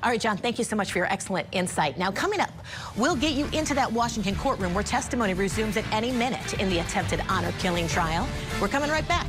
All right, John, thank you so much for your excellent insight. Now, coming up, we'll get you into that Washington courtroom where testimony resumes at any minute in the attempted honor killing trial. We're coming right back.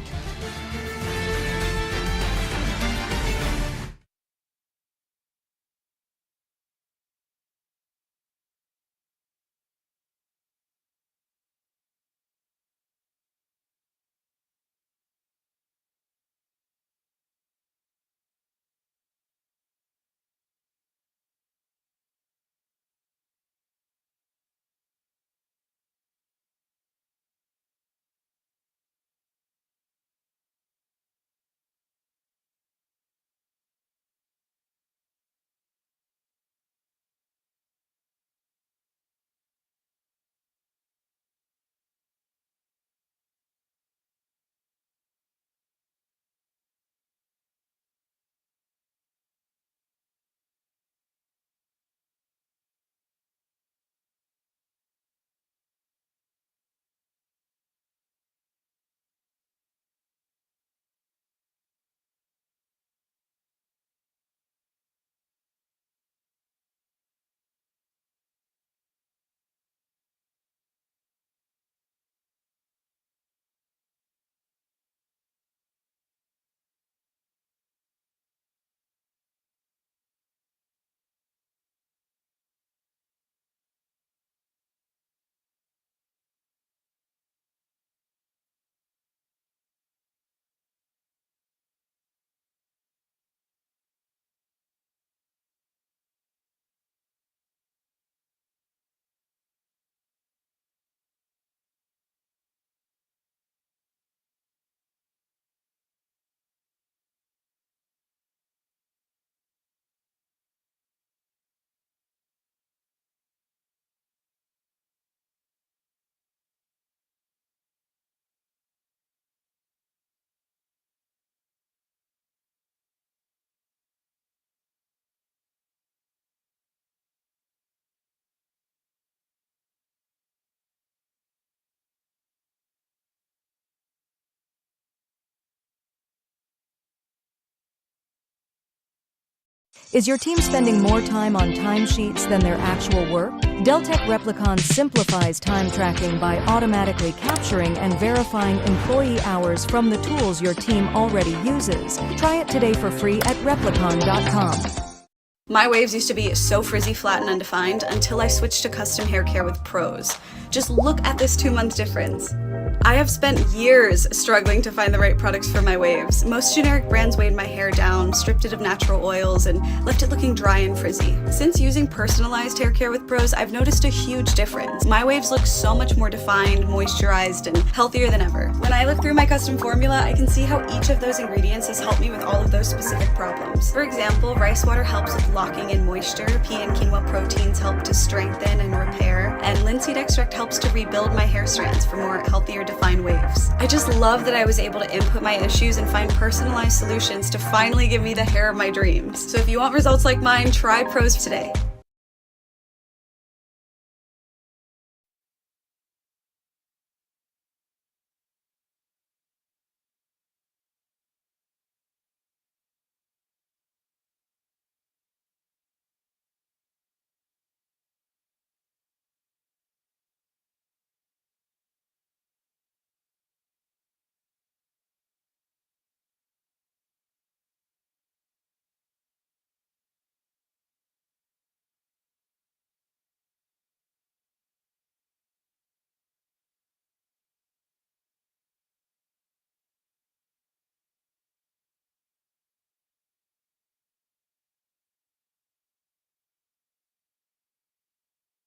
Is your team spending more time on timesheets than their actual work? Deltek Replicon simplifies time tracking by automatically capturing and verifying employee hours from the tools your team already uses. Try it today for free at replicon.com. My waves used to be so frizzy, flat, and undefined until I switched to custom hair care with Pros. Just look at this 2-month difference. I have spent years struggling to find the right products for my waves. Most generic brands weighed my hair down, stripped it of natural oils, and left it looking dry and frizzy. Since using personalized hair care with Pros, I've noticed a huge difference. My waves look so much more defined, moisturized, and healthier than ever. When I look through my custom formula, I can see how each of those ingredients has helped me with all of those specific problems. For example, rice water helps with locking in moisture, pea and quinoa proteins help to strengthen and repair, and linseed extract helps to rebuild my hair strands for more healthier, defined waves. I just love that I was able to input my issues and find personalized solutions to finally give me the hair of my dreams. So if you want results like mine, try Pros today.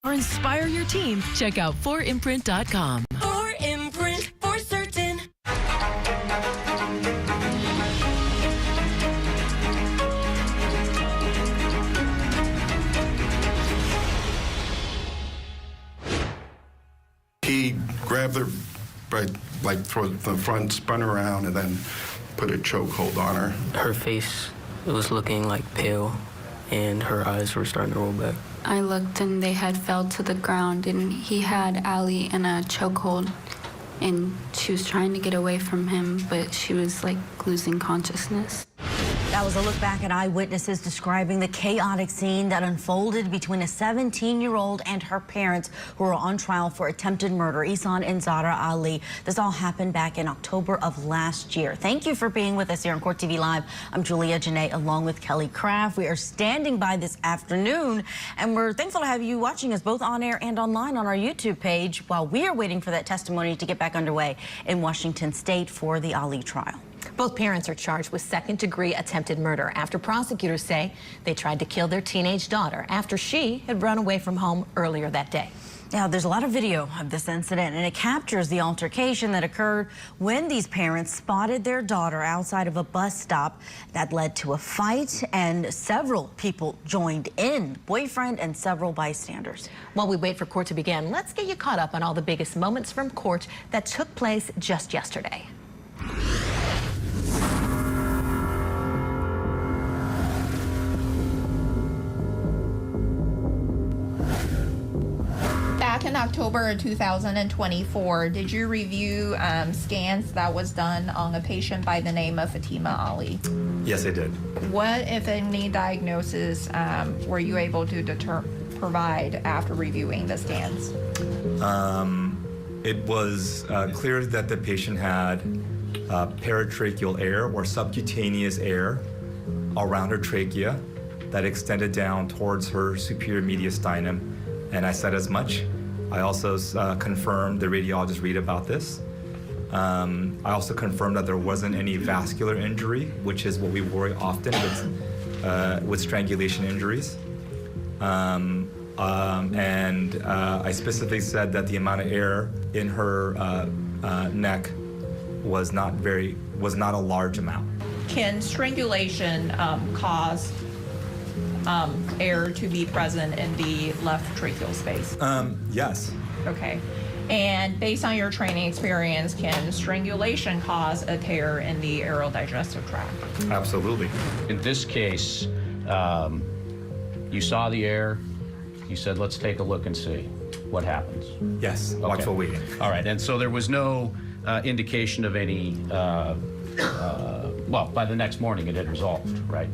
Or inspire your team, check out 4imprint.com. 4imprint, for certain. He grabbed her right, like from the front, spun around, and then put a chokehold on her. Her face was looking like pale, and her eyes were starting to roll back. I looked and they had fell to the ground, and he had Allie in a chokehold, and she was trying to get away from him, but she was like losing consciousness. That was a look back at eyewitnesses describing the chaotic scene that unfolded between a 17-year-old and her parents who were on trial for attempted murder, Ihsan and Zahraa Ali. This all happened back in October of last year. Thank you for being with us here on Court TV Live. I'm Julia Janae along with Kelly Craft. We are standing by this afternoon and we're thankful to have you watching us both on air and online on our YouTube page while we are waiting for that testimony to get back underway in Washington State for the Ali trial. Both parents are charged with second-degree attempted murder after prosecutors say they tried to kill their teenage daughter after she had run away from home earlier that day. Now, there's a lot of video of this incident, and it captures the altercation that occurred when these parents spotted their daughter outside of a bus stop that led to a fight, and several people joined in, boyfriend and several bystanders. While we wait for court to begin, let's get you caught up on all the biggest moments from court that took place just yesterday. Back in October of 2024, did you review scans that was done on a patient by the name of Fatima Ali? Yes, I did. What, if any, diagnosis were you able to provide after reviewing the scans? It was clear that the patient had paratracheal air or subcutaneous air around her trachea that extended down towards her superior mediastinum, and I said as much. I also confirmed, the radiologist read about this. I also confirmed that there wasn't any vascular injury, which is what we worry often with strangulation injuries. And I specifically said that the amount of air in her neck was not a large amount. Can strangulation cause air to be present in the left tracheal space? Yes. Okay. And based on your training experience, can strangulation cause a tear in the aerodigestive tract? Absolutely. In this case, you saw the air, you said, let's take a look and see what happens. Yes, Okay. watchful waiting. All right, and so there was no indication of any, well, by the next morning it had resolved, right?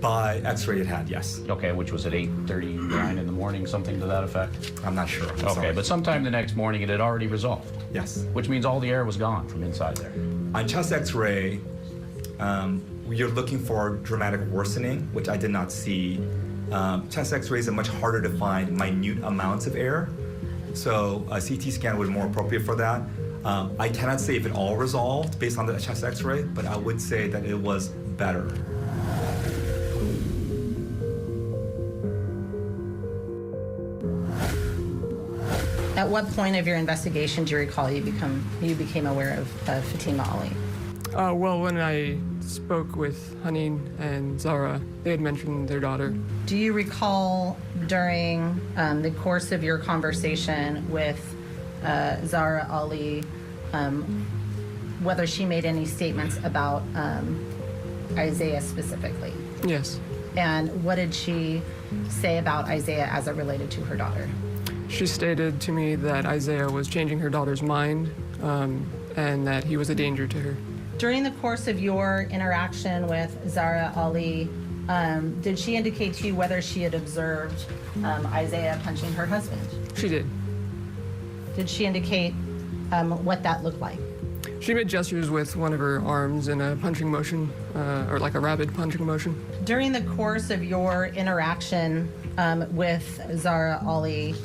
By x-ray it had, yes. Okay, which was at 8:39 in the morning, something to that effect? I'm not sure. I'm okay, sorry. but sometime the next morning it had already resolved? Yes. Which means all the air was gone from inside there? On chest x-ray, you're looking for dramatic worsening, which I did not see. Chest x-rays are much harder to find minute amounts of air, so a CT scan would be more appropriate for that. I cannot say if it all resolved based on the chest x-ray, but I would say that it was better. At what point of your investigation do you recall you became aware of Fatima Ali? Well, when I spoke with Haneen and Zahraa, they had mentioned their daughter. Do you recall during the course of your conversation with Zahraa Ali whether she made any statements about Isaiah specifically? Yes. And what did she say about Isaiah as it related to her daughter? She stated to me that Isaiah was changing her daughter's mind and that he was a danger to her. During the course of your interaction with Zahraa Ali, did she indicate to you whether she had observed Isaiah punching her husband? She did. Did she indicate what that looked like? She made gestures with one of her arms in a punching motion, or like a rapid punching motion. During the course of your interaction with Zahraa Ali,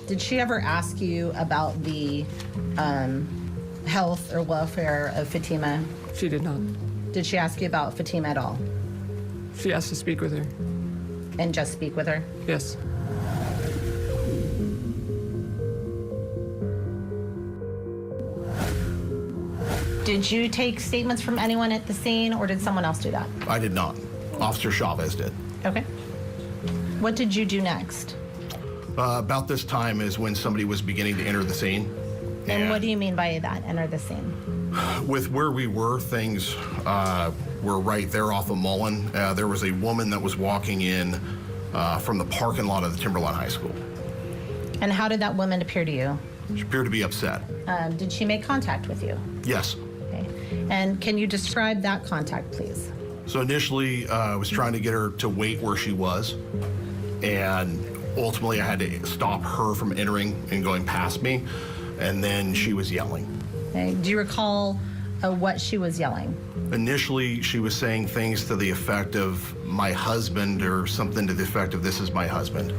did she ever ask you about the health or welfare of Fatima? She did not. Did she ask you about Fatima at all? She asked to speak with her. And just speak with her? Yes. Did you take statements from anyone at the scene, or did someone else do that? I did not. Officer Chavez did. Okay. What did you do next? About this time is when somebody was beginning to enter the scene. And what do you mean by that, enter the scene? With where we were, things were right there off of Mullen. There was a woman that was walking in from the parking lot of the Timberline High School. And how did that woman appear to you? She appeared to be upset. Did she make contact with you? Yes. Okay. And can you describe that contact, please? So initially, I was trying to get her to wait where she was, and ultimately I had to stop her from entering and going past me, and then she was yelling. Okay. Do you recall what she was yelling? Initially, she was saying things to the effect of my husband, or something to the effect of this is my husband.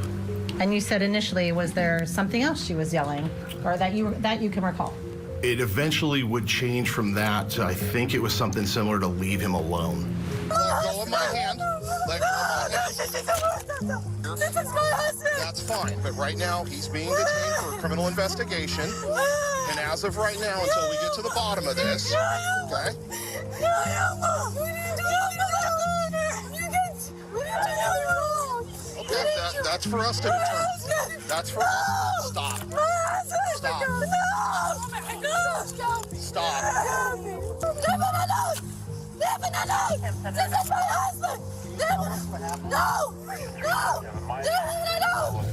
And you said initially, was there something else she was yelling, or that you can recall? It eventually would change from that to, I think it was something similar to leave him alone. Let go of my hand. Let go of my hand. This is my husband. That's fine, but right now he's being detained for a criminal investigation. And as of right now, until we get to the bottom of this, okay? Okay, that's for us to determine. That's for us. Stop. Stop. Stop. Leave it alone! This is my husband! No! No! Leave it alone!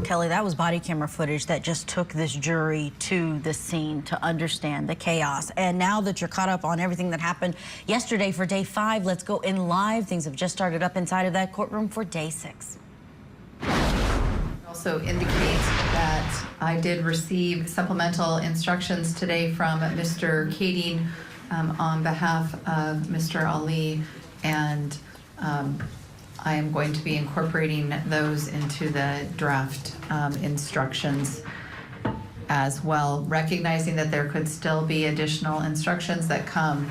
Kelly, that was body camera footage that just took this jury to the scene to understand the chaos. And now that you're caught up on everything that happened yesterday for day 5, let's go in live. Things have just started up inside of that courtroom for day 6. Also indicates that I did receive supplemental instructions today from Mr. Kading on behalf of Mr. Ali, and I am going to be incorporating those into the draft instructions as well, recognizing that there could still be additional instructions that come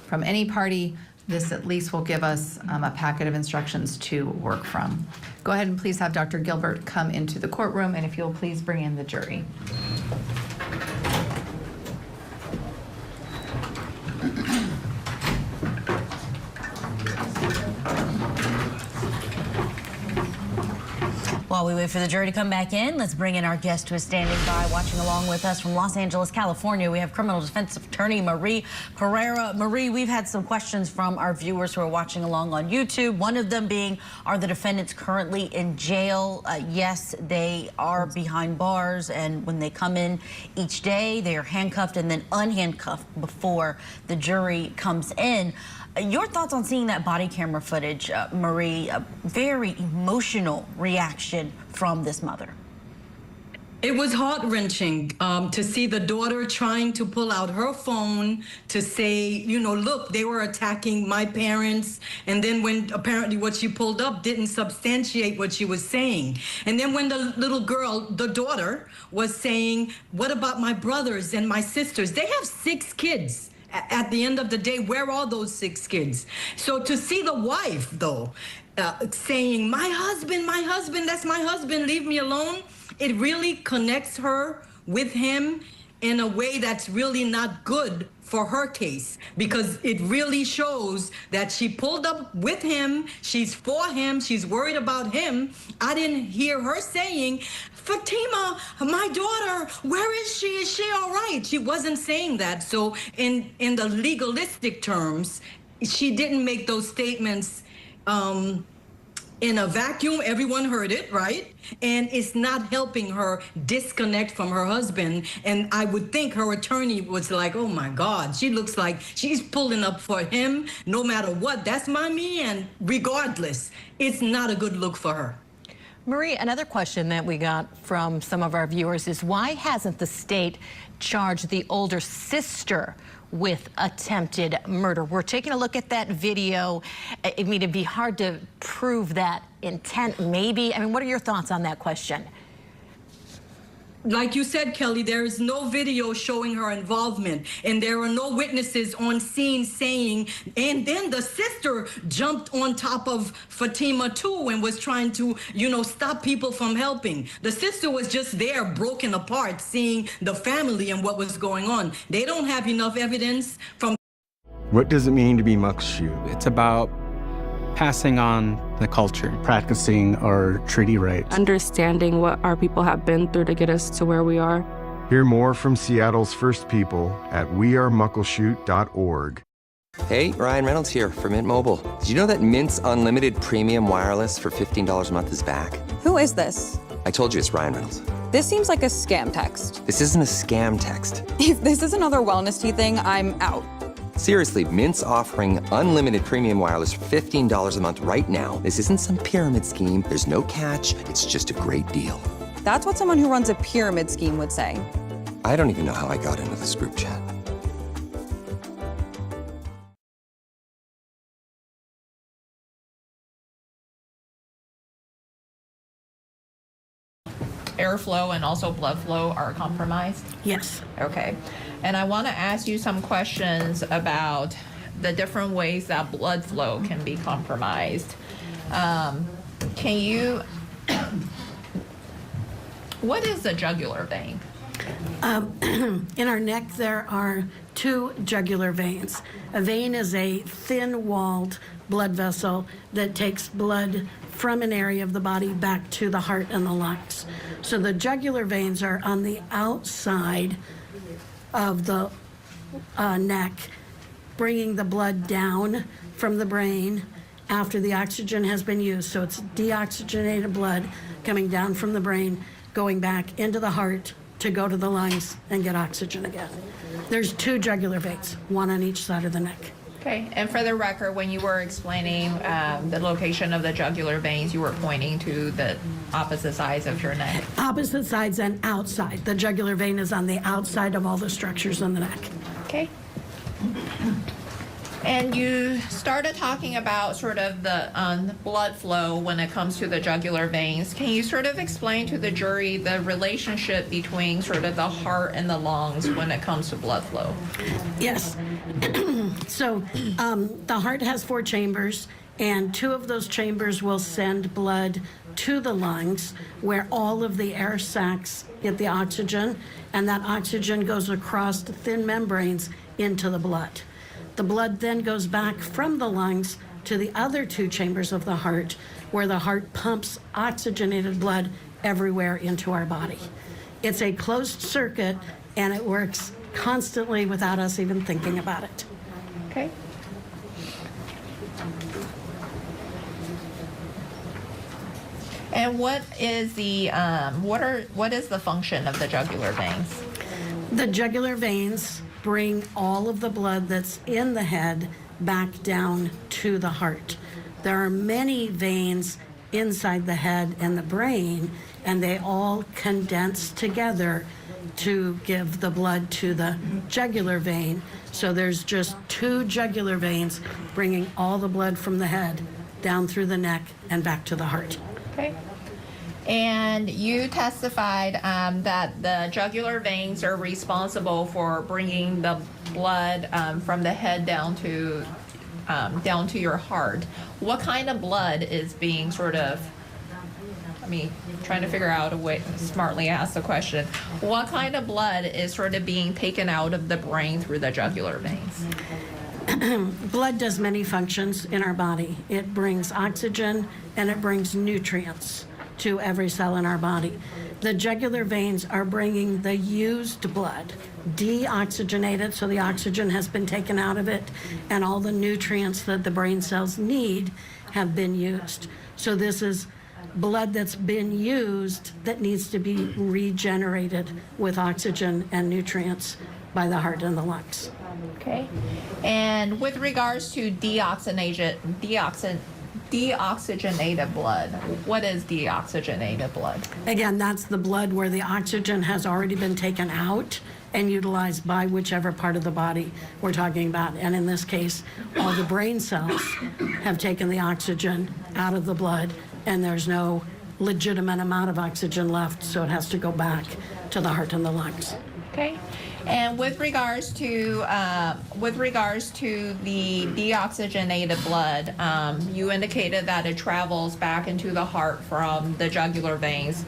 from any party. This at least will give us a packet of instructions to work from. Go ahead and please have Dr. Gilbert come into the courtroom, and if you'll please bring in the jury. While we wait for the jury to come back in, let's bring in our guest who is standing by, watching along with us from Los Angeles, California. We have criminal defense attorney Marie Pereira. Marie, we've had some questions from our viewers who are watching along on YouTube. One of them being, are the defendants currently in jail? Yes, they are behind bars, and when they come in each day, they are handcuffed and then unhandcuffed before the jury comes in. Your thoughts on seeing that body camera footage, Marie? A very emotional reaction from this mother. It was heart-wrenching to see the daughter trying to pull out her phone to say, you know, look, they were attacking my parents. And then when apparently what she pulled up didn't substantiate what she was saying. And then when the little girl, the daughter, was saying, what about my brothers and my sisters? They have 6 kids. At the end of the day, where are those 6 kids? So to see the wife, though, saying, my husband, that's my husband, leave me alone, it really connects her with him in a way that's really not good for her case, because it really shows that she pulled up with him, she's for him, she's worried about him. I didn't hear her saying, Fatima, my daughter, where is she? Is she all right? She wasn't saying that. So in the legalistic terms, she didn't make those statements in a vacuum. Everyone heard it, right? And it's not helping her disconnect from her husband. And I would think her attorney was like, oh my God, she looks like she's pulling up for him no matter what. That's my man, regardless. It's not a good look for her. Marie, another question that we got from some of our viewers is, why hasn't the state charged the older sister with attempted murder? We're taking a look at that video. I mean, it'd be hard to prove that intent, maybe. I mean, what are your thoughts on that question? Like you said, Kelly, there is no video showing her involvement, and there are no witnesses on scene saying, and then the sister jumped on top of Fatima too and was trying to, you know, stop people from helping. The sister was just there, broken apart, seeing the family and what was going on. They don't have enough evidence from... What does it mean to be Muckshoot? It's about passing on the culture, practicing our treaty rights, understanding what our people have been through to get us to where we are. Hear more from Seattle's first people at wearemuckleshoot.org. Hey, Ryan Reynolds here from Mint Mobile. Did you know that Mint's unlimited premium wireless for $15 a month is back? Who is this? I told you it's Ryan Reynolds. This seems like a scam text. This isn't a scam text. If this is another wellness tea thing, I'm out. Seriously, Mint's offering unlimited premium wireless for $15 a month right now. This isn't some pyramid scheme. There's no catch. It's just a great deal. That's what someone who runs a pyramid scheme would say. I don't even know how I got into this group chat. Airflow and also blood flow are compromised? Yes. Okay. And I want to ask you some questions about the different ways that blood flow can be compromised. Can you, what is the jugular vein? In our neck, there are two jugular veins. A vein is a thin-walled blood vessel that takes blood from an area of the body back to the heart and the lungs. So the jugular veins are on the outside of the neck, bringing the blood down from the brain after the oxygen has been used. So it's deoxygenated blood coming down from the brain, going back into the heart to go to the lungs and get oxygen again. There's two jugular veins, one on each side of the neck. Okay, and for the record, when you were explaining the location of the jugular veins, you were pointing to the opposite sides of your neck. Opposite sides and outside. The jugular vein is on the outside of all the structures in the neck. Okay. And you started talking about sort of the blood flow when it comes to the jugular veins. Can you sort of explain to the jury the relationship between sort of the heart and the lungs when it comes to blood flow? Yes. So the heart has 4 chambers, and 2 of those chambers will send blood to the lungs, where all of the air sacs get the oxygen, and that oxygen goes across the thin membranes into the blood. The blood then goes back from the lungs to the other 2 chambers of the heart, where the heart pumps oxygenated blood everywhere into our body. It's a closed circuit, and it works constantly without us even thinking about it. Okay. And what is the what is the function of the jugular veins? The jugular veins bring all of the blood that's in the head back down to the heart. There are many veins inside the head and the brain, and they all condense together to give the blood to the jugular vein. So there's just 2 jugular veins bringing all the blood from the head down through the neck and back to the heart. Okay. And you testified that the jugular veins are responsible for bringing the blood from the head down to your heart. What kind of blood is being sort of, trying to figure out a way to smartly ask the question. What kind of blood is sort of being taken out of the brain through the jugular veins? Blood does many functions in our body. It brings oxygen and it brings nutrients to every cell in our body. The jugular veins are bringing the used blood, deoxygenated, so the oxygen has been taken out of it, and all the nutrients that the brain cells need have been used. So this is blood that's been used that needs to be regenerated with oxygen and nutrients by the heart and the lungs. Okay. And with regards to deoxygenated blood, what is deoxygenated blood? Again, that's the blood where the oxygen has already been taken out and utilized by whichever part of the body we're talking about. And in this case, all the brain cells have taken the oxygen out of the blood, and there's no legitimate amount of oxygen left, so it has to go back to the heart and the lungs. Okay. And with regards to the deoxygenated blood, you indicated that it travels back into the heart from the jugular veins.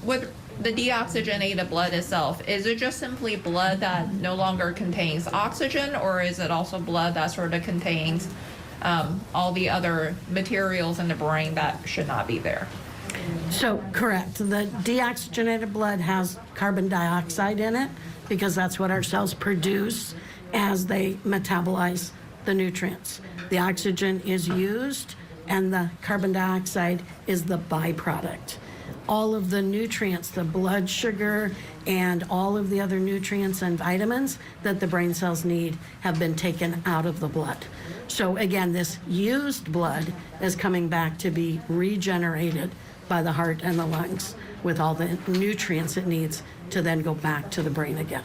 With the deoxygenated blood itself, is it just simply blood that no longer contains oxygen, or is it also blood that sort of contains all the other materials in the brain that should not be there? So, correct. The deoxygenated blood has carbon dioxide in it because that's what our cells produce as they metabolize the nutrients. The oxygen is used and the carbon dioxide is the byproduct. all of the nutrients, the blood sugar, and all of the other nutrients and vitamins that the brain cells need have been taken out of the blood. So again, this used blood is coming back to be regenerated by the heart and the lungs with all the nutrients it needs to then go back to the brain again.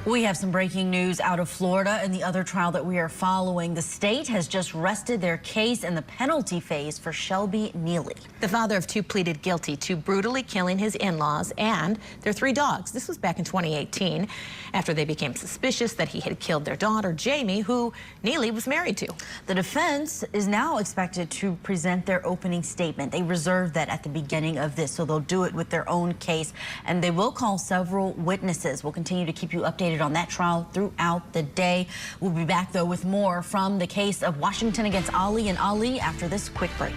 We have some breaking news out of Florida in the other trial that we are following. The state has just rested their case in the penalty phase for Shelby Neely. The father of two pleaded guilty to brutally killing his in-laws and their 3 dogs. This was back in 2018 after they became suspicious that he had killed their daughter, Jamie, who Neely was married to. The defense is now expected to present their opening statement. They reserved that at the beginning of this, so they'll do it with their own case, and they will call several witnesses. We'll continue to keep you updated on that trial throughout the day. We'll be back, though, with more from the case of Washington against Ali and Ali after this quick break.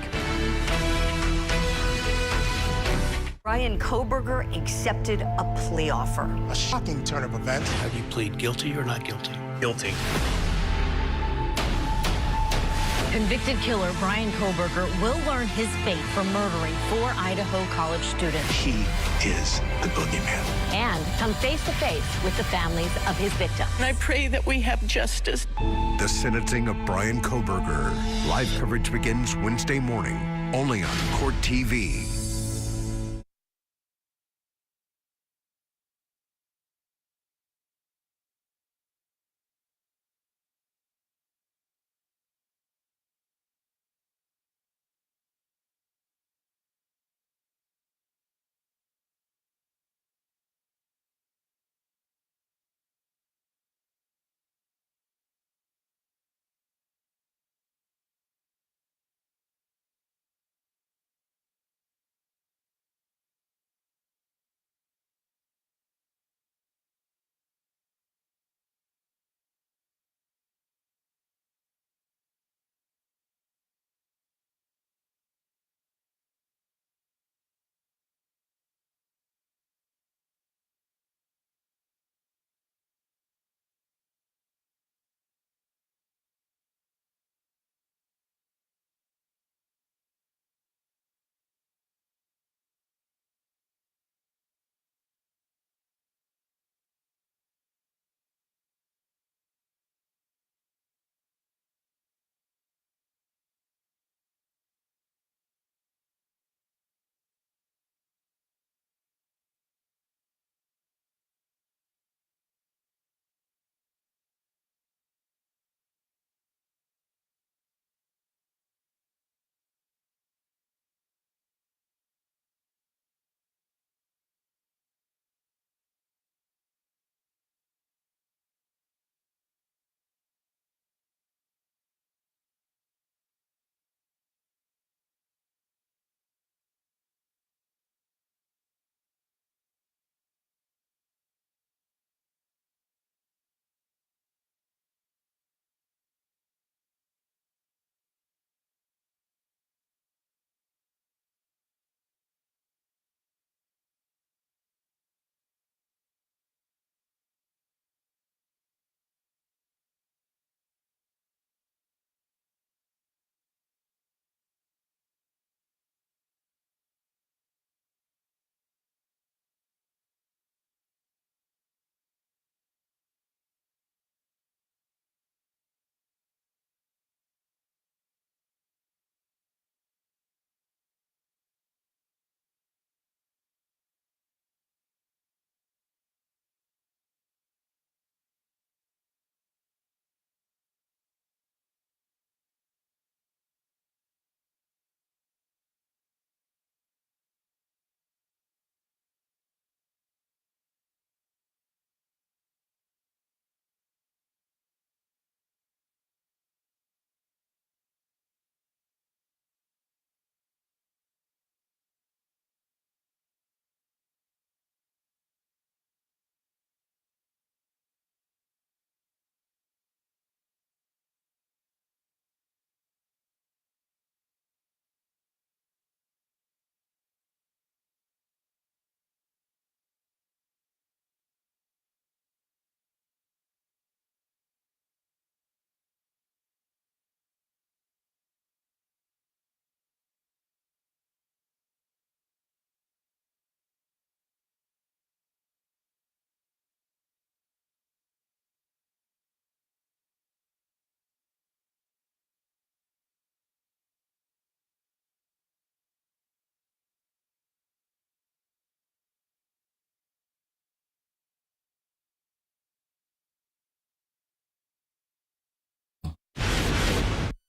Bryan Kohberger accepted a plea offer. A shocking turn of events. How do you plead, guilty or not guilty? Guilty. Convicted killer Bryan Kohberger will learn his fate for murdering 4 Idaho college students. He is the boogeyman. And come face to face with the families of his victims. I pray that we have justice. The sentencing of Bryan Kohberger. Live coverage begins Wednesday morning, only on Court TV.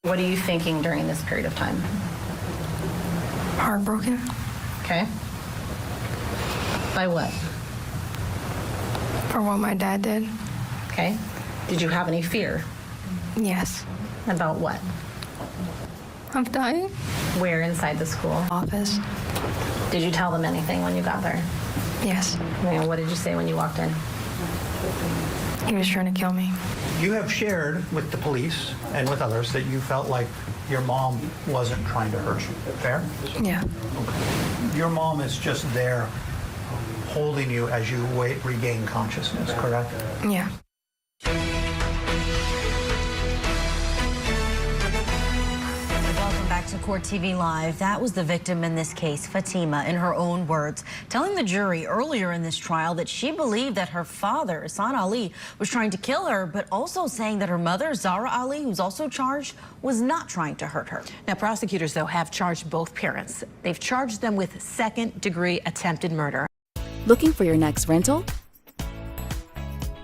What are you thinking during this period of time? Heartbroken. Okay. By what? For what my dad did. Okay. Did you have any fear? Yes. About what? Of dying. Where inside the school? Office. Did you tell them anything when you got there? Yes. And what did you say when you walked in? He was trying to kill me. You have shared with the police and with others that you felt like your mom wasn't trying to hurt you. Fair? Yeah. Okay. Your mom is just there holding you as you regain consciousness, correct? Yeah. Welcome back to Court TV Live. That was the victim in this case, Fatima, in her own words, telling the jury earlier in this trial that she believed that her father, Ihsan Ali, was trying to kill her, but also saying that her mother, Zahraa Ali, who's also charged, was not trying to hurt her. Now, prosecutors, though, have charged both parents. They've charged them with second-degree attempted murder. Looking for your next rental?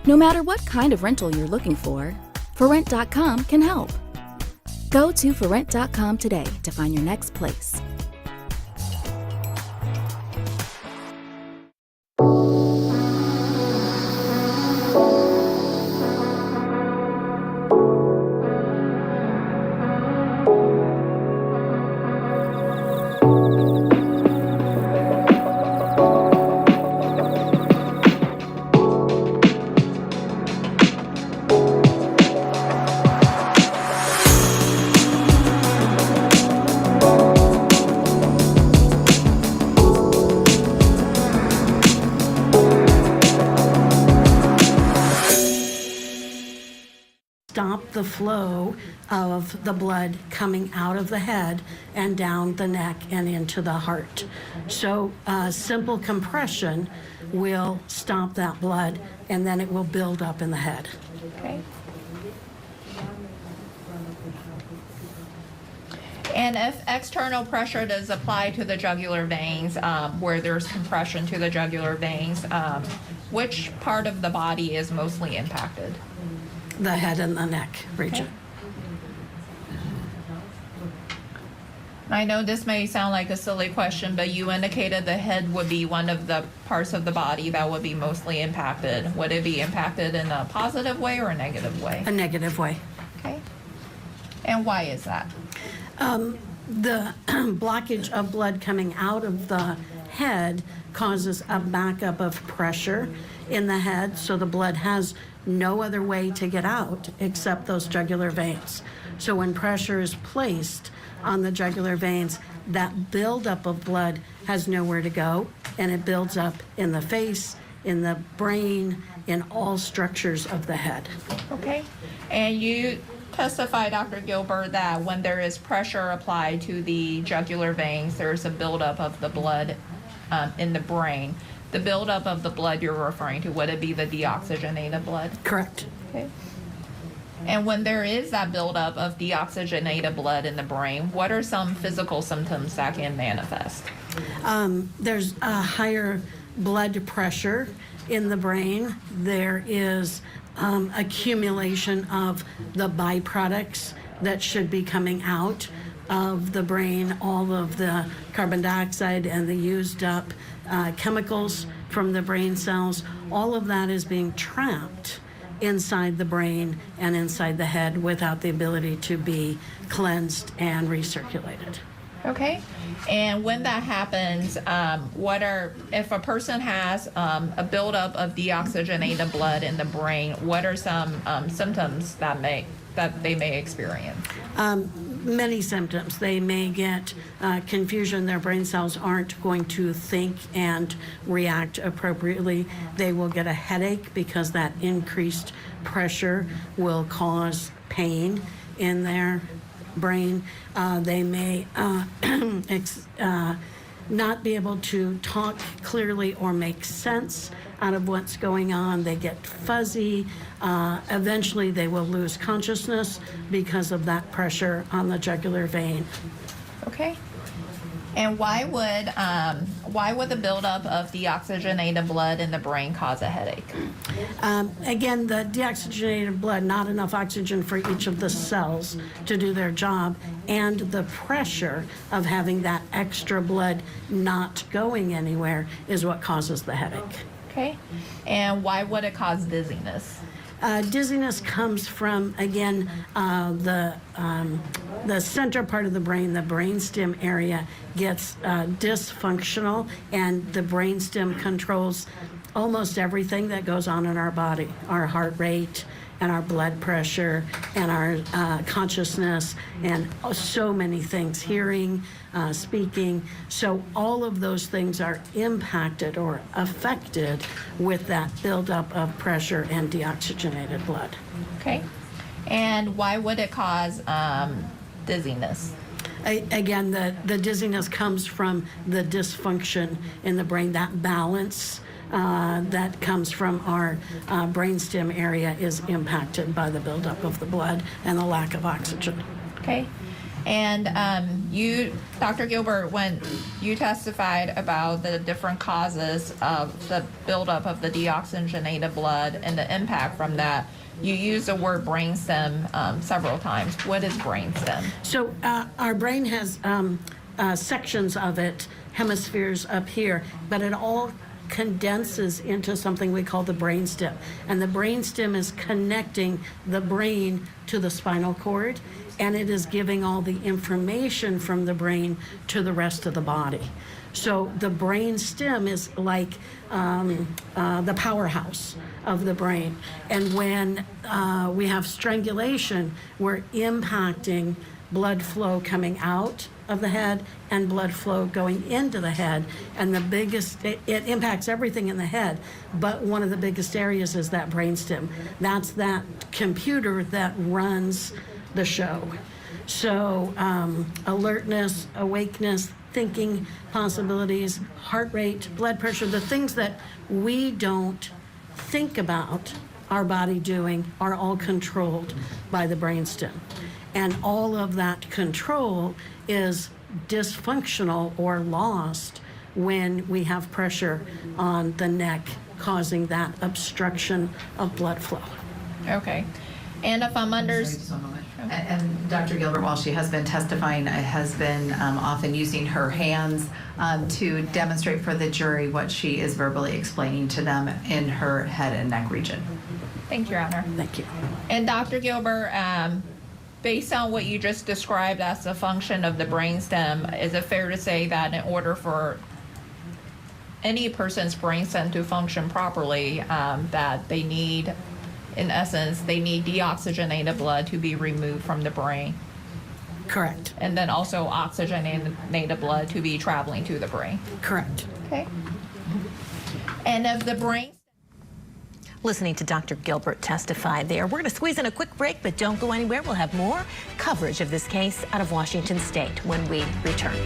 No matter what kind of rental you're looking for Rent.com can help. Go to ForRent.com today to find your next place. Stop the flow of the blood coming out of the head and down the neck and into the heart. So simple compression will stop that blood, and then it will build up in the head. Okay. And if external pressure does apply to the jugular veins, where there's compression to the jugular veins, which part of the body is mostly impacted? The head and the neck region. I know this may sound like a silly question, but you indicated the head would be one of the parts of the body that would be mostly impacted. Would it be impacted in a positive way or a negative way? A negative way. Okay. And why is that? The blockage of blood coming out of the head causes a backup of pressure in the head, so the blood has no other way to get out except those jugular veins. So when pressure is placed on the jugular veins, that buildup of blood has nowhere to go, and it builds up in the face, in the brain, in all structures of the head. Okay. And you testify, Dr. Gilbert, that when there is pressure applied to the jugular veins, there's a buildup of the blood in the brain. The buildup of the blood you're referring to, would it be the deoxygenated blood? Correct. Okay. And when there is that buildup of deoxygenated blood in the brain, what are some physical symptoms that can manifest? There's a higher blood pressure in the brain. There is accumulation of the byproducts that should be coming out of the brain, all of the carbon dioxide and the used up chemicals from the brain cells. All of that is being trapped inside the brain and inside the head without the ability to be cleansed and recirculated. Okay. And when that happens, if a person has a buildup of deoxygenated blood in the brain, what are some symptoms that they may experience? Many symptoms. They may get confusion. Their brain cells aren't going to think and react appropriately. They will get a headache because that increased pressure will cause pain in their brain. They may not be able to talk clearly or make sense out of what's going on. They get fuzzy. Eventually they will lose consciousness because of that pressure on the jugular vein. Okay. And why would the buildup of deoxygenated blood in the brain cause a headache? Again, the deoxygenated blood, not enough oxygen for each of the cells to do their job, and the pressure of having that extra blood not going anywhere is what causes the headache. Okay. And why would it cause dizziness? Dizziness comes from, again, the center part of the brain, the brainstem area, gets dysfunctional, and the brainstem controls almost everything that goes on in our body, our heart rate and our blood pressure and our consciousness and so many things, hearing, speaking. So all of those things are impacted or affected with that buildup of pressure and deoxygenated blood. Okay. And why would it cause dizziness? Again, the dizziness comes from the dysfunction in the brain, that balance that comes from our brainstem area is impacted by the buildup of the blood and the lack of oxygen. Okay. And you, Dr. Gilbert, when you testified about the different causes of the buildup of the deoxygenated blood and the impact from that, you use the word brainstem several times. What is brainstem? So our brain has sections of it, hemispheres up here, but it all condenses into something we call the brainstem. And the brainstem is connecting the brain to the spinal cord, and it is giving all the information from the brain to the rest of the body. So the brainstem is like the powerhouse of the brain. And when we have strangulation, we're impacting blood flow coming out of the head and blood flow going into the head. And the biggest, it impacts everything in the head, but one of the biggest areas is that brainstem. That's that computer that runs the show. So alertness, awakeness, thinking possibilities, heart rate, blood pressure, the things that we don't think about our body doing are all controlled by the brainstem. And all of that control is dysfunctional or lost when we have pressure on the neck, causing that obstruction of blood flow. Okay. And if I'm under... And Dr. Gilbert, while she has been testifying, has been often using her hands to demonstrate for the jury what she is verbally explaining to them in her head and neck region. Thank you, Your Honor. Thank you. And Dr. Gilbert, based on what you just described as the function of the brainstem, is it fair to say that in order for any person's brainstem to function properly, that they need, in essence, they need deoxygenated blood to be removed from the brain? Correct. And then also oxygenated blood to be traveling to the brain? Correct. Okay. And of the brain... Listening to Dr. Gilbert testify there. We're going to squeeze in a quick break, but don't go anywhere. We'll have more coverage of this case out of Washington State when we return.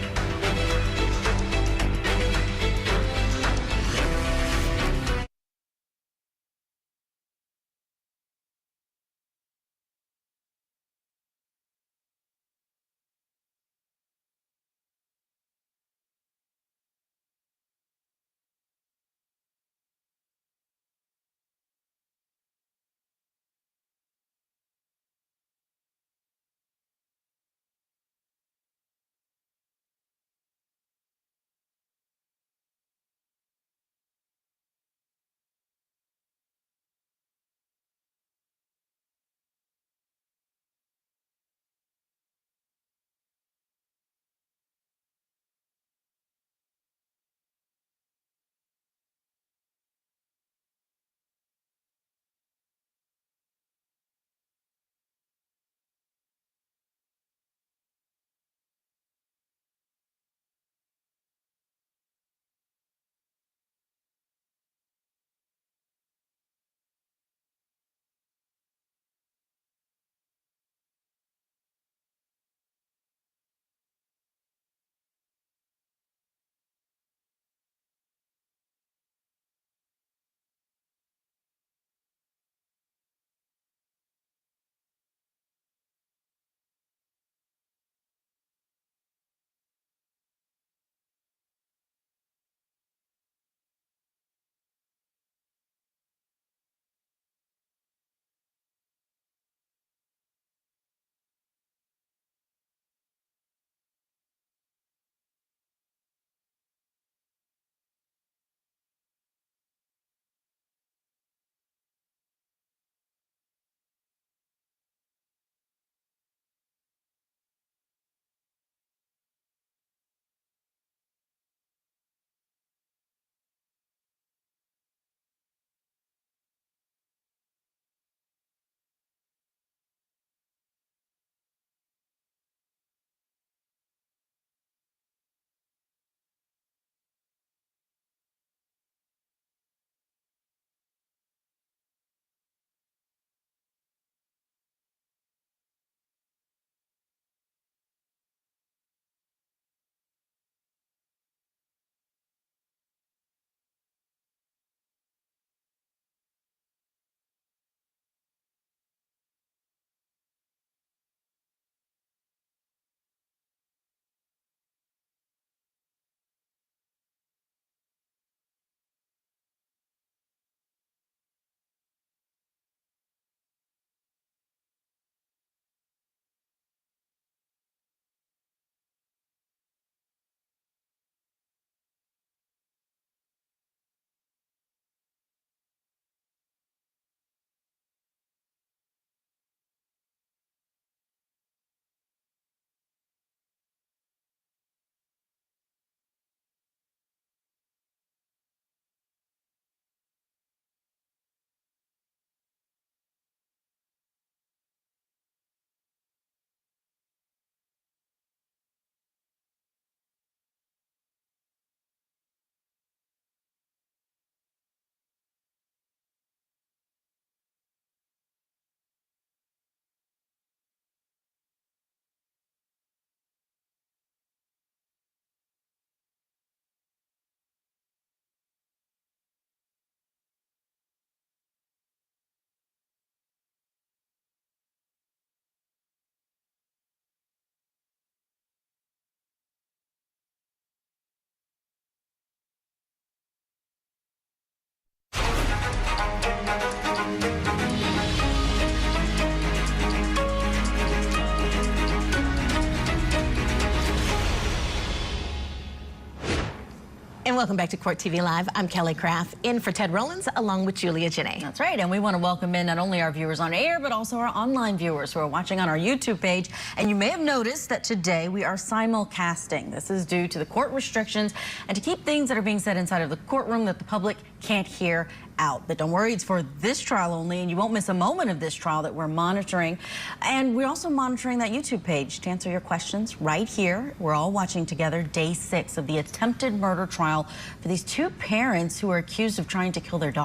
And welcome back to Court TV Live. I'm Kelly Craft, in for Ted Rollins, along with Julia Janae. That's right, and we want to welcome in not only our viewers on air, but also our online viewers who are watching on our YouTube page. And you may have noticed that today we are simulcasting. This is due to the court restrictions and to keep things that are being said inside of the courtroom that the public can't hear out. But don't worry, it's for this trial only, and you won't miss a moment of this trial that we're monitoring. And we're also monitoring that YouTube page to answer your questions right here. We're all watching together day 6 of the attempted murder trial for these 2 parents who are accused of trying to kill their daughter.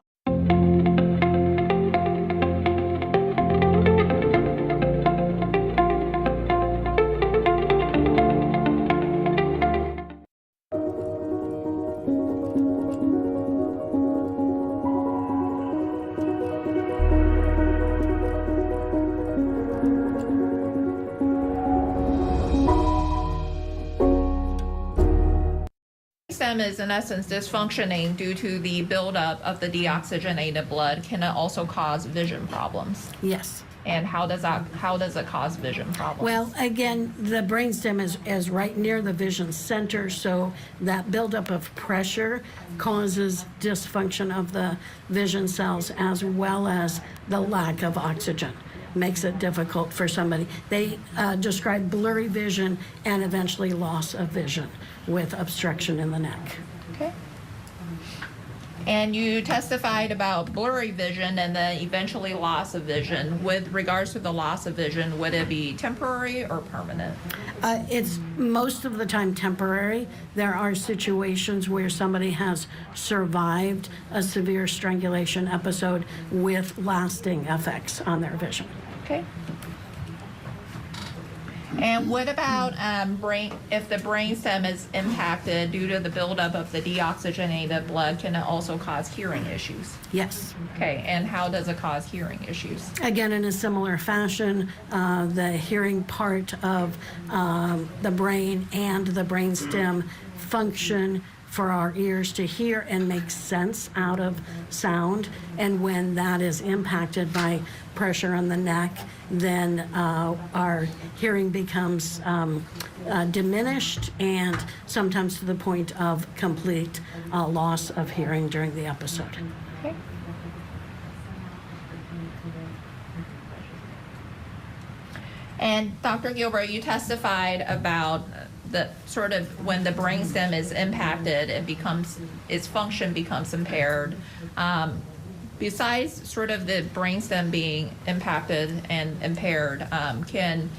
Is in essence dysfunctioning due to the buildup of the deoxygenated blood. Can it also cause vision problems? Yes. And how does it cause vision problems? Well, again, the brainstem is right near the vision center, so that buildup of pressure causes dysfunction of the vision cells as well as the lack of oxygen. Makes it difficult for somebody. They describe blurry vision and eventually loss of vision with obstruction in the neck. Okay. And you testified about blurry vision and then eventually loss of vision. With regards to the loss of vision, would it be temporary or permanent? It's most of the time temporary. There are situations where somebody has survived a severe strangulation episode with lasting effects on their vision. Okay. And what about if the brainstem is impacted due to the buildup of the deoxygenated blood, can it also cause hearing issues? Yes. Okay, and how does it cause hearing issues? Again, in a similar fashion, the hearing part of the brain and the brainstem function for our ears to hear and make sense out of sound. And when that is impacted by pressure on the neck, then our hearing becomes diminished and sometimes to the point of complete loss of hearing during the episode. Okay. And Dr. Gilbert, you testified about the sort of when the brainstem is impacted, its function becomes impaired. Besides sort of the brainstem being impacted and impaired, can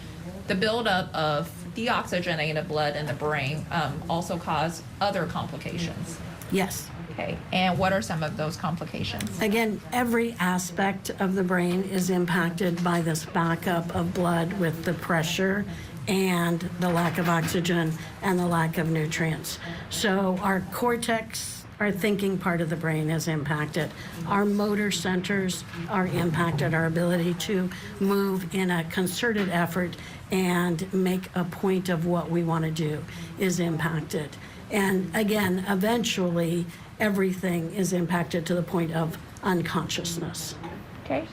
the buildup of deoxygenated blood in the brain also cause other complications? Yes. Okay, and what are some of those complications? Again, every aspect of the brain is impacted by this backup of blood with the pressure and the lack of oxygen and the lack of nutrients. So our cortex, our thinking part of the brain is impacted. Our motor centers are impacted. Our ability to move in a concerted effort and make a point of what we want to do is impacted. And again, eventually, everything is impacted to the point of unconsciousness. Okay.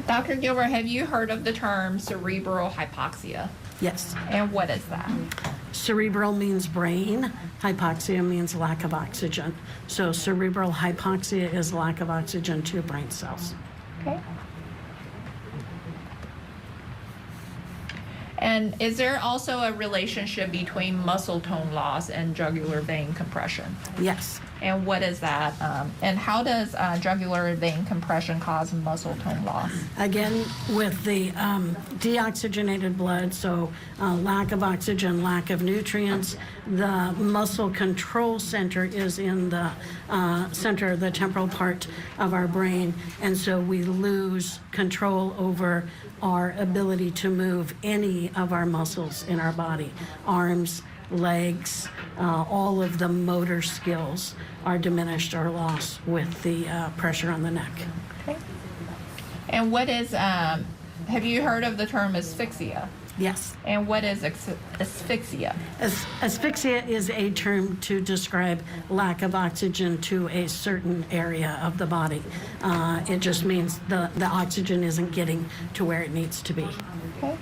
Dr. Gilbert, have you heard of the term cerebral hypoxia? Yes. And what is that? Cerebral means brain. Hypoxia means lack of oxygen. So cerebral hypoxia is lack of oxygen to brain cells. Okay. And is there also a relationship between muscle tone loss and jugular vein compression? Yes. And what is that? And how does jugular vein compression cause muscle tone loss? Again, with the deoxygenated blood, so lack of oxygen, lack of nutrients, the muscle control center is in the center, the temporal part of our brain, and so we lose control over our ability to move any of our muscles in our body, arms, legs, all of the motor skills are diminished or lost with the pressure on the neck. Okay. And what is, have you heard of the term asphyxia? Yes. And what is asphyxia? Asphyxia is a term to describe lack of oxygen to a certain area of the body. It just means the oxygen isn't getting to where it needs to be. Okay.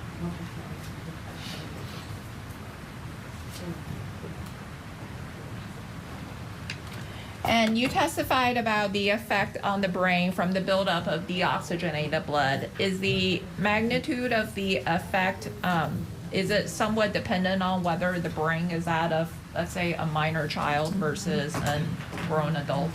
And you testified about the effect on the brain from the buildup of deoxygenated blood. Is the magnitude of the effect, is it somewhat dependent on whether the brain is that of, let's say, a minor child versus a grown adult?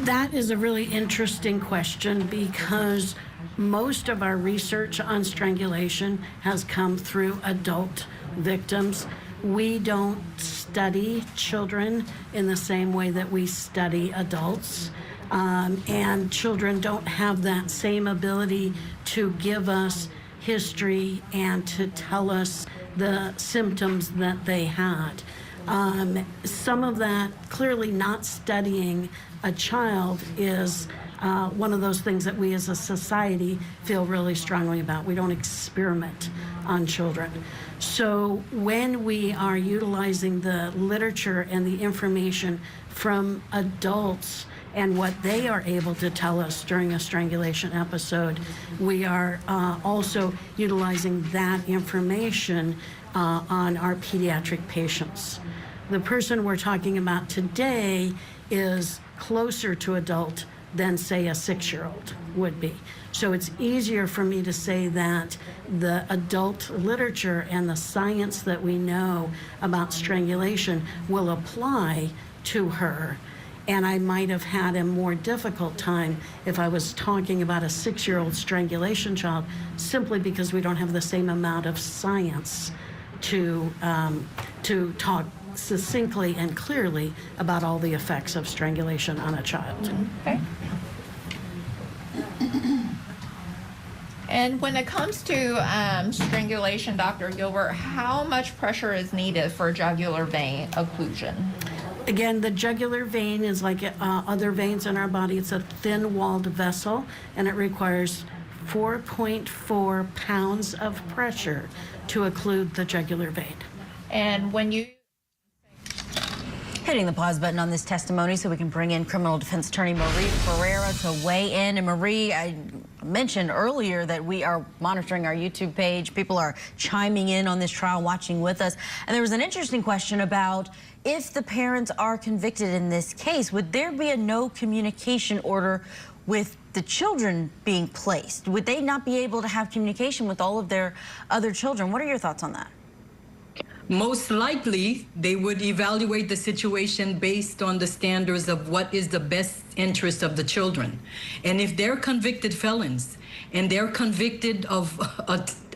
That is a really interesting question because most of our research on strangulation has come through adult victims. We don't study children in the same way that we study adults. And children don't have that same ability to give us history and to tell us the symptoms that they had. Some of that, clearly not studying a child is one of those things that we as a society feel really strongly about. We don't experiment on children. So when we are utilizing the literature and the information from adults and what they are able to tell us during a strangulation episode, we are also utilizing that information on our pediatric patients. The person we're talking about today is closer to adult than, say, a 6-year-old would be. So it's easier for me to say that the adult literature and the science that we know about strangulation will apply to her. And I might have had a more difficult time if I was talking about a 6-year-old strangulation child, simply because we don't have the same amount of science to talk succinctly and clearly about all the effects of strangulation on a child. Okay. And when it comes to strangulation, Dr. Gilbert, how much pressure is needed for jugular vein occlusion? Again, the jugular vein is like other veins in our body. It's a thin-walled vessel, and it requires 4.4 pounds of pressure to occlude the jugular vein. And when you... Hitting the pause button on this testimony so we can bring in criminal defense attorney Marie Ferreira to weigh in. And Marie, I mentioned earlier that we are monitoring our YouTube page. People are chiming in on this trial, watching with us. And there was an interesting question about if the parents are convicted in this case, would there be a no communication order with the children being placed? Would they not be able to have communication with all of their other children? What are your thoughts on that? Most likely, they would evaluate the situation based on the standards of what is the best interest of the children. And if they're convicted felons and they're convicted of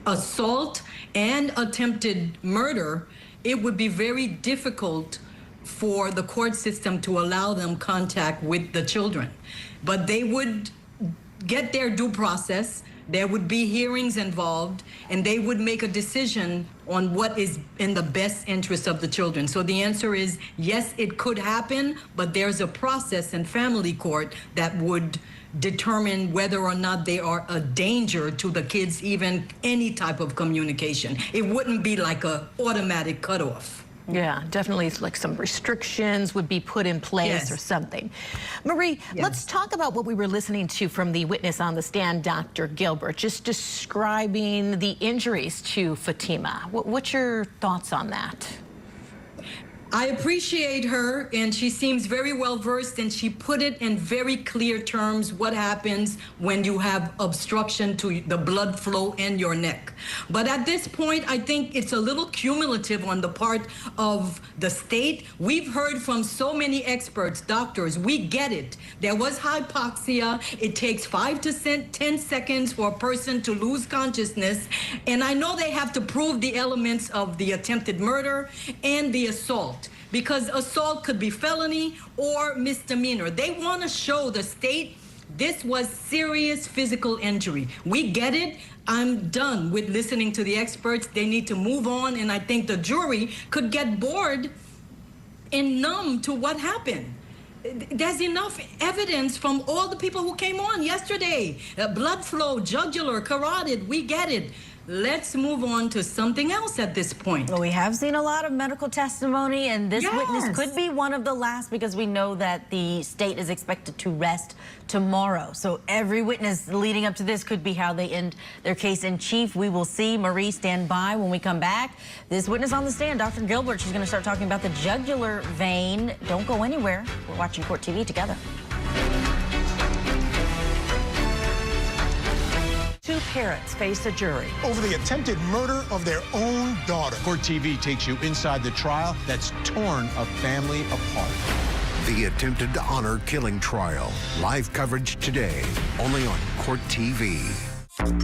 assault and attempted murder, it would be very difficult for the court system to allow them contact with the children. But they would get their due process. There would be hearings involved, and they would make a decision on what is in the best interest of the children. So the answer is yes, it could happen, but there's a process in family court that would determine whether or not they are a danger to the kids, even any type of communication. It wouldn't be like a automatic cutoff. Yeah, definitely like some restrictions would be put in place or something. Marie, let's talk about what we were listening to from the witness on the stand, Dr. Gilbert, just describing the injuries to Fatima. What's your thoughts on that? I appreciate her, and she seems very well versed, and she put it in very clear terms what happens when you have obstruction to the blood flow in your neck. But at this point, I think it's a little cumulative on the part of the state. We've heard from so many experts, doctors, we get it. There was hypoxia. It takes 5 to 10 seconds for a person to lose consciousness. And I know they have to prove the elements of the attempted murder and the assault, because assault could be felony or misdemeanor. They want to show the state this was serious physical injury. We get it. I'm done with listening to the experts. They need to move on, and I think the jury could get bored and numb to what happened. There's enough evidence from all the people who came on yesterday. Blood flow, jugular, carotid, we get it. let's move on to something else at this point. Well, we have seen a lot of medical testimony, and this witness could be one of the last because we know that the state is expected to rest tomorrow. So every witness leading up to this could be how they end their case in chief. We will see. Marie, stand by when we come back. This witness on the stand, Dr. Gilbert, she's going to start talking about the jugular vein. Don't go anywhere. We're watching Court TV together. Two parents face a jury over the attempted murder of their own daughter. Court TV takes you inside the trial that's torn a family apart. The attempted honor killing trial. Live coverage today, only on Court TV.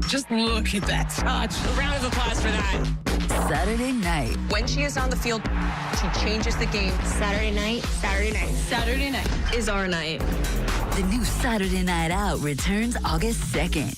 Just look at that touch. A round of applause for that. Saturday night. When she is on the field, she changes the game. Saturday night. Saturday night is our night. The new Saturday Night Out returns August 2nd.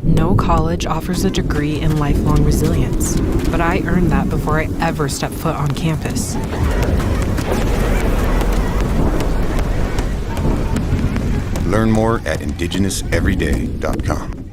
No college offers a degree in lifelong resilience, but I earned that before I ever stepped foot on campus. Learn more at indigenouseveryday.com.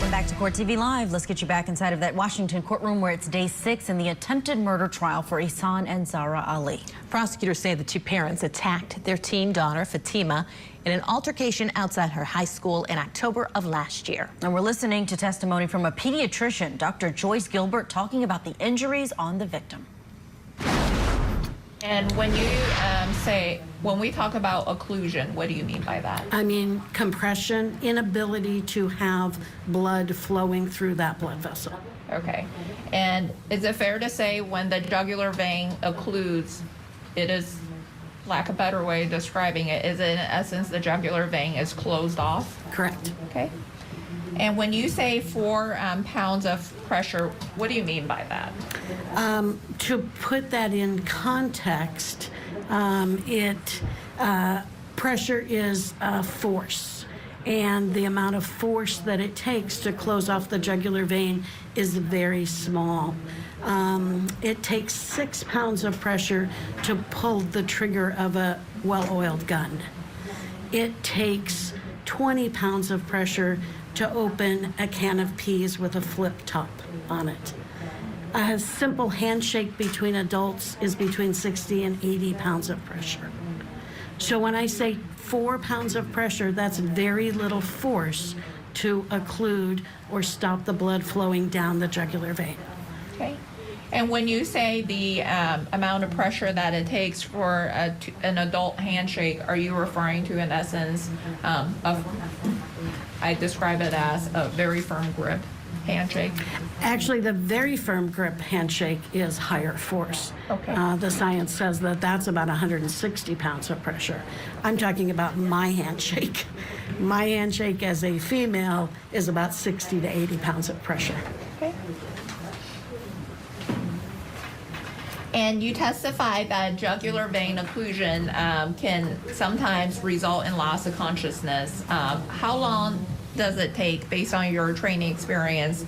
Welcome back to Court TV Live. Let's get you back inside of that Washington courtroom where it's day 6 in the attempted murder trial for Ihsan and Zahraa Ali. Prosecutors say the two parents attacked their teen daughter, Fatima, in an altercation outside her high school in October of last year. And we're listening to testimony from a pediatrician, Dr. Joyce Gilbert, talking about the injuries on the victim. And when you when we talk about occlusion, what do you mean by that? I mean compression, inability to have blood flowing through that blood vessel. Okay. And is it fair to say when the jugular vein occludes, it is, lack of a better way of describing it, is in essence the jugular vein is closed off? Correct. Okay. And when you say 4 pounds of pressure, what do you mean by that? To put that in context, pressure is force, and the amount of force that it takes to close off the jugular vein is very small. It takes 6 pounds of pressure to pull the trigger of a well-oiled gun. It takes 20 pounds of pressure to open a can of peas with a flip top on it. A simple handshake between adults is between 60 and 80 pounds of pressure. So when I say 4 pounds of pressure, that's very little force to occlude or stop the blood flowing down the jugular vein. Okay. And when you say the amount of pressure that it takes for an adult handshake, are you referring to, in essence, I describe it as a very firm grip handshake? Actually, the very firm grip handshake is higher force. Okay. The science says that that's about 160 pounds of pressure. I'm talking about my handshake. My handshake as a female is about 60 to 80 pounds of pressure. Okay. And you testified that jugular vein occlusion can sometimes result in loss of consciousness. How long does it take, based on your training experience,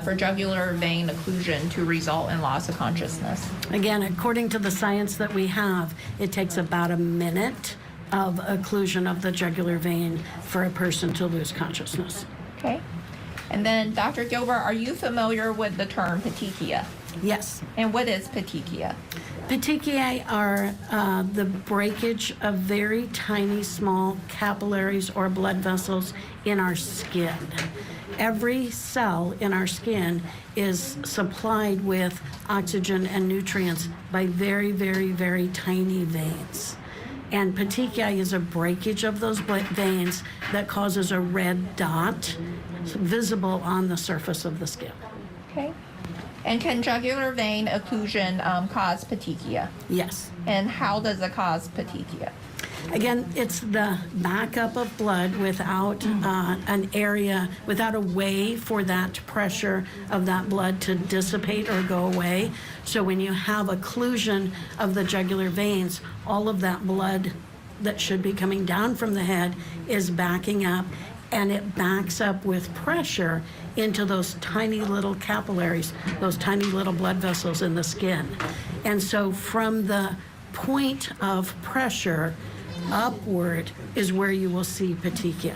for jugular vein occlusion to result in loss of consciousness? Again, according to the science that we have, it takes about a minute of occlusion of the jugular vein for a person to lose consciousness. Okay. And then, Dr. Gilbert, are you familiar with the term petechia? Yes. And what is petechia? Petechiae are the breakage of very tiny, small capillaries or blood vessels in our skin. Every cell in our skin is supplied with oxygen and nutrients by very, very, very tiny veins. And petechiae is a breakage of those veins that causes a red dot visible on the surface of the skin. Okay. And can jugular vein occlusion cause petechia? Yes. And how does it cause petechia? Again, it's the backup of blood without an area, without a way for that pressure of that blood to dissipate or go away. So when you have occlusion of the jugular veins, all of that blood that should be coming down from the head is backing up, and it backs up with pressure into those tiny little capillaries, those tiny little blood vessels in the skin. And so from the point of pressure upward is where you will see petechiae.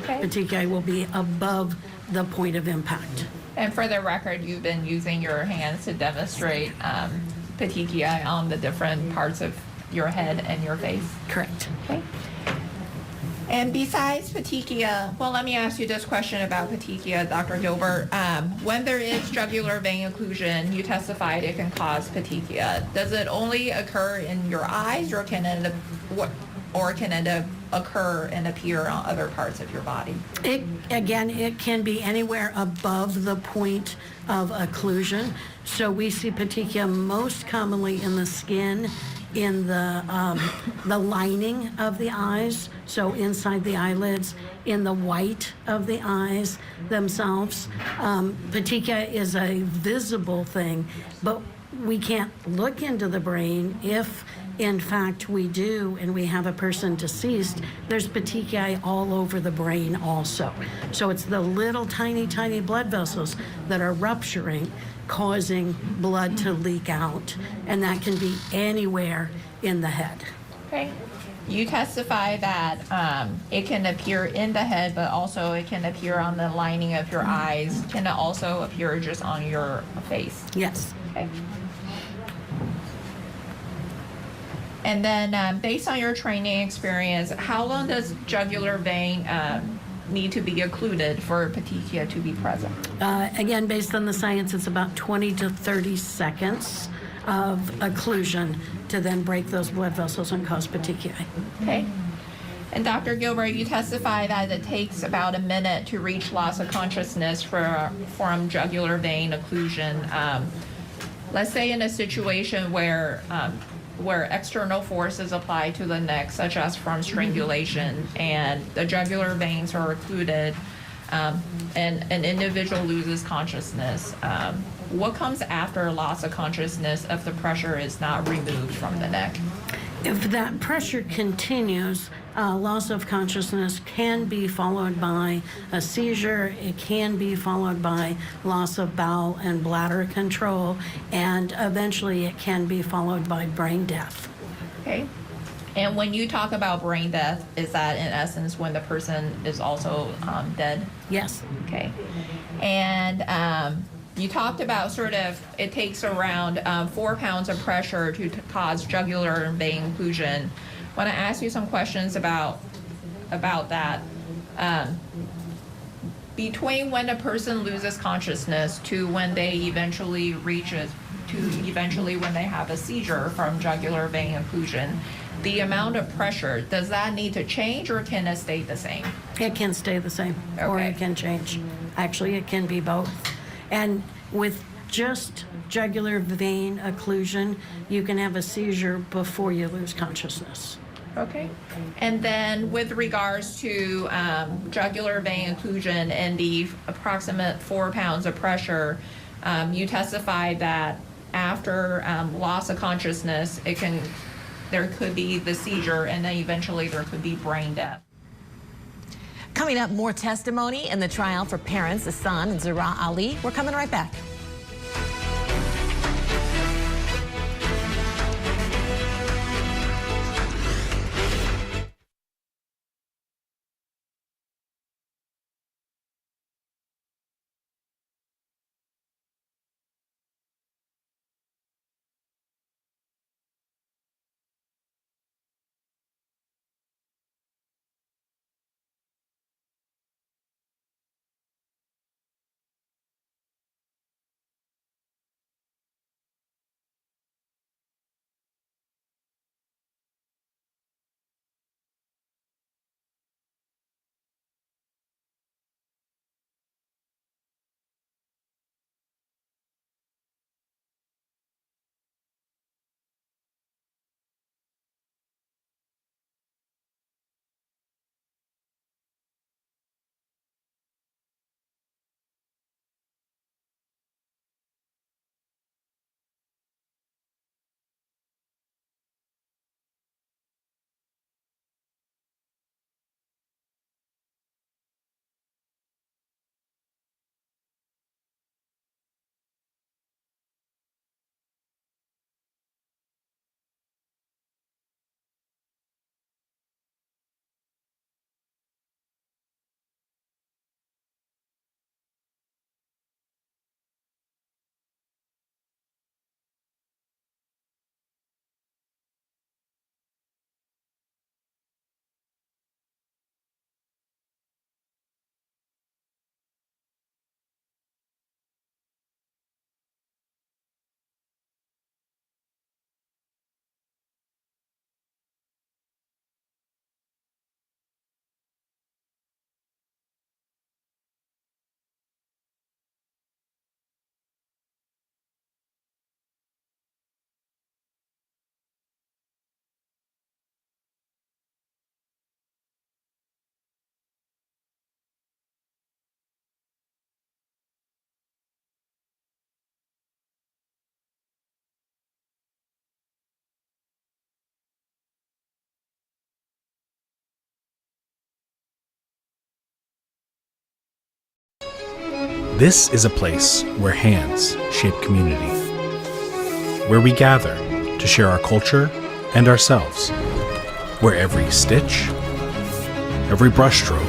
Okay. Petechiae will be above the point of impact. And for the record, you've been using your hands to demonstrate petechiae on the different parts of your head and your face? Correct. Okay. And besides petechia, well, let me ask you this question about petechia, Dr. Gilbert. When there is jugular vein occlusion, you testified it can cause petechia. Does it only occur in your eyes, or can it occur and appear on other parts of your body? It can be anywhere above the point of occlusion. So we see petechia most commonly in the skin, in the lining of the eyes, so inside the eyelids, in the white of the eyes themselves. Petechia is a visible thing, but we can't look into the brain. If in fact we do and we have a person deceased, there's petechiae all over the brain also. So it's the little tiny, tiny blood vessels that are rupturing, causing blood to leak out, and that can be anywhere in the head. Okay. You testify that it can appear in the head, but also it can appear on the lining of your eyes. Can it also appear just on your face? Yes. Okay. And then based on your training experience, how long does jugular vein need to be occluded for petechia to be present? Again, based on the science, it's about 20 to 30 seconds of occlusion to then break those blood vessels and cause petechiae. Okay. And Dr. Gilbert, you testify that it takes about a minute to reach loss of consciousness from jugular vein occlusion. Let's say in a situation where external forces apply to the neck, such as from strangulation, and the jugular veins are occluded, and an individual loses consciousness. What comes after loss of consciousness if the pressure is not removed from the neck? If that pressure continues, loss of consciousness can be followed by a seizure. It can be followed by loss of bowel and bladder control, and eventually it can be followed by brain death. Okay. And when you talk about brain death, is that in essence when the person is also dead? Yes. Okay. And you talked about it takes around 4 pounds of pressure to cause jugular vein occlusion. I want to ask you some questions about that. Between when a person loses consciousness to when they eventually when they have a seizure from jugular vein occlusion, the amount of pressure, does that need to change or can it stay the same? It can stay the same, or it can change. Actually, it can be both. And with just jugular vein occlusion, you can have a seizure before you lose consciousness. Okay. And then with regards to jugular vein occlusion and the approximate 4 pounds of pressure, you testified that after loss of consciousness, there could be the seizure, and then eventually there could be brain death. Coming up, more testimony in the trial for parents Ihsan and Zahraa Ali. We're coming right back. This is a place where hands shape community, where we gather to share our culture and ourselves. where every stitch, every brushstroke,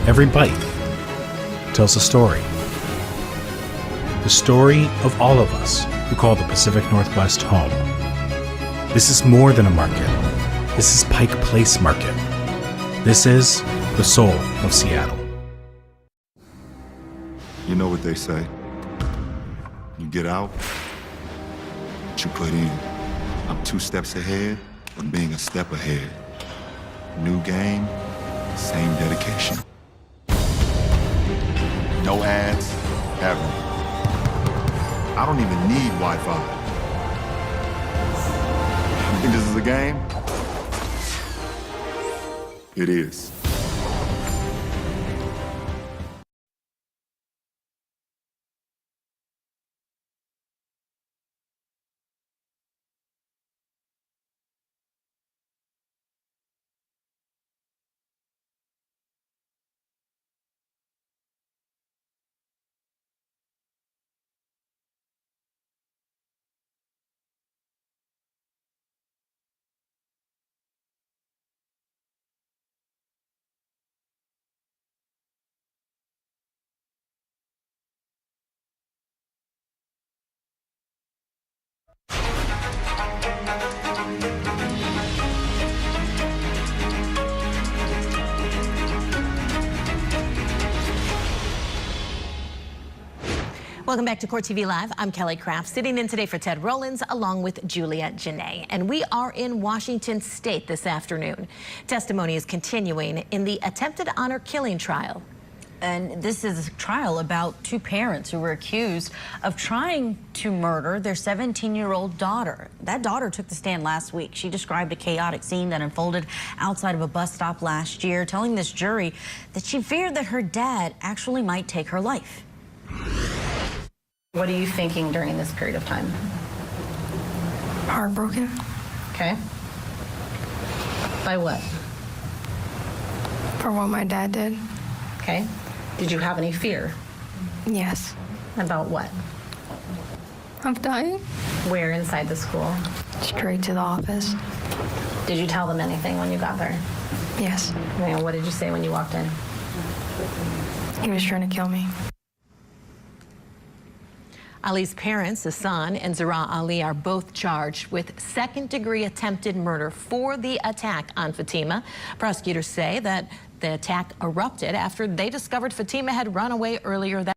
every bite tells a story. The story of all of us who call the Pacific Northwest home. This is more than a market. This is Pike Place Market. This is the soul of Seattle. You know what they say. You get out, what you put in. I'm 2 steps ahead of being a step ahead. New game, same dedication. No ads, ever. I don't even need Wi-Fi. You think this is a game? It is. Welcome back to Court TV Live. I'm Kelly Craft, sitting in today for Ted Rollins along with Julia Janae. And we are in Washington State this afternoon. Testimony is continuing in the attempted honor killing trial. And this is a trial about 2 parents who were accused of trying to murder their 17-year-old daughter. That daughter took the stand last week. She described a chaotic scene that unfolded outside of a bus stop last year, telling this jury that she feared that her dad actually might take her life. What are you thinking during this period of time? Heartbroken. Okay. By what? For what my dad did. Okay. Did you have any fear? Yes. About what? Of dying. Where inside the school? Straight to the office. Did you tell them anything when you got there? Yes. And what did you say when you walked in? He was trying to kill me. Ali's parents, Ihsan and Zahraa Ali, are both charged with second-degree attempted murder for the attack on Fatima. Prosecutors say that the attack erupted after they discovered Fatima had run away earlier that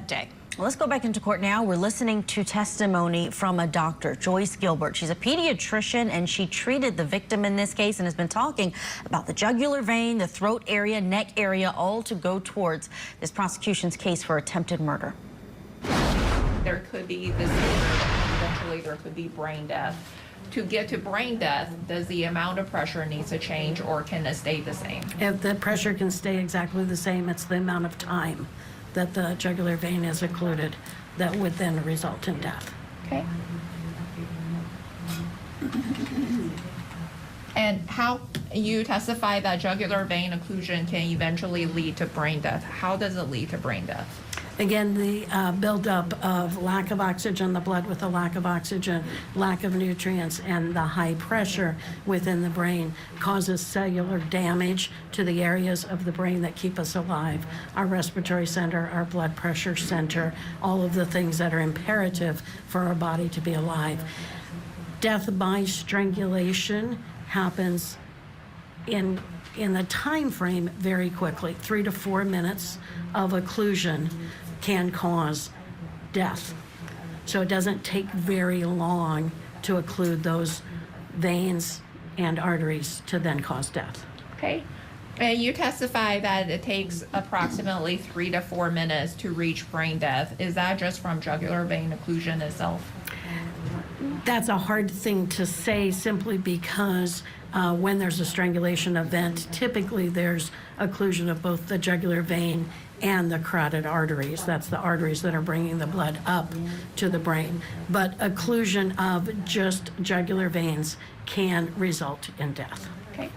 day. Well, let's go back into court now. We're listening to testimony from a doctor, Joyce Gilbert. She's a pediatrician, and she treated the victim in this case and has been talking about the jugular vein, the throat area, neck area, all to go towards this prosecution's case for attempted murder. There could be this, eventually there could be brain death. To get to brain death, does the amount of pressure need to change, or can it stay the same? If the pressure can stay exactly the same, it's the amount of time that the jugular vein is occluded that would then result in death. Okay. And how you testify that jugular vein occlusion can eventually lead to brain death. How does it lead to brain death? Again, the buildup of lack of oxygen in the blood with a lack of oxygen, lack of nutrients, and the high pressure within the brain causes cellular damage to the areas of the brain that keep us alive. Our respiratory center, our blood pressure center, all of the things that are imperative for our body to be alive. Death by strangulation happens in the time frame very quickly. 3 to 4 minutes of occlusion can cause death. So it doesn't take very long to occlude those veins and arteries to then cause death. Okay. And you testify that it takes approximately 3 to 4 minutes to reach brain death. Is that just from jugular vein occlusion itself? That's a hard thing to say simply because when there's a strangulation event, typically there's occlusion of both the jugular vein and the carotid arteries. That's the arteries that are bringing the blood up to the brain. But occlusion of just jugular veins can result in death. Okay.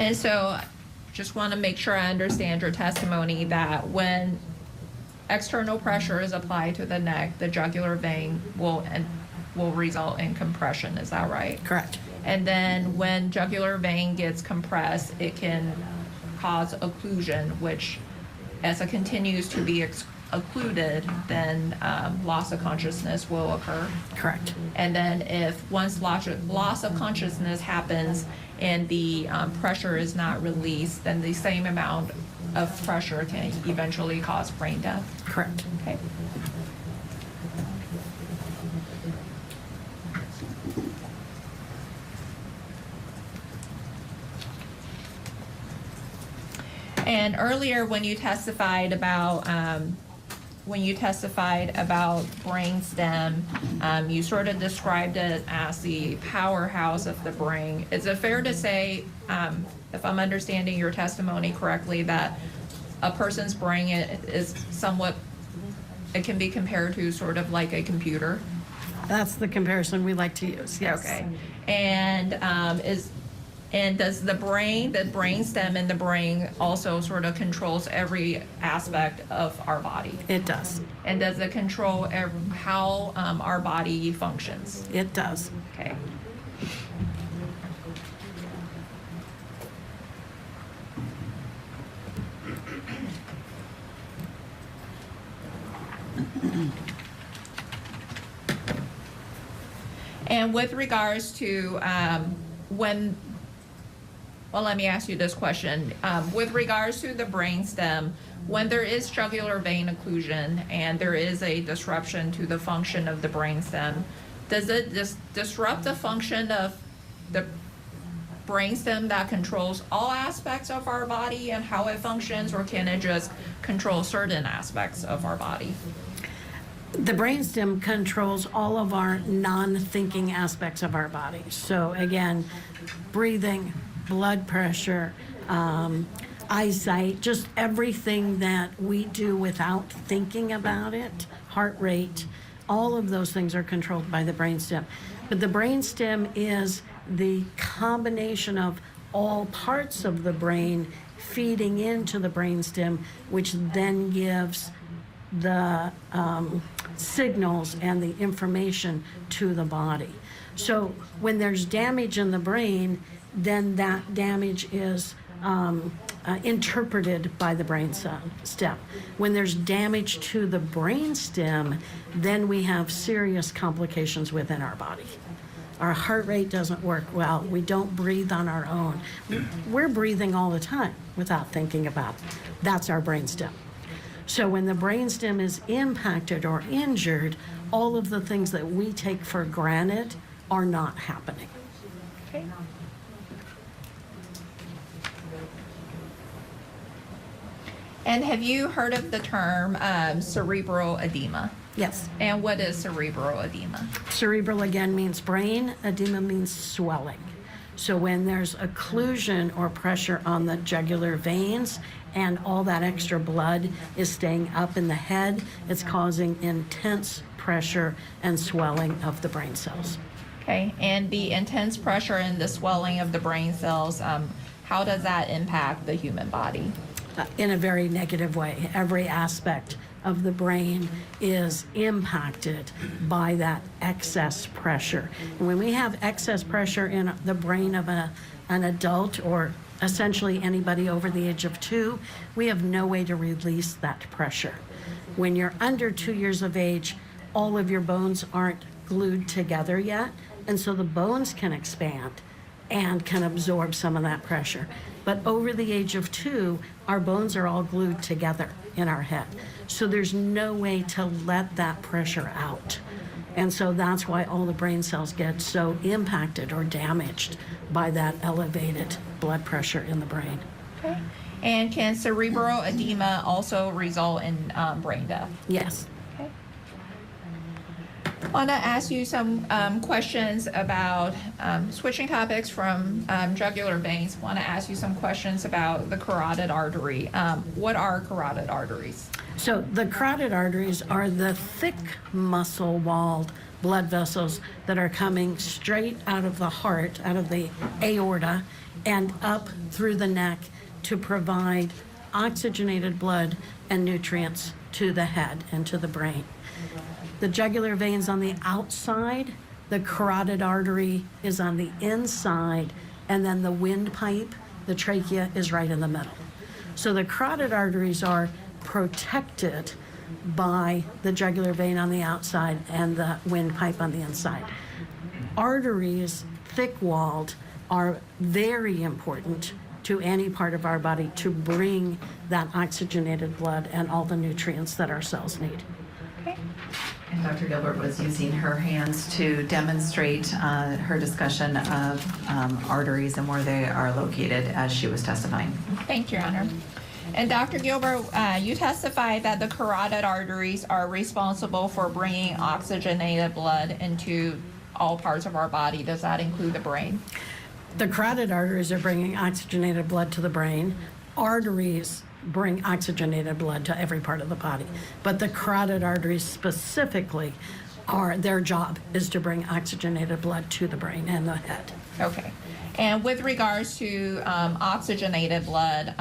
And so just want to make sure I understand your testimony that when external pressure is applied to the neck, the jugular vein will result in compression. Is that right? Correct. And then when jugular vein gets compressed, it can cause occlusion, which as it continues to be occluded, then loss of consciousness will occur. Correct. And then if once loss of consciousness happens and the pressure is not released, then the same amount of pressure can eventually cause brain death. Correct. Okay. And earlier when you testified about brainstem, you sort of described it as the powerhouse of the brain. Is it fair to say, if I'm understanding your testimony correctly, that a person's brain is somewhat, it can be compared to sort of like a computer? That's the comparison we like to use, yes. Okay. And does the brainstem in the brain also sort of controls every aspect of our body? It does. And does it control how our body functions? It does. Okay. And with regards to well, let me ask you this question. With regards to the brainstem, when there is jugular vein occlusion and there is a disruption to the function of the brainstem, does it disrupt the function of the brainstem that controls all aspects of our body and how it functions, or can it just control certain aspects of our body? The brainstem controls all of our non-thinking aspects of our body. So again, breathing, blood pressure, eyesight, just everything that we do without thinking about it, heart rate, all of those things are controlled by the brainstem. But the brainstem is the combination of all parts of the brain feeding into the brainstem, which then gives the signals and the information to the body. So when there's damage in the brain, then that damage is interpreted by the brain stem. When there's damage to the brain stem, then we have serious complications within our body. Our heart rate doesn't work well. We don't breathe on our own. We're breathing all the time without thinking about it. That's our brain stem. So when the brainstem is impacted or injured, all of the things that we take for granted are not happening. Okay. And have you heard of the term cerebral edema? Yes. And what is cerebral edema? Cerebral again means brain, edema means swelling. So when there's occlusion or pressure on the jugular veins and all that extra blood is staying up in the head, it's causing intense pressure and swelling of the brain cells. Okay, and the intense pressure and the swelling of the brain cells, how does that impact the human body? In a very negative way. Every aspect of the brain is impacted by that excess pressure. And when we have excess pressure in the brain of an adult, or essentially anybody over the age of 2, we have no way to release that pressure. When you're under 2 years of age, all of your bones aren't glued together yet, and so the bones can expand and can absorb some of that pressure. But over the age of 2, our bones are all glued together in our head. So there's no way to let that pressure out. And so that's why all the brain cells get so impacted or damaged by that elevated blood pressure in the brain. Okay. And can cerebral edema also result in brain death? Yes. I want to ask you some questions about switching topics from jugular veins. I want to ask you some questions about the carotid artery. What are carotid arteries? So the carotid arteries are the thick muscle-walled blood vessels that are coming straight out of the heart, out of the aorta, and up through the neck to provide oxygenated blood and nutrients to the head and to the brain. The jugular vein's on the outside, the carotid artery is on the inside, and then the windpipe, the trachea, is right in the middle. So the carotid arteries are protected by the jugular vein on the outside and the windpipe on the inside. Arteries, thick-walled, are very important to any part of our body to bring that oxygenated blood and all the nutrients that our cells need. And Dr. Gilbert was using her hands to demonstrate her discussion of arteries and where they are located as she was testifying. Thank you, Your Honor. And Dr. Gilbert, you testified that the carotid arteries are responsible for bringing oxygenated blood into all parts of our body. Does that include the brain? The carotid arteries are bringing oxygenated blood to the brain. Arteries bring oxygenated blood to every part of the body. But the carotid arteries specifically their job is to bring oxygenated blood to the brain and the head. Okay. And with regards to oxygenated blood,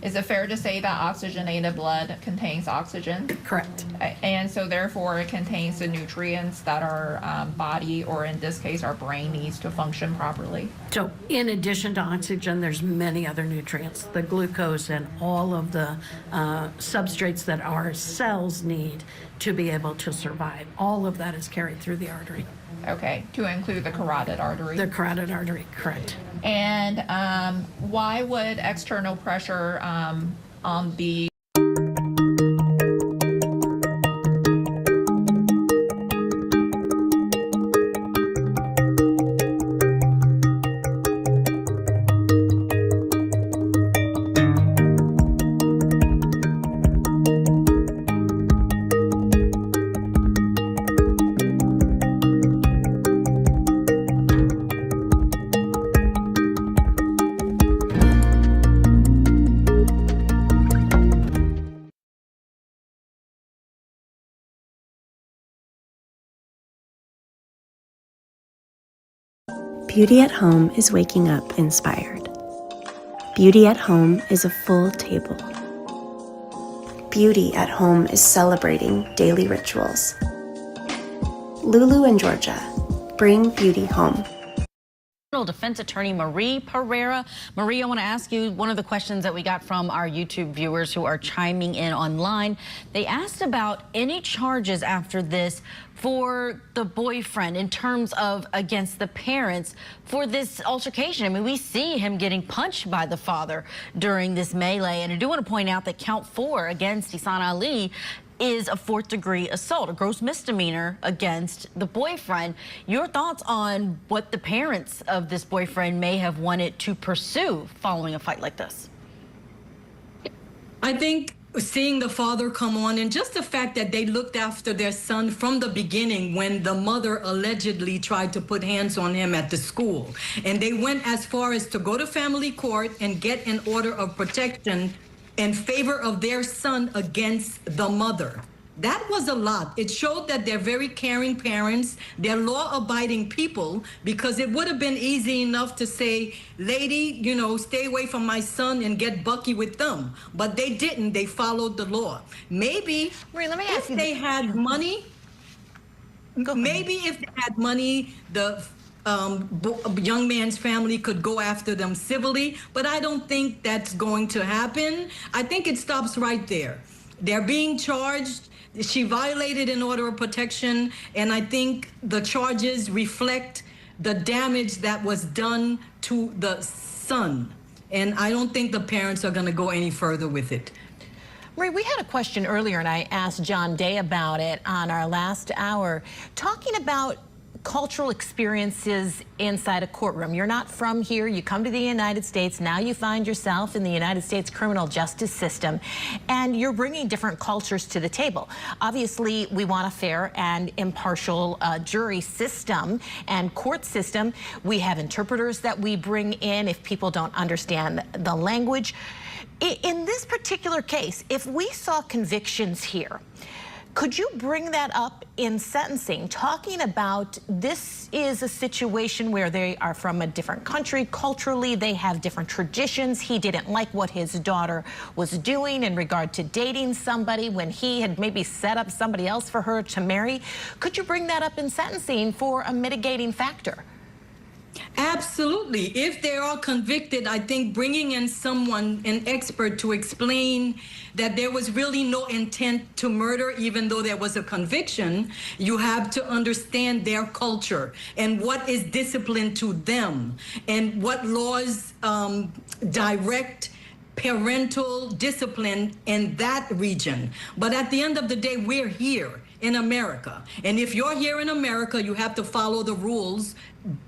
is it fair to say that oxygenated blood contains oxygen? Correct. And so therefore it contains the nutrients that our body, or in this case our brain, needs to function properly? So in addition to oxygen, there's many other nutrients, the glucose and all of the substrates that our cells need to be able to survive. All of that is carried through the artery. Okay, to include the carotid artery. The carotid artery, correct. And why would external pressure on the Beauty at home is waking up inspired. Beauty at home is a full table. Beauty at home is celebrating daily rituals. Lulu and Georgia, bring beauty home. Defense attorney Marie Pereira. Marie, I want to ask you one of the questions that we got from our YouTube viewers who are chiming in online. They asked about any charges after this for the boyfriend in terms of against the parents for this altercation. I mean, we see him getting punched by the father during this melee. And I do want to point out that count 4 against Ihsan Ali is a 4th-degree assault, a gross misdemeanor against the boyfriend. Your thoughts on what the parents of this boyfriend may have wanted to pursue following a fight like this? I think seeing the father come on, and just the fact that they looked after their son from the beginning when the mother allegedly tried to put hands on him at the school. And they went as far as to go to family court and get an order of protection in favor of their son against the mother. That was a lot. It showed that they're very caring parents, they're law-abiding people, because it would have been easy enough to say, lady, you know, stay away from my son and get bucky with them. But they didn't. They followed the law. Maybe if they had money, the young man's family could go after them civilly, but I don't think that's going to happen. I think it stops right there. They're being charged. She violated an order of protection, and I think the charges reflect the damage that was done to the son. And I don't think the parents are going to go any further with it. Marie, we had a question earlier, and I asked John Day about it on our last hour, talking about cultural experiences inside a courtroom. You're not from here. You come to the United States. Now you find yourself in the United States criminal justice system, and you're bringing different cultures to the table. Obviously, we want a fair and impartial jury system and court system. We have interpreters that we bring in if people don't understand the language. In this particular case, if we saw convictions here, Could you bring that up in sentencing, talking about this is a situation where they are from a different country, culturally, they have different traditions. He didn't like what his daughter was doing in regard to dating somebody when he had maybe set up somebody else for her to marry. Could you bring that up in sentencing for a mitigating factor? Absolutely. If they are convicted, I think bringing in someone, an expert, to explain that there was really no intent to murder, even though there was a conviction, you have to understand their culture and what is discipline to them and what laws direct parental discipline in that region. But at the end of the day, we're here in America. And if you're here in America, you have to follow the rules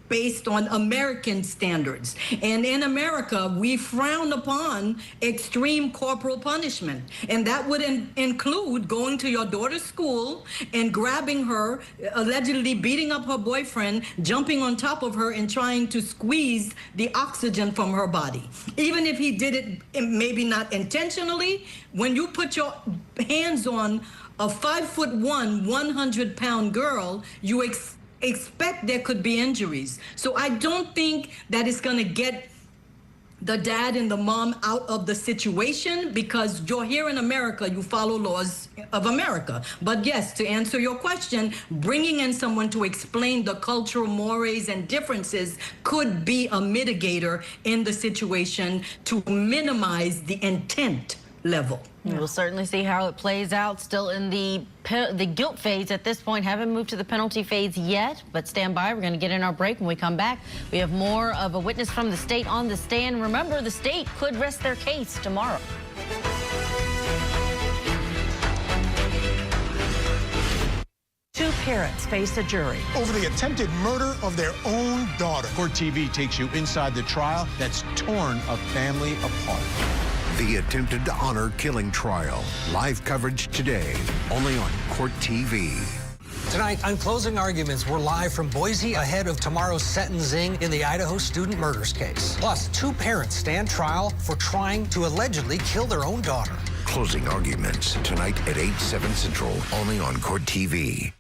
based on American standards. And in America, we frown upon extreme corporal punishment. And that would include going to your daughter's school and grabbing her, allegedly beating up her boyfriend, jumping on top of her and trying to squeeze the oxygen from her body. Even if he did it maybe not intentionally, when you put your hands on a 5'1", 100-pound girl, you expect there could be injuries. So I don't think that it's gonna get the dad and the mom out of the situation, because you're here in America, you follow laws of America. But yes, to answer your question, bringing in someone to explain the cultural mores and differences could be a mitigator in the situation to minimize the intent level. We'll certainly see how it plays out. Still in the guilt phase at this point. Haven't moved to the penalty phase yet, but stand by. We're going to get in our break. When we come back, we have more of a witness from the state on the stand. Remember, the state could rest their case tomorrow. Two parents face a jury over the attempted murder of their own daughter. Court TV takes you inside the trial that's torn a family apart. The attempted honor killing trial. Live coverage today, only on Court TV. Tonight, on closing arguments, we're live from Boise ahead of tomorrow's sentencing in the Idaho student murders case. Plus, two parents stand trial for trying to allegedly kill their own daughter. Closing arguments tonight at 8, 7 Central, only on Court TV.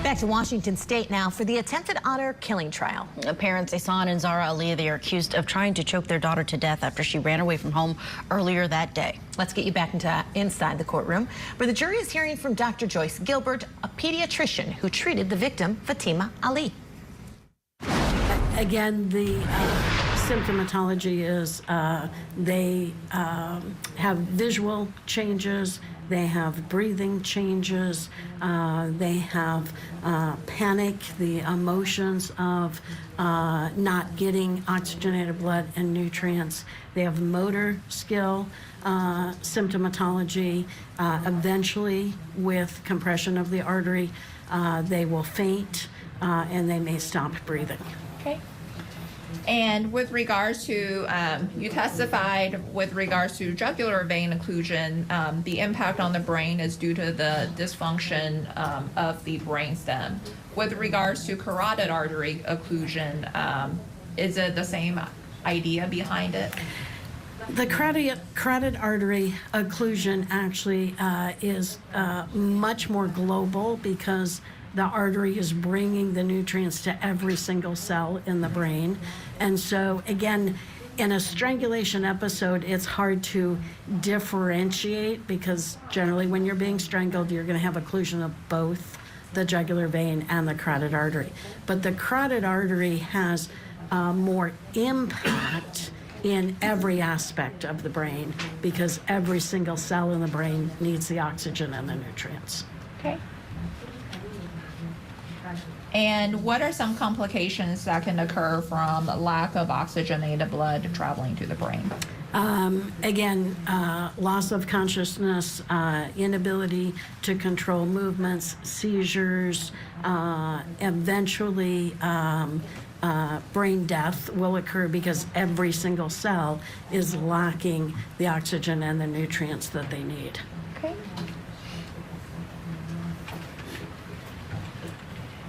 Back to Washington State now for the attempted honor killing trial. Parents Ihsan and Zahraa Ali, they are accused of trying to choke their daughter to death after she ran away from home earlier that day. Let's get you back inside the courtroom, where the jury is hearing from Dr. Joyce Gilbert, a pediatrician who treated the victim, Fatima Ali. Again, the symptomatology is they have visual changes, they have breathing changes, they have panic, the emotions of not getting oxygenated blood and nutrients. They have motor skill symptomatology. Eventually, with compression of the artery, they will faint and they may stop breathing. Okay. And with regards to, you testified with regards to jugular vein occlusion, the impact on the brain is due to the dysfunction of the brainstem. With regards to carotid artery occlusion, is it the same idea behind it? The carotid artery occlusion actually is much more global because the artery is bringing the nutrients to every single cell in the brain. And so, again, in a strangulation episode, it's hard to differentiate because generally when you're being strangled, you're going to have occlusion of both the jugular vein and the carotid artery. But the carotid artery has more impact in every aspect of the brain because every single cell in the brain needs the oxygen and the nutrients. Okay. And what are some complications that can occur from lack of oxygenated blood traveling to the brain? Again, loss of consciousness, inability to control movements, seizures, eventually brain death will occur because every single cell is lacking the oxygen and the nutrients that they need. Okay.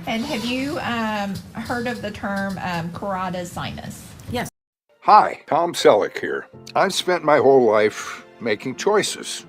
And have you heard of the term carotid sinus? Yes. Hi, Tom Selleck here. I've spent my whole life making choices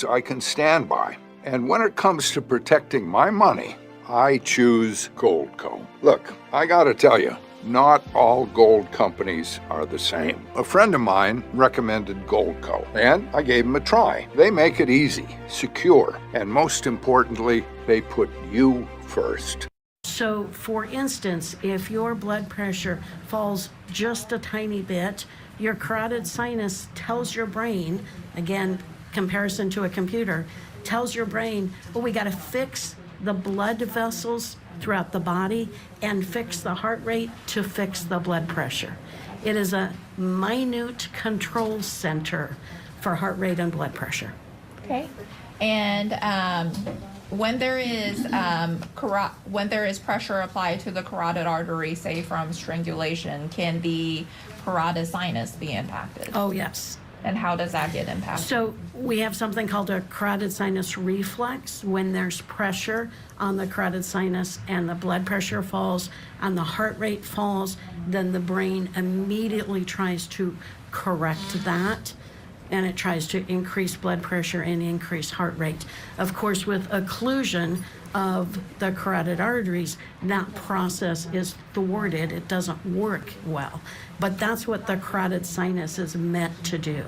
I can stand by. And when it comes to protecting my money, I choose Goldco. Look, I gotta tell you, not all gold companies are the same. A friend of mine recommended Goldco, and I gave him a try. They make it easy, secure, and most importantly, they put you first. So, for instance, if your blood pressure falls just a tiny bit, your carotid sinus tells your brain, again, comparison to a computer, tells your brain, well, we got to fix the blood vessels throughout the body and fix the heart rate to fix the blood pressure. It is a minute control center for heart rate and blood pressure. Okay. And when there is pressure applied to the carotid artery, say from strangulation, can the carotid sinus be impacted? Oh, yes. And how does that get impacted? So we have something called a carotid sinus reflex. When there's pressure on the carotid sinus and the blood pressure falls and the heart rate falls, then the brain immediately tries to correct that. And it tries to increase blood pressure and increase heart rate. Of course, with occlusion of the carotid arteries, that process is thwarted. It doesn't work well. But that's what the carotid sinus is meant to do.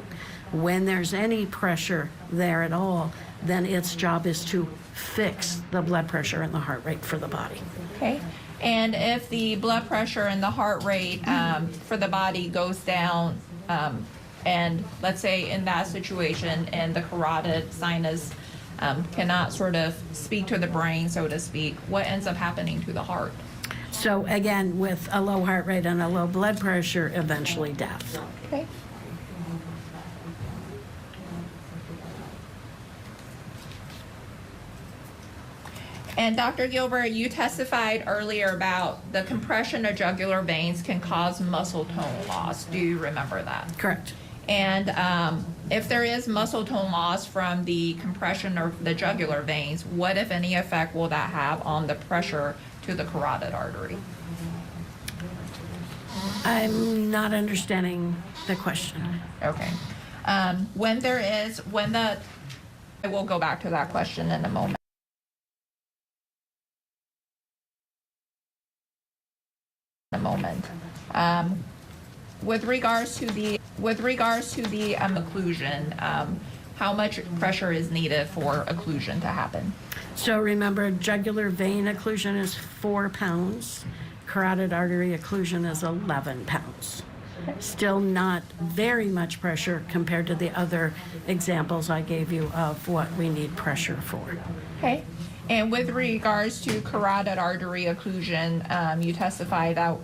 When there's any pressure there at all, then its job is to fix the blood pressure and the heart rate for the body. Okay. And if the blood pressure and the heart rate for the body goes down, and let's say in that situation, and the carotid sinus cannot sort of speak to the brain, so to speak, what ends up happening to the heart? So again, with a low heart rate and a low blood pressure, eventually death. Okay. And Dr. Gilbert, you testified earlier about the compression of jugular veins can cause muscle tone loss. Do you remember that? Correct. And if there is muscle tone loss from the compression of the jugular veins, what, if any, effect will that have on the pressure to the carotid artery? I'm not understanding the question. Okay. I will go back to that question in a moment. a moment. With regards to the occlusion, how much pressure is needed for occlusion to happen? So remember, jugular vein occlusion is 4 pounds. Carotid artery occlusion is 11 pounds. Still not very much pressure compared to the other examples I gave you of what we need pressure for. Okay. And with regards to carotid artery occlusion, you testify that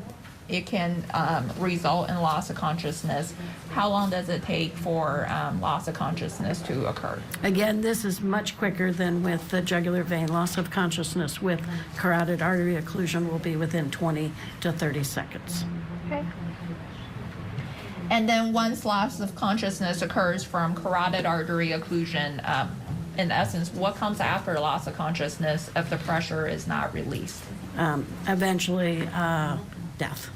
it can result in loss of consciousness. How long does it take for loss of consciousness to occur? Again, this is much quicker than with the jugular vein. Loss of consciousness with carotid artery occlusion will be within 20 to 30 seconds. Okay. And then once loss of consciousness occurs from carotid artery occlusion, in essence, what comes after loss of consciousness if the pressure is not released? Eventually, death.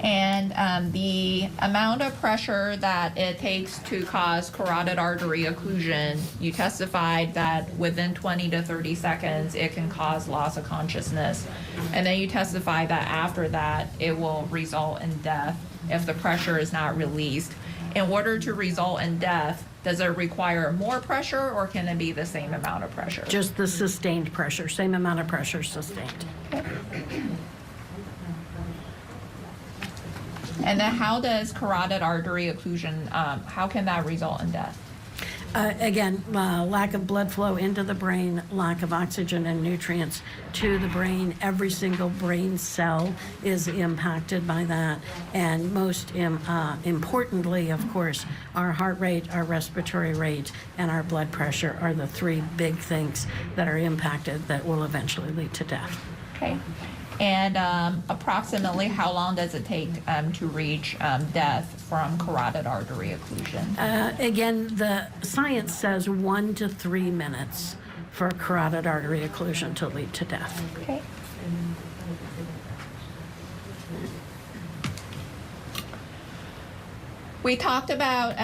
And the amount of pressure that it takes to cause carotid artery occlusion, you testified that within 20 to 30 seconds it can cause loss of consciousness. And then you testified that after that it will result in death if the pressure is not released. In order to result in death, does it require more pressure or can it be the same amount of pressure? Just the sustained pressure, same amount of pressure sustained. And then how does carotid artery occlusion, how can that result in death? Again, lack of blood flow into the brain, lack of oxygen and nutrients to the brain. Every single brain cell is impacted by that. And most importantly, of course, our heart rate, our respiratory rate, and our blood pressure are the 3 big things that are impacted that will eventually lead to death. Okay. And approximately how long does it take to reach death from carotid artery occlusion? Again, the science says 1 to 3 minutes for carotid artery occlusion to lead to death. Okay. We talked about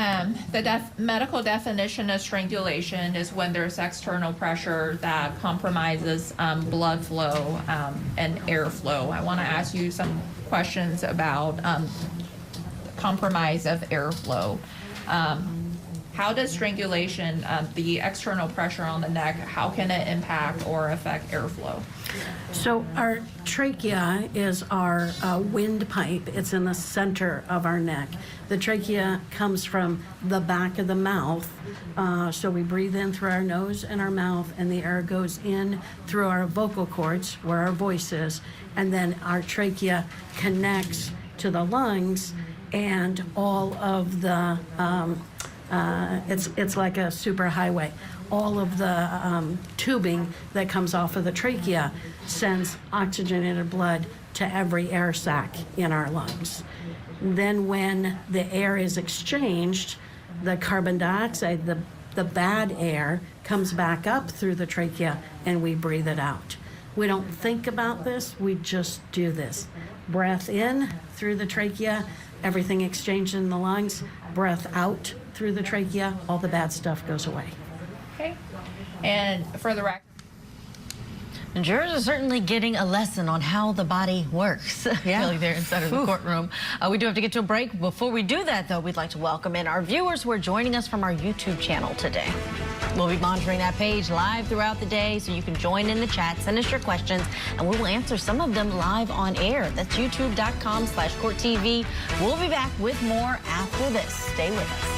the medical definition of strangulation is when there's external pressure that compromises blood flow and airflow. I want to ask you some questions about compromise of airflow. How does strangulation, the external pressure on the neck, how can it impact or affect airflow? So our trachea is our windpipe. It's in the center of our neck. The trachea comes from the back of the mouth. So we breathe in through our nose and our mouth, and the air goes in through our vocal cords, where our voice is, and then our trachea connects to the lungs, and all of the it's like a superhighway. All of the tubing that comes off of the trachea sends oxygenated blood to every air sac in our lungs. Then when the air is exchanged, the carbon dioxide, the bad air, comes back up through the trachea and we breathe it out. We don't think about this, we just do this. Breath in through the trachea, everything exchanged in the lungs. Breath out through the trachea, all the bad stuff goes away. Okay. And for the record, Jurors are certainly getting a lesson on how the body works. Yeah. Really there inside of the courtroom. We do have to get to a break. Before we do that, though, we'd like to welcome in our viewers who are joining us from our YouTube channel today. We'll be monitoring that page live throughout the day, so you can join in the chat, send us your questions, and we will answer some of them live on air. That's youtube.com/courttv. We'll be back with more after this. Stay with us.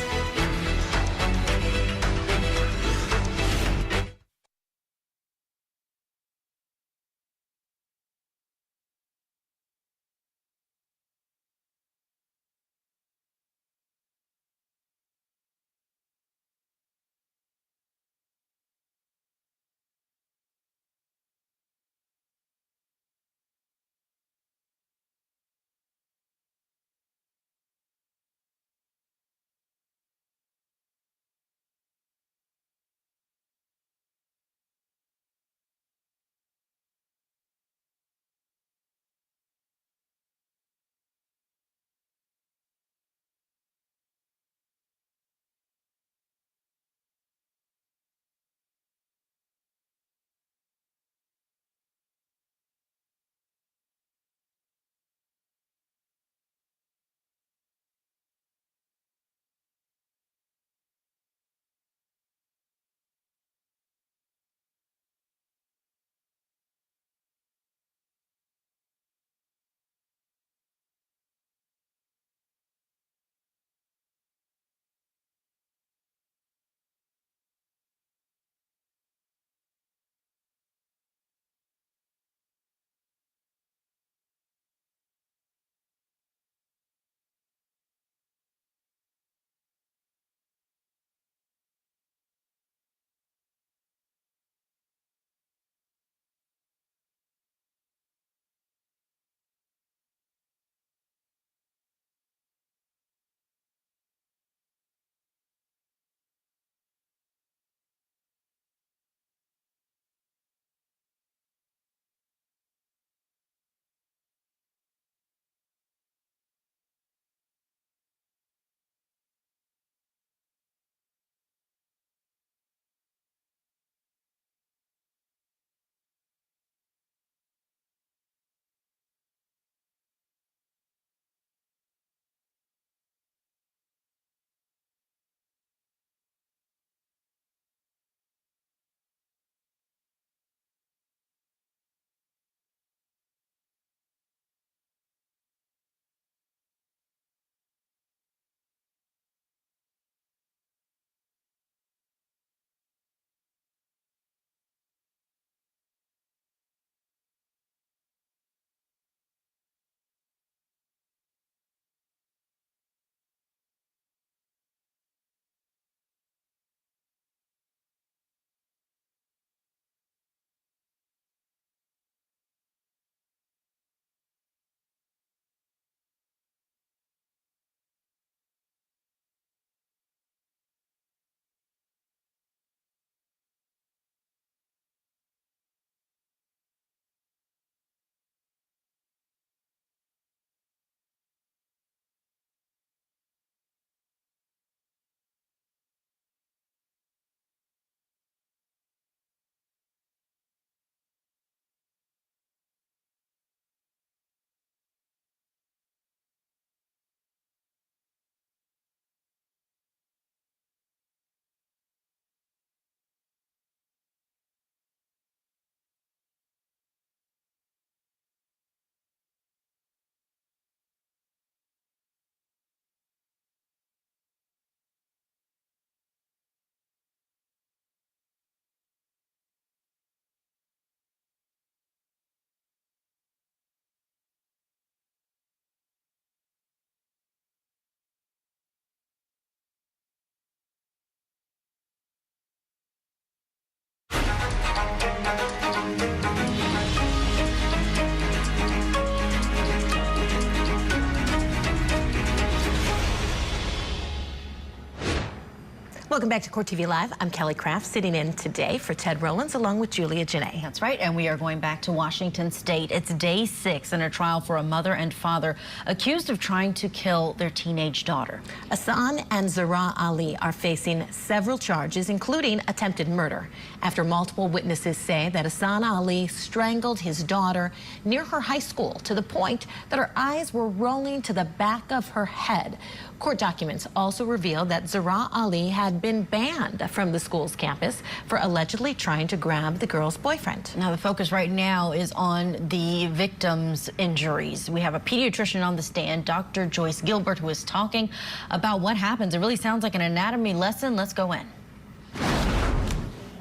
Welcome back to Court TV Live. I'm Kelly Craft, sitting in today for Ted Rollins, along with Julia Janae. That's right, and we are going back to Washington State. It's day 6 in a trial for a mother and father accused of trying to kill their teenage daughter. Ihsan and Zahraa Ali are facing several charges, including attempted murder, after multiple witnesses say that Ihsan Ali strangled his daughter near her high school to the point that her eyes were rolling to the back of her head. Court documents also reveal that Zahraa Ali had been banned from the school's campus for allegedly trying to grab the girl's boyfriend. Now, the focus right now is on the victim's injuries. We have a pediatrician on the stand, Dr. Joyce Gilbert, who is talking about what happens. It really sounds like an anatomy lesson. Let's go in.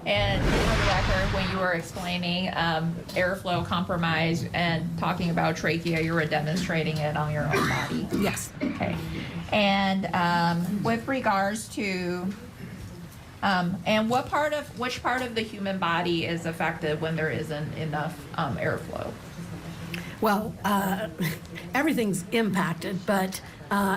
And for the record, when you were explaining airflow compromise and talking about trachea, you were demonstrating it on your own body. Yes. Okay. And with regards to, and which part of the human body is affected when there isn't enough airflow? Well, everything's impacted, but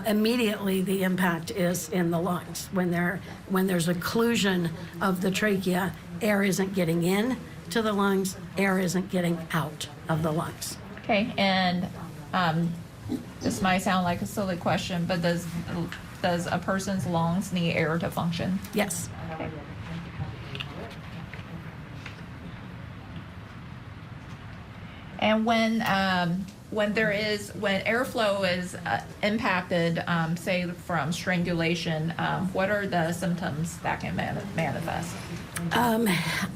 immediately the impact is in the lungs. When there's occlusion of the trachea, air isn't getting in to the lungs, air isn't getting out of the lungs. Okay, and this might sound like a silly question, but does a person's lungs need air to function? Yes. Okay. And when airflow is impacted, say from strangulation, what are the symptoms that can manifest?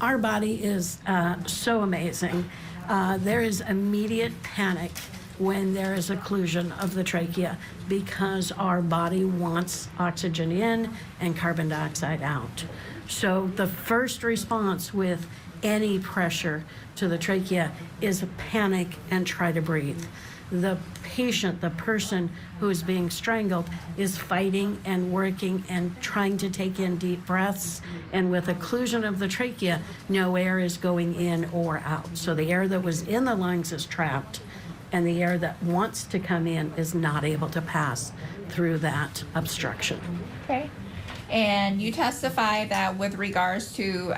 Our body is so amazing. There is immediate panic when there is occlusion of the trachea because our body wants oxygen in and carbon dioxide out. So the first response with any pressure to the trachea is panic and try to breathe. The patient, the person who is being strangled, is fighting and working and trying to take in deep breaths. And with occlusion of the trachea, no air is going in or out. So the air that was in the lungs is trapped, and the air that wants to come in is not able to pass through that obstruction. Okay. And you testify that with regards to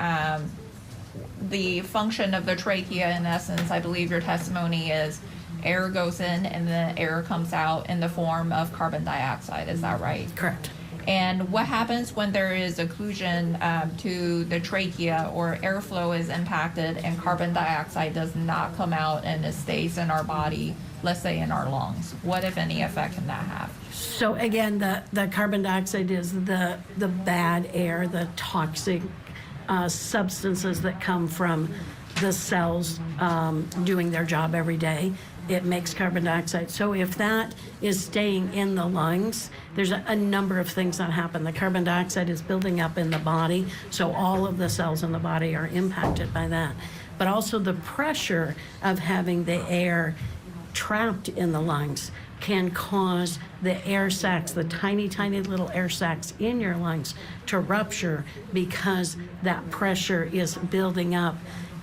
the function of the trachea, in essence, I believe your testimony is air goes in and the air comes out in the form of carbon dioxide. Is that right? Correct. And what happens when there is occlusion to the trachea or airflow is impacted and carbon dioxide does not come out and it stays in our body, let's say in our lungs? What, if any, effect can that have? So again, the carbon dioxide is the bad air, the toxic substances that come from the cells doing their job every day. It makes carbon dioxide. So if that is staying in the lungs, there's a number of things that happen. The carbon dioxide is building up in the body, so all of the cells in the body are impacted by that. But also the pressure of having the air trapped in the lungs can cause the air sacs, the tiny, tiny little air sacs in your lungs to rupture because that pressure is building up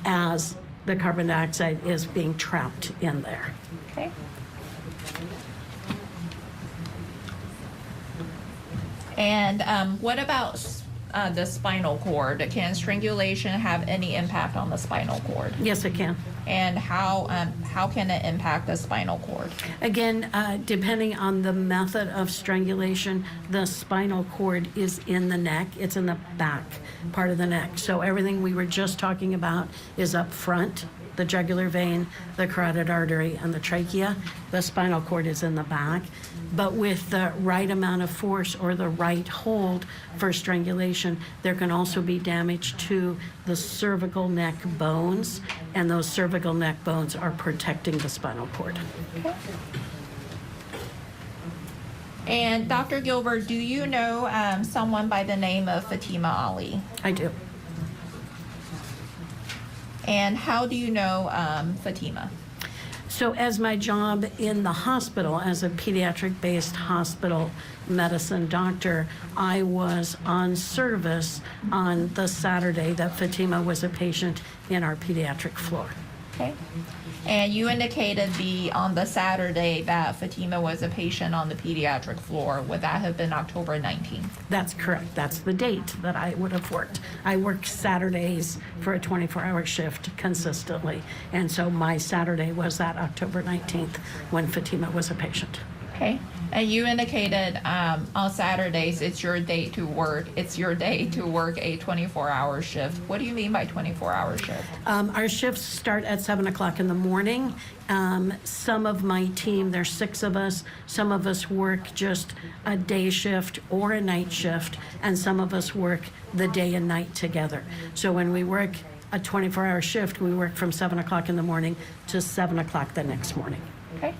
as the carbon dioxide is being trapped in there. Okay. And what about the spinal cord? Can strangulation have any impact on the spinal cord? Yes, it can. And how can it impact the spinal cord? Again, depending on the method of strangulation, the spinal cord is in the neck. It's in the back part of the neck. So everything we were just talking about is up front, the jugular vein, the carotid artery, and the trachea. The spinal cord is in the back. But with the right amount of force or the right hold for strangulation, there can also be damage to the cervical neck bones, and those cervical neck bones are protecting the spinal cord. Okay. And Dr. Gilbert, do you know someone by the name of Fatima Ali? I do. And how do you know Fatima? So as my job in the hospital, as a pediatric-based hospital medicine doctor, I was on service on the Saturday that Fatima was a patient in our pediatric floor. Okay. And you indicated on the Saturday that Fatima was a patient on the pediatric floor. Would that have been October 19th? That's correct. That's the date that I would have worked. I work Saturdays for a 24-hour shift consistently. And so my Saturday was that October 19th when Fatima was a patient. Okay. And you indicated on Saturdays it's your day to work. It's your day to work a 24-hour shift. What do you mean by 24-hour shift? Our shifts start at 7 o'clock in the morning. Some of my team, there's 6 of us, some of us work just a day shift or a night shift, and some of us work the day and night together. So when we work a 24-hour shift, we work from 7 o'clock in the morning to 7 o'clock the next morning. Okay.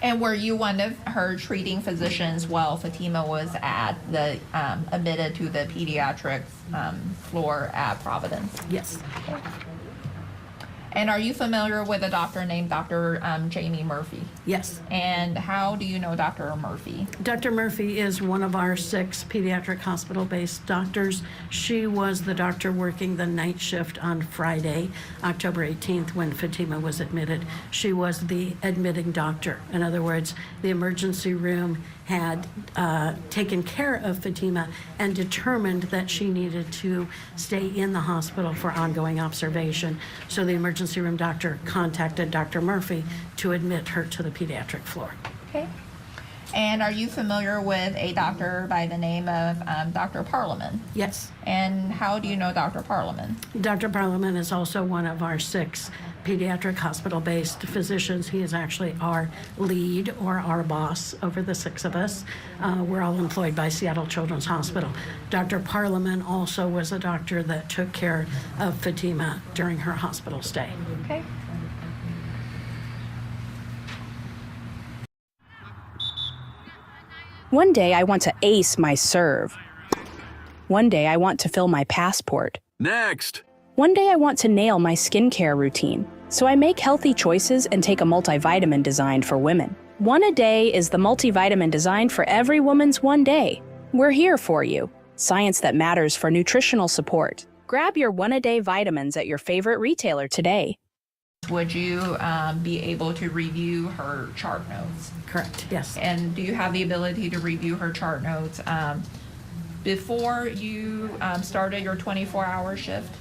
And were you one of her treating physicians while Fatima was admitted to the pediatric floor at Providence? Yes. Okay. And are you familiar with a doctor named Dr. Jamie Murphy? Yes. And how do you know Dr. Murphy? Dr. Murphy is one of our 6 pediatric hospital-based doctors. She was the doctor working the night shift on Friday, October 18th, when Fatima was admitted. She was the admitting doctor. In other words, the emergency room had taken care of Fatima and determined that she needed to stay in the hospital for ongoing observation. So the emergency room doctor contacted Dr. Murphy to admit her to the pediatric floor. Okay. And are you familiar with a doctor by the name of Dr. Parliament? Yes. And how do you know Dr. Parliament? Dr. Parliament is also one of our 6 pediatric hospital-based physicians. He is actually our lead or our boss over the 6 of us. We're all employed by Seattle Children's Hospital. Dr. Parliament also was a doctor that took care of Fatima during her hospital stay. Okay. One day I want to ace my serve. One day I want to fill my passport. Next! One day I want to nail my skincare routine. So I make healthy choices and take a multivitamin designed for women. One a Day is the multivitamin designed for every woman's one day. We're here for you. Science that matters for nutritional support. Grab your One a Day vitamins at your favorite retailer today. Would you be able to review her chart notes? Correct, yes. And do you have the ability to review her chart notes before you started your 24-hour shift?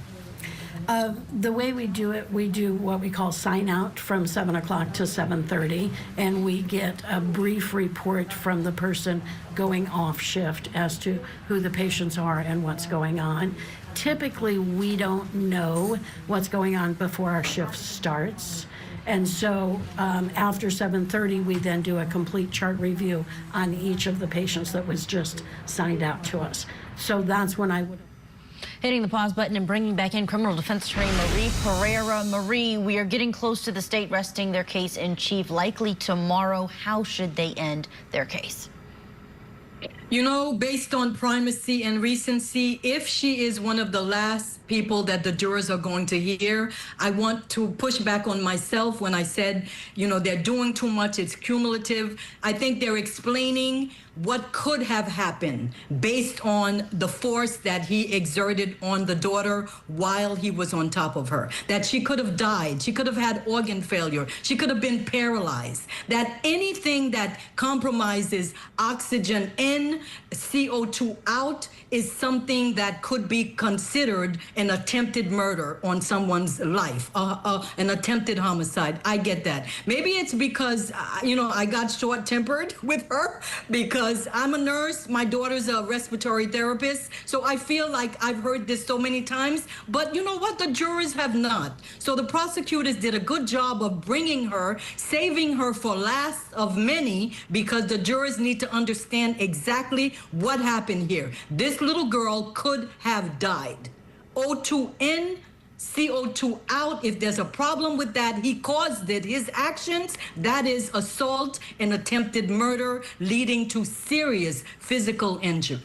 The way we do it, we do what we call sign out from 7 o'clock to 7:30, and we get a brief report from the person going off shift as to who the patients are and what's going on. Typically, we don't know what's going on before our shift starts. And so after 7:30, we then do a complete chart review on each of the patients that was just signed out to us. So that's when I would. Hitting the pause button and bringing back in criminal defense attorney Marie Pereira. Marie, we are getting close to the state resting their case in chief, likely tomorrow. How should they end their case? You know, based on primacy and recency, if she is one of the last people that the jurors are going to hear, I want to push back on myself when I said, you know, they're doing too much, it's cumulative. I think they're explaining what could have happened based on the force that he exerted on the daughter while he was on top of her. That she could have died, she could have had organ failure, she could have been paralyzed. That anything that compromises oxygen in, CO2 out is something that could be considered an attempted murder on someone's life, an attempted homicide. I get that. Maybe it's because, you know, I got short-tempered with her because I'm a nurse, my daughter's a respiratory therapist, so I feel like I've heard this so many times, but you know what? The jurors have not. So the prosecutors did a good job of bringing her, saving her for last of many, because the jurors need to understand exactly what happened here. This little girl could have died. O2 in, CO2 out. If there's a problem with that, he caused it. His actions, that is assault and attempted murder leading to serious physical injury.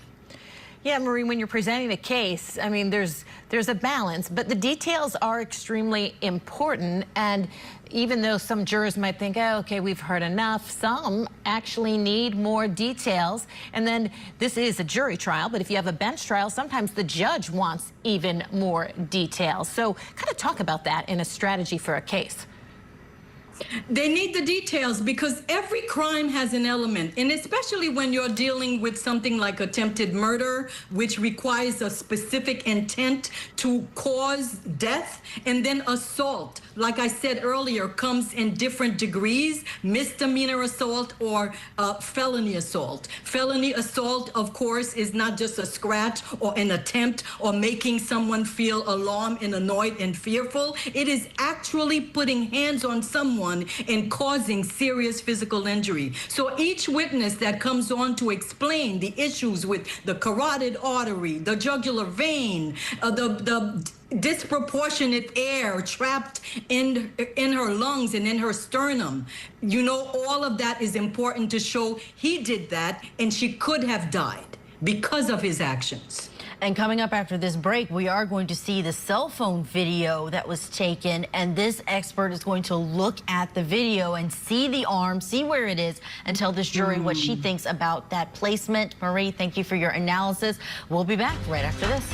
Yeah, Marie, when you're presenting a case, I mean, there's a balance, but the details are extremely important. And even though some jurors might think, oh, okay, we've heard enough, some actually need more details. And then this is a jury trial, but if you have a bench trial, sometimes the judge wants even more details. So kind of talk about that in a strategy for a case. They need the details because every crime has an element, and especially when you're dealing with something like attempted murder, which requires a specific intent to cause death, and then assault, like I said earlier, comes in different degrees: misdemeanor assault or felony assault. Felony assault, of course, is not just a scratch or an attempt or making someone feel alarmed and annoyed and fearful. It is actually putting hands on someone and causing serious physical injury. So each witness that comes on to explain the issues with the carotid artery, the jugular vein, the disproportionate air trapped in her lungs and in her sternum, you know, all of that is important to show he did that and she could have died because of his actions. And coming up after this break, we are going to see the cell phone video that was taken, and this expert is going to look at the video and see the arm, see where it is, and tell this jury what she thinks about that placement. Marie, thank you for your analysis. We'll be back right after this.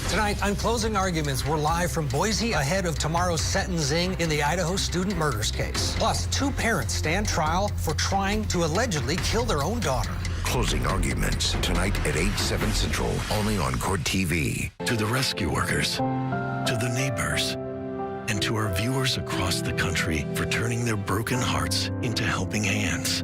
Tonight, on closing arguments, we're live from Boise ahead of tomorrow's sentencing in the Idaho student murders case. Plus, two parents stand trial for trying to allegedly kill their own daughter. Closing arguments tonight at 8/7 Central, only on Court TV. To the rescue workers, to the neighbors, and to our viewers across the country for turning their broken hearts into helping hands.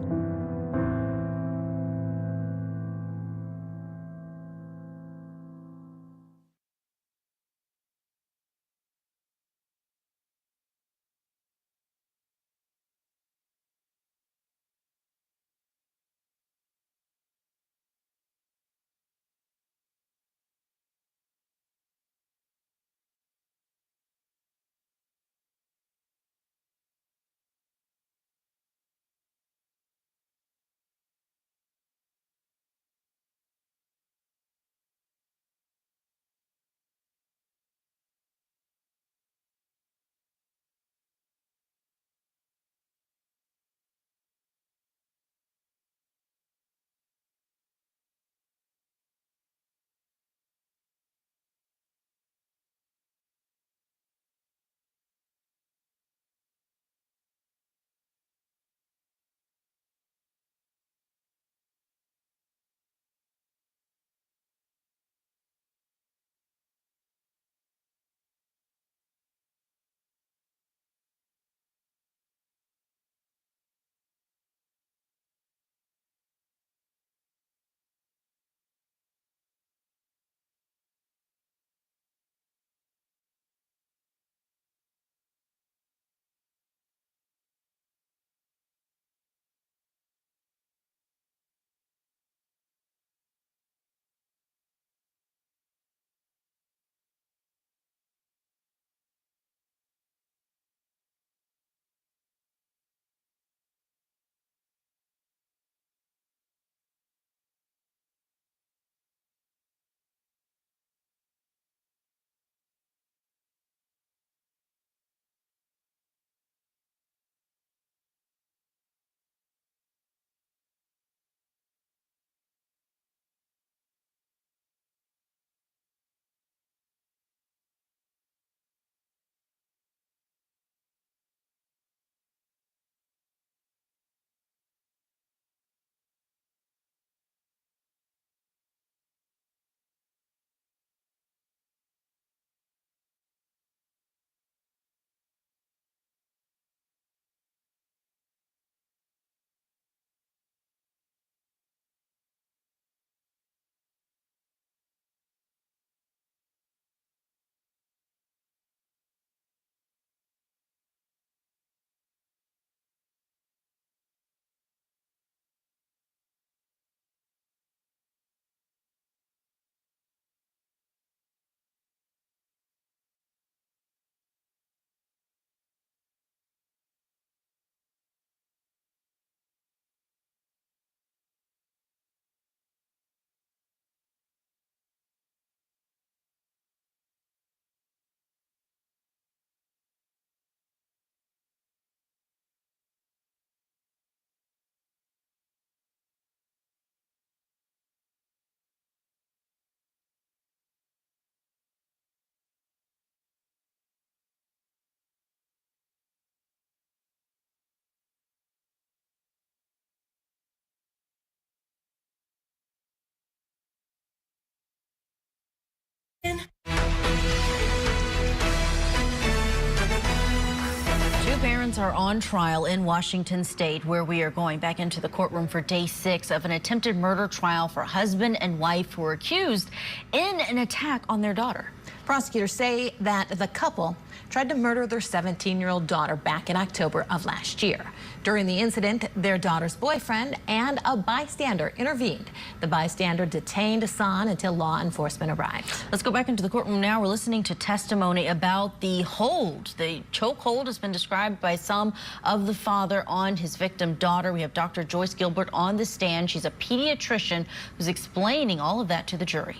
parents are on trial in Washington state, where we are going back into the courtroom for day 6 of an attempted murder trial for husband and wife who were accused in an attack on their daughter. Prosecutors say that the couple tried to murder their 17-year-old daughter back in October of last year. During the incident, their daughter's boyfriend and a bystander intervened. The bystander detained Ihsan until law enforcement arrived. Let's go back into the courtroom now. We're listening to testimony about the hold. The choke hold has been described by some of the father on his victim daughter. We have Dr. Joyce Gilbert on the stand. She's a pediatrician who's explaining all of that to the jury.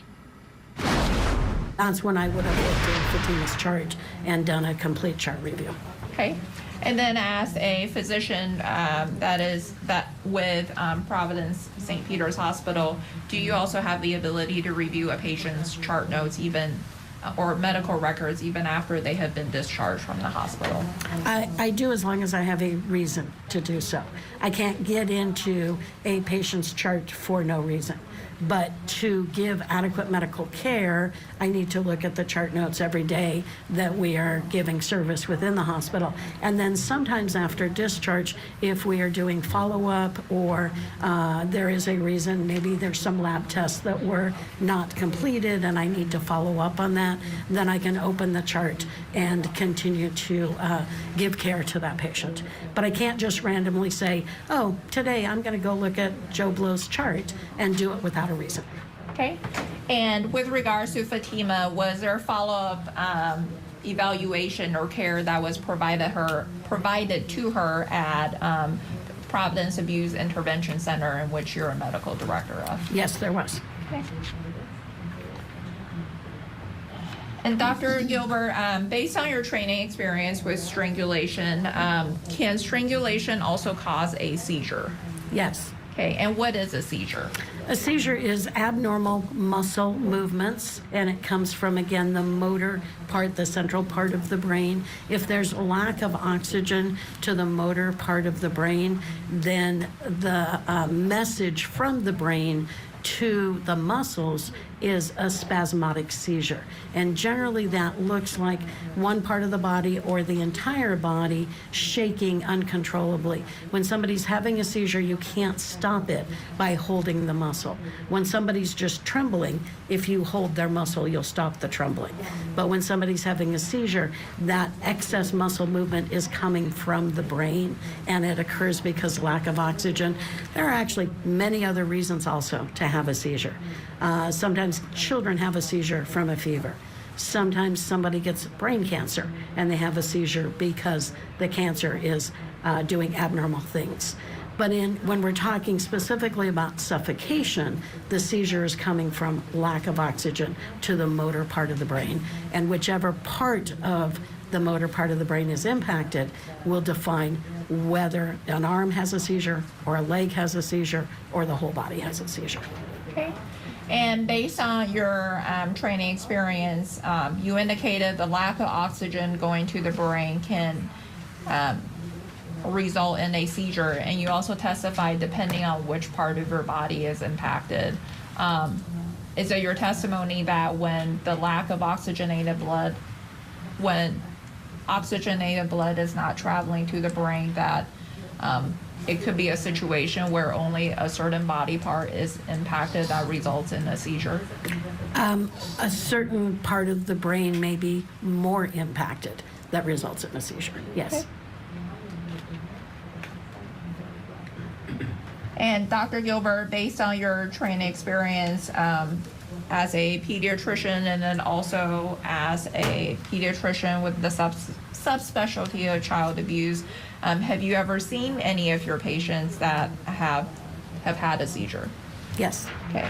That's when I would have looked at Fatima's chart and done a complete chart review. Okay. And then as a physician that with Providence St. Peter's Hospital, do you also have the ability to review a patient's chart notes or medical records even after they have been discharged from the hospital? I do, as long as I have a reason to do so. I can't get into a patient's chart for no reason. But to give adequate medical care, I need to look at the chart notes every day that we are giving service within the hospital. And then sometimes after discharge, if we are doing follow-up or there is a reason, maybe there's some lab tests that were not completed and I need to follow up on that, then I can open the chart and continue to give care to that patient. But I can't just randomly say, oh, today I'm going to go look at Joe Blow's chart and do it without a reason. Okay. And with regards to Fatima, was there follow-up evaluation or care that was provided to her at Providence Abuse Intervention Center, in which you're a medical director of? Yes, there was. Okay. And Dr. Gilbert, based on your training experience with strangulation, can strangulation also cause a seizure? Yes. Okay, and what is a seizure? A seizure is abnormal muscle movements, and it comes from, again, the motor part, the central part of the brain. If there's a lack of oxygen to the motor part of the brain, then the message from the brain to the muscles is a spasmodic seizure. And generally that looks like one part of the body or the entire body shaking uncontrollably. When somebody's having a seizure, you can't stop it by holding the muscle. When somebody's just trembling, if you hold their muscle, you'll stop the trembling. But when somebody's having a seizure, that excess muscle movement is coming from the brain, and it occurs because lack of oxygen. There are actually many other reasons also to have a seizure. Sometimes children have a seizure from a fever. Sometimes somebody gets brain cancer and they have a seizure because the cancer is doing abnormal things. But when we're talking specifically about suffocation, the seizure is coming from lack of oxygen to the motor part of the brain. And whichever part of the motor part of the brain is impacted will define whether an arm has a seizure or a leg has a seizure or the whole body has a seizure. Okay. And based on your training experience, you indicated the lack of oxygen going to the brain can result in a seizure, and you also testified depending on which part of your body is impacted. Is it your testimony that when the lack of oxygenated blood, when oxygenated blood is not traveling to the brain, that it could be a situation where only a certain body part is impacted that results in a seizure? A certain part of the brain may be more impacted that results in a seizure, yes. Okay. And Dr. Gilbert, based on your training experience as a pediatrician and then also as a pediatrician with the subspecialty of child abuse, have you ever seen any of your patients that have had a seizure? Yes. Okay.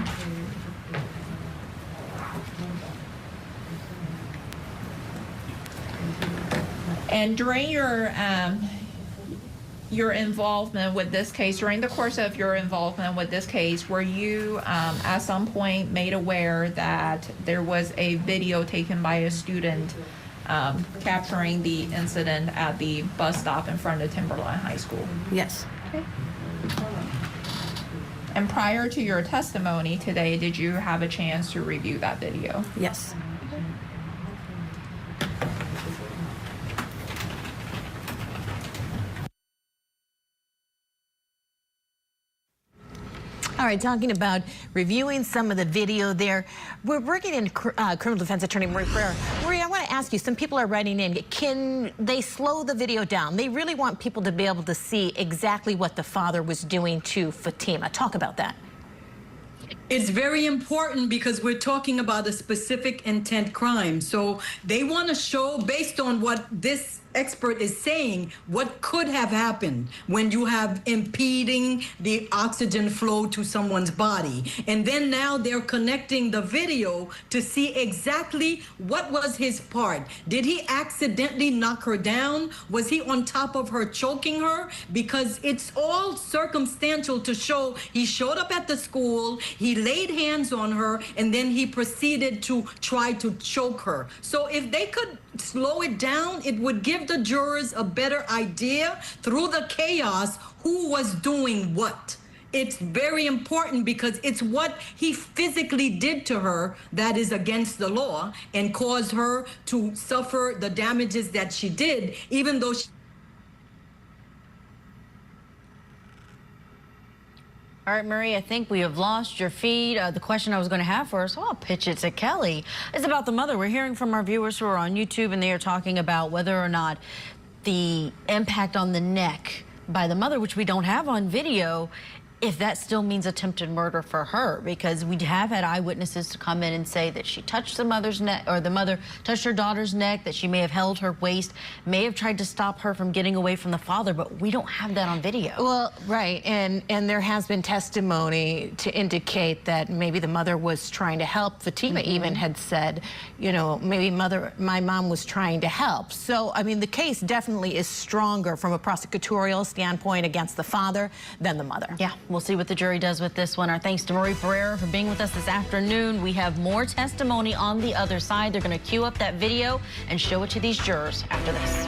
And during your involvement with this case, during the course of your involvement with this case, were you at some point made aware that there was a video taken by a student capturing the incident at the bus stop in front of Timberline High School? Yes. Okay. And prior to your testimony today, did you have a chance to review that video? Yes. All right, talking about reviewing some of the video there. We're bringing in criminal defense attorney Marie Pereira. Marie, I want to ask you, some people are writing in, can they slow the video down? They really want people to be able to see exactly what the father was doing to Fatima. Talk about that. It's very important because we're talking about a specific intent crime. So they want to show, based on what this expert is saying, what could have happened when you have impeding the oxygen flow to someone's body. And then now they're connecting the video to see exactly what was his part. Did he accidentally knock her down? Was he on top of her choking her? Because it's all circumstantial to show he showed up at the school, he laid hands on her, and then he proceeded to try to choke her. So if they could slow it down, it would give the jurors a better idea through the chaos who was doing what. It's very important because it's what he physically did to her that is against the law and caused her to suffer the damages that she did, even though she... All right, Marie, I think we have lost your feed. The question I was going to have for us, so I'll pitch it to Kelly, is about the mother. We're hearing from our viewers who are on YouTube, and they are talking about whether or not the impact on the neck by the mother, which we don't have on video, if that still means attempted murder for her, because we have had eyewitnesses to come in and say that she touched the mother's neck, or the mother touched her daughter's neck, that she may have held her waist, may have tried to stop her from getting away from the father, but we don't have that on video. Well, right, and there has been testimony to indicate that maybe the mother was trying to help. Fatima even had said, you know, maybe my mom was trying to help. So, I mean, the case definitely is stronger from a prosecutorial standpoint against the father than the mother. Yeah. We'll see what the jury does with this one. Our thanks to Marie Pereira for being with us this afternoon. We have more testimony on the other side. They're going to cue up that video and show it to these jurors after this.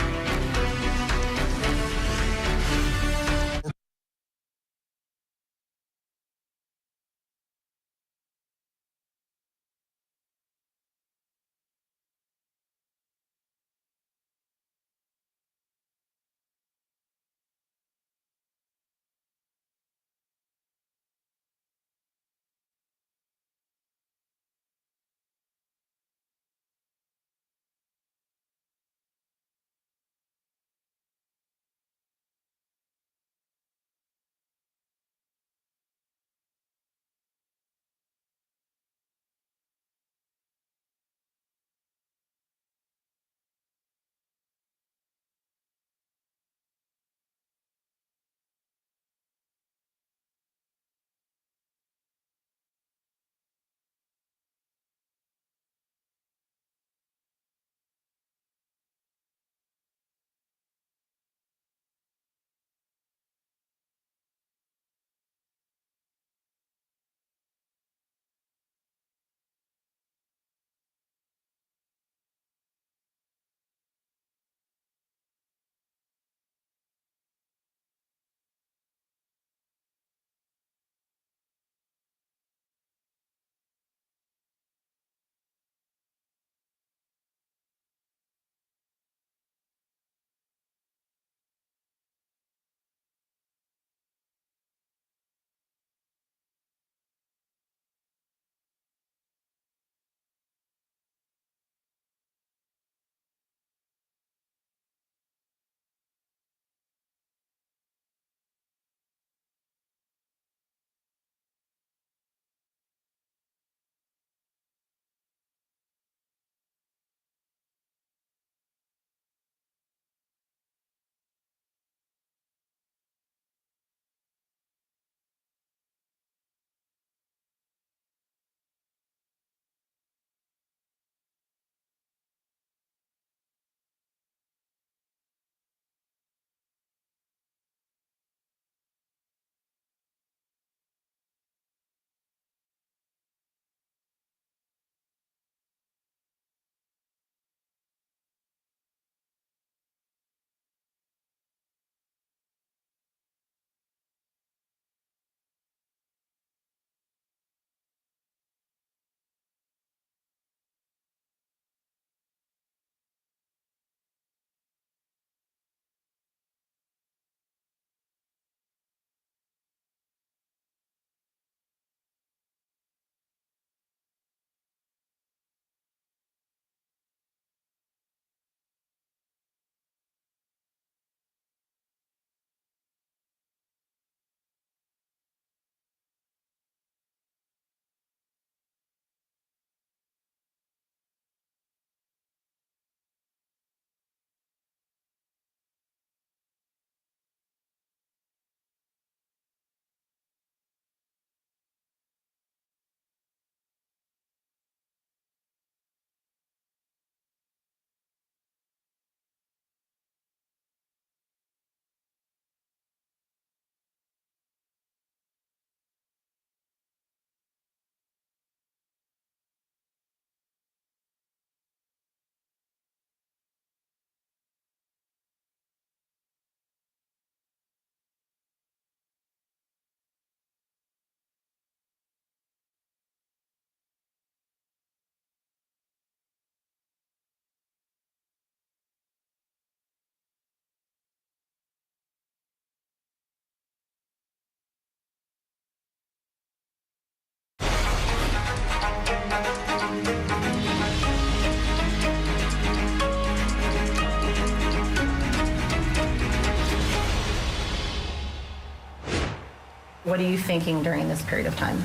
What are you thinking during this period of time?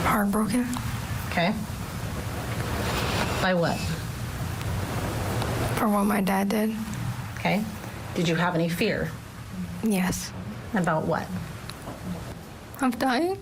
Heartbroken. Okay. By what? For what my dad did. Okay. Did you have any fear? Yes. About what? Of dying.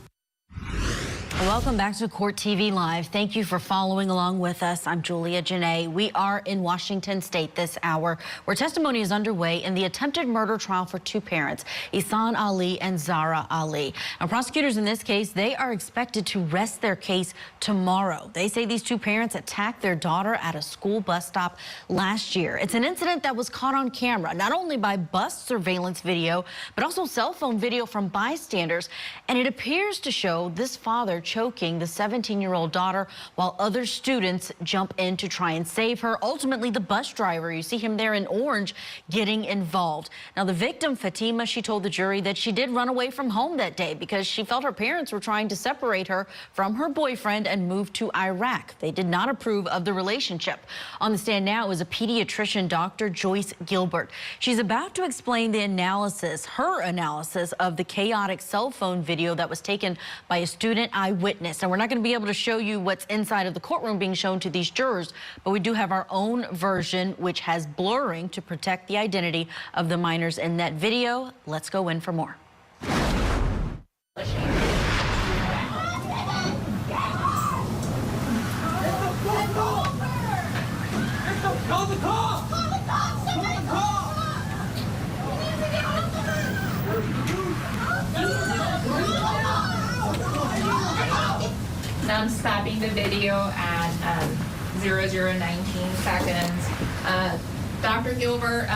Welcome back to Court TV Live. Thank you for following along with us. I'm Julia Janae. We are in Washington State this hour, where testimony is underway in the attempted murder trial for two parents, Ihsan Ali and Zahraa Ali. Now, prosecutors in this case, they are expected to rest their case tomorrow. They say these two parents attacked their daughter at a school bus stop last year. It's an incident that was caught on camera, not only by bus surveillance video, but also cell phone video from bystanders. And it appears to show this father choking the 17-year-old daughter while other students jump in to try and save her. Ultimately, the bus driver, you see him there in orange, getting involved. Now, the victim, Fatima, she told the jury that she did run away from home that day because she felt her parents were trying to separate her from her boyfriend and move to Iraq. They did not approve of the relationship. On the stand now is a pediatrician, Dr. Joyce Gilbert. She's about to explain the analysis, her analysis of the chaotic cell phone video that was taken by a student eyewitness. And we're not going to be able to show you what's inside of the courtroom being shown to these jurors, but we do have our own version, which has blurring to protect the identity of the minors in that video. Let's go in for more. Now I'm stopping the video at 0019 seconds. Dr. Gilbert,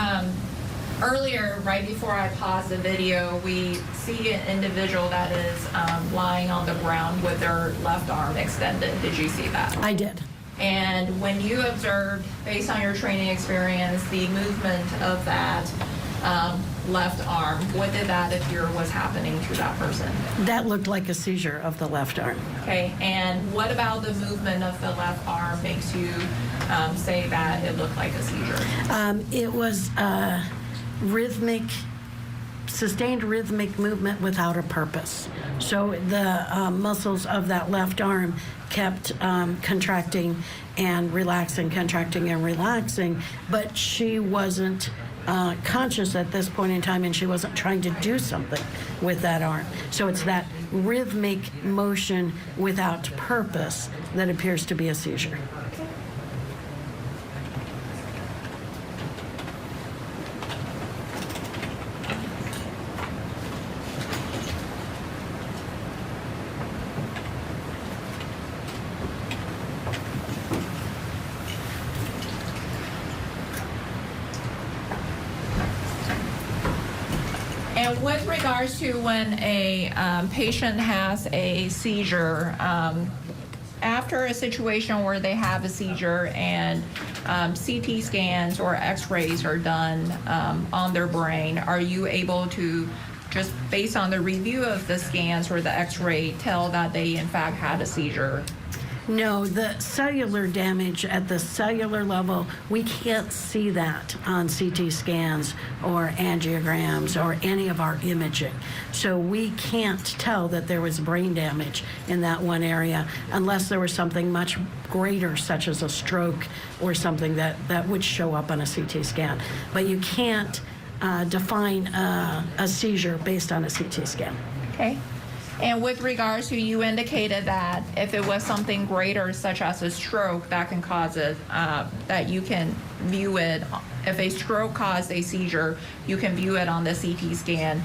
earlier, right before I paused the video, we see an individual that is lying on the ground with their left arm extended. Did you see that? I did. And when you observed, based on your training experience, the movement of that left arm, what did that appear was happening to that person? That looked like a seizure of the left arm. Okay, and what about the movement of the left arm makes you say that it looked like a seizure? It was rhythmic, sustained rhythmic movement without a purpose. So the muscles of that left arm kept contracting and relaxing, contracting and relaxing, but she wasn't conscious at this point in time, and she wasn't trying to do something with that arm. So it's that rhythmic motion without purpose that appears to be a seizure. And with regards to when a patient has a seizure, after a situation where they have a seizure and CT scans or x-rays are done on their brain, are you able to, just based on the review of the scans or the x-ray, tell that they in fact had a seizure? No, the cellular damage at the cellular level, we can't see that on CT scans or angiograms or any of our imaging. So we can't tell that there was brain damage in that one area unless there was something much greater, such as a stroke or something that would show up on a CT scan. But you can't define a seizure based on a CT scan. Okay. And with regards to, you indicated that if it was something greater, such as a stroke, that can cause it, that you can view it. If a stroke caused a seizure, you can view it on the CT scan.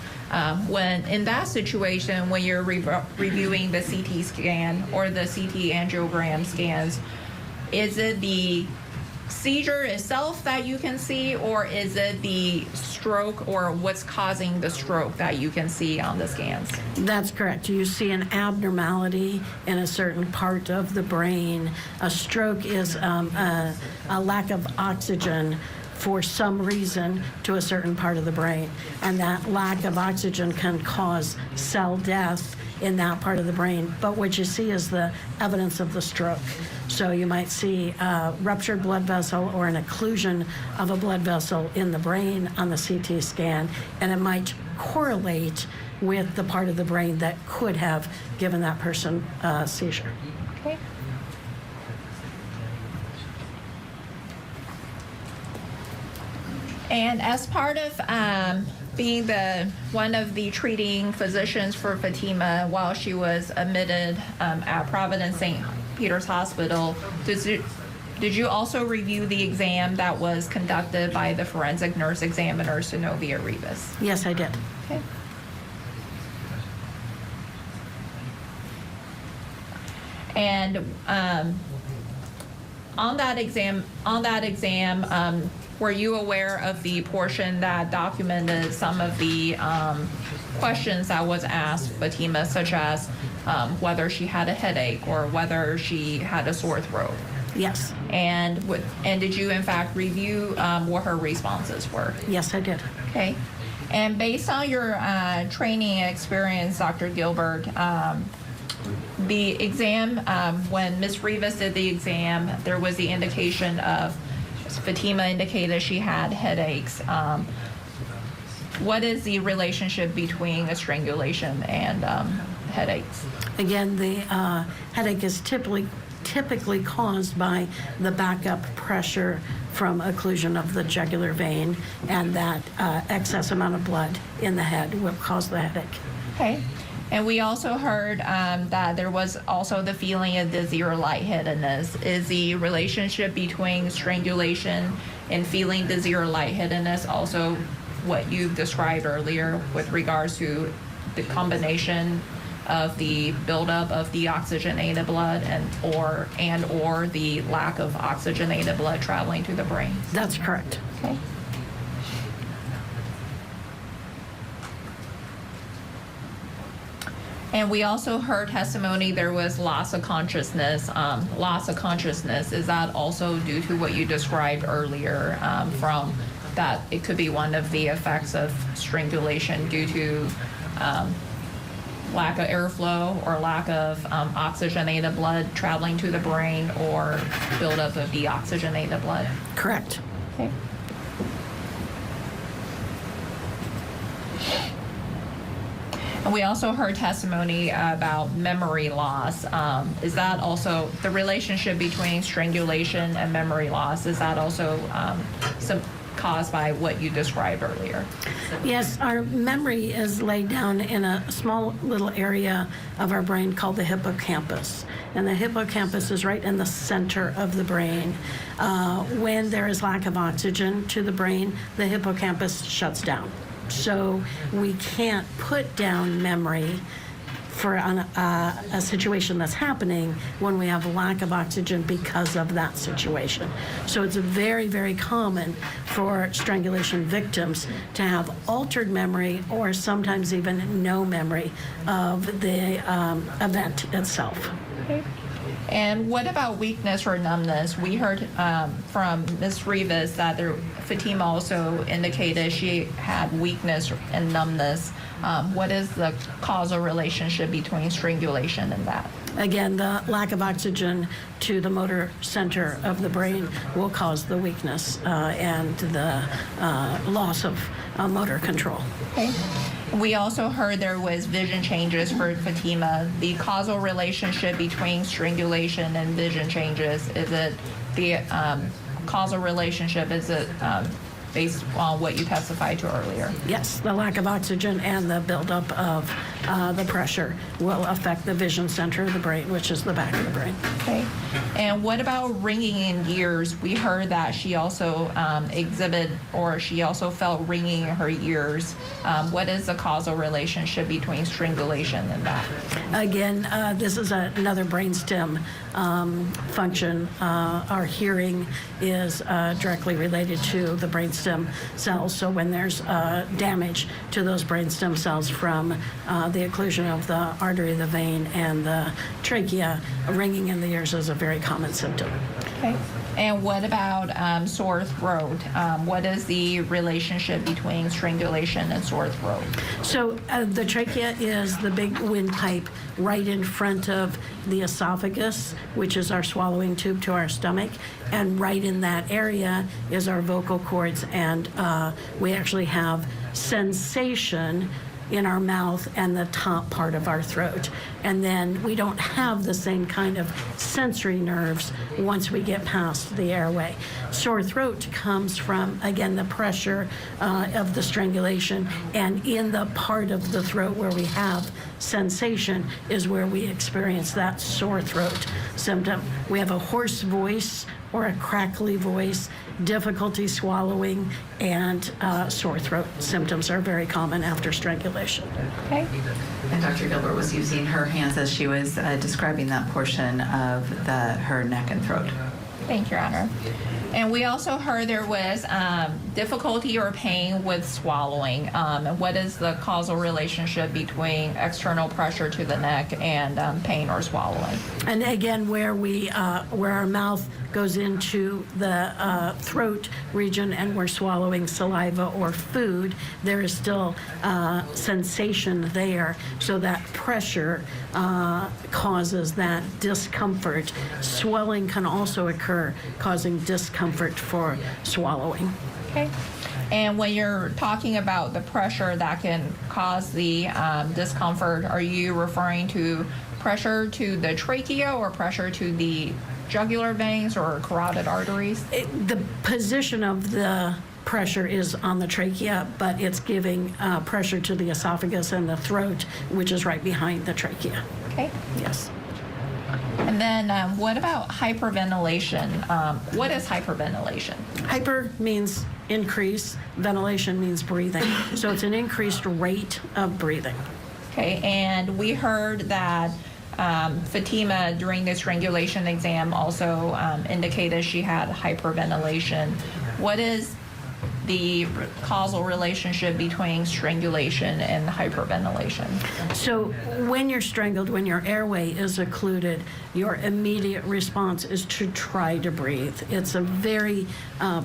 When in that situation, when you're reviewing the CT scan or the CT angiogram scans, is it the seizure itself that you can see, or is it the stroke or what's causing the stroke that you can see on the scans? That's correct. You see an abnormality in a certain part of the brain. A stroke is a lack of oxygen for some reason to a certain part of the brain, and that lack of oxygen can cause cell death in that part of the brain. But what you see is the evidence of the stroke. So you might see a ruptured blood vessel or an occlusion of a blood vessel in the brain on the CT scan, and it might correlate with the part of the brain that could have given that person a seizure. Okay. And as part of being one of the treating physicians for Fatima while she was admitted at Providence St. Peter's Hospital, did you also review the exam that was conducted by the forensic nurse examiner, Synovia Rivas? Yes, I did. Okay. And on that exam, were you aware of the portion that documented some of the questions that was asked Fatima, such as whether she had a headache or whether she had a sore throat? Yes. And did you in fact review what her responses were? Yes, I did. Okay. And based on your training and experience, Dr. Gilbert, the exam, when Ms. Rivas did the exam, there was the indication of Fatima indicated she had headaches. What is the relationship between a strangulation and headaches? Again, the headache is typically caused by the backup pressure from occlusion of the jugular vein, and that excess amount of blood in the head will cause the headache. Okay. And we also heard that there was also the feeling of dizzy or lightheadedness. Is the relationship between strangulation and feeling dizzy or lightheadedness also what you described earlier with regards to the combination of the buildup of deoxygenated blood and or the lack of oxygenated blood traveling to the brain? That's correct. Okay. And we also heard testimony there was loss of consciousness. Loss of consciousness, is that also due to what you described earlier from that it could be one of the effects of strangulation due to lack of airflow or lack of oxygenated blood traveling to the brain or buildup of deoxygenated blood? Correct. Okay. And we also heard testimony about memory loss. Is that also the relationship between strangulation and memory loss? Is that also caused by what you described earlier? Yes, our memory is laid down in a small little area of our brain called the hippocampus. And the hippocampus is right in the center of the brain. When there is lack of oxygen to the brain, the hippocampus shuts down. So we can't put down memory for a situation that's happening when we have a lack of oxygen because of that situation. So it's very, very common for strangulation victims to have altered memory or sometimes even no memory of the event itself. Okay. And what about weakness or numbness? We heard from Ms. Rivas that Fatima also indicated she had weakness and numbness. What is the causal relationship between strangulation and that? Again, the lack of oxygen to the motor center of the brain will cause the weakness and the loss of motor control. Okay. We also heard there was vision changes for Fatima. The causal relationship between strangulation and vision changes, is it the causal relationship, is it based on what you testified to earlier? Yes, the lack of oxygen and the buildup of the pressure will affect the vision center of the brain, which is the back of the brain. Okay. And what about ringing in ears? We heard that she also she also felt ringing in her ears. What is the causal relationship between strangulation and that? Again, this is another brainstem function. Our hearing is directly related to the brainstem cells. So when there's damage to those brainstem cells from the occlusion of the artery, the vein, and the trachea, ringing in the ears is a very common symptom. Okay. And what about sore throat? What is the relationship between strangulation and sore throat? So the trachea is the big windpipe right in front of the esophagus, which is our swallowing tube to our stomach. And right in that area is our vocal cords. And we actually have sensation in our mouth and the top part of our throat. And then we don't have the same kind of sensory nerves once we get past the airway. Sore throat comes from, again, the pressure of the strangulation, and in the part of the throat where we have sensation is where we experience that sore throat symptom. We have a hoarse voice or a crackly voice, difficulty swallowing, and sore throat symptoms are very common after strangulation. Okay. And Dr. Gilbert was using her hands as she was describing that portion of her neck and throat. Thank you, Your Honor. And we also heard there was difficulty or pain with swallowing. What is the causal relationship between external pressure to the neck and pain or swallowing? And again, where our mouth goes into the throat region and we're swallowing saliva or food, there is still sensation there. So that pressure causes that discomfort. Swelling can also occur, causing discomfort for swallowing. Okay. And when you're talking about the pressure that can cause the discomfort, are you referring to pressure to the trachea or pressure to the jugular veins or carotid arteries? The position of the pressure is on the trachea, but it's giving pressure to the esophagus and the throat, which is right behind the trachea. Okay. Yes. And then what about hyperventilation? What is hyperventilation? Hyper means increase, ventilation means breathing. So it's an increased rate of breathing. Okay, and we heard that Fatima during the strangulation exam also indicated she had hyperventilation. What is the causal relationship between strangulation and hyperventilation? So when you're strangled, when your airway is occluded, your immediate response is to try to breathe. It's a very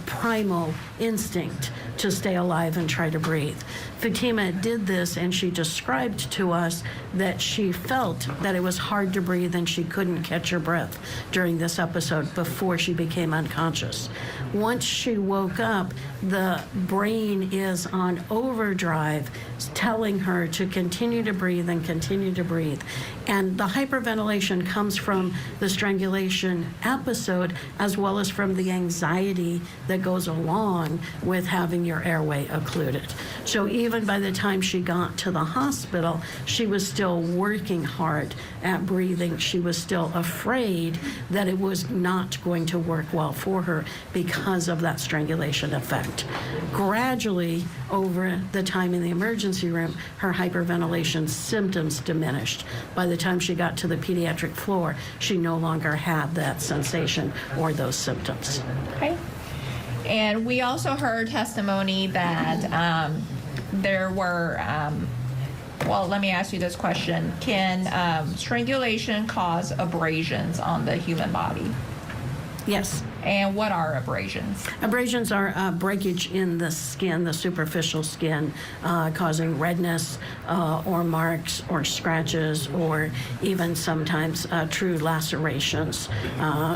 primal instinct to stay alive and try to breathe. Fatima did this, and she described to us that she felt that it was hard to breathe and she couldn't catch her breath during this episode before she became unconscious. Once she woke up, the brain is on overdrive, telling her to continue to breathe and continue to breathe. And the hyperventilation comes from the strangulation episode as well as from the anxiety that goes along with having your airway occluded. So even by the time she got to the hospital, she was still working hard at breathing. She was still afraid that it was not going to work well for her because of that strangulation effect. Gradually, over the time in the emergency room, her hyperventilation symptoms diminished. By the time she got to the pediatric floor, she no longer had that sensation or those symptoms. Okay. And we also heard testimony that there were, well, let me ask you this question. Can strangulation cause abrasions on the human body? Yes. And what are abrasions? Abrasions are breakage in the skin, the superficial skin, causing redness or marks or scratches or even sometimes true lacerations.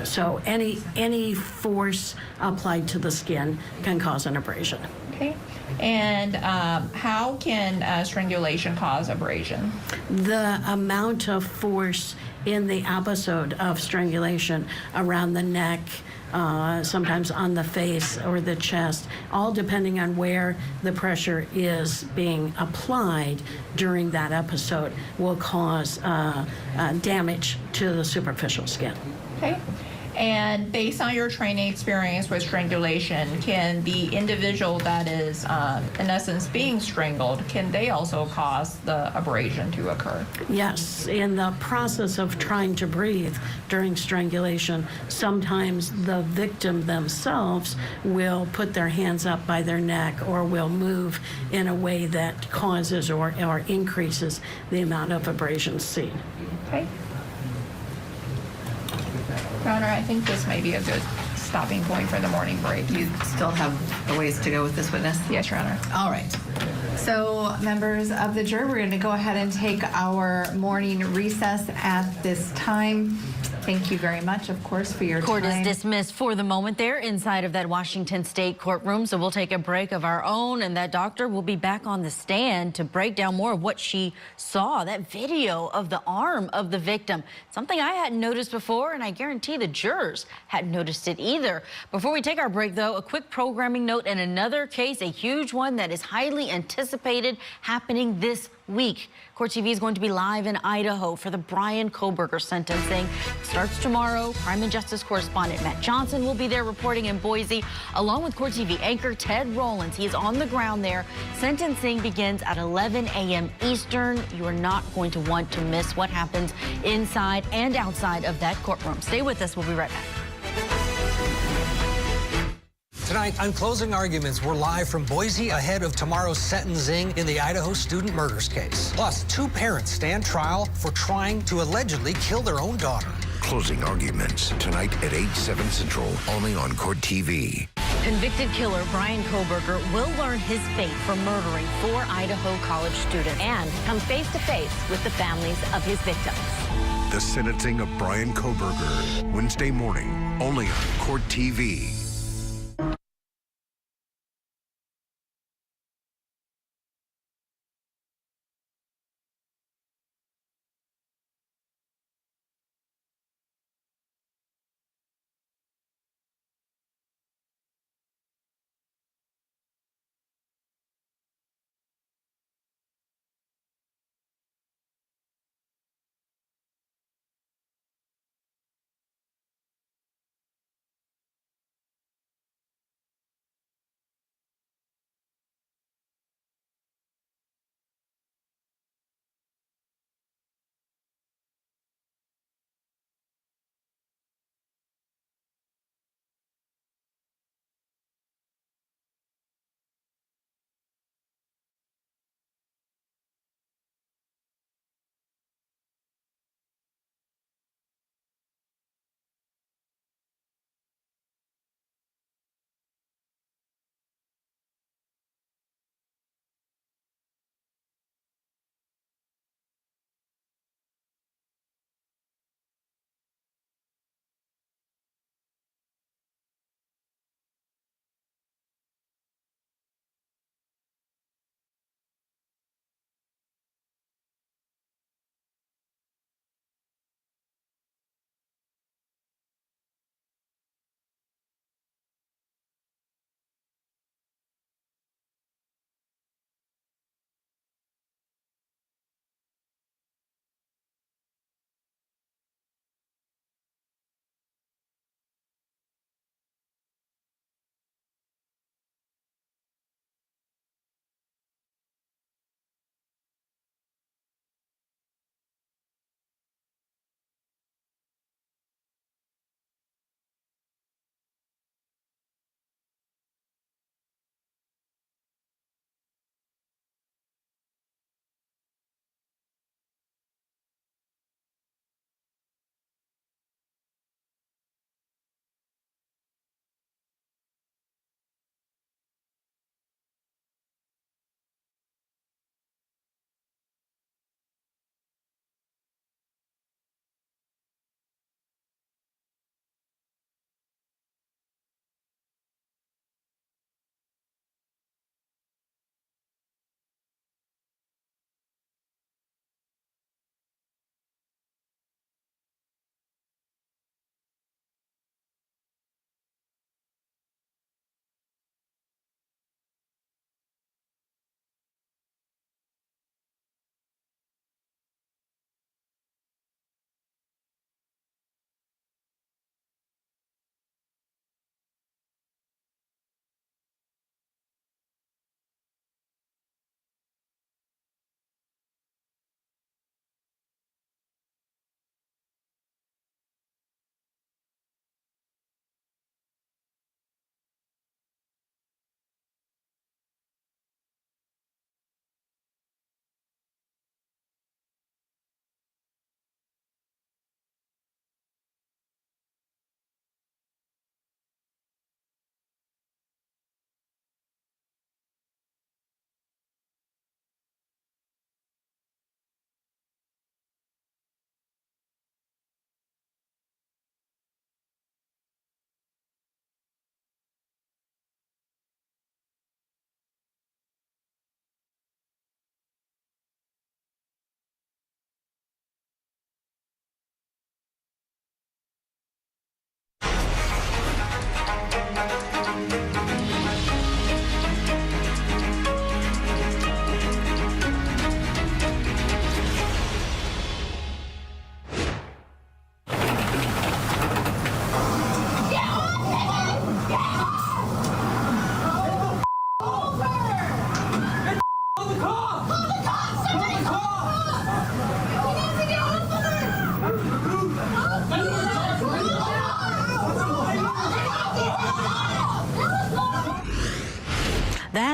So any force applied to the skin can cause an abrasion. Okay. And how can strangulation cause abrasion? The amount of force in the episode of strangulation around the neck, sometimes on the face or the chest, all depending on where the pressure is being applied during that episode, will cause damage to the superficial skin. Okay. And based on your training experience with strangulation, can the individual that is, in essence, being strangled, can they also cause the abrasion to occur? Yes. In the process of trying to breathe during strangulation, sometimes the victim themselves will put their hands up by their neck or will move in a way that causes or increases the amount of abrasions seen. Okay. Your Honor, I think this may be a good stopping point for the morning break. You still have a ways to go with this witness? Yes, Your Honor. All right. So, members of the jury, we're going to go ahead and take our morning recess at this time. Thank you very much, of course, for your Court time. is dismissed for the moment there inside of that Washington State courtroom. So we'll take a break of our own, and that doctor will be back on the stand to break down more of what she saw. That video of the arm of the victim, something I hadn't noticed before, and I guarantee the jurors hadn't noticed it either. Before we take our break, though, a quick programming note and another case, a huge one that is highly anticipated, happening this week. Court TV is going to be live in Idaho for the Brian Kohberger sentencing. It starts tomorrow. Crime and Justice correspondent Matt Johnson will be there reporting in Boise, along with Court TV anchor Ted Rollins. He is on the ground there. Sentencing begins at 11 a.m. Eastern. You are not going to want to miss what happens inside and outside of that courtroom. Stay with us. We'll be right back. Tonight, on closing arguments, we're live from Boise ahead of tomorrow's sentencing in the Idaho student murders case. Plus, two parents stand trial for trying to allegedly kill their own daughter. Closing arguments tonight at 8/7 Central, only on Court TV. Convicted killer Brian Kohberger will learn his fate for murdering 4 Idaho college students and come face to face with the families of his victims. The sentencing of Brian Kohberger, Wednesday morning, only on Court TV.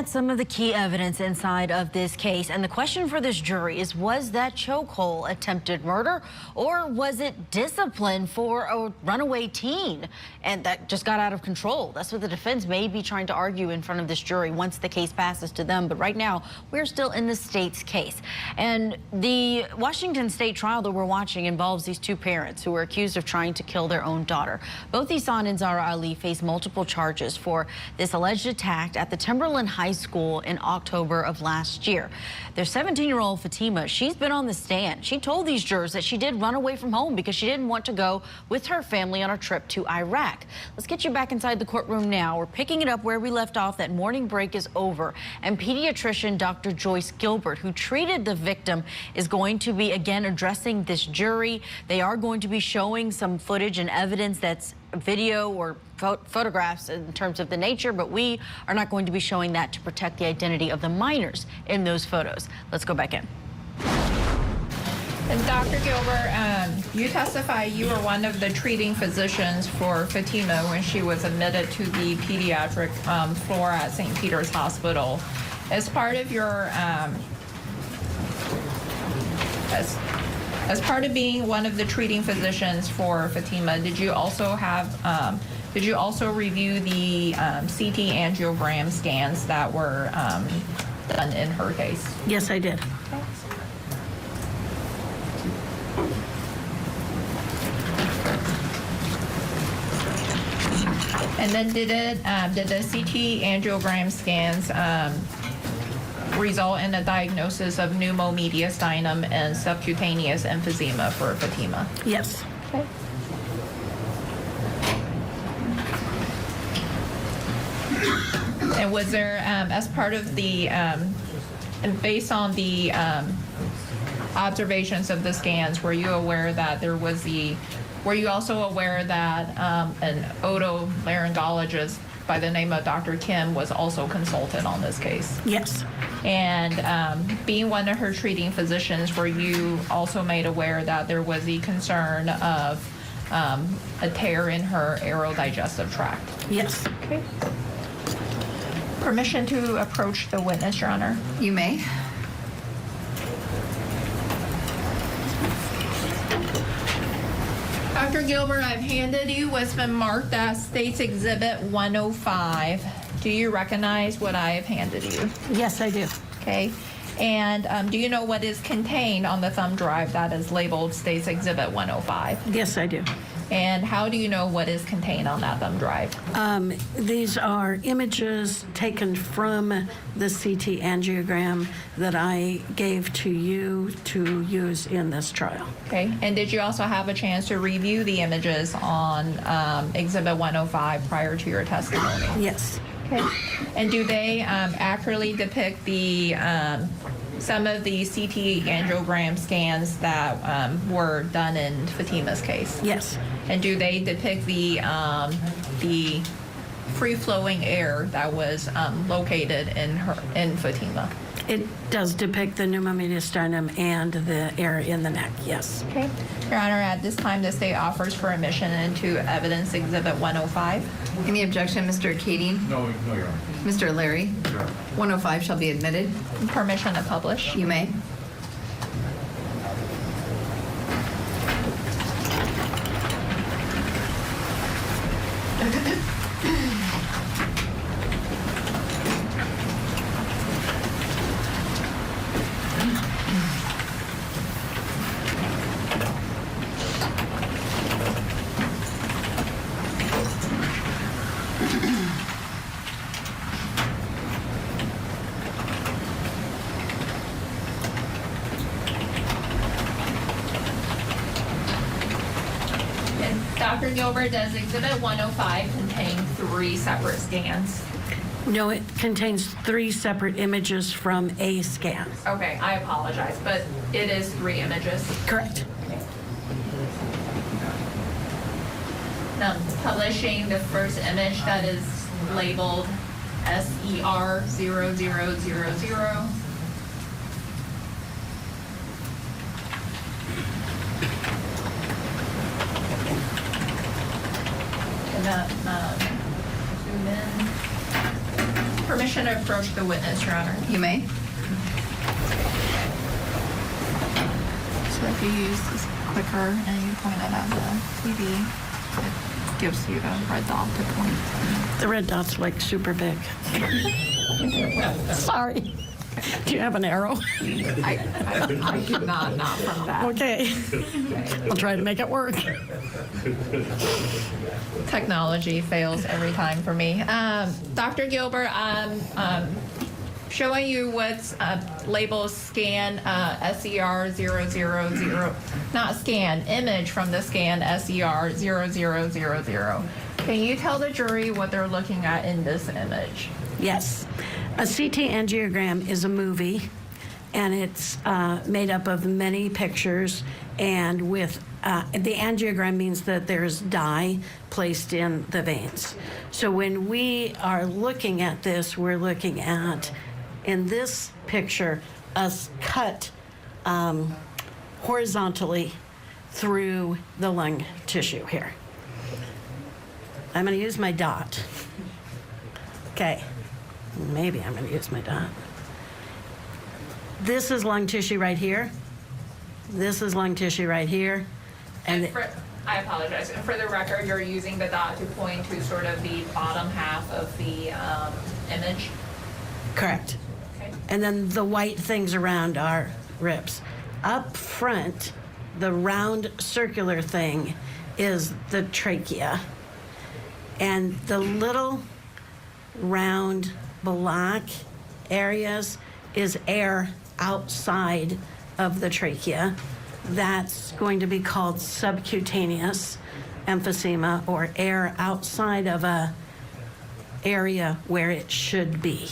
at some of the key evidence inside of this case, and the question for this jury is, was that chokehold attempted murder, or was it discipline for a runaway teen and that just got out of control? That's what the defense may be trying to argue in front of this jury once the case passes to them. But right now, we're still in the state's case. And the Washington state trial that we're watching involves these two parents who were accused of trying to kill their own daughter. Both Ihsan and Zahraa Ali face multiple charges for this alleged attack at the Timberland High School in October of last year. Their 17-year-old Fatima, she's been on the stand. She told these jurors that she did run away from home because she didn't want to go with her family on a trip to Iraq. Let's get you back inside the courtroom now. We're picking it up where we left off. That morning break is over, and pediatrician Dr. Joyce Gilbert, who treated the victim, is going to be again addressing this jury. They are going to be showing some footage and evidence that's video or photographs in terms of the nature, but we are not going to be showing that to protect the identity of the minors in those photos. Let's go back in. And Dr. Gilbert, you testify you were one of the treating physicians for Fatima when she was admitted to the pediatric floor at St. Peter's Hospital. As part of your as part of being one of the treating physicians for Fatima, did you also review the CT angiogram scans that were done in her case? Yes, I did. And then did the CT angiogram scans result in a diagnosis of pneumomediastinum and subcutaneous emphysema for Fatima? Yes. Okay. And was there, as part of the, and based on the observations of the scans, were you aware that there was were you also aware that an otolaryngologist by the name of Dr. Kim was also consulted on this case? Yes. And being one of her treating physicians, were you also made aware that there was the concern of a tear in her aerodigestive tract? Yes. Okay. Permission to approach the witness, Your Honor. You may. Dr. Gilbert, I've handed you what's been marked as State's Exhibit 105. Do you recognize what I have handed you? Yes, I do. Okay. And do you know what is contained on the thumb drive that is labeled State's Exhibit 105? Yes, I do. And how do you know what is contained on that thumb drive? These are images taken from the CT angiogram that I gave to you to use in this trial. Okay. And did you also have a chance to review the images on Exhibit 105 prior to your testimony? Yes. Okay. And do they accurately depict the some of the CT angiogram scans that were done in Fatima's case? Yes. And do they depict the free-flowing air that was located in Fatima? It does depict the pneumomediastinum and the air in the neck, yes. Okay. Your Honor, at this time, the state offers for admission into Evidence Exhibit 105. Any objection, Mr. Kading? No, Your Honor. Mr. Larry? 105 shall be admitted. Permission to publish? You may. Dr. Gilbert, does Exhibit 105 contain 3 separate scans? No, it contains 3 separate images from a scan. Okay, I apologize, but it is 3 images. Correct. Okay. Now, publishing the first image that is labeled SER0000. And that, zoom in. permission to approach the witness, Your Honor. You may. So if you use this clicker and you point it at the TV, it gives you the red dot to point. The red dot's like super big. Sorry. Do you have an arrow? I could not from that. Okay. I'll try to make it work. Technology fails every time for me. Dr. Gilbert, I'm showing you what's labeled scan SER000, not scan, image from the scan SER0000. Can you tell the jury what they're looking at in this image? Yes. A CT angiogram is a movie, and it's made up of many pictures, and with the angiogram means that there's dye placed in the veins. So when we are looking at this, we're looking at, in this picture, us cut horizontally through the lung tissue here. I'm going to use my dot. Okay. Maybe I'm going to use my dot. This is lung tissue right here. This is lung tissue right here. And I apologize. And for the record, you're using the dot to point to sort of the bottom half of the image? Correct. Okay. And then the white things around are ribs. Up front, the round circular thing is the trachea. And the little round black areas is air outside of the trachea. That's going to be called subcutaneous emphysema, or air outside of a area where it should be.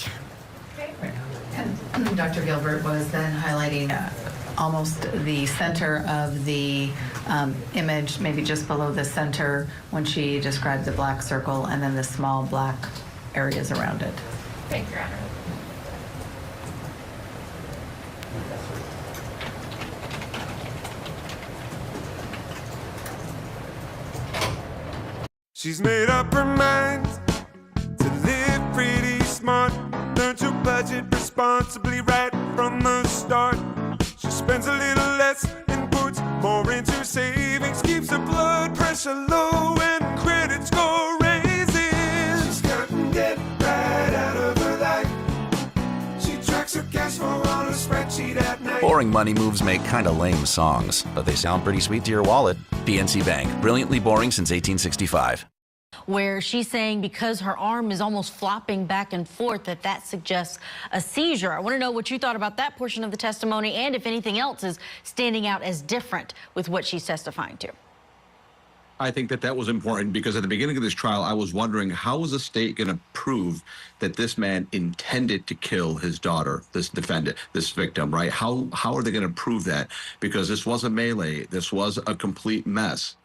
And Dr. Gilbert was then highlighting almost the center of the image, maybe just below the center, when she described the black circle and then the small black areas around it. Thank you, Your Honor. She's made up her mind to live pretty smart, learn to budget responsibly right from the start. She spends a little less and puts more into savings, keeps her blood pressure low and credit score raises. She's counting debt right out of her life. She tracks her cash flow on a spreadsheet at night. Boring money moves make kind of lame songs, but they sound pretty sweet to your wallet. PNC Bank, brilliantly boring since 1865. Where she's saying because her arm is almost flopping back and forth that suggests a seizure. I want to know what you thought about that portion of the testimony, and if anything else is standing out as different with what she's testifying to. I think that was important, because at the beginning of this trial, I was wondering, how is the state going to prove that this man intended to kill his daughter, this defendant, this victim, right? How are they going to prove that? Because this was a melee. This was a complete mess.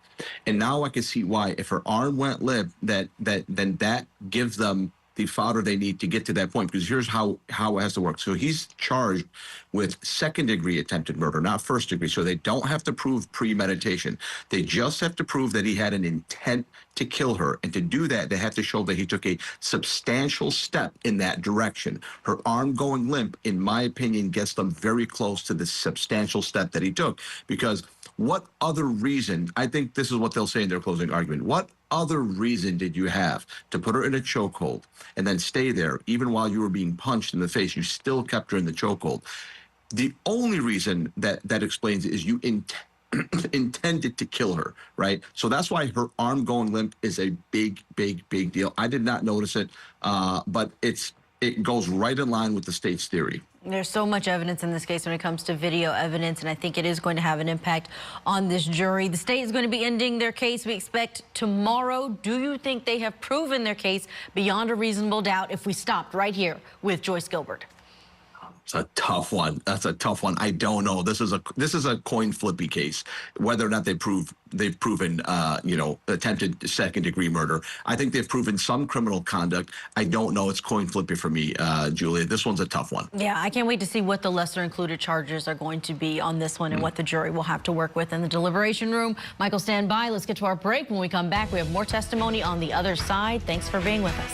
And now I can see why, if her arm went limp, then that gives them the fodder they need to get to that point. Because here's how it has to work. So he's charged with second-degree attempted murder, not first-degree. So they don't have to prove premeditation. They just have to prove that he had an intent to kill her. And to do that, they have to show that he took a substantial step in that direction. Her arm going limp, in my opinion, gets them very close to the substantial step that he took. Because what other reason, I think this is what they'll say in their closing argument, what other reason did you have to put her in a chokehold and then stay there even while you were being punched in the face? You still kept her in the chokehold. The only reason that explains it is you intended to kill her, right? So that's why her arm going limp is a big, big, big deal. I did not notice it, but it goes right in line with the state's theory. There's so much evidence in this case when it comes to video evidence, and I think it is going to have an impact on this jury. The state is going to be ending their case, we expect, tomorrow. Do you think they have proven their case beyond a reasonable doubt if we stopped right here with Joyce Gilbert? It's a tough one. That's a tough one. I don't know. This is a coin flippy case. Whether or not they've proven attempted second-degree murder. I think they've proven some criminal conduct. I don't know. It's coin flippy for me, Julia. This one's a tough one. Yeah, I can't wait to see what the lesser included charges are going to be on this one and what the jury will have to work with in the deliberation room. Michael, stand by. Let's get to our break. When we come back, we have more testimony on the other side. Thanks for being with us.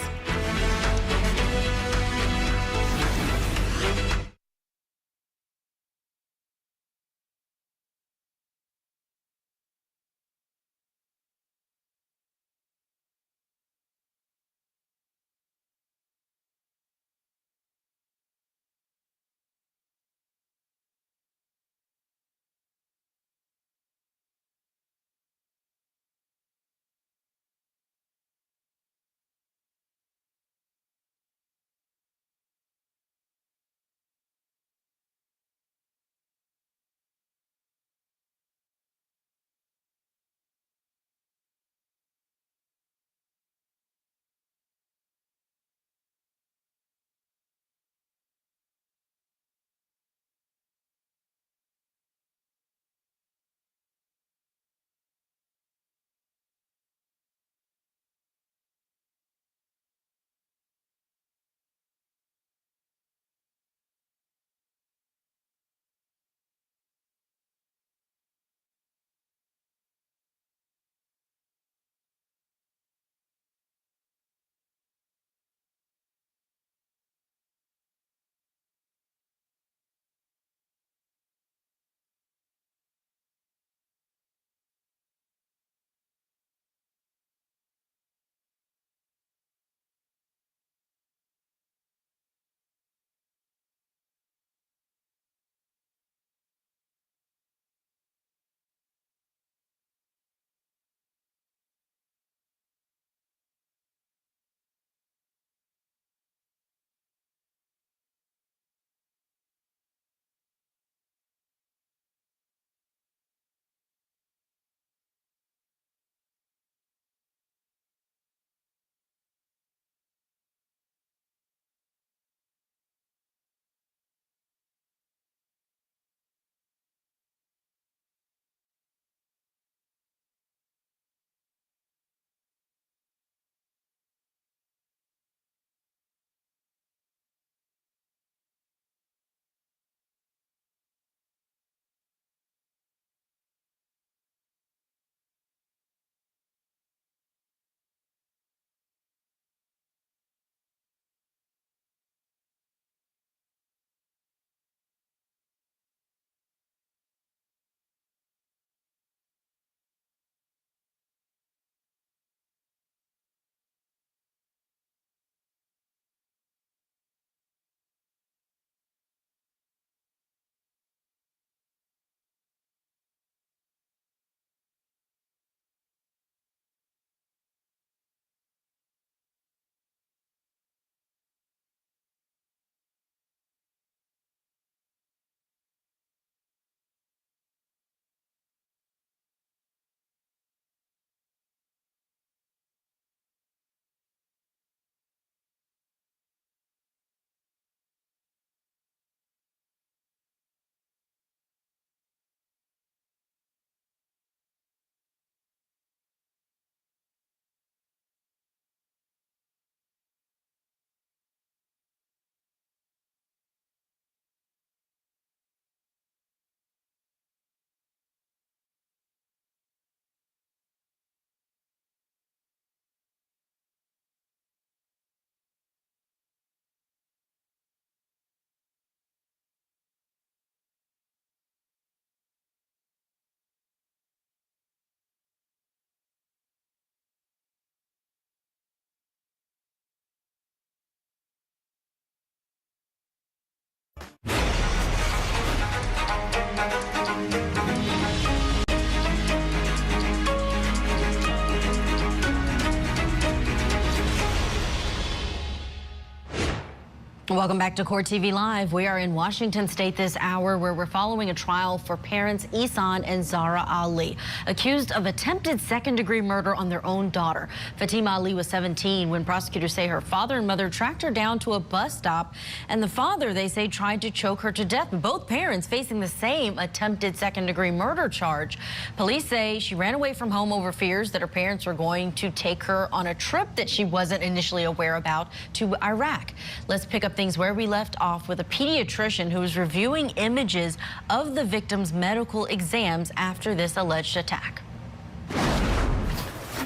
Welcome back to Court TV Live. We are in Washington State this hour where we're following a trial for parents Ihsan and Zahraa Ali, accused of attempted second-degree murder on their own daughter. Fatima Ali was 17 when prosecutors say her father and mother tracked her down to a bus stop, and the father, they say, tried to choke her to death. Both parents facing the same attempted second-degree murder charge. Police say she ran away from home over fears that her parents were going to take her on a trip that she wasn't initially aware about to Iraq. Let's pick up things where we left off with a pediatrician who is reviewing images of the victim's medical exams after this alleged attack.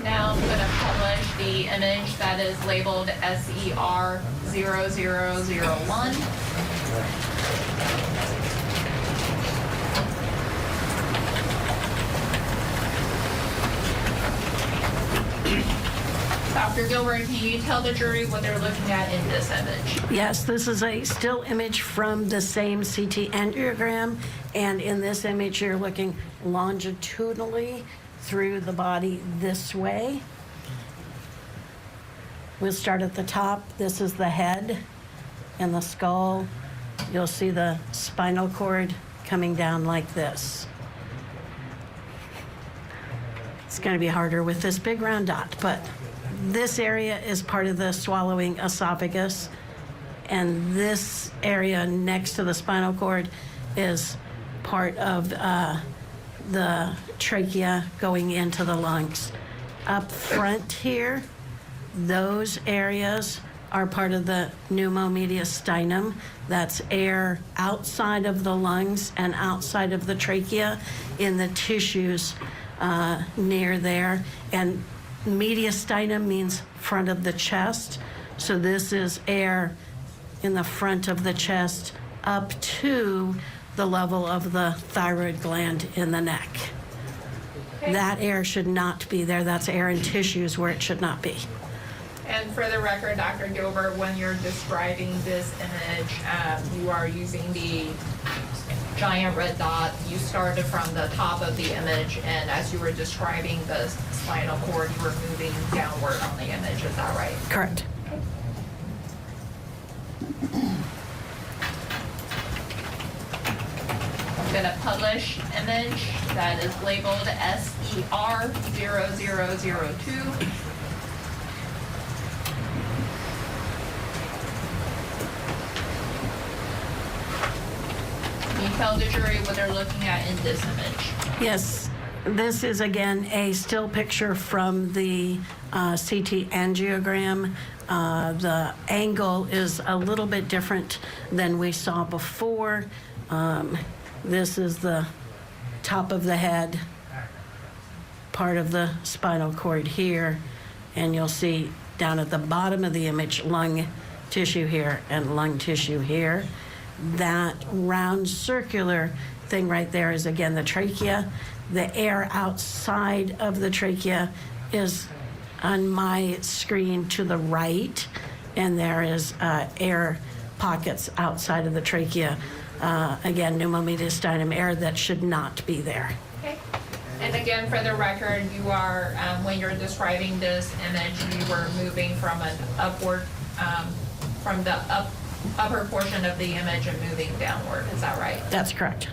Now I'm going to publish the image that is labeled SER 0001. Dr. Gilbert, can you tell the jury what they're looking at in this image? Yes, this is a still image from the same CT angiogram, and in this image you're looking longitudinally through the body this way. We'll start at the top. This is the head and the skull. You'll see the spinal cord coming down like this. It's going to be harder with this big round dot, but this area is part of the swallowing esophagus, and this area next to the spinal cord is part of the trachea going into the lungs. Up front here, those areas are part of the pneumomediastinum. That's air outside of the lungs and outside of the trachea in the tissues near there. And mediastinum means front of the chest. So this is air in the front of the chest up to the level of the thyroid gland in the neck. Okay. That air should not be there. That's air in tissues where it should not be. And for the record, Dr. Gilbert, when you're describing this image, you are using the giant red dot. You started from the top of the image, and as you were describing the spinal cord, you were moving downward on the image. Is that right? Correct. I'm going to publish image that is labeled SER 0002. Can you tell the jury what they're looking at in this image? Yes, this is again a still picture from the CT angiogram. The angle is a little bit different than we saw before. This is the top of the head, part of the spinal cord here, and you'll see down at the bottom of the image lung tissue here and lung tissue here. That round circular thing right there is again the trachea. The air outside of the trachea is on my screen to the right, and there is air pockets outside of the trachea. Again, pneumomediastinum air that should not be there. Okay. And again, for the record, you are, when you're describing this image, you were moving from an upward, from the upper portion of the image and moving downward. Is that right? That's correct.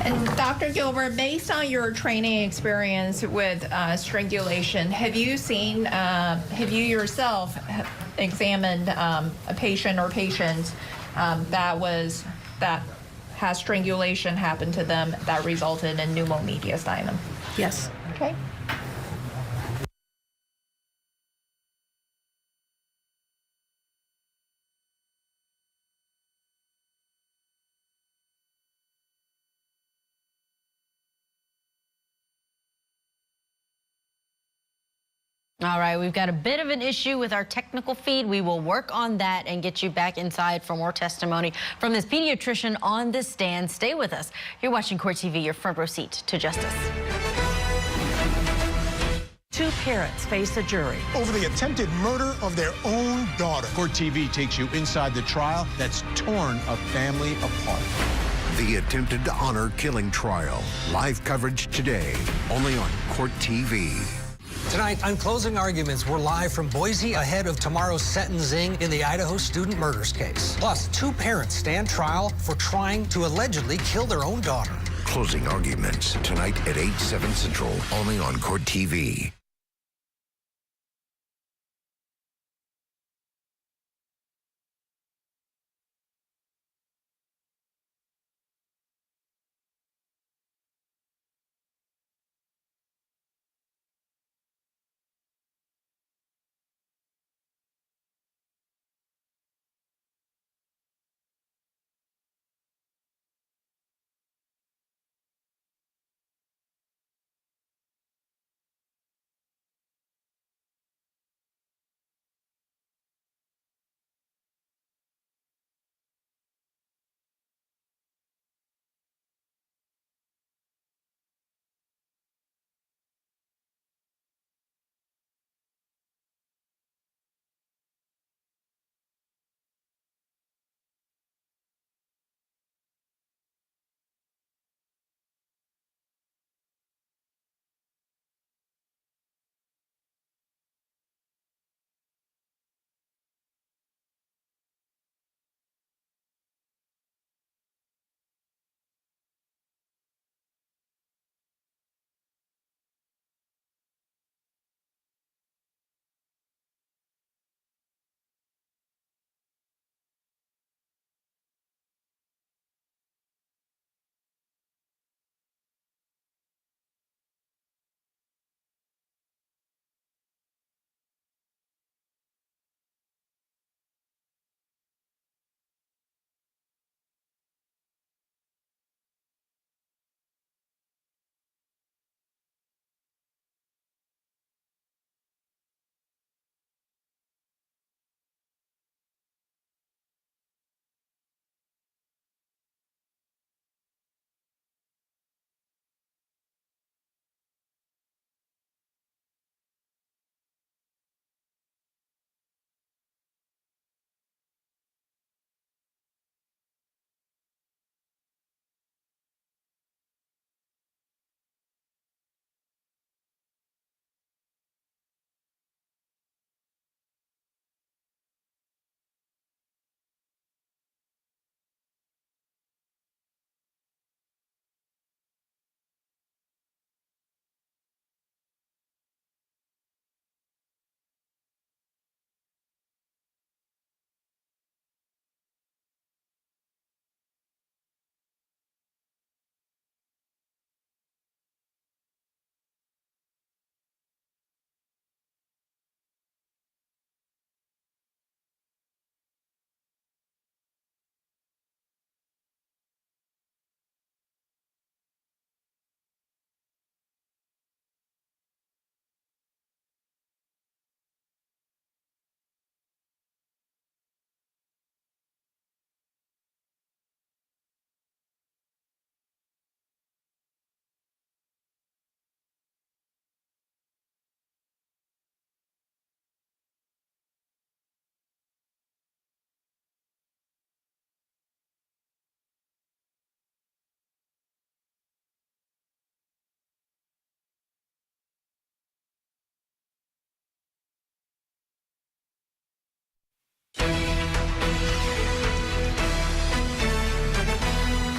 And Dr. Gilbert, based on your training experience with strangulation, have you yourself examined a patient or patients that has strangulation happen to them that resulted in pneumomediastinum? Yes. Okay. All right, we've got a bit of an issue with our technical feed. We will work on that and get you back inside for more testimony from this pediatrician on the stand. Stay with us. You're watching Court TV, your front row seat to justice. Two parents face a jury over the attempted murder of their own daughter. Court TV takes you inside the trial that's torn a family apart. The attempted honor killing trial. Live coverage today, only on Court TV. Tonight, on closing arguments, we're live from Boise ahead of tomorrow's sentencing in the Idaho student murders case. Plus, two parents stand trial for trying to allegedly kill their own daughter. Closing arguments tonight at 8/7 Central, only on Court TV.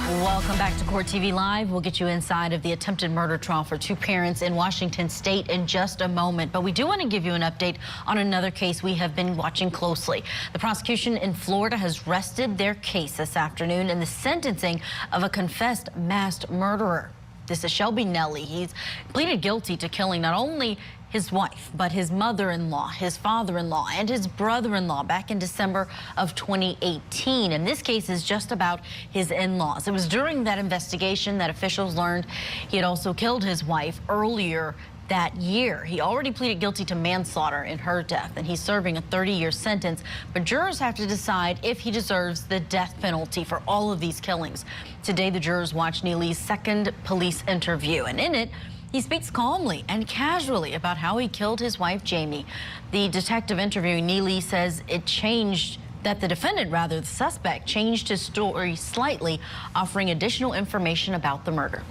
Welcome back to Court TV Live. We'll get you inside of the attempted murder trial for two parents in Washington State in just a moment. But we do want to give you an update on another case we have been watching closely. The prosecution in Florida has rested their case this afternoon in the sentencing of a confessed masked murderer. This is Shelby Nelly. He's pleaded guilty to killing not only his wife, but his mother-in-law, his father-in-law, and his brother-in-law back in December of 2018. And this case is just about his in-laws. It was during that investigation that officials learned he had also killed his wife earlier that year. He already pleaded guilty to manslaughter in her death, and he's serving a 30-year sentence. But jurors have to decide if he deserves the death penalty for all of these killings. Today, the jurors watched Neely's second police interview, and in it, he speaks calmly and casually about how he killed his wife, Jamie. The detective interviewing Neely says that the defendant, the suspect, changed his story slightly, offering additional information about the murder.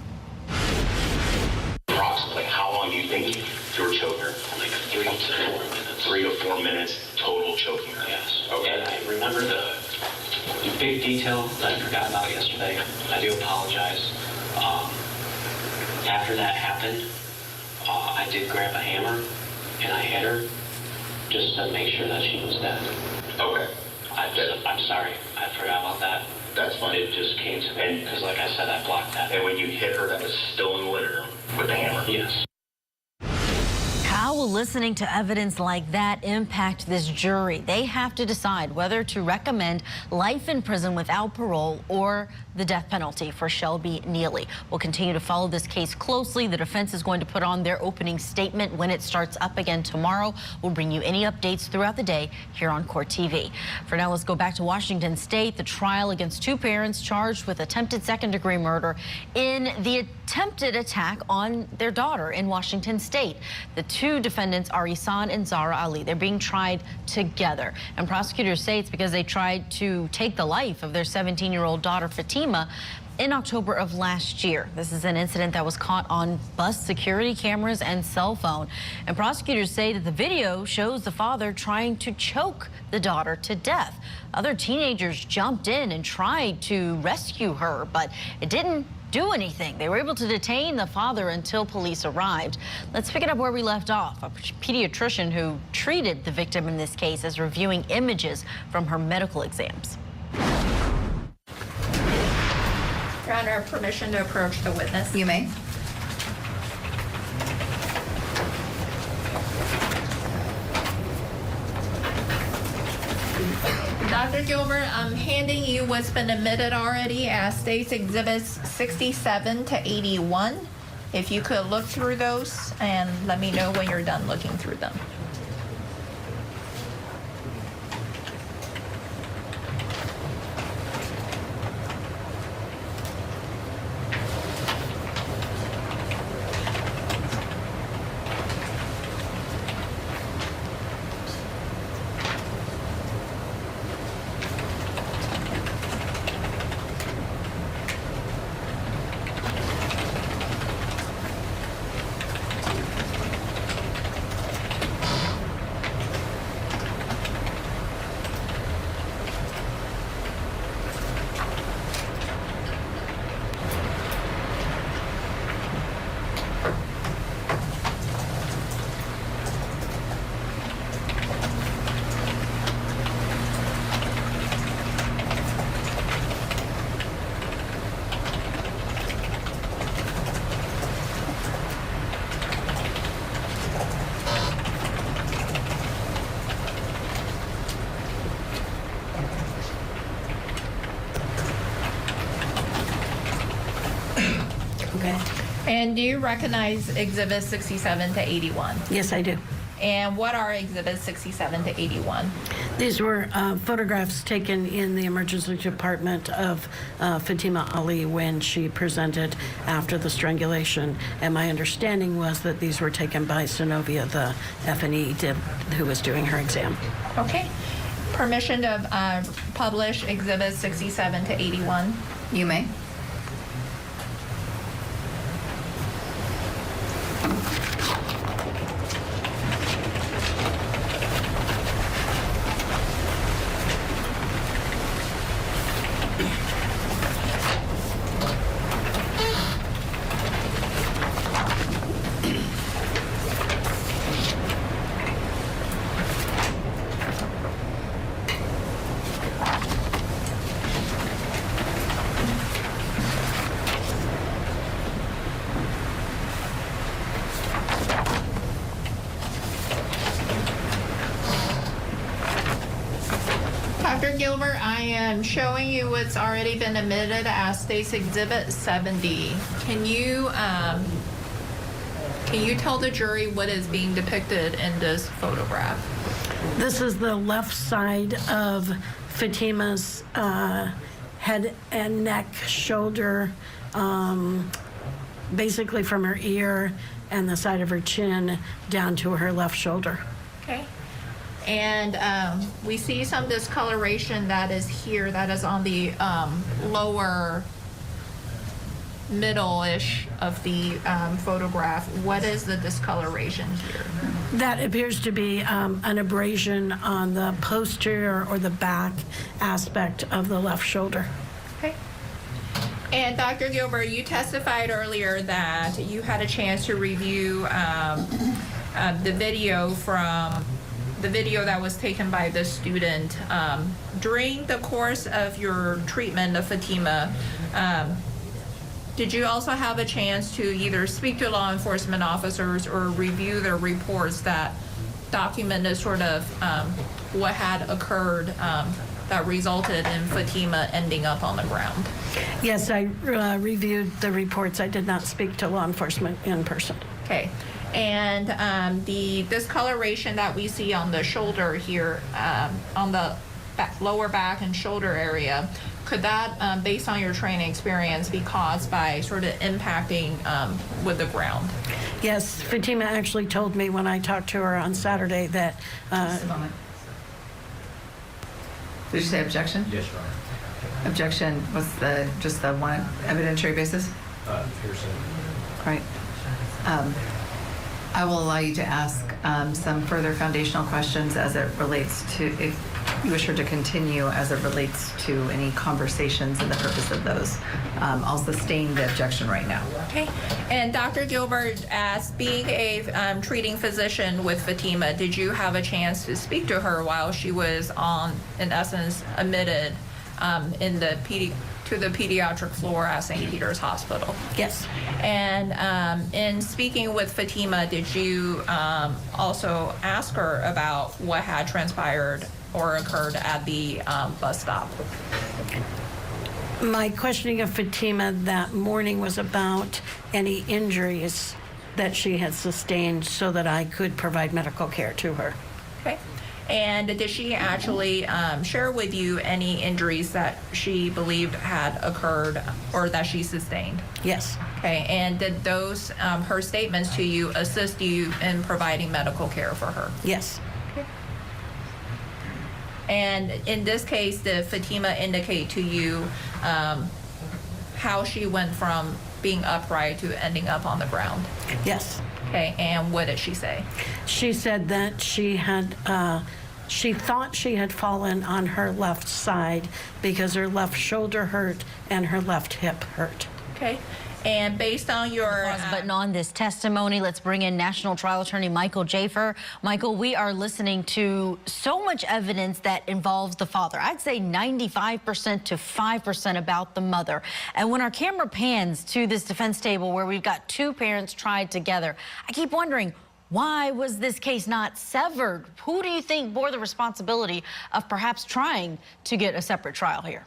Approximately how long do you think you were choking her? Like 3 to 4 minutes. 3 to 4 minutes total choking her? Yes. Okay. And I remember the big detail that I forgot about yesterday. I do apologize. After that happened, I did grab a hammer and I hit her just to make sure that she was dead. Okay. I'm sorry. I forgot about that. That's fine. It just came to me because, like I said, I blocked that. And when you hit her, that was still in the living room with the hammer? Yes. How will listening to evidence like that impact this jury? They have to decide whether to recommend life in prison without parole or the death penalty for Shelby Neely. We'll continue to follow this case closely. The defense is going to put on their opening statement when it starts up again tomorrow. We'll bring you any updates throughout the day here on Court TV. For now, let's go back to Washington State. The trial against 2 parents charged with attempted second-degree murder in the attempted attack on their daughter in Washington State. The 2 defendants are Ihsan and Zahraa Ali. They're being tried together, and prosecutors say it's because they tried to take the life of their 17-year-old daughter Fatima in October of last year. This is an incident that was caught on bus security cameras and cell phone, and prosecutors say that the video shows the father trying to choke the daughter to death. Other teenagers jumped in and tried to rescue her, but it didn't do anything. They were able to detain the father until police arrived. Let's pick it up where we left off. A pediatrician who treated the victim in this case is reviewing images from her medical exams. Your Honor, permission to approach the witness. You may. Dr. Gilbert, I'm handing you what's been admitted already as State's Exhibits 67 to 81. If you could look through those and let me know when you're done looking through them. And do you recognize Exhibits 67 to 81? Yes, I do. And what are Exhibits 67 to 81? These were photographs taken in the emergency department of Fatima Ali when she presented after the strangulation. And my understanding was that these were taken by Synovia, the F&E who was doing her exam. Okay. Permission to publish Exhibits 67 to 81? You may. Dr. Gilbert, I am showing you what's already been admitted as State's Exhibit 70. Can you Can you tell the jury what is being depicted in this photograph? This is the left side of Fatima's head and neck, shoulder, basically from her ear and the side of her chin down to her left shoulder. Okay. And we see some discoloration that is here, that is on the lower middle-ish of the photograph. What is the discoloration here? That appears to be an abrasion on the posterior or the back aspect of the left shoulder. Okay. And Dr. Gilbert, you testified earlier that you had a chance to review the video that was taken by the student. During the course of your treatment of Fatima, did you also have a chance to either speak to law enforcement officers or review their reports that documented sort of what had occurred that resulted in Fatima ending up on the ground? Yes, I reviewed the reports. I did not speak to law enforcement in person. Okay. And the discoloration that we see on the shoulder here, on the lower back and shoulder area, could that, based on your training experience, be caused by sort of impacting with the ground? Yes, Fatima actually told me when I talked to her on Saturday that... Just a moment. Did you say objection? Yes, Your Honor. Objection was just the one evidentiary basis? Hearsay. Right. I will allow you to ask some further foundational questions as it relates to, if you wish her to continue, as it relates to any conversations and the purpose of those. I'll sustain the objection right now. Okay. And Dr. Gilbert, as being a treating physician with Fatima, did you have a chance to speak to her while she was in essence, admitted to the pediatric floor at St. Peter's Hospital? Yes. And in speaking with Fatima, did you also ask her about what had transpired or occurred at the bus stop? My questioning of Fatima that morning was about any injuries that she had sustained so that I could provide medical care to her. Okay. And did she actually share with you any injuries that she believed had occurred or that she sustained? Yes. Okay. And did those, her statements to you, assist you in providing medical care for her? Yes. Okay. And in this case, did Fatima indicate to you how she went from being upright to ending up on the ground? Yes. Okay, and what did she say? She said that she thought she had fallen on her left side because her left shoulder hurt and her left hip hurt. Okay, and based on your... Button on this testimony, let's bring in National Trial Attorney Michael Jafer. Michael, we are listening to so much evidence that involves the father. I'd say 95% to 5% about the mother. And when our camera pans to this defense table where we've got two parents tried together, I keep wondering, why was this case not severed? Who do you think bore the responsibility of perhaps trying to get a separate trial here?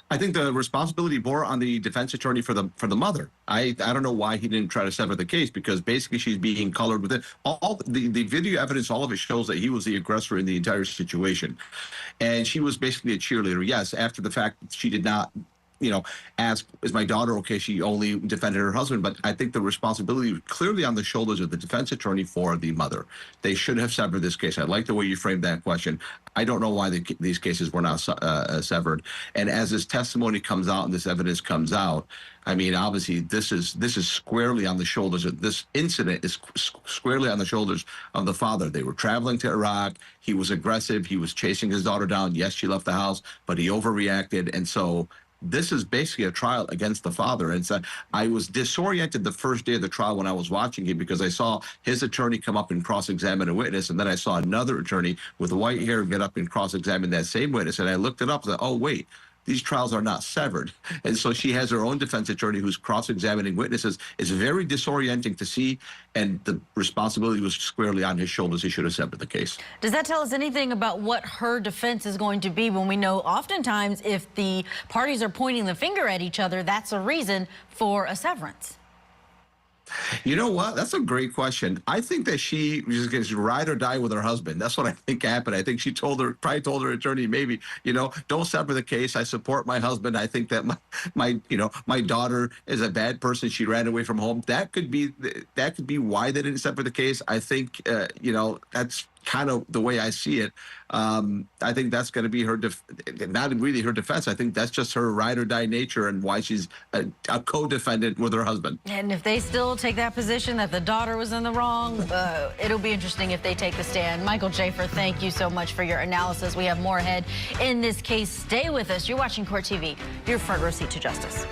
I think the responsibility bore on the defense attorney for the mother. I don't know why he didn't try to sever the case, because basically she's being colored with it. All the video evidence, all of it shows that he was the aggressor in the entire situation, and she was basically a cheerleader. Yes, after the fact, she did not, ask, is my daughter okay? She only defended her husband. But I think the responsibility was clearly on the shoulders of the defense attorney for the mother. They should have severed this case. I like the way you framed that question. I don't know why these cases were not severed. And as this testimony comes out and this evidence comes out, I mean, obviously, this is squarely on the shoulders of this incident is squarely on the shoulders of the father. They were traveling to Iraq. He was aggressive. He was chasing his daughter down. Yes, she left the house, but he overreacted. And so this is basically a trial against the father. And so I was disoriented the first day of the trial when I was watching it, because I saw his attorney come up and cross-examine a witness, and then I saw another attorney with white hair get up and cross-examine that same witness. And I looked it up and said, oh, wait, these trials are not severed. And so she has her own defense attorney who's cross-examining witnesses. It's very disorienting to see, and the responsibility was squarely on his shoulders. He should have severed the case. Does that tell us anything about what her defense is going to be, when we know oftentimes if the parties are pointing the finger at each other, that's a reason for a severance? You know what? That's a great question. I think that she just gets ride or die with her husband. That's what I think happened. I think she probably told her attorney, maybe, don't sever the case. I support my husband. I think that my daughter is a bad person. She ran away from home. That could be why they didn't sever the case. I think, that's kind of the way I see it. I think that's going to be her, not really her defense. I think that's just her ride or die nature and why she's a co-defendant with her husband. And if they still take that position that the daughter was in the wrong, it'll be interesting if they take the stand. Michael Schaefer, thank you so much for your analysis. We have more ahead in this case. Stay with us. You're watching Court TV, your front row seat to justice.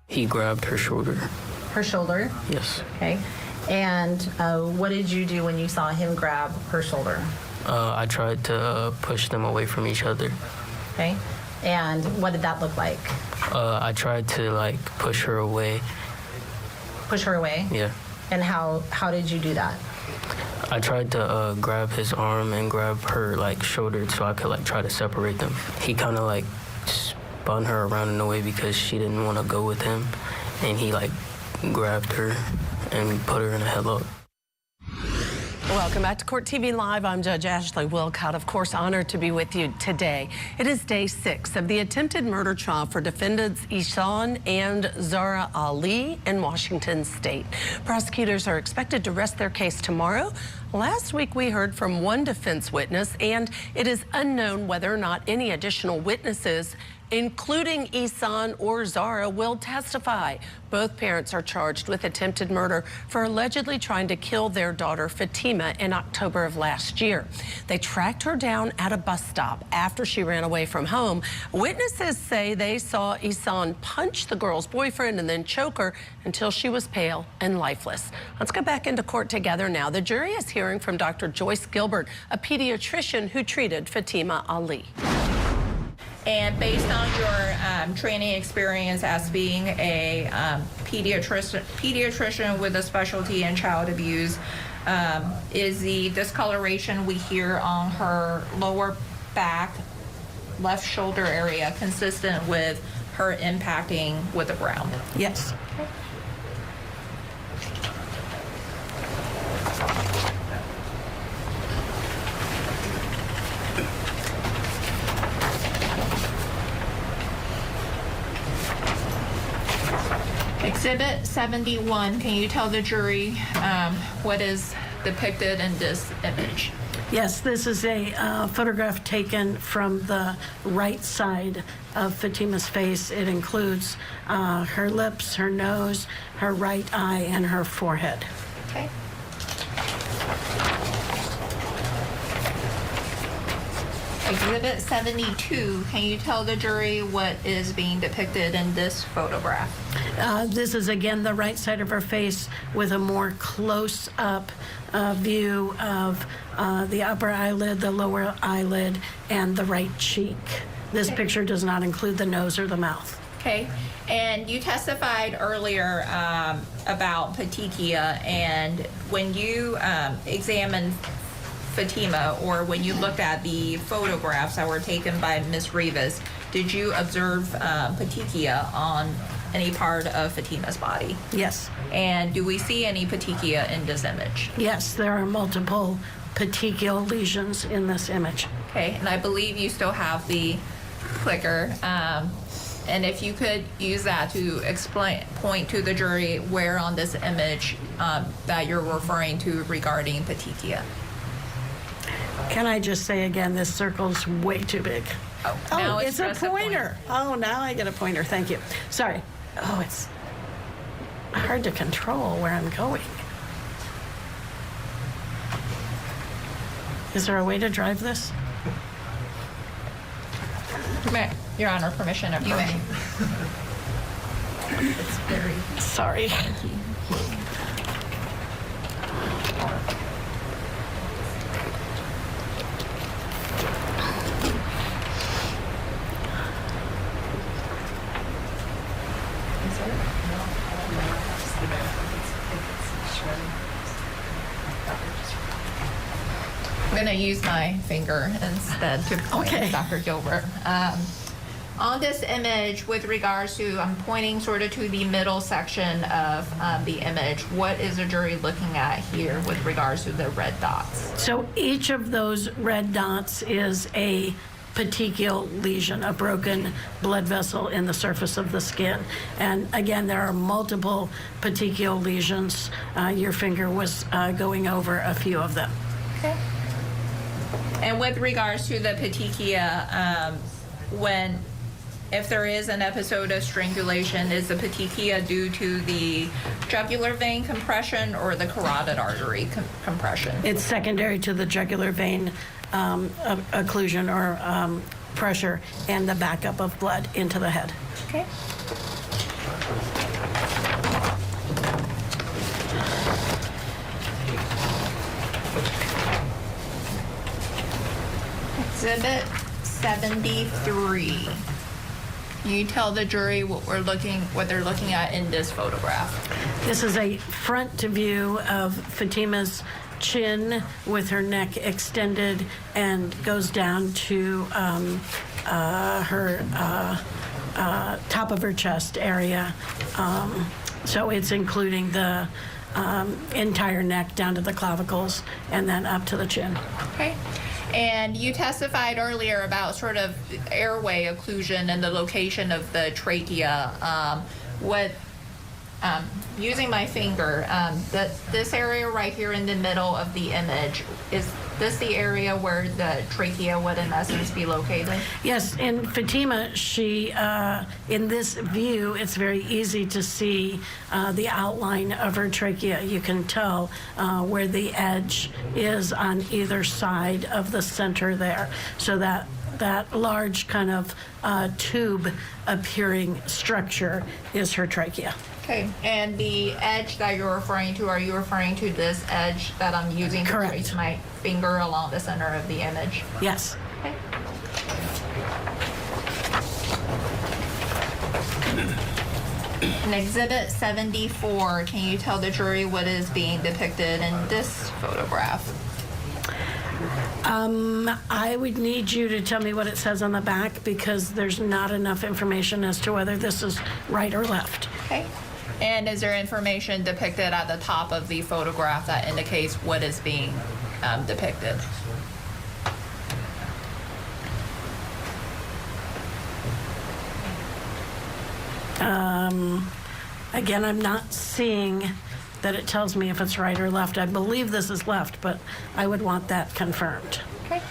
He grabbed her shoulder. Her shoulder? Yes. Okay. And what did you do when you saw him grab her shoulder? I tried to push them away from each other. Okay. And what did that look like? I tried to like push her away. Push her away? Yeah. And how did you do that? I tried to grab his arm and grab her like shoulder so I could like try to separate them. He kind of like spun her around in a way because she didn't want to go with him, and he like grabbed her and put her in a headlock. Welcome back to Court TV Live. I'm Judge Ashley Wilcott, of course, honored to be with you today. It is day 6 of the attempted murder trial for defendants Ihsan and Zahraa Ali in Washington State. Prosecutors are expected to rest their case tomorrow. Last week, we heard from one defense witness, and it is unknown whether or not any additional witnesses, including Ihsan or Zahraa, will testify. Both parents are charged with attempted murder for allegedly trying to kill their daughter Fatima in October of last year. They tracked her down at a bus stop after she ran away from home. Witnesses say they saw Ihsan punch the girl's boyfriend and then choke her until she was pale and lifeless. Let's go back into court together now. The jury is hearing from Dr. Joyce Gilbert, a pediatrician who treated Fatima Ali. And based on your training experience as being a pediatrician with a specialty in child abuse, is the discoloration we hear on her lower back, left shoulder area consistent with her impacting with the ground? Yes. Okay. Exhibit 71, can you tell the jury what is depicted in this image? Yes, this is a photograph taken from the right side of Fatima's face. It includes her lips, her nose, her right eye, and her forehead. Okay. Exhibit 72, can you tell the jury what is being depicted in this photograph? This is again the right side of her face with a more close-up view of the upper eyelid, the lower eyelid, and the right cheek. This picture does not include the nose or the mouth. Okay, and you testified earlier about petechia, and when you examined Fatima, or when you looked at the photographs that were taken by Ms. Rivas, did you observe petechia on any part of Fatima's body? Yes. And do we see any petechia in this image? Yes, there are multiple petechial lesions in this image. Okay, and I believe you still have the clicker. And if you could use that to point to the jury where on this image that you're referring to regarding petechia. Can I just say again, this circle's way too big. Oh, it's a pointer. Oh, now I get a pointer. Thank you. Sorry. Oh, it's hard to control where I'm going. Is there a way to drive this? Your Honor, permission of you may. It's very sorry. I'm going to use my finger instead to point to Dr. Gilbert. On this image, with regards to, I'm pointing sort of to the middle section of the image. What is the jury looking at here with regards to the red dots? So each of those red dots is a petechial lesion, a broken blood vessel in the surface of the skin. And again, there are multiple petechial lesions. Your finger was going over a few of them. Okay. And with regards to the petechia, if there is an episode of strangulation, is the petechia due to the jugular vein compression or the carotid artery compression? It's secondary to the jugular vein occlusion or pressure and the backup of blood into the head. Okay. Exhibit 73. Can you tell the jury what they're looking at in this photograph? This is a front view of Fatima's chin with her neck extended and goes down to her top of her chest area. So it's including the entire neck down to the clavicles and then up to the chin. Okay. And you testified earlier about sort of airway occlusion and the location of the trachea. Using my finger, this area right here in the middle of the image, is this the area where the trachea would in essence be located? Yes, in Fatima, she, in this view, it's very easy to see the outline of her trachea. You can tell where the edge is on either side of the center there. So that large kind of tube appearing structure is her trachea. Okay, and the edge that you're referring to, are you referring to this edge that I'm using to trace my finger along the center of the image? Yes. Okay. In Exhibit 74, can you tell the jury what is being depicted in this photograph? I would need you to tell me what it says on the back because there's not enough information as to whether this is right or left. Okay. And is there information depicted at the top of the photograph that indicates what is being depicted? Again, I'm not seeing that it tells me if it's right or left. I believe this is left, but I would want that confirmed. Okay.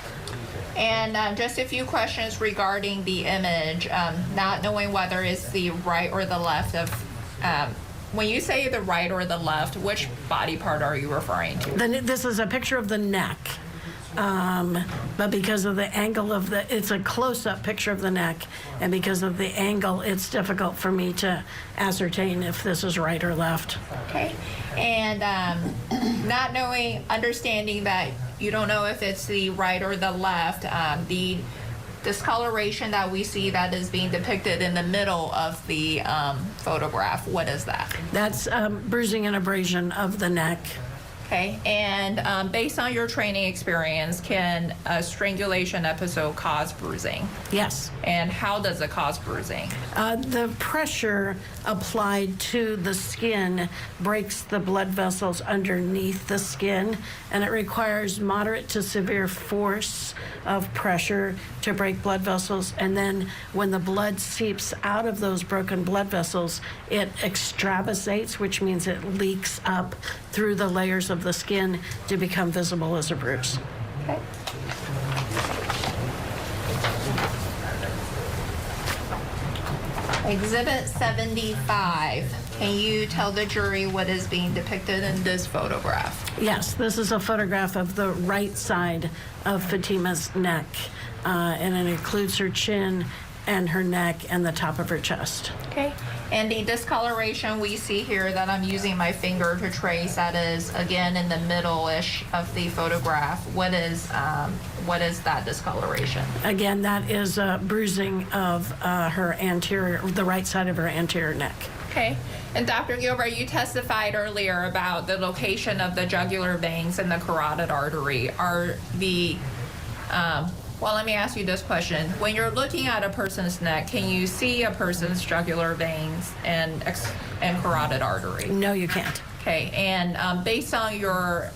And just a few questions regarding the image, not knowing whether it's the right or the left of, when you say the right or the left, which body part are you referring to? This is a picture of the neck. But because of the angle of it's a close-up picture of the neck, and because of the angle, it's difficult for me to ascertain if this is right or left. Okay. And not knowing, understanding that you don't know if it's the right or the left, the discoloration that we see that is being depicted in the middle of the photograph, what is that? That's bruising and abrasion of the neck. Okay, and based on your training experience, can a strangulation episode cause bruising? Yes. And how does it cause bruising? The pressure applied to the skin breaks the blood vessels underneath the skin, and it requires moderate to severe force of pressure to break blood vessels. And then when the blood seeps out of those broken blood vessels, it extravasates, which means it leaks up through the layers of the skin to become visible as a bruise. Okay. Exhibit 75. Can you tell the jury what is being depicted in this photograph? Yes, this is a photograph of the right side of Fatima's neck, and it includes her chin and her neck and the top of her chest. Okay. And the discoloration we see here that I'm using my finger to trace, that is again in the middle-ish of the photograph. What is that discoloration? Again, that is bruising of her anterior, the right side of her anterior neck. Okay. And Dr. Gilbert, you testified earlier about the location of the jugular veins and the carotid artery. Are the well, let me ask you this question. When you're looking at a person's neck, can you see a person's jugular veins and carotid artery? No, you can't. Okay, and based on your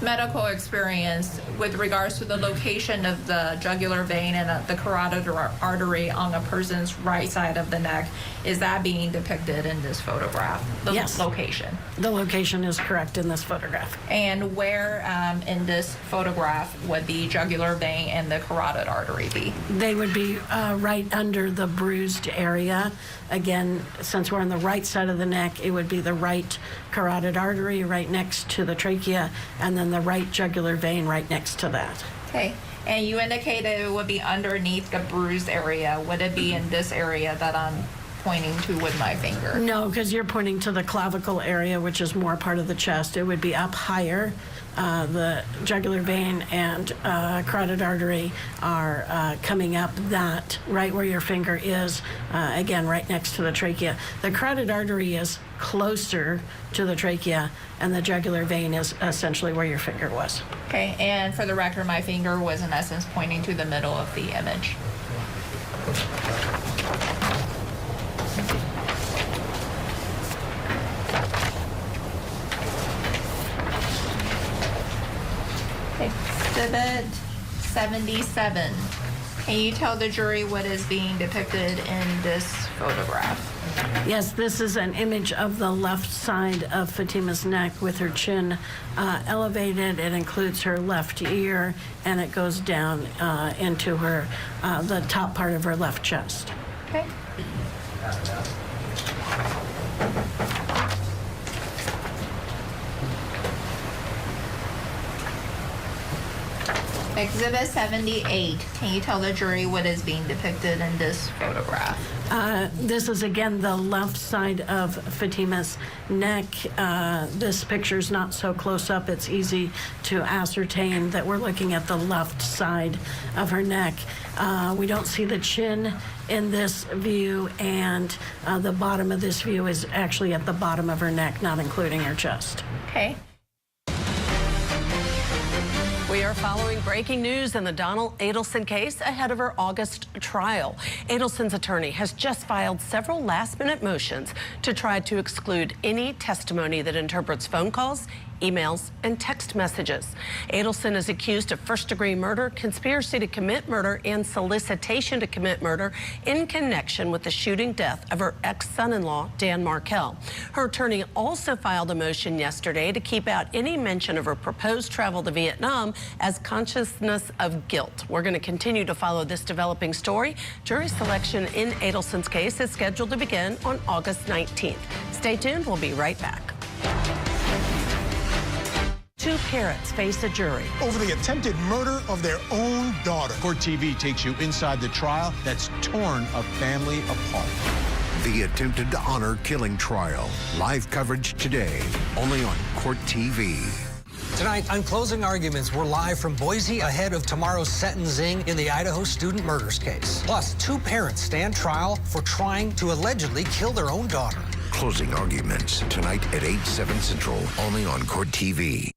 medical experience with regards to the location of the jugular vein and the carotid artery on a person's right side of the neck, is that being depicted in this photograph? Yes. Location. The location is correct in this photograph. And where in this photograph would the jugular vein and the carotid artery be? They would be right under the bruised area. Again, since we're on the right side of the neck, it would be the right carotid artery right next to the trachea, and then the right jugular vein right next to that. Okay. And you indicated it would be underneath the bruised area. Would it be in this area that I'm pointing to with my finger? No, because you're pointing to the clavicle area, which is more part of the chest. It would be up higher the jugular vein and carotid artery are coming up that right where your finger is, again, right next to the trachea. The carotid artery is closer to the trachea, and the jugular vein is essentially where your finger was. Okay, and for the record, my finger was in essence pointing to the middle of the image. Exhibit 77. Can you tell the jury what is being depicted in this photograph? Yes, this is an image of the left side of Fatima's neck with her chin elevated. It includes her left ear, and it goes down into her the top part of her left chest. Okay. Exhibit 78. Can you tell the jury what is being depicted in this photograph? This is again the left side of Fatima's neck. This picture's not so close up. It's easy to ascertain that we're looking at the left side of her neck. We don't see the chin in this view, and the bottom of this view is actually at the bottom of her neck, not including her chest. Okay. We are following breaking news in the Donald Adelson case ahead of her August trial. Adelson's attorney has just filed several last-minute motions to try to exclude any testimony that interprets phone calls, emails, and text messages. Adelson is accused of first-degree murder, conspiracy to commit murder, and solicitation to commit murder in connection with the shooting death of her ex-son-in-law, Dan Markell. Her attorney also filed a motion yesterday to keep out any mention of her proposed travel to Vietnam as consciousness of guilt. We're going to continue to follow this developing story. Jury selection in Adelson's case is scheduled to begin on August 19th. Stay tuned. We'll be right back. Two parents face a jury over the attempted murder of their own daughter. Court TV takes you inside the trial that's torn a family apart. The attempted honor killing trial. Live coverage today, only on Court TV. Tonight, on closing arguments, we're live from Boise ahead of tomorrow's sentencing in the Idaho student murders case. Plus, two parents stand trial for trying to allegedly kill their own daughter. Closing arguments tonight at 8/7 Central, only on Court TV.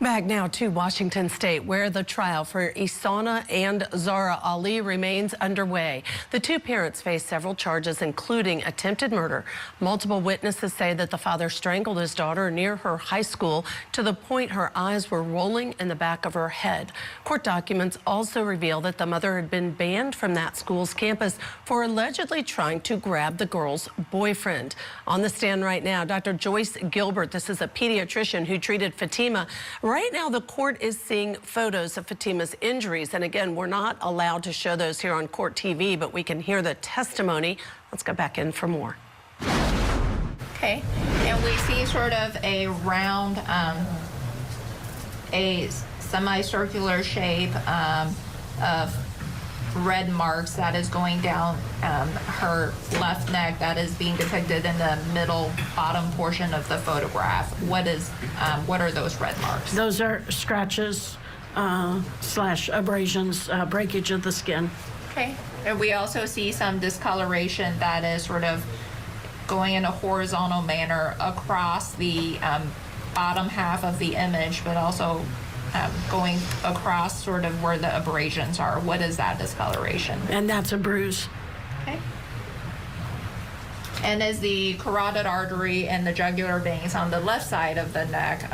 Back now to Washington State, where the trial for Ihsan and Zahraa Ali remains underway. The two parents face several charges, including attempted murder. Multiple witnesses say that the father strangled his daughter near her high school to the point her eyes were rolling in the back of her head. Court documents also reveal that the mother had been banned from that school's campus for allegedly trying to grab the girl's boyfriend. On the stand right now, Dr. Joyce Gilbert, this is a pediatrician who treated Fatima. Right now, the court is seeing photos of Fatima's injuries. And again, we're not allowed to show those here on Court TV, but we can hear the testimony. Let's go back in for more. Okay, and we see sort of a round, a semicircular shape of red marks that is going down her left neck that is being depicted in the middle bottom portion of the photograph. What are those red marks? Those are scratches slash abrasions, breakage of the skin. Okay, and we also see some discoloration that is sort of going in a horizontal manner across the bottom half of the image, but also going across sort of where the abrasions are. What is that discoloration? And that's a bruise. Okay. And is the carotid artery and the jugular veins on the left side of the neck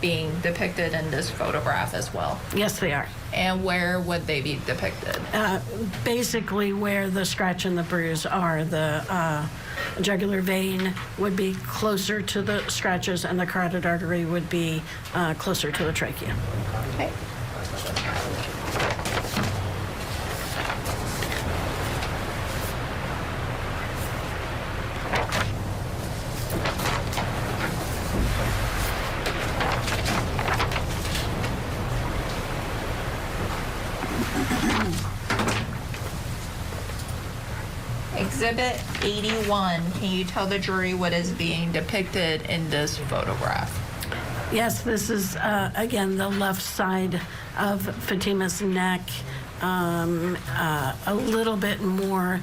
being depicted in this photograph as well? Yes, they are. And where would they be depicted? Basically where the scratch and the bruise are. The jugular vein would be closer to the scratches and the carotid artery would be closer to the trachea. Okay. Exhibit 81, can you tell the jury what is being depicted in this photograph? Yes, this is, again, the left side of Fatima's neck, a little bit more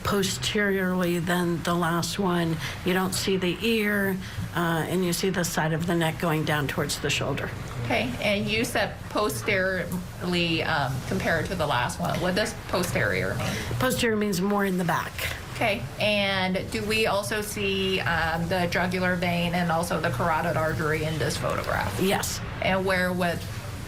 posteriorly than the last one. You don't see the ear, and you see the side of the neck going down towards the shoulder. Okay, and you said posteriorly compared to the last one. What does posterior mean? Posterior means more in the back. Okay, and do we also see the jugular vein and also the carotid artery in this photograph? Yes. And where would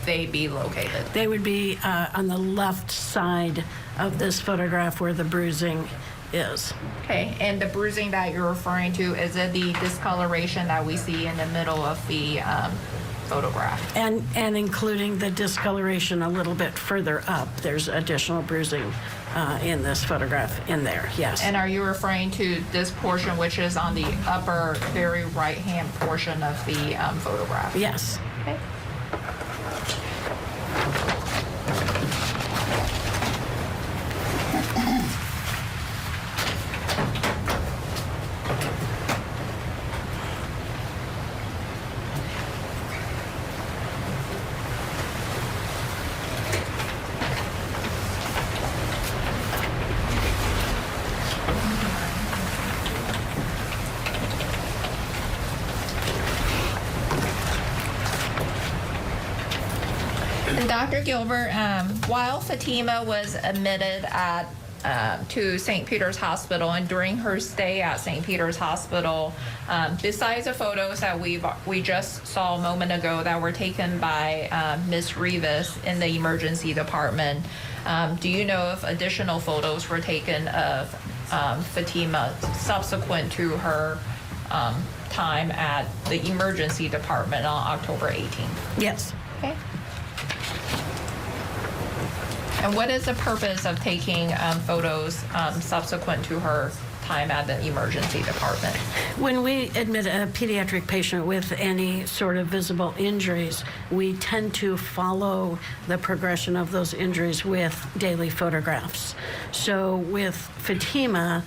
they be located? They would be on the left side of this photograph where the bruising is. Okay, and the bruising that you're referring to, is it the discoloration that we see in the middle of the photograph? And including the discoloration a little bit further up. There's additional bruising in this photograph in there, yes. And are you referring to this portion, which is on the upper, very right-hand portion of the photograph? Yes. Okay. Dr. Gilbert, while Fatima was admitted to St. Peter's Hospital, and during her stay at St. Peter's Hospital, besides the photos that we just saw a moment ago that were taken by Ms. Rivas in the emergency department, do you know if additional photos were taken of Fatima subsequent to her time at the emergency department on October 18th? Yes. Okay. And what is the purpose of taking photos subsequent to her time at the emergency department? When we admit a pediatric patient with any sort of visible injuries, we tend to follow the progression of those injuries with daily photographs. So with Fatima,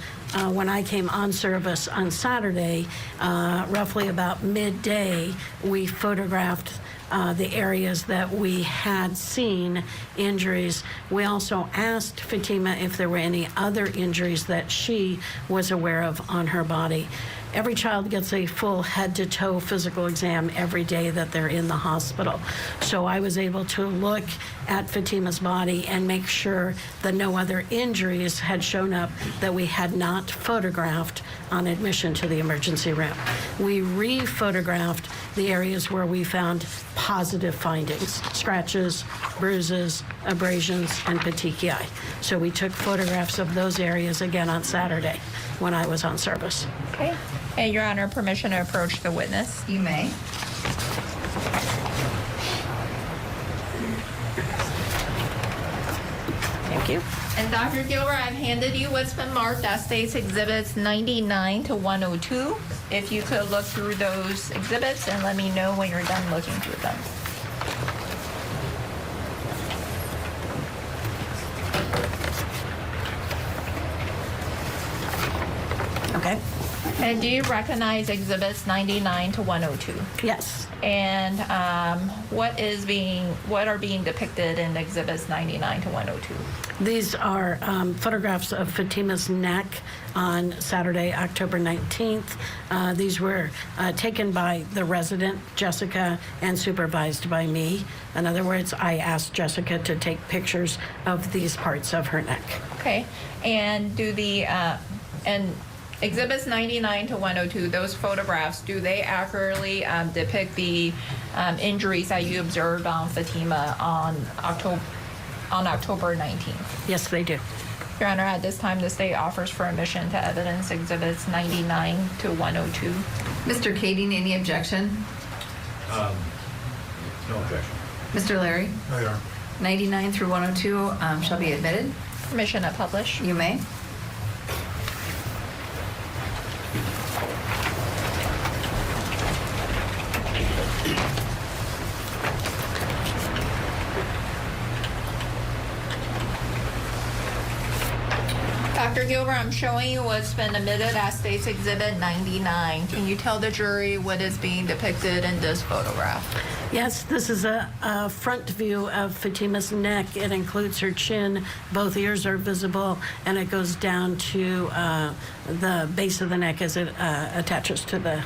when I came on service on Saturday, roughly about midday, we photographed the areas that we had seen injuries. We also asked Fatima if there were any other injuries that she was aware of on her body. every child gets a full head-to-toe physical exam every day that they're in the hospital. So I was able to look at Fatima's body and make sure that no other injuries had shown up that we had not photographed on admission to the emergency room. We re-photographed the areas where we found positive findings: scratches, bruises, abrasions, and petechiae. So we took photographs of those areas again on Saturday when I was on service. Okay. And Your Honor, permission to approach the witness? You may. Thank you. And Dr. Gilbert, I've handed you what's been marked as State's Exhibits 99 to 102. If you could look through those exhibits and let me know when you're done looking through them. Okay. And do you recognize Exhibits 99 to 102? Yes. And what are being depicted in Exhibits 99 to 102? These are photographs of Fatima's neck on Saturday, October 19th. These were taken by the resident, Jessica, and supervised by me. In other words, I asked Jessica to take pictures of these parts of her neck. Okay. And do the and Exhibits 99 to 102, those photographs, do they accurately depict the injuries that you observed on Fatima on October 19th? Yes, they do. Your Honor, at this time, the state offers for admission to evidence Exhibits 99 to 102. Mr. Kading, any objection? No objection. Mr. Larry? No, Your Honor. 99 through 102 shall be admitted. Permission to publish? You may. Dr. Gilbert, I'm showing you what's been admitted as State's Exhibit 99. Can you tell the jury what is being depicted in this photograph? Yes, this is a front view of Fatima's neck. It includes her chin, both ears are visible, and it goes down to the base of the neck as it attaches to the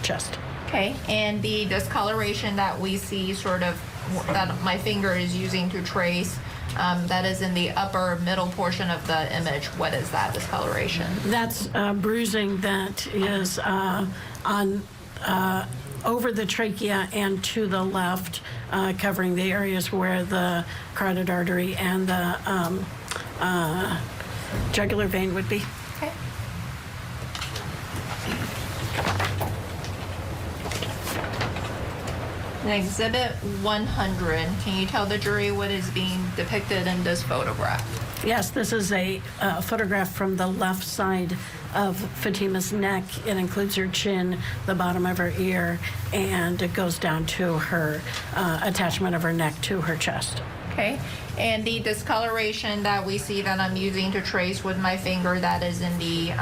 chest. Okay, and the discoloration that we see that my finger is using to trace, that is in the upper middle portion of the image. What is that discoloration? That's bruising that is on over the trachea and to the left, covering the areas where the carotid artery and the jugular vein would be. Okay. In Exhibit 100, can you tell the jury what is being depicted in this photograph? Yes, this is a photograph from the left side of Fatima's neck. It includes her chin, the bottom of her ear, and it goes down to her attachment of her neck to her chest. Okay, and the discoloration that we see that I'm using to trace with my finger, that is in the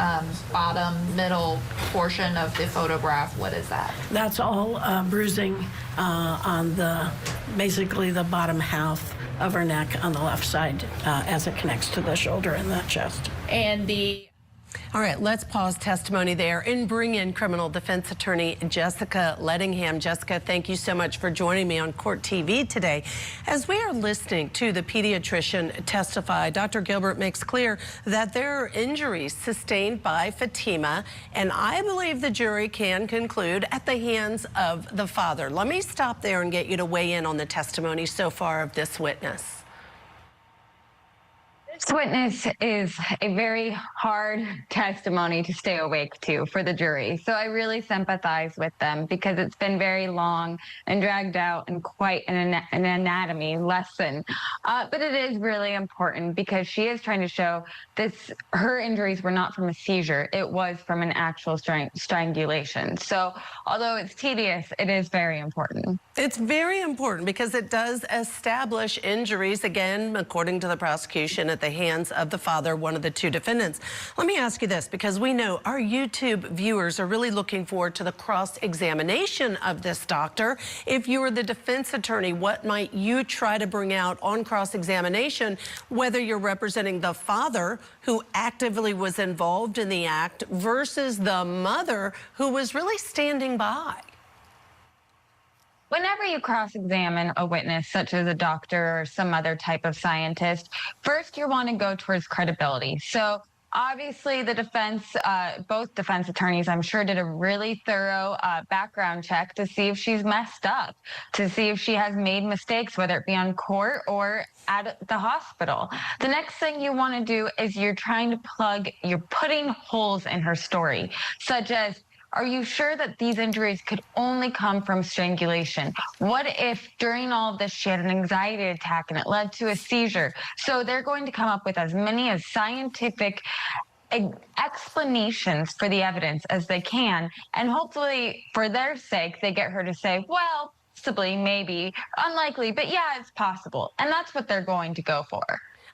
bottom middle portion of the photograph, what is that? That's all bruising on basically the bottom half of her neck on the left side as it connects to the shoulder and the chest. And the All right, let's pause testimony there and bring in criminal defense attorney Jessica Bellingham. Jessica, thank you so much for joining me on Court TV today. As we are listening to the pediatrician testify, Dr. Gilbert makes clear that there are injuries sustained by Fatima, and I believe the jury can conclude at the hands of the father. Let me stop there and get you to weigh in on the testimony so far of this witness. This witness is a very hard testimony to stay awake to for the jury. So I really sympathize with them because it's been very long and dragged out and quite an anatomy lesson. But it is really important because she is trying to show her injuries were not from a seizure. It was from an actual strangulation. So although it's tedious, it is very important. It's very important because it does establish injuries, again, according to the prosecution, at the hands of the father, one of the two defendants. Let me ask you this, because we know our YouTube viewers are really looking forward to the cross-examination of this doctor. If you were the defense attorney, what might you try to bring out on cross-examination, whether you're representing the father who actively was involved in the act versus the mother who was really standing by? Whenever you cross-examine a witness, such as a doctor or some other type of scientist, first you want to go towards credibility. So obviously the defense, both defense attorneys, I'm sure, did a really thorough background check to see if she's messed up, to see if she has made mistakes, whether it be on court or at the hospital. The next thing you want to do is you're putting holes in her story, such as, are you sure that these injuries could only come from strangulation? What if during all of this she had an anxiety attack and it led to a seizure? So they're going to come up with as many as scientific explanations for the evidence as they can, and hopefully for their sake they get her to say, well, possibly, maybe, unlikely, but yeah, it's possible. And that's what they're going to go for.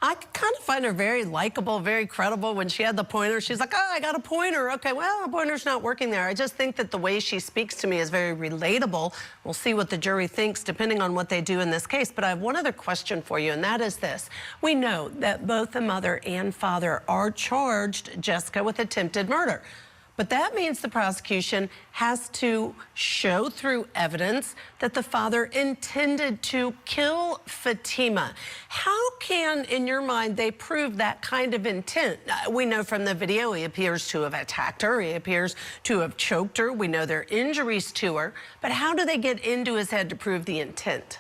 I kind of find her very likable, very credible. When she had the pointer, she's like, oh, I got a pointer. Okay, well, the pointer's not working there. I just think that the way she speaks to me is very relatable. We'll see what the jury thinks depending on what they do in this case. But I have one other question for you, and that is this. We know that both the mother and father are charged, Jessica, with attempted murder. But that means the prosecution has to show through evidence that the father intended to kill Fatima. How can, in your mind, they prove that kind of intent? We know from the video he appears to have attacked her. He appears to have choked her. We know there are injuries to her. But how do they get into his head to prove the intent?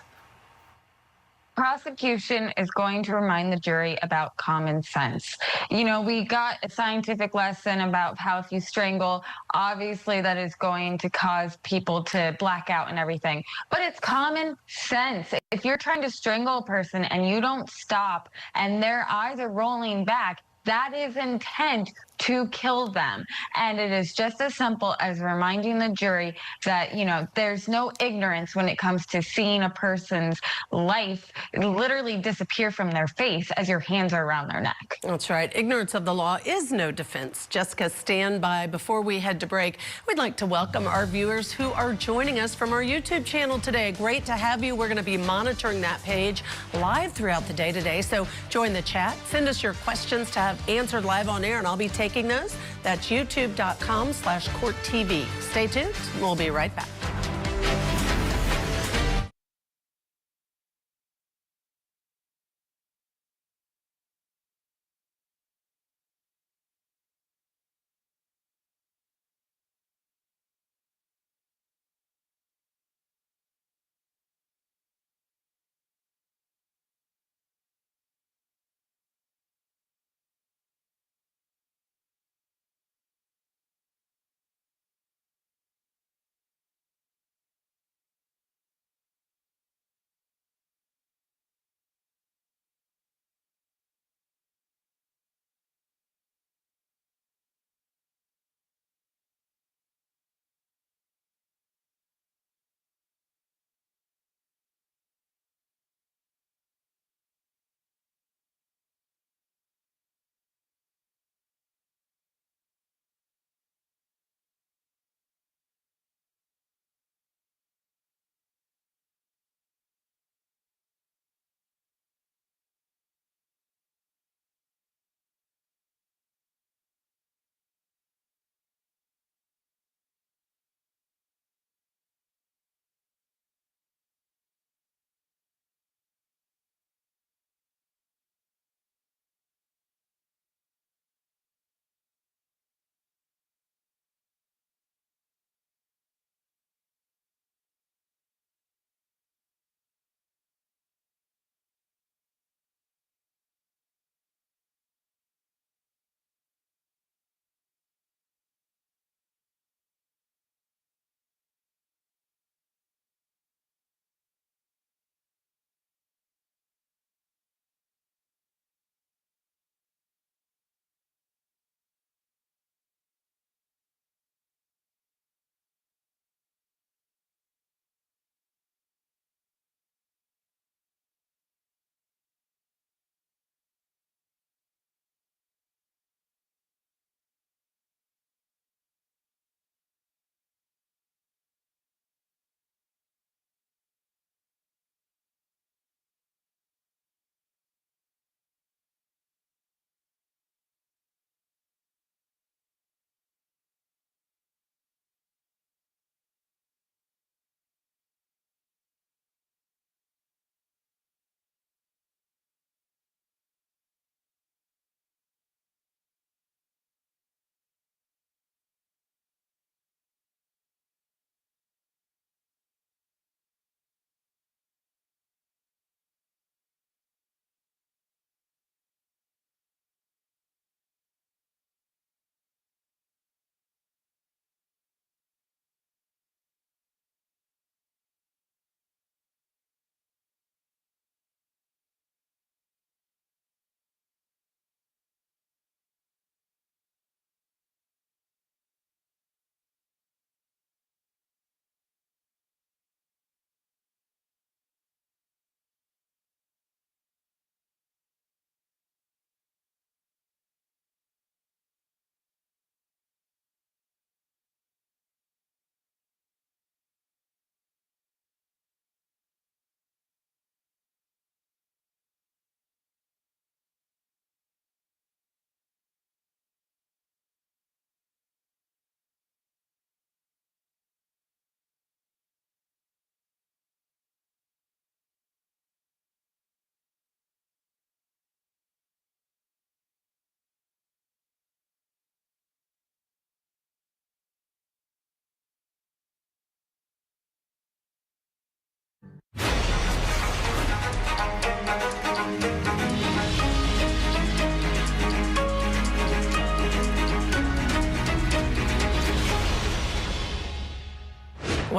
Prosecution is going to remind the jury about common sense. You know, we got a scientific lesson about how if you strangle, obviously that is going to cause people to black out and everything. But it's common sense. If you're trying to strangle a person and you don't stop and their eyes are rolling back, that is intent to kill them. And it is just as simple as reminding the jury that, you know, there's no ignorance when it comes to seeing a person's life literally disappear from their face as your hands are around their neck. That's right. Ignorance of the law is no defense. Jessica, stand by. Before we head to break, we'd like to welcome our viewers who are joining us from our YouTube channel today. Great to have you. We're going to be monitoring that page live throughout the day today. So join the chat. Send us your questions to have answered live on air, and I'll be taking those. That's youtube.com/CourtTV. Stay tuned. We'll be right back.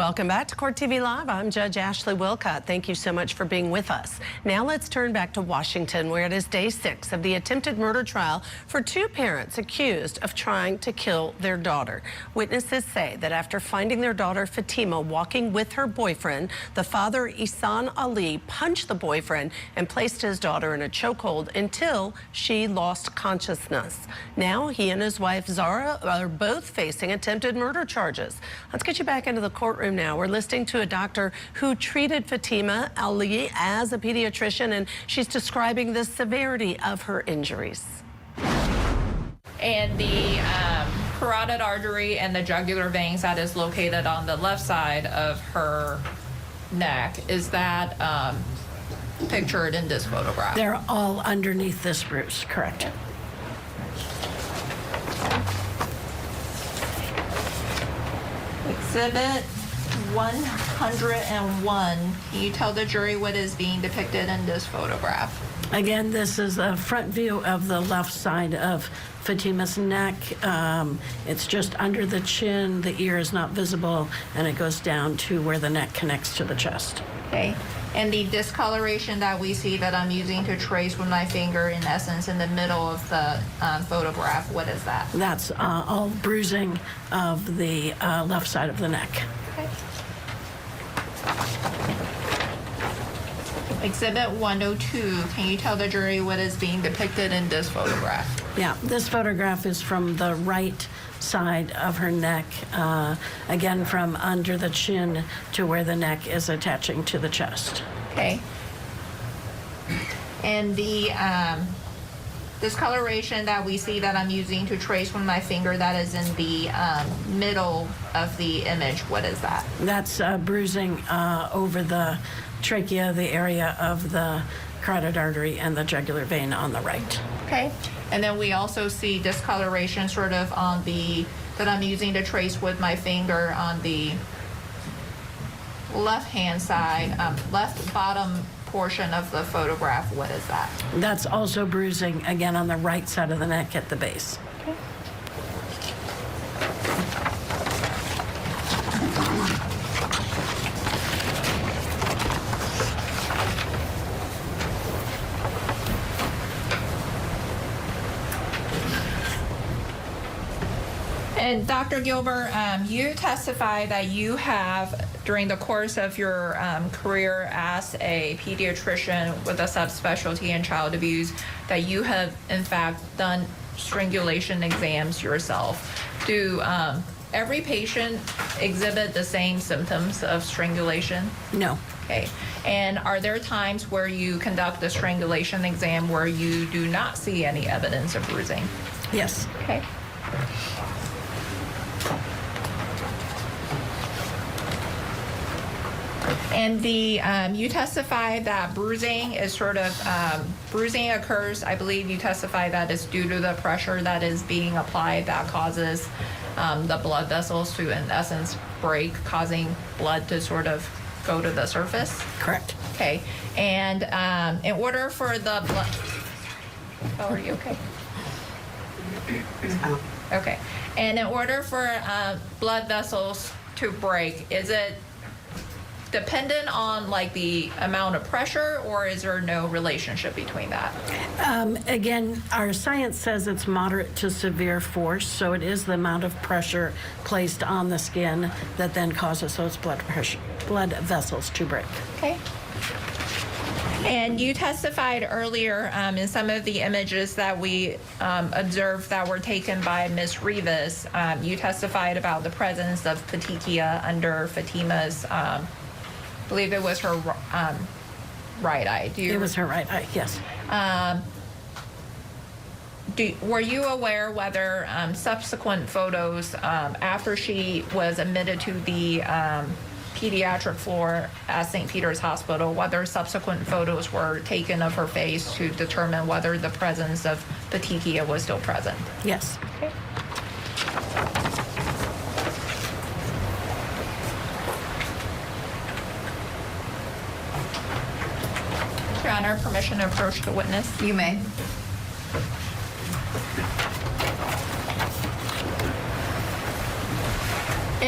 Welcome back to Court TV Live. I'm Judge Ashley Wilcott. Thank you so much for being with us. Now let's turn back to Washington, where it is day 6 of the attempted murder trial for 2 parents accused of trying to kill their daughter. Witnesses say that after finding their daughter Fatima walking with her boyfriend, the father Ihsan Ali punched the boyfriend and placed his daughter in a chokehold until she lost consciousness. Now he and his wife Zahraa are both facing attempted murder charges. Let's get you back into the courtroom now. We're listening to a doctor who treated Fatima Ali as a pediatrician, and she's describing the severity of her injuries. And the carotid artery and the jugular veins that is located on the left side of her neck, is that pictured in this photograph? They're all underneath this bruise, correct? Exhibit 101. Can you tell the jury what is being depicted in this photograph? Again, this is a front view of the left side of Fatima's neck. It's just under the chin, the ear is not visible, and it goes down to where the neck connects to the chest. Okay. And the discoloration that we see that I'm using to trace with my finger, in essence, in the middle of the photograph, what is that? That's all bruising of the left side of the neck. Okay. Exhibit 102. Can you tell the jury what is being depicted in this photograph? Yeah, this photograph is from the right side of her neck, again from under the chin to where the neck is attaching to the chest. Okay. And the discoloration that we see that I'm using to trace with my finger, that is in the middle of the image, what is that? That's bruising over the trachea, the area of the carotid artery and the jugular vein on the right. Okay. And then we also see discoloration sort of on the, that I'm using to trace with my finger on the left-hand side, left bottom portion of the photograph. What is that? That's also bruising, again, on the right side of the neck at the base. Okay. And Dr. Gilbert, you testified that you have, during the course of your career as a pediatrician with a subspecialty in child abuse, that you have in fact done strangulation exams yourself. Do every patient exhibit the same symptoms of strangulation? No. Okay. And are there times where you conduct a strangulation exam where you do not see any evidence of bruising? Yes. Okay. And the you testified that bruising is sort of bruising occurs. I believe you testified that is due to the pressure that is being applied that causes the blood vessels to, in essence, break, causing blood to sort of go to the surface. Correct. Okay. And in order for the blood, oh, are you okay? Okay. And in order for blood vessels to break, is it dependent on like the amount of pressure, or is there no relationship between that? Again, our science says it's moderate to severe force, so it is the amount of pressure placed on the skin that then causes those blood vessels to break. Okay. And you testified earlier in some of the images that we observed that were taken by Ms. Rivas. You testified about the presence of petechia under Fatima's, I believe it was her right eye. It was her right eye, yes. Were you aware whether subsequent photos after she was admitted to the pediatric floor at St. Peter's Hospital, whether subsequent photos were taken of her face to determine whether the presence of petechia was still present? Yes. Okay. Your Honor, permission to approach the witness? You may.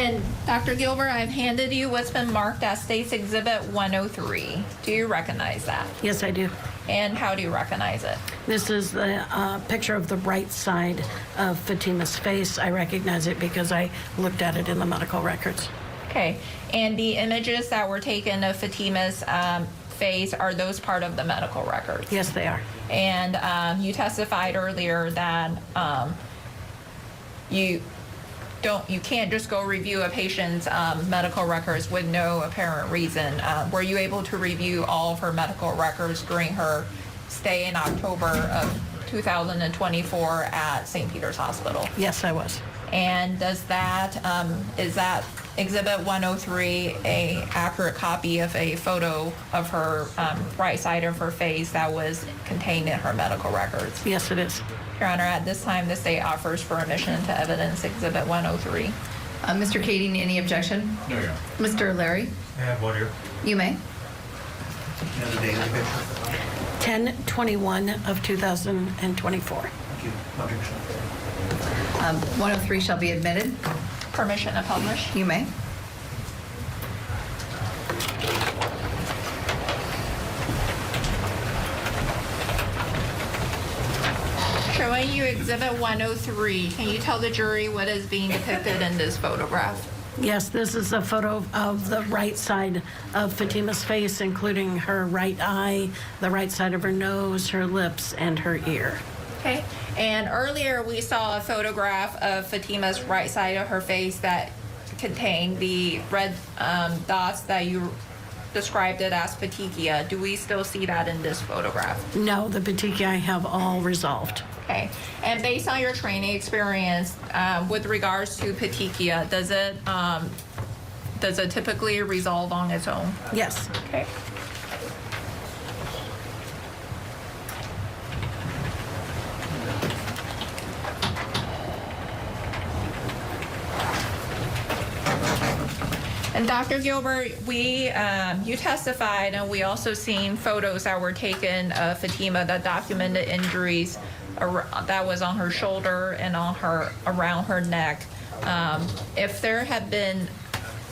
And Dr. Gilbert, I've handed you what's been marked as State's Exhibit 103. Do you recognize that? Yes, I do. And how do you recognize it? This is the picture of the right side of Fatima's face. I recognize it because I looked at it in the medical records. Okay. And the images that were taken of Fatima's face, are those part of the medical records? Yes, they are. And you testified earlier that you can't just go review a patient's medical records with no apparent reason. Were you able to review all of her medical records during her stay in October of 2024 at St. Peter's Hospital? Yes, I was. And does that, is that Exhibit 103 a accurate copy of a photo of her right side of her face that was contained in her medical records? Yes, it is. Your Honor, at this time, the state offers for admission to evidence Exhibit 103. Mr. Kading, any objection? No, Your Honor. Mr. Larry? I have one here. You may. The date of the picture. 10/21 of 2024. Thank you. Objection. 103 shall be admitted. Permission to publish? You may. Showing you Exhibit 103, can you tell the jury what is being depicted in this photograph? Yes, this is a photo of the right side of Fatima's face, including her right eye, the right side of her nose, her lips, and her ear. Okay. And earlier we saw a photograph of Fatima's right side of her face that contained the red dots that you described it as petechia. Do we still see that in this photograph? No, the petechia have all resolved. Okay. And based on your training experience, with regards to petechia, does it typically resolve on its own? Yes. Okay. And Dr. Gilbert, you testified, and we also seen photos that were taken of Fatima that documented injuries that was on her shoulder and around her neck. If there had been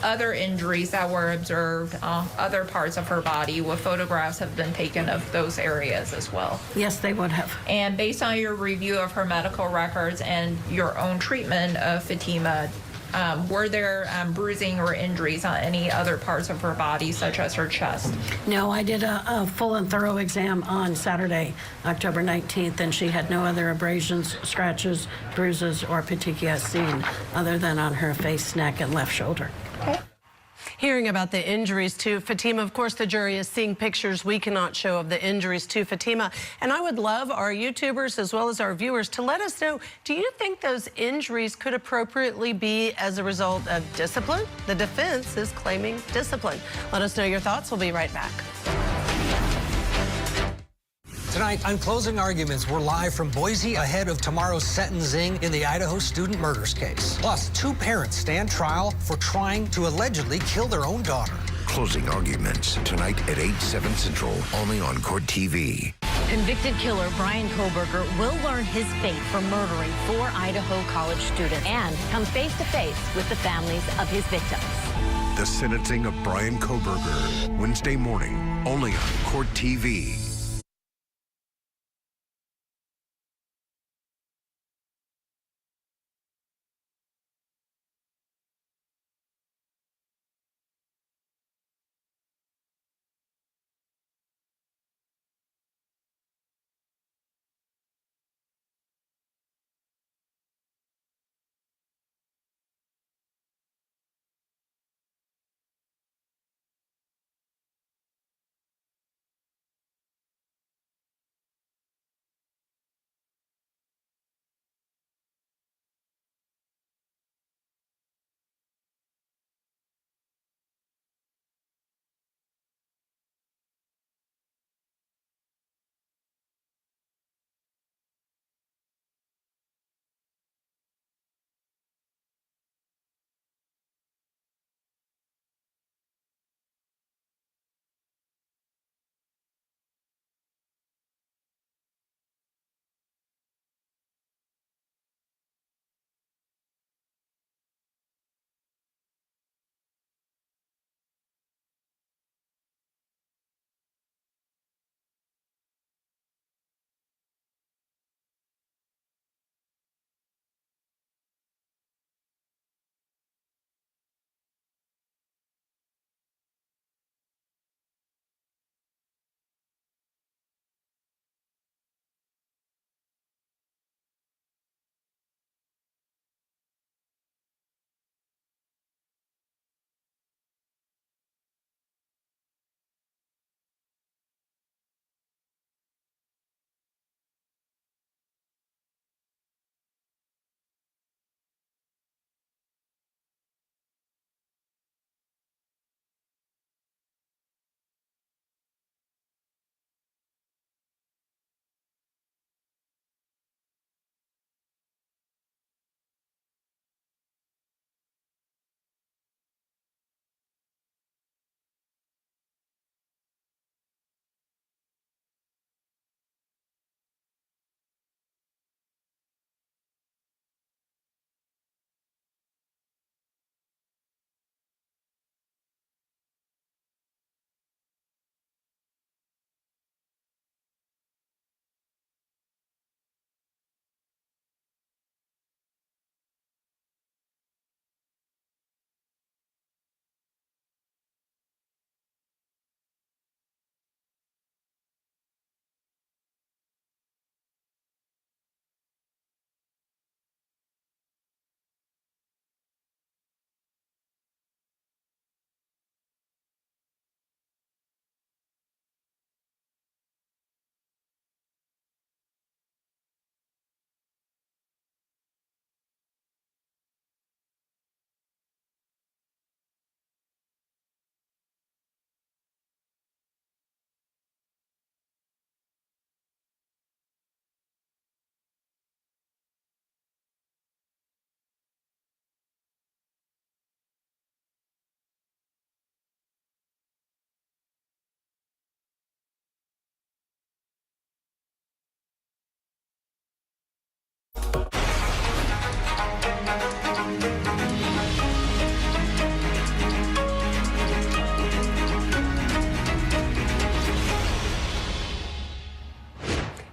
other injuries that were observed on other parts of her body, would photographs have been taken of those areas as well? Yes, they would have. And based on your review of her medical records and your own treatment of Fatima, were there bruising or injuries on any other parts of her body, such as her chest? No, I did a full and thorough exam on Saturday, October 19th, and she had no other abrasions, scratches, bruises, or petechia seen other than on her face, neck, and left shoulder. Okay. Hearing about the injuries to Fatima, of course, the jury is seeing pictures we cannot show of the injuries to Fatima. And I would love our YouTubers as well as our viewers to let us know, do you think those injuries could appropriately be as a result of discipline? The defense is claiming discipline. Let us know your thoughts. We'll be right back. Tonight, on closing arguments, we're live from Boise ahead of tomorrow's sentencing in the Idaho student murders case. Plus, two parents stand trial for trying to allegedly kill their own daughter. Closing arguments tonight at 8/7 Central, only on Court TV. Convicted killer Brian Koberger will learn his fate for murdering 4 Idaho college students and come face to face with the families of his victims. The sentencing of Brian Koberger, Wednesday morning, only on Court TV.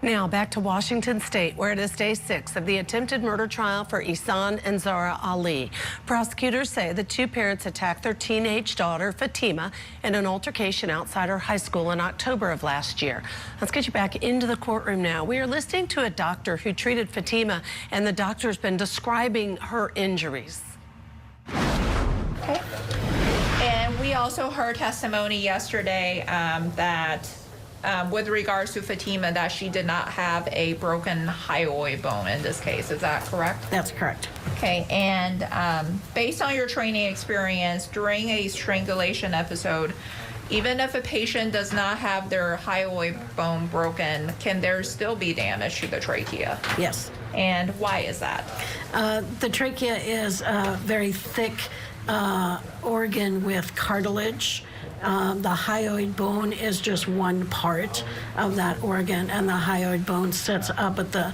Now back to Washington State, where it is day 6 of the attempted murder trial for Ihsan and Zahraa Ali. Prosecutors say the two parents attacked their teenage daughter, Fatima, in an altercation outside her high school in October of last year. Let's get you back into the courtroom now. We are listening to a doctor who treated Fatima, and the doctor's been describing her injuries. Okay. And we also heard testimony yesterday that with regards to Fatima, that she did not have a broken hyoid bone in this case. Is that correct? That's correct. Okay, and based on your training experience during a strangulation episode, even if a patient does not have their hyoid bone broken, can there still be damage to the trachea? Yes. And why is that? The trachea is a very thick organ with cartilage. The hyoid bone is just one part of that organ, and the hyoid bone sits up at the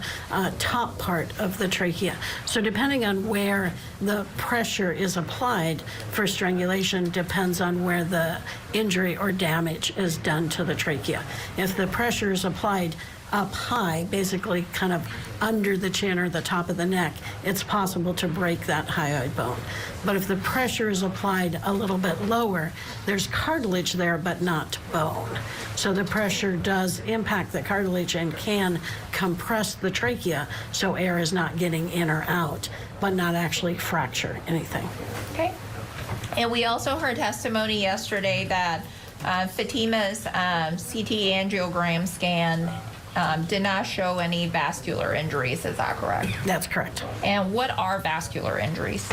top part of the trachea. So depending on where the pressure is applied for strangulation depends on where the injury or damage is done to the trachea. If the pressure is applied up high, basically kind of under the chin or the top of the neck, it's possible to break that hyoid bone. But if the pressure is applied a little bit lower, there's cartilage there but not bone. So the pressure does impact the cartilage and can compress the trachea so air is not getting in or out, but not actually fracture anything. Okay. And we also heard testimony yesterday that Fatima's CT angiogram scan did not show any vascular injuries. Is that correct? That's correct. And what are vascular injuries?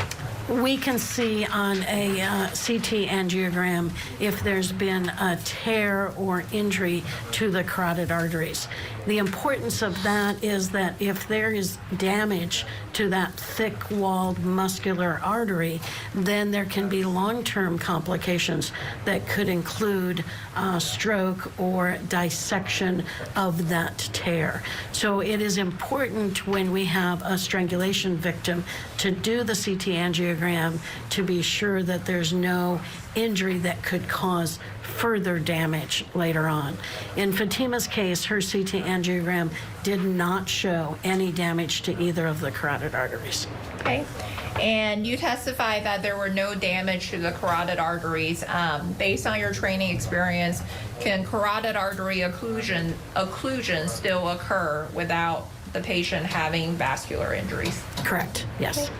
We can see on a CT angiogram if there's been a tear or injury to the carotid arteries. The importance of that is that if there is damage to that thick-walled muscular artery, then there can be long-term complications that could include stroke or dissection of that tear. So it is important when we have a strangulation victim to do the CT angiogram to be sure that there's no injury that could cause further damage later on. In Fatima's case, her CT angiogram did not show any damage to either of the carotid arteries. Okay. And you testified that there were no damage to the carotid arteries. Based on your training experience, can carotid artery occlusion still occur without the patient having vascular injuries? Correct, yes. Okay.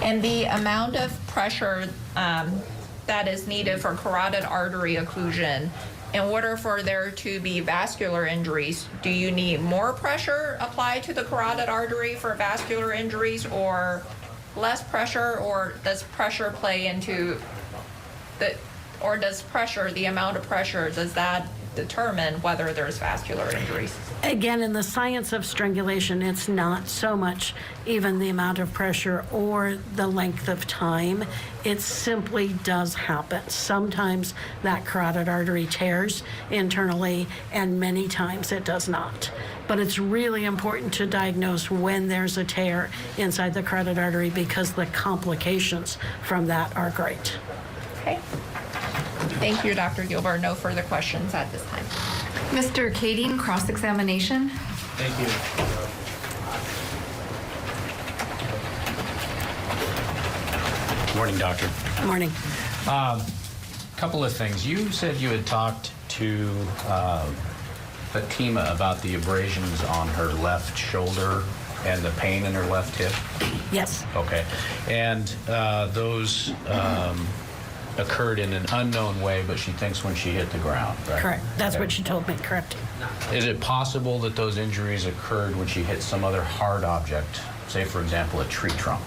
And the amount of pressure that is needed for carotid artery occlusion, in order for there to be vascular injuries, do you need more pressure applied to the carotid artery for vascular injuries, or less pressure, or does pressure play into the, or does pressure, the amount of pressure, does that determine whether there's vascular injuries? Again, in the science of strangulation, it's not so much even the amount of pressure or the length of time. It simply does happen. Sometimes that carotid artery tears internally, and many times it does not. But it's really important to diagnose when there's a tear inside the carotid artery, because the complications from that are great. Okay. Thank you, Dr. Gilbert. No further questions at this time. Mr. Kading, cross-examination. Thank you. Morning, doctor. Morning. Couple of things. You said you had talked to Fatima about the abrasions on her left shoulder and the pain in her left hip? Yes. Okay. And those occurred in an unknown way, but she thinks when she hit the ground, right? Correct. That's what she told me, correct. Is it possible that those injuries occurred when she hit some other hard object, say, for example, a tree trunk?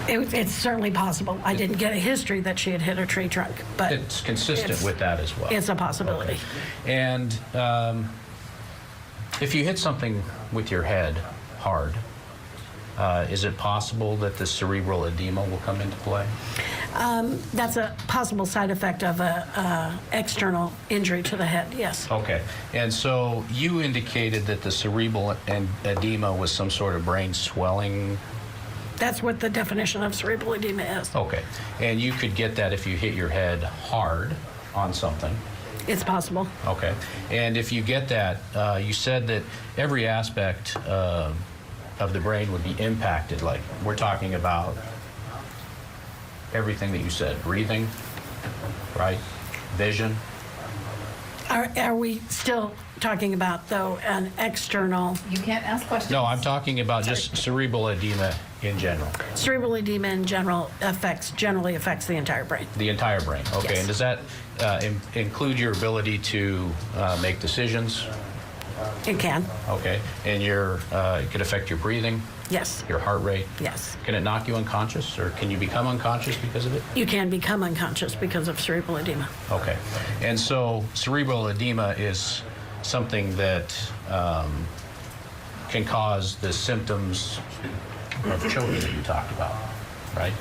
It's certainly possible. I didn't get a history that she had hit a tree trunk, but It's consistent with that as well. It's a possibility. Okay. And if you hit something with your head hard, is it possible that the cerebral edema will come into play? That's a possible side effect of a external injury to the head, yes. Okay. And so you indicated that the cerebral edema was some sort of brain swelling. That's what the definition of cerebral edema is. Okay. And you could get that if you hit your head hard on something. It's possible. Okay. And if you get that, you said that every aspect of the brain would be impacted. Like, we're talking about everything that you said. Breathing, right? Vision. Are we still talking about, though, an external? You can't ask questions. No, I'm talking about just cerebral edema in general. Cerebral edema in general generally affects the entire brain. The entire brain. Okay. Yes. And does that include your ability to make decisions? It can. Okay. And it could affect your breathing? Yes. Your heart rate? Yes. Can it knock you unconscious, or can you become unconscious because of it? You can become unconscious because of cerebral edema. Okay. And so cerebral edema is something that can cause the symptoms of choking that you talked about, right?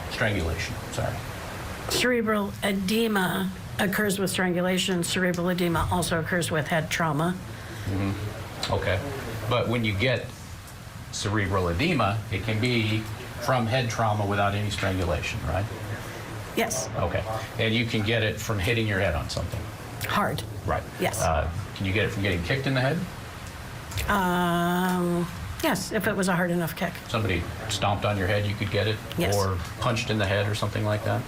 Strangulation, sorry. Cerebral edema occurs with strangulation. Cerebral edema also occurs with head trauma. Mm-hmm. Okay. But when you get cerebral edema, it can be from head trauma without any strangulation, right? Yes. Okay. And you can get it from hitting your head on something. Hard. Right. Yes. Can you get it from getting kicked in the head? Yes, if it was a hard enough kick. Somebody stomped on your head, you could get it? Yes. Or punched in the head or something like that?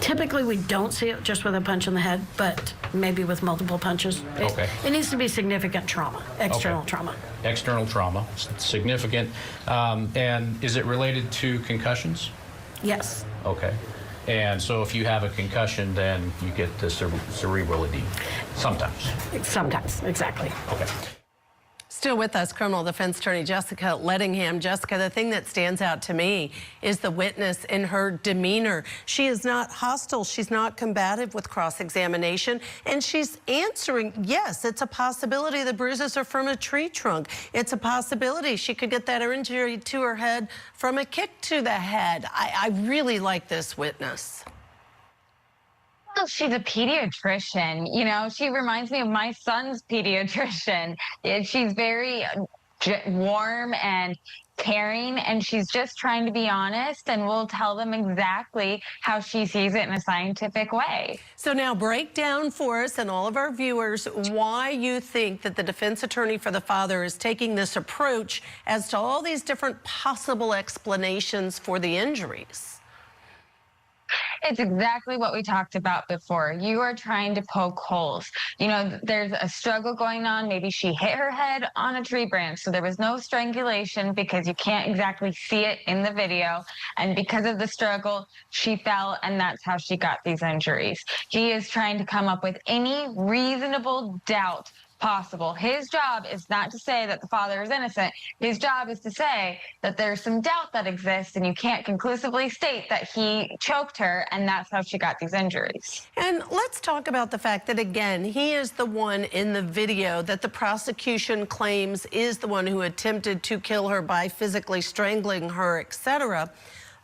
Typically, we don't see it just with a punch in the head, but maybe with multiple punches. Okay. It needs to be significant trauma, external trauma. External trauma, significant. And is it related to concussions? Yes. Okay. And so if you have a concussion, then you get the cerebral edema. Sometimes. Sometimes, exactly. Okay. Still with us, criminal defense attorney Jessica Bellingham. Jessica, the thing that stands out to me is the witness in her demeanor. She is not hostile. She's not combative with cross-examination. And she's answering, yes, it's a possibility the bruises are from a tree trunk. It's a possibility she could get that injury to her head from a kick to the head. I really like this witness. Well, she's a pediatrician. You know, she reminds me of my son's pediatrician. She's very warm and caring, and she's just trying to be honest, and will tell them exactly how she sees it in a scientific way. So now break down for us and all of our viewers why you think that the defense attorney for the father is taking this approach as to all these different possible explanations for the injuries. It's exactly what we talked about before. You are trying to poke holes. You know, there's a struggle going on. Maybe she hit her head on a tree branch, so there was no strangulation because you can't exactly see it in the video. And because of the struggle, she fell, and that's how she got these injuries. He is trying to come up with any reasonable doubt possible. His job is not to say that the father is innocent. His job is to say that there's some doubt that exists, and you can't conclusively state that he choked her, and that's how she got these injuries. And let's talk about the fact that, again, he is the one in the video that the prosecution claims is the one who attempted to kill her by physically strangling her, etc.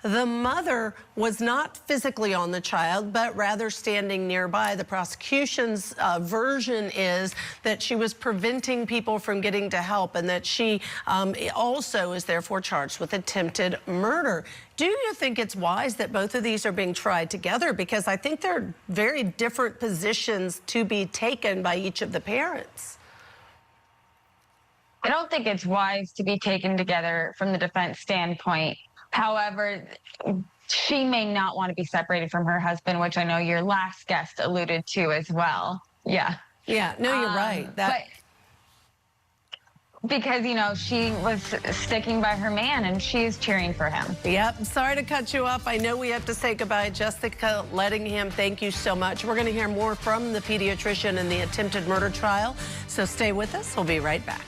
The mother was not physically on the child, but rather standing nearby. The prosecution's version is that she was preventing people from getting to help, and that she also is therefore charged with attempted murder. Do you think it's wise that both of these are being tried together? Because I think they're very different positions to be taken by each of the parents. I don't think it's wise to be taken together from the defense standpoint. However, she may not want to be separated from her husband, which I know your last guest alluded to as well. Yeah. Yeah, no, you're right. But because, you know, she was sticking by her man, and she's cheering for him. Yep. Sorry to cut you off. I know we have to say goodbye. Jessica Bellingham, thank you so much. We're going to hear more from the pediatrician in the attempted murder trial. So stay with us. We'll be right back.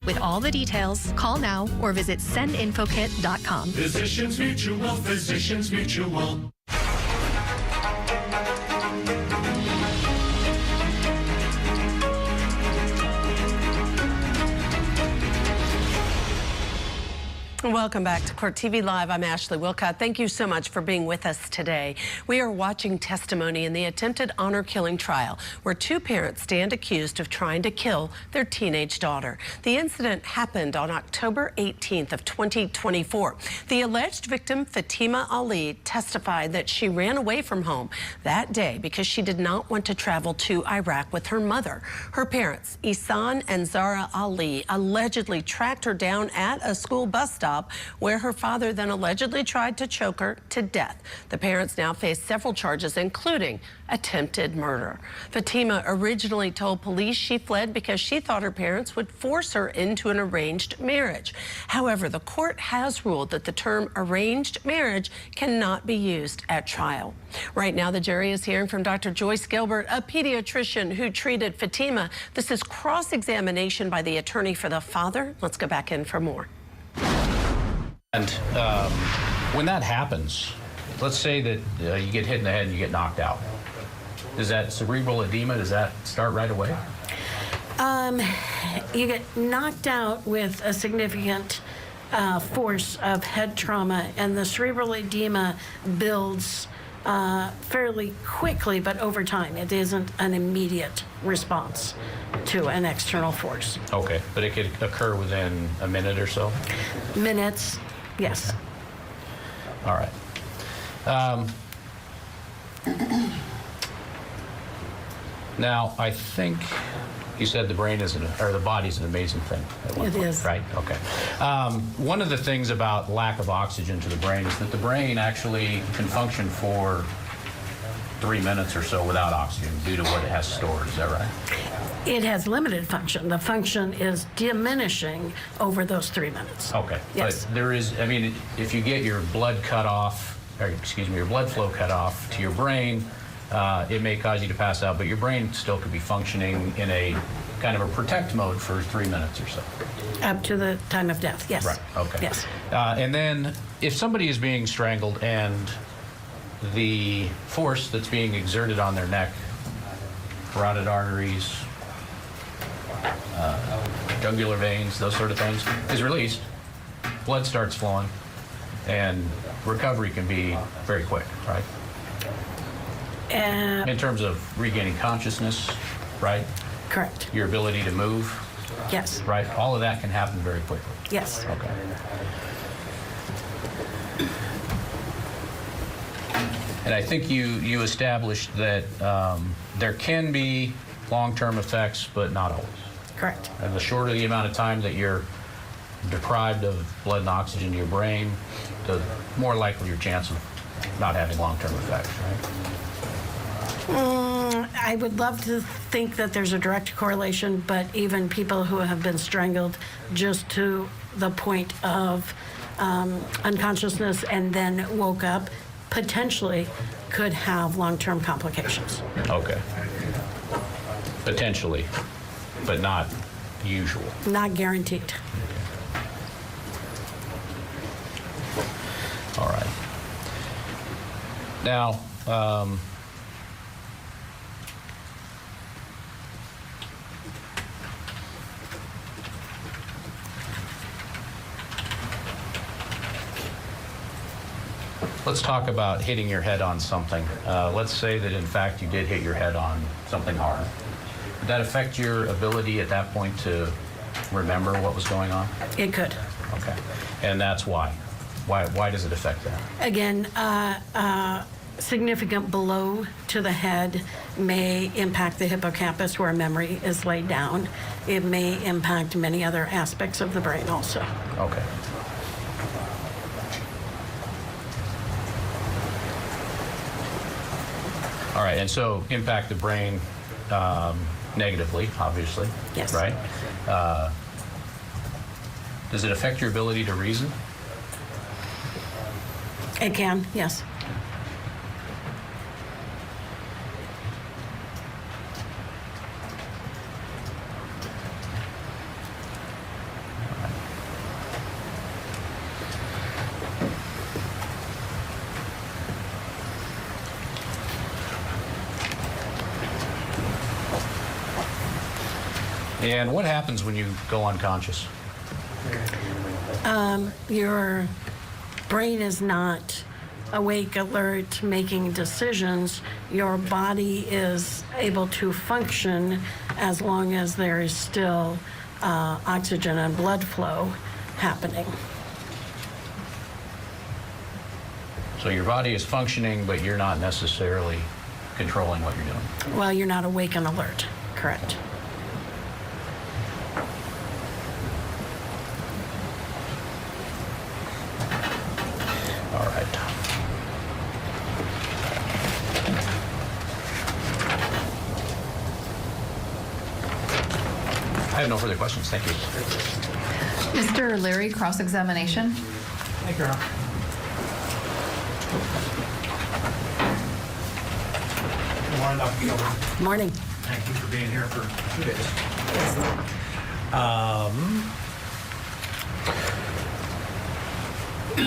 With all the details, call now or visit sendinfokit.com. Physicians Mutual, Physicians Mutual. Welcome back to Court TV Live. I'm Ashley Wilcott. Thank you so much for being with us today. We are watching testimony in the attempted honor killing trial, where two parents stand accused of trying to kill their teenage daughter. The incident happened on October 18th of 2024. The alleged victim, Fatima Ali, testified that she ran away from home that day because she did not want to travel to Iraq with her mother. Her parents, Ihsan and Zahraa Ali, allegedly tracked her down at a school bus stop where her father then allegedly tried to choke her to death. The parents now face several charges, including attempted murder. Fatima originally told police she fled because she thought her parents would force her into an arranged marriage. However, the court has ruled that the term arranged marriage cannot be used at trial. Right now, the jury is hearing from Dr. Joyce Gilbert, a pediatrician who treated Fatima. This is cross-examination by the attorney for the father. Let's go back in for more. And when that happens, let's say that you get hit in the head and you get knocked out. Does that cerebral edema, does that start right away? You get knocked out with a significant force of head trauma, and the cerebral edema builds fairly quickly, but over time. It isn't an immediate response to an external force. Okay, but it could occur within a minute or so? Minutes, yes. All right. Now, I think you said the brain is, or the body's an amazing thing. It is. Right, okay. One of the things about lack of oxygen to the brain is that the brain actually can function for 3 minutes or so without oxygen due to what it has stored, is that right? It has limited function. The function is diminishing over those 3 minutes. Okay, yes. But there is, I mean, if you get your blood cut off, or excuse me, your blood flow cut off to your brain, it may cause you to pass out, but your brain still could be functioning in a kind of a protect mode for 3 minutes or so. Up to the time of death, yes. Right, okay. Yes. And then if somebody is being strangled and the force that's being exerted on their neck, carotid arteries, jugular veins, those sort of things, is released, blood starts flowing, and recovery can be very quick, right? In terms of regaining consciousness, right? Correct. Your ability to move. Yes. Right? All of that can happen very quickly. Yes. Okay. And I think you established that there can be long-term effects, but not always. Correct. And the shorter the amount of time that you're deprived of blood and oxygen to your brain, the more likely your chance of not having long-term effects, right? I would love to think that there's a direct correlation, but even people who have been strangled just to the point of unconsciousness and then woke up potentially could have long-term complications. Okay. Potentially, but not usual. Not guaranteed. All right. Now, let's talk about hitting your head on something. Let's say that, in fact, you did hit your head on something hard. Would that affect your ability at that point to remember what was going on? It could. Okay. And that's why? Why does it affect that? Again, significant blow to the head may impact the hippocampus where memory is laid down. It may impact many other aspects of the brain also. Okay. All right, and so impact the brain negatively, obviously. Yes. Right? Does it affect your ability to reason? It can, yes. And what happens when you go unconscious? Your brain is not awake, alert, making decisions. Your body is able to function as long as there is still oxygen and blood flow happening. So your body is functioning, but you're not necessarily controlling what you're doing. Well, you're not awake and alert, correct. All right. I have no further questions. Thank you. Mr. Leary, cross-examination. Thank you, Your Honor. Good morning, Dr. Gilbert. Morning. Thank you for being here for 2 days.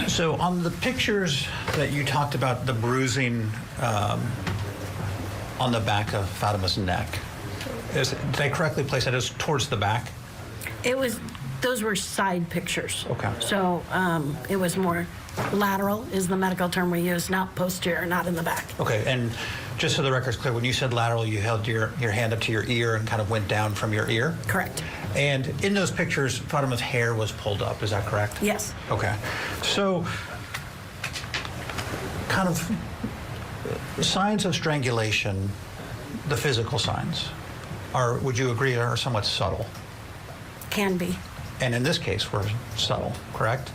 So on the pictures that you talked about, the bruising on the back of Fatima's neck, did I correctly place that as towards the back? Those were side pictures. Okay. So it was more lateral is the medical term we use, not posterior, not in the back. Okay, and just so the record's clear, when you said lateral, you held your hand up to your ear and kind of went down from your ear? Correct. And in those pictures, Fatima's hair was pulled up, is that correct? Yes. Okay. So, kind of signs of strangulation, the physical signs, would you agree, are somewhat subtle? Can be. And in this case, were subtle, correct?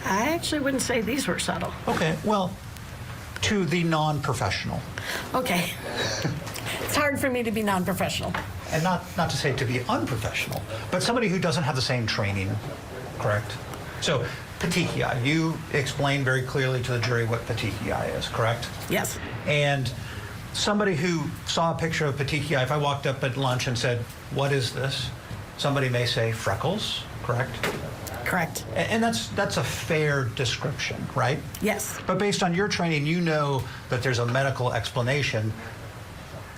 I actually wouldn't say these were subtle. Okay, well, to the non-professional. Okay. It's hard for me to be non-professional. And not to say to be unprofessional, but somebody who doesn't have the same training, correct? So, petechiae, you explained very clearly to the jury what petechiae is, correct? Yes. And somebody who saw a picture of petechiae, if I walked up at lunch and said, what is this? Somebody may say freckles, correct? Correct. And that's a fair description, right? Yes. But based on your training, you know that there's a medical explanation,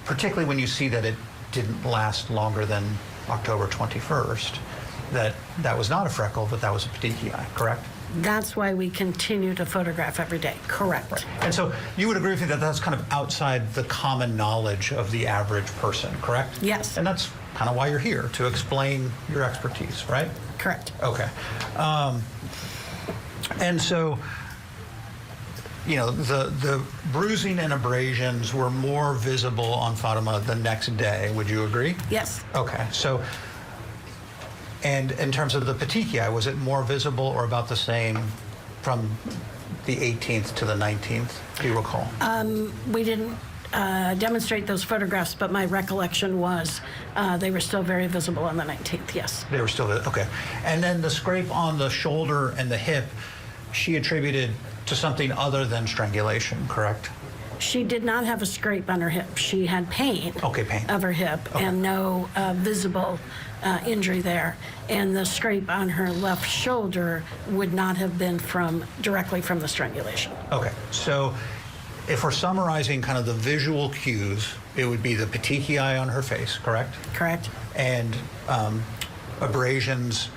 particularly when you see that it didn't last longer than October 21st, that was not a freckle, but that was a petechiae, correct? That's why we continue to photograph every day. Correct. Right. And so you would agree with me that that's kind of outside the common knowledge of the average person, correct? Yes. And that's kind of why you're here, to explain your expertise, right? Correct. Okay. And so, you know, the bruising and abrasions were more visible on Fatima the next day. Would you agree? Yes. Okay. So, and in terms of the petechiae, was it more visible or about the same from the 18th to the 19th? Do you recall? We didn't demonstrate those photographs, but my recollection was they were still very visible on the 19th, yes. They were still, okay. And then the scrape on the shoulder and the hip, she attributed to something other than strangulation, correct? She did not have a scrape on her hip. She had pain, pain of her hip, and no visible injury there. And the scrape on her left shoulder would not have been directly from the strangulation. Okay, so if we're summarizing kind of the visual cues, it would be the petechiae on her face, correct? Correct. And abrasions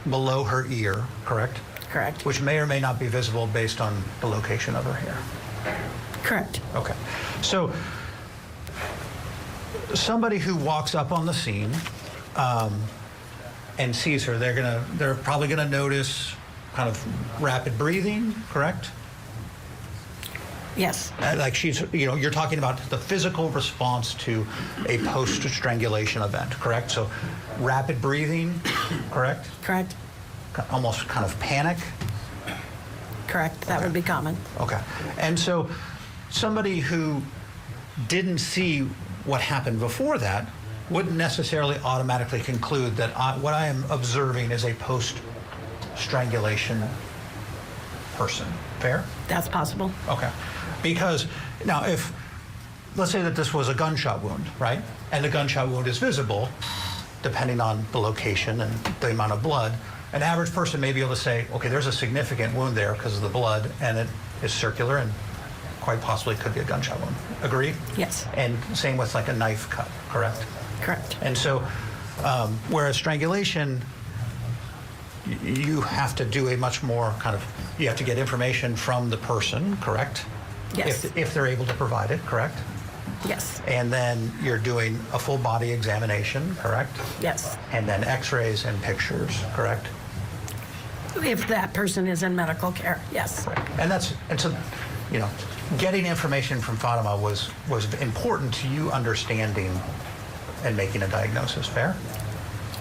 below her ear, correct? Correct. Which may or may not be visible based on the location of her hair. Correct. Okay. So somebody who walks up on the scene and sees her, they're probably gonna notice kind of rapid breathing, correct? Yes. Like she's, you're talking about the physical response to a post-strangulation event, correct? So rapid breathing, correct? Correct. Almost kind of panic? Correct. That would be common. Okay. And so somebody who didn't see what happened before that wouldn't necessarily automatically conclude that what I am observing is a post-strangulation person. Fair? That's possible. Okay. Because now let's say that this was a gunshot wound, right? And the gunshot wound is visible, depending on the location and the amount of blood. An average person may be able to say, okay, there's a significant wound there because of the blood, and it is circular and quite possibly could be a gunshot wound. Agree? Yes. And same with like a knife cut, correct? Correct. And so Whereas strangulation, you have to do a much more you have to get information from the person, correct? Yes. If they're able to provide it, correct? Yes. And then you're doing a full body examination, correct? Yes. And then x-rays and pictures, correct? If that person is in medical care, yes. And so, getting information from Fatima was important to you understanding and making a diagnosis, fair?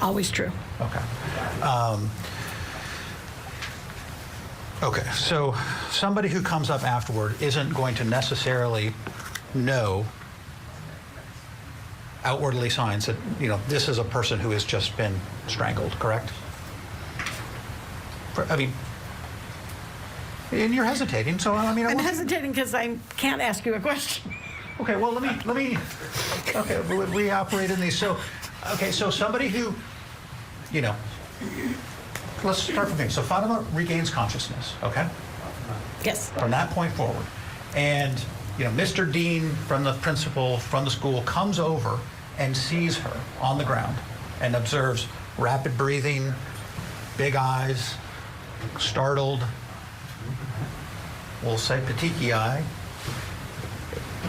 Always true. Okay. Okay, so somebody who comes up afterward isn't going to necessarily know outwardly signs that, this is a person who has just been strangled, correct? And you're hesitating, so I'm hesitating because I can't ask you a question. Okay, well, let me. Okay, we operate in these. So somebody who, let's start from here. So Fatima regains consciousness, okay? Yes. From that point forward, and Mr. Dean, from the principal from the school, comes over and sees her on the ground and observes rapid breathing, big eyes, startled, we'll say petechiae.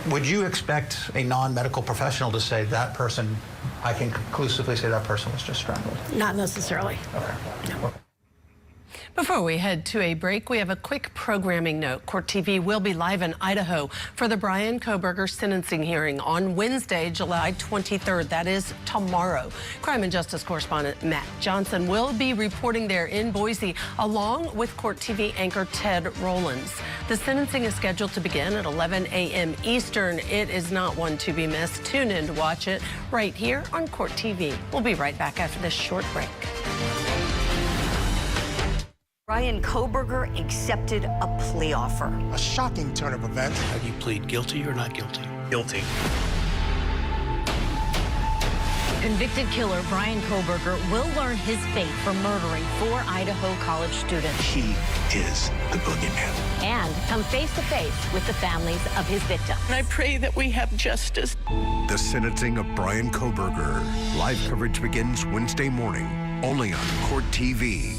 Would you expect a non-medical professional to say that person, I can conclusively say that person was just strangled? Not necessarily. Okay. No. Before we head to a break, we have a quick programming note. Court TV will be live in Idaho for the Brian Kohberger sentencing hearing on Wednesday, July 23rd. That is tomorrow. Crime and Justice correspondent Matt Johnson will be reporting there in Boise, along with Court TV anchor Ted Rollins. The sentencing is scheduled to begin at 11 a.m. Eastern. It is not one to be missed. Tune in to watch it right here on Court TV. We'll be right back after this short break. Brian Kohberger accepted a plea offer. A shocking turn of events. How do you plead, guilty or not guilty? Guilty. Convicted killer Brian Kohberger will learn his fate for murdering 4 Idaho college students. He is the boogeyman. And come face to face with the families of his victims. And I pray that we have justice. The sentencing of Brian Kohberger. Live coverage begins Wednesday morning, only on Court TV.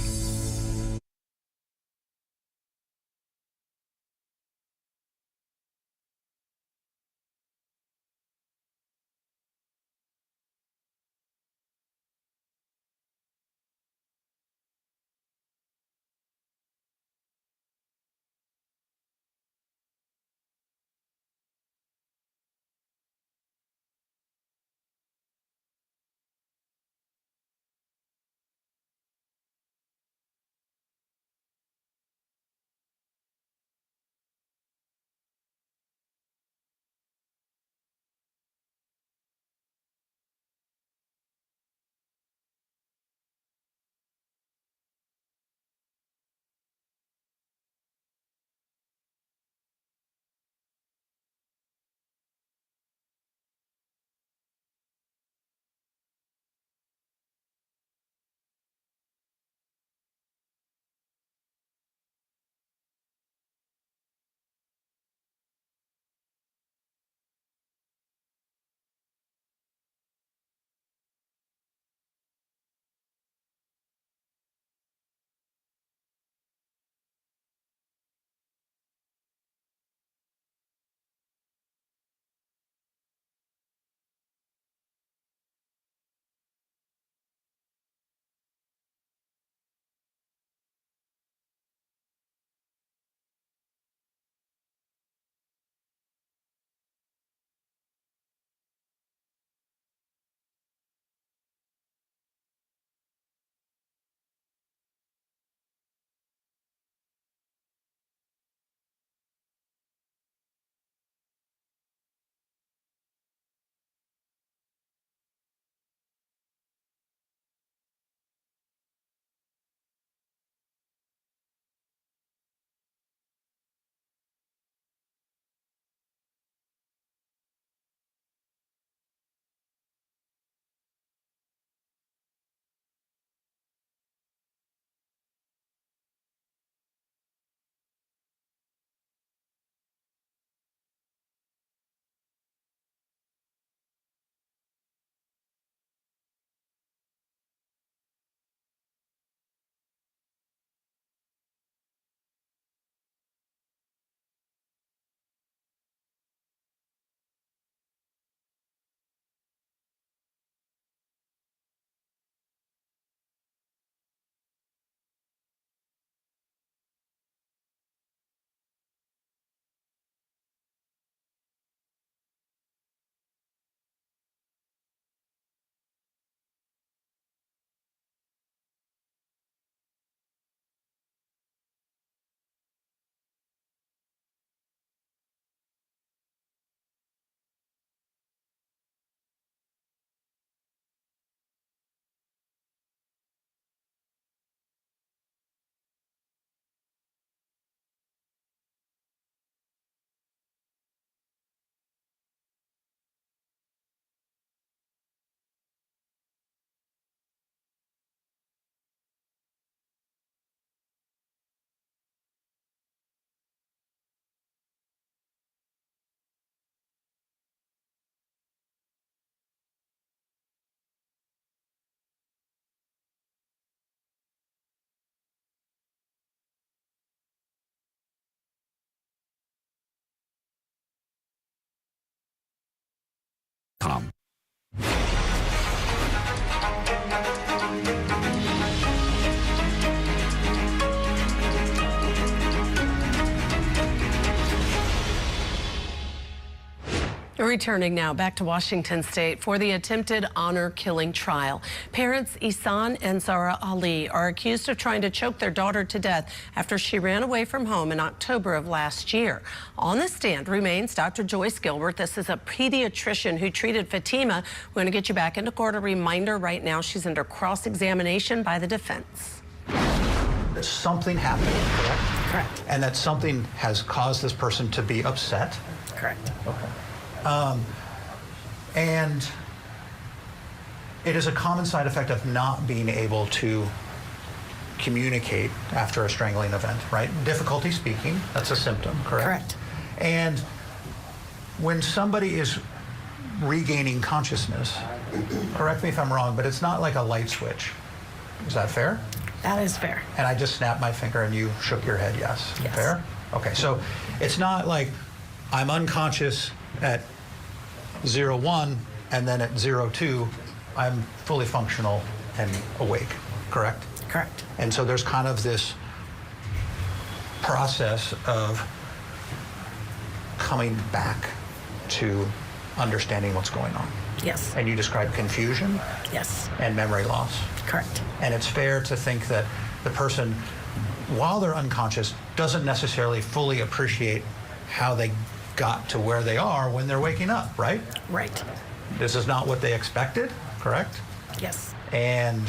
Returning now back to Washington State for the attempted honor killing trial. Parents Ihsan and Zahraa Ali are accused of trying to choke their daughter to death after she ran away from home in October of last year. On the stand remains Dr. Joyce Gilbert. This is a pediatrician who treated Fatima. We're going to get you back into court. A reminder, right now she's under cross-examination by the defense. Something happened, correct? Correct. And that something has caused this person to be upset? Correct. Okay. And it is a common side effect of not being able to communicate after a strangling event, right? Difficulty speaking, that's a symptom, correct? Correct. And when somebody is regaining consciousness, correct me if I'm wrong, but it's not like a light switch. Is that fair? That is fair. And I just snapped my finger and you shook your head yes. Yes. Fair? Okay, so it's not like I'm unconscious at 0-1 and then at 0-2 I'm fully functional and awake, correct? Correct. And so there's kind of this process of coming back to understanding what's going on. Yes. And you described confusion? Yes. And memory loss? Correct. And it's fair to think that the person, while they're unconscious, doesn't necessarily fully appreciate how they got to where they are when they're waking up, right? Right. This is not what they expected, correct? Yes. And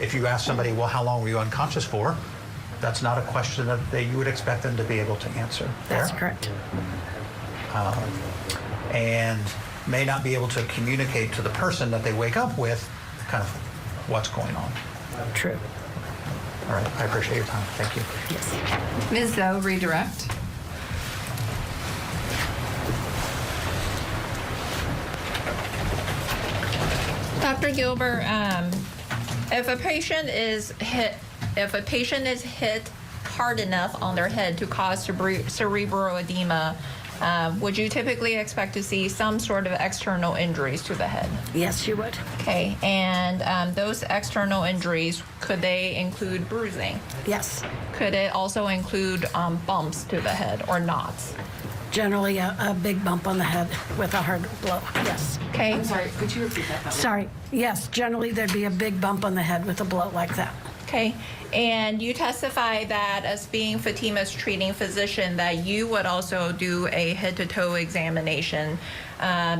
if you ask somebody, well, how long were you unconscious for? That's not a question that you would expect them to be able to answer. That's Fair? correct. And may not be able to communicate to the person that they wake up with kind of what's going on. True. All right, I appreciate your time. Thank you. Yes. Ms. Zoe, redirect. Dr. Gilbert, if a patient is hit hard enough on their head to cause cerebral edema, would you typically expect to see some sort of external injuries to the head? Yes, you would. Okay, and those external injuries, could they include bruising? Yes. Could it also include bumps to the head or knots? Generally, a big bump on the head with a hard blow. Yes. Okay. I'm sorry, could you repeat that? Sorry. Yes, generally there'd be a big bump on the head with a blow like that. Okay, and you testify that as being Fatima's treating physician, that you would also do a head-to-toe examination.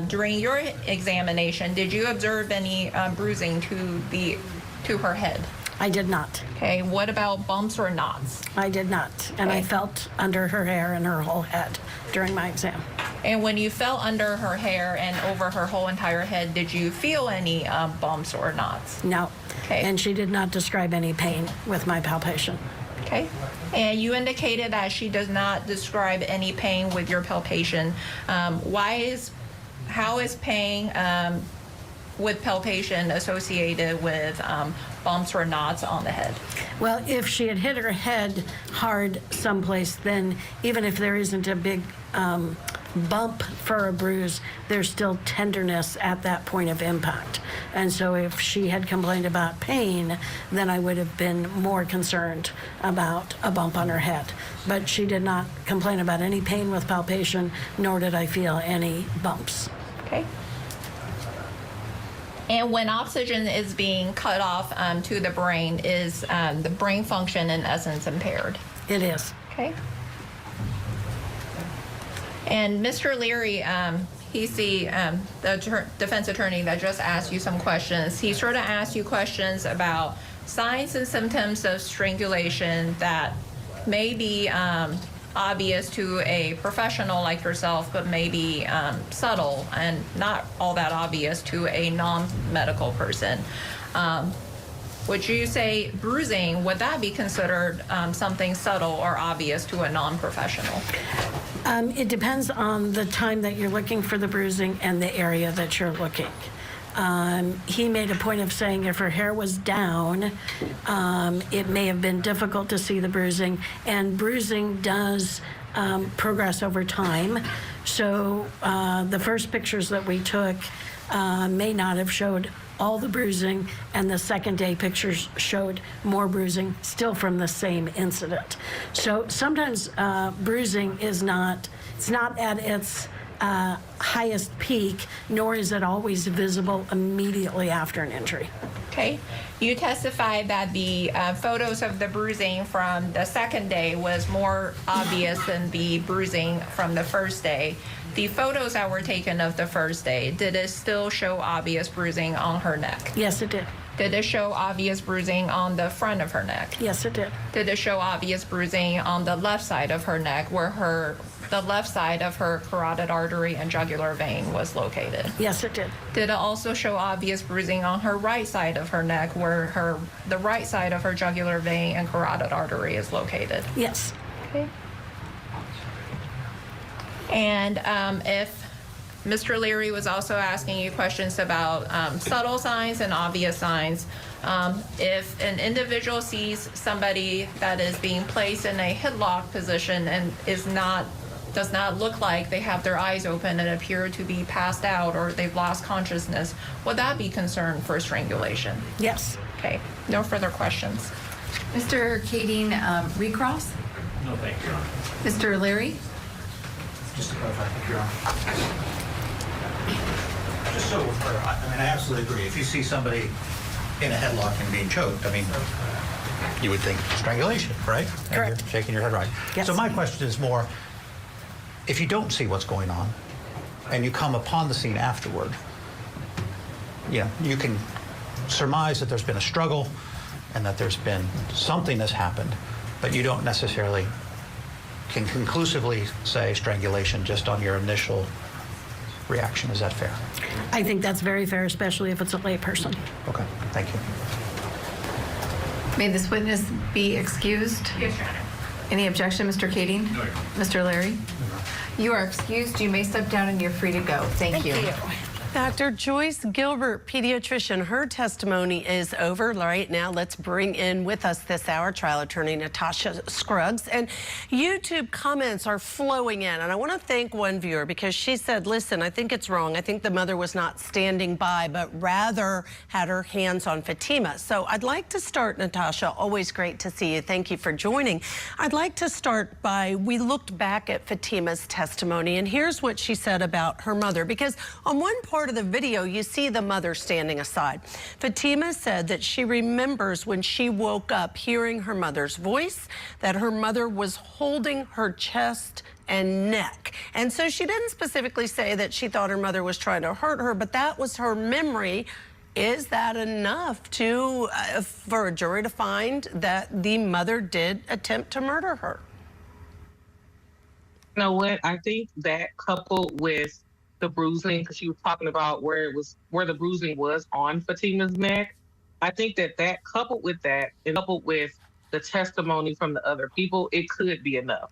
During your examination, did you observe any bruising to her head? I did not. Okay, what about bumps or knots? I did not, and Okay. I felt under her hair and her whole head during my exam. And when you felt under her hair and over her whole entire head, did you feel any bumps or knots? No. Okay. And she did not describe any pain with my palpation. Okay. And you indicated that she does not describe any pain with your palpation. How is pain with palpation associated with bumps or knots on the head? Well, if she had hit her head hard someplace, then even if there isn't a big bump for a bruise, there's still tenderness at that point of impact. And so if she had complained about pain, then I would have been more concerned about a bump on her head. But she did not complain about any pain with palpation, nor did I feel any bumps. Okay. And when oxygen is being cut off to the brain, is the brain function in essence impaired? It is. Okay. And Mr. Leary, he's the defense attorney that just asked you some questions. He sort of asked you questions about signs and symptoms of strangulation that may be obvious to a professional like yourself, but maybe subtle and not all that obvious to a non-medical person. Would you say bruising, would that be considered something subtle or obvious to a non-professional? It depends on the time that you're looking for the bruising and the area that you're looking. He made a point of saying if her hair was down, it may have been difficult to see the bruising, and bruising does progress over time. So the first pictures that we took may not have showed all the bruising, and the second day pictures showed more bruising, still from the same incident. So sometimes bruising is not at its highest peak, nor is it always visible immediately after an injury. Okay. You testified that the photos of the bruising from the second day was more obvious than the bruising from the first day. The photos that were taken of the first day, did it still show obvious bruising on her neck? Yes, it did. Did it show obvious bruising on the front of her neck? Yes, it did. Did it show obvious bruising on the left side of her neck where the left side of her carotid artery and jugular vein was located? Yes, it did. Did it also show obvious bruising on her right side of her neck where the right side of her jugular vein and carotid artery is located? Yes. Okay. And if Mr. Leary was also asking you questions about subtle signs and obvious signs. If an individual sees somebody that is being placed in a headlock position and does not look like they have their eyes open and appear to be passed out or they've lost consciousness, would that be concern for strangulation? Yes. Okay, no further questions. Mr. Kading, recross? No, thank you, Your Honor. Mr. Leary? Just to clarify, thank you, Your Honor. Just so we're clear, I mean, I absolutely agree. If you see somebody in a headlock and being choked, I mean, you would think strangulation, right? Correct. And you're shaking your head right. Yes. So my question is more, if you don't see what's going on and you come upon the scene afterward, you know, you can surmise that there's been a struggle and that there's been something that's happened, but you don't necessarily can conclusively say strangulation just on your initial reaction. Is that fair? I think that's very fair, especially if it's a layperson. Okay, thank you. May this witness be excused? Yes, Your Honor. Any objection, Mr. Kading? No, Your Honor. Mr. Leary? You are excused. You may step down and you're free to go. Thank you. Dr. Joyce Gilbert, pediatrician, her testimony is over right now. Let's bring in with us this hour trial attorney Natasha Scruggs. And YouTube comments are flowing in. And I want to thank one viewer because she said, listen, I think it's wrong. I think the mother was not standing by, but rather had her hands on Fatima. So I'd like to start, Natasha, always great to see you. Thank you for joining. I'd like to start by, we looked back at Fatima's testimony, and here's what she said about her mother. Because on one part of the video, you see the mother standing aside. Fatima said that she remembers when she woke up hearing her mother's voice, that her mother was holding her chest and neck. And so she didn't specifically say that she thought her mother was trying to hurt her, but that was her memory. Is that enough to for a jury to find that the mother did attempt to murder her? You know what? I think that coupled with the bruising, because she was talking about where the bruising was on Fatima's neck. I think that coupled with that, and coupled with the testimony from the other people, it could be enough.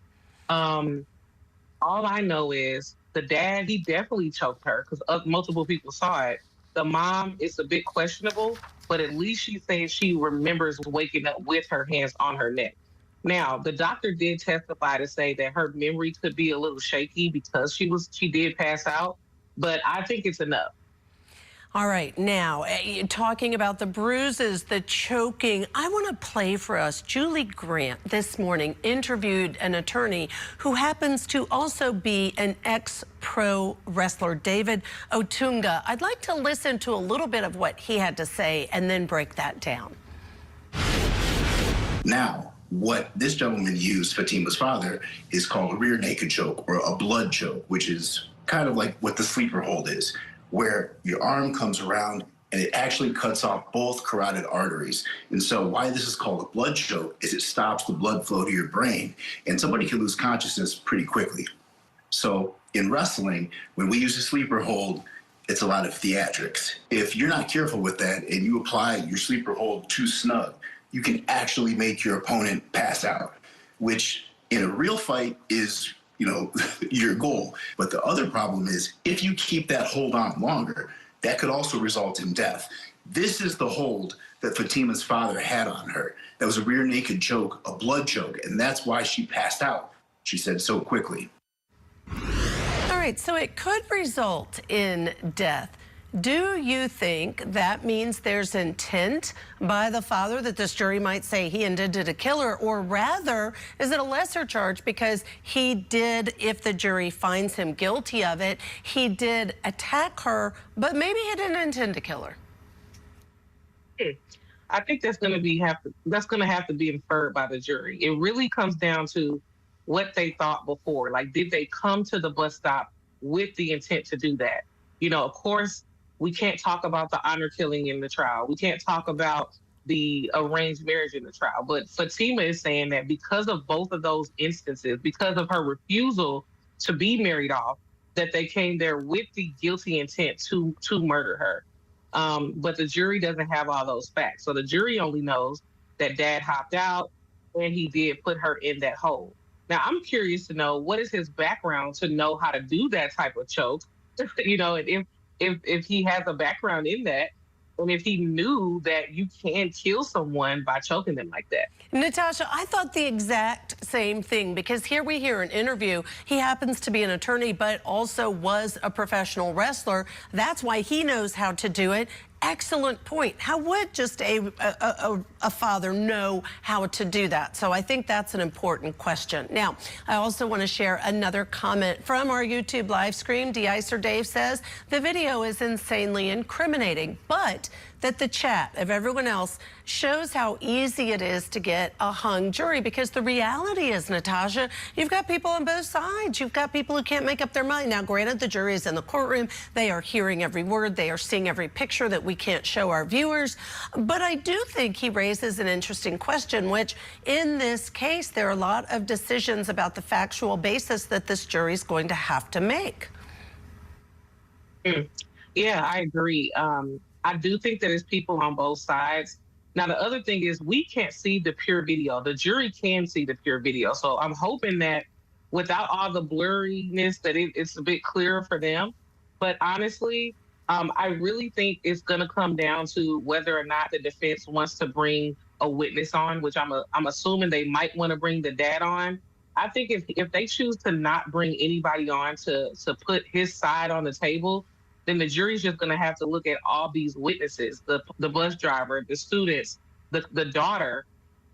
All I know is the dad, he definitely choked her because multiple people saw it. The mom is a bit questionable, but at least she says she remembers waking up with her hands on her neck. Now, the doctor did testify to say that her memory could be a little shaky because she did pass out, but I think it's enough. All right, now, talking about the bruises, the choking, I want to play for us. Julie Grant this morning interviewed an attorney who happens to also be an ex-pro wrestler, David Otunga. I'd like to listen to a little bit of what he had to say and then break that down. Now, what this gentleman used, Fatima's father, is called a rear naked choke or a blood choke, which is kind of like what the sleeper hold is, where your arm comes around and it actually cuts off both carotid arteries. And so why this is called a blood choke is it stops the blood flow to your brain, and somebody can lose consciousness pretty quickly. So in wrestling, when we use a sleeper hold, it's a lot of theatrics. If you're not careful with that and you apply your sleeper hold too snug, you can actually make your opponent pass out, which in a real fight is, your goal. But the other problem is if you keep that hold on longer, that could also result in death. This is the hold that Fatima's father had on her. That was a rear naked choke, a blood choke, and that's why she passed out, she said so quickly. All right, so it could result in death. do you think that means there's intent by the father, that this jury might say he intended to kill her, or rather, is it a lesser charge because he did, if the jury finds him guilty of it, he did attack her, but maybe he didn't intend to kill her? I think that's going to have to be inferred by the jury. It really comes down to what they thought before. Like, did they come to the bus stop with the intent to do that? You know, of course, we can't talk about the honor killing in the trial. We can't talk about the arranged marriage in the trial. But Fatima is saying that because of both of those instances, because of her refusal to be married off, that they came there with the guilty intent to murder her. But the jury doesn't have all those facts. So the jury only knows that dad hopped out and he did put her in that hole. Now, I'm curious to know, what is his background to know how to do that type of choke? You know, and if he has a background in that, and if he knew that you can kill someone by choking them like that. Natasha, I thought the exact same thing, because here we hear an interview. He happens to be an attorney, but also was a professional wrestler. That's why he knows how to do it. Excellent point. How would just a father know how to do that? So I think that's an important question. Now, I also want to share another comment from our YouTube live stream. De-Icer Dave says the video is insanely incriminating, but that the chat of everyone else shows how easy it is to get a hung jury, because the reality is, Natasha, you've got people on both sides. You've got people who can't make up their mind. Now, granted, the jury is in the courtroom. They are hearing every word. They are seeing every picture that we can't show our viewers. But I do think he raises an interesting question, which in this case, there are a lot of decisions about the factual basis that this jury is going to have to make. Yeah, I agree. I do think that there's people on both sides. Now, the other thing is, we can't see the pure video. The jury can see the pure video. So I'm hoping that without all the blurriness, that it's a bit clearer for them. But honestly, I really think it's going to come down to whether or not the defense wants to bring a witness on, which I'm assuming they might want to bring the dad on. I think if they choose to not bring anybody on to put his side on the table, then the jury's just going to have to look at all these witnesses, the bus driver, the students, the daughter,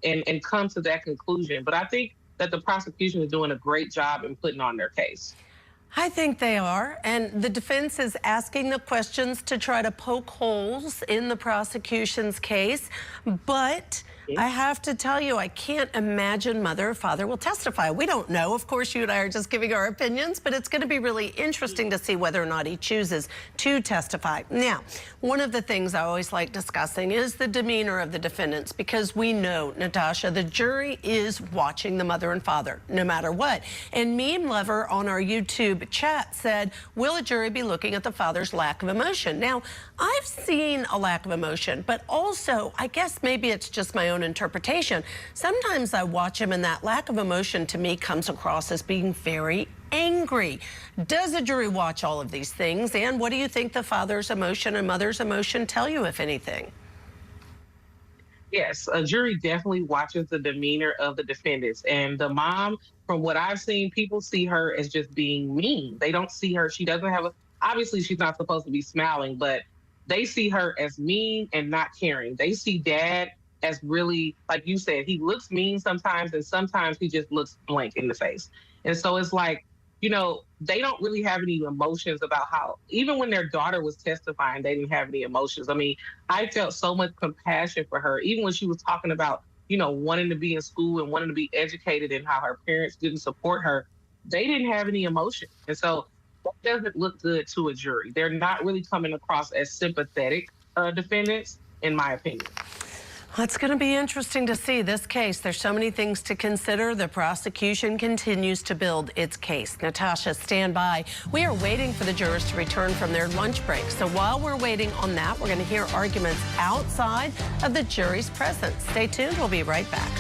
and come to that conclusion. But I think that the prosecution is doing a great job in putting on their case. I think they are, and the defense is asking the questions to try to poke holes in the prosecution's case, but I have to tell you, I can't imagine mother or father will testify. We don't know. Of course, you and I are just giving our opinions, but it's going to be really interesting to see whether or not he chooses to testify. Now, one of the things I always like discussing is the demeanor of the defendants, because we know, Natasha, the jury is watching the mother and father, no matter what. And Meme Lover on our YouTube chat said, will a jury be looking at the father's lack of emotion? Now, I've seen a lack of emotion, but also, I guess maybe it's just my own interpretation. Sometimes I watch him and that lack of emotion to me comes across as being very angry. Does a jury watch all of these things? And what do you think the father's emotion and mother's emotion tell you, if anything? Yes, a jury definitely watches the demeanor of the defendants. And the mom, from what I've seen, people see her as just being mean. They don't see her, she doesn't have obviously she's not supposed to be smiling, but they see her as mean and not caring. They see dad as really, like you said, he looks mean sometimes, and sometimes he just looks blank in the face. And so it's like, you know, they don't really have any emotions about how, even when their daughter was testifying, they didn't have any emotions. I mean, I felt so much compassion for her, even when she was talking about, you know, wanting to be in school and wanting to be educated and how her parents didn't support her. They didn't have any emotion. And so that doesn't look good to a jury. They're not really coming across as sympathetic defendants, in my opinion. Well, it's going to be interesting to see this case. There's so many things to consider. The prosecution continues to build its case. Natasha, stand by. We are waiting for the jurors to return from their lunch break. So while we're waiting on that, we're going to hear arguments outside of the jury's presence. Stay tuned. We'll be right back.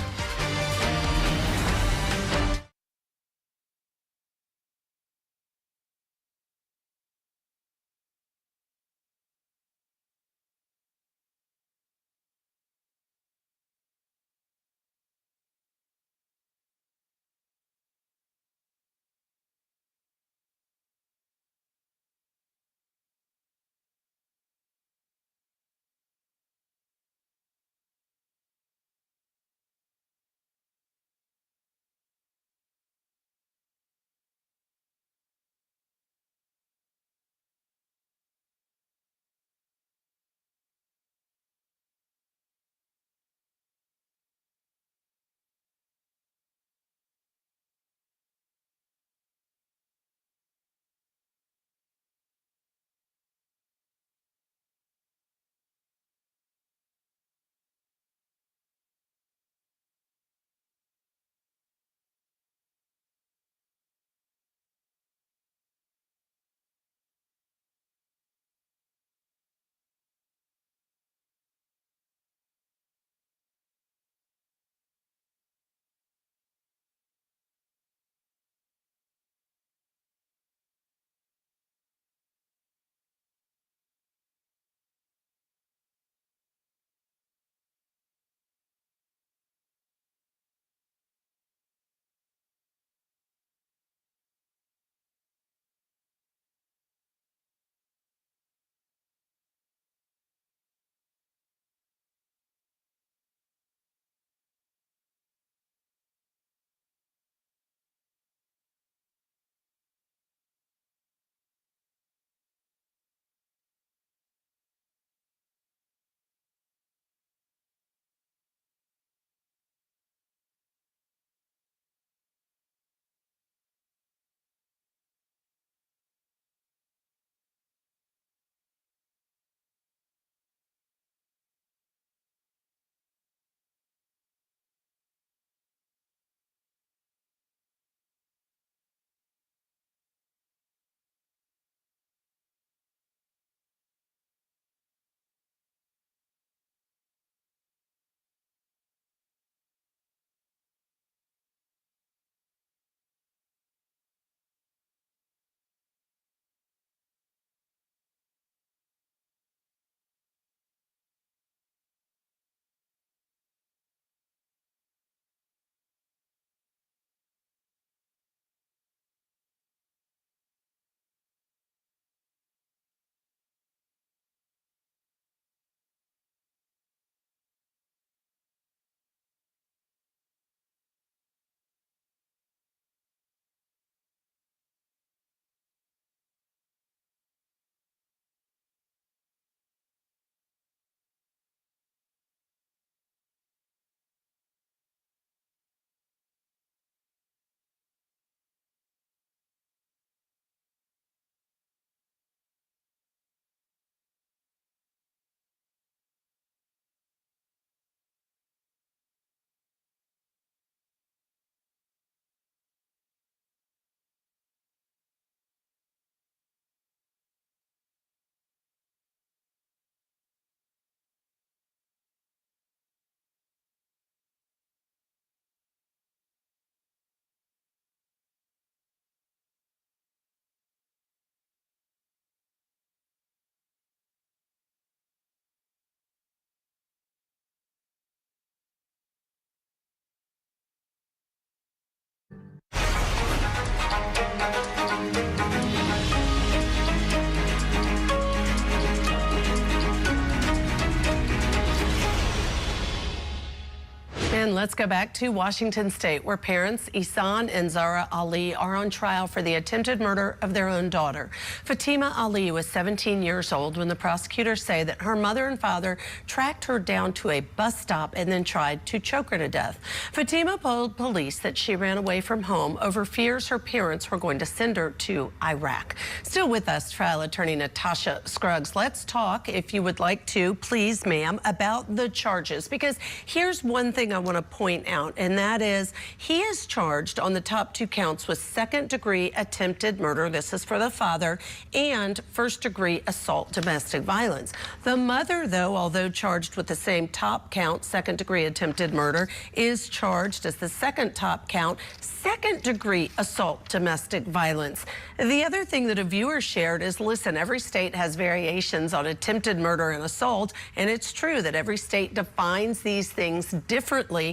And let's go back to Washington State, where parents Ihsan and Zahraa Ali are on trial for the attempted murder of their own daughter. Fatima Ali was 17 years old when the prosecutors say that her mother and father tracked her down to a bus stop and then tried to choke her to death. Fatima told police that she ran away from home over fears her parents were going to send her to Iraq. Still with us, trial attorney Natasha Scruggs. Let's talk, if you would like to, please, ma'am, about the charges, because here's one thing I want to point out, and that is he is charged on the top 2 counts with second-degree attempted murder. This is for the father, and first-degree assault domestic violence. The mother, though, although charged with the same top count, second-degree attempted murder, is charged as the second top count, second-degree assault domestic violence. The other thing that a viewer shared is, listen, every state has variations on attempted murder and assault, and it's true that every state defines these things differently.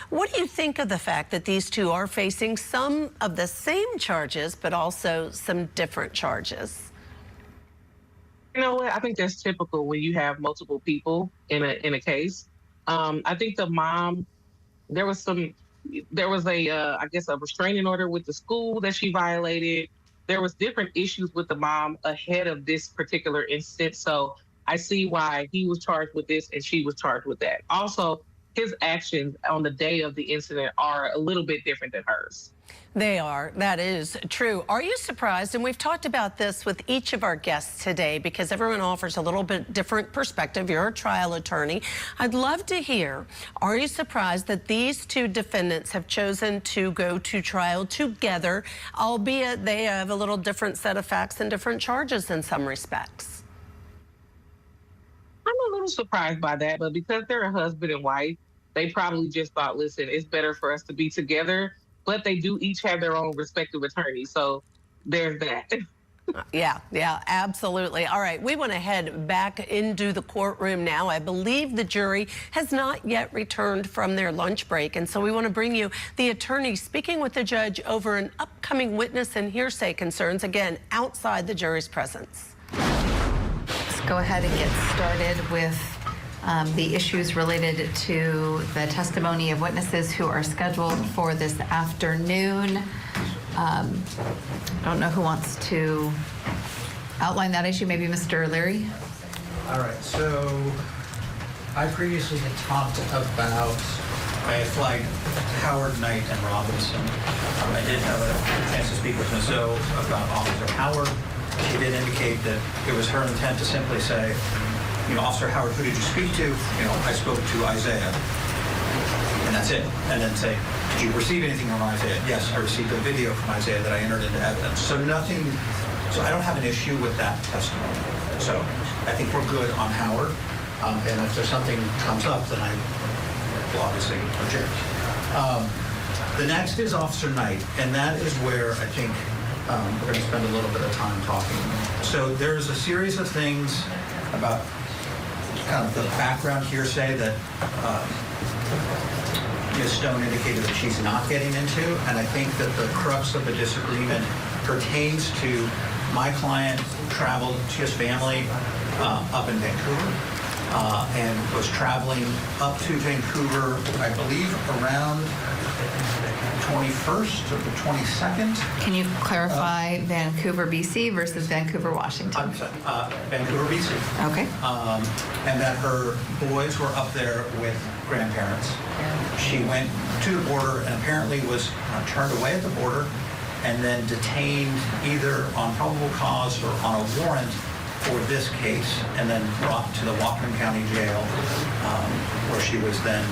What do you think of the fact that these two are facing some of the same charges, but also some different charges? You know what? I think that's typical when you have multiple people in a case. I think the mom, there was a I guess a restraining order with the school that she violated. There was different issues with the mom ahead of this particular instance. So I see why he was charged with this and she was charged with that. Also, his actions on the day of the incident are a little bit different than hers. They are. That is true. Are you surprised? And we've talked about this with each of our guests today because everyone offers a little bit different perspective. You're a trial attorney. I'd love to hear, are you surprised that these two defendants have chosen to go to trial together, albeit they have a little different set of facts and different charges in some respects? I'm a little surprised by that, but because they're a husband and wife, they probably just thought, listen, it's better for us to be together, but they do each have their own respective attorneys. So there's that. Yeah, absolutely. All right, we want to head back into the courtroom now. I believe the jury has not yet returned from their lunch break, and so we want to bring you the attorney speaking with the judge over an upcoming witness and hearsay concerns, again, outside the jury's presence. Let's go ahead and get started with the issues related to the testimony of witnesses who are scheduled for this afternoon. I don't know who wants to outline that issue. Maybe Mr. Leary? All right, so I previously had talked about, I flagged Howard, Knight, and Robinson. I did have a chance to speak with Ms. Zoe about Officer Howard. She did indicate that it was her intent to simply say, you know, Officer Howard, who did you speak to? You know, I spoke to Isaiah. And that's it. And then say, did you receive anything from Isaiah? Yes, I received a video from Isaiah that I entered into evidence. So I don't have an issue with that testimony. So I think we're good on Howard. And if there's something comes up, then I will obviously object. The next is Officer Knight, and that is where I think we're going to spend a little bit of time talking. So there's a series of things about kind of the background hearsay that Ms. Stone indicated that she's not getting into, and I think that the crux of the disagreement pertains to my client traveled, she has family up in Vancouver, and was traveling up to Vancouver, I believe, around 21st or the 22nd. Can you clarify Vancouver, BC versus Vancouver, Washington? I'm sorry, Vancouver, BC. Okay. And that her boys were up there with grandparents. She went to the border and apparently was turned away at the border and then detained either on probable cause or on a warrant for this case, and then brought to the Whatcom County Jail, where she was then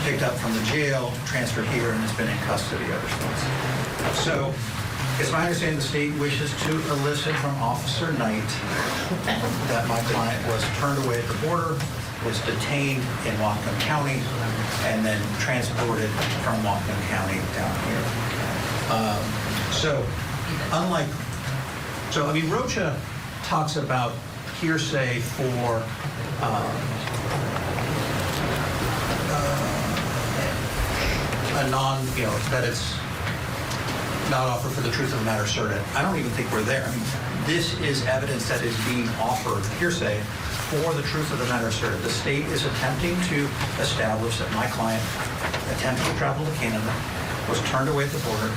picked up from the jail, transferred here, and has been in custody ever since. So it's my understanding the state wishes to elicit from Officer Knight that my client was turned away at the border, was detained in Whatcom County, and then transported from Whatcom County down here. I mean, Rocha talks about hearsay for a that it's not offered for the truth of the matter asserted. I don't even think we're there. I mean, this is evidence that is being offered, hearsay, for the truth of the matter asserted. The state is attempting to establish that my client attempted to travel to Canada, was turned away at the border,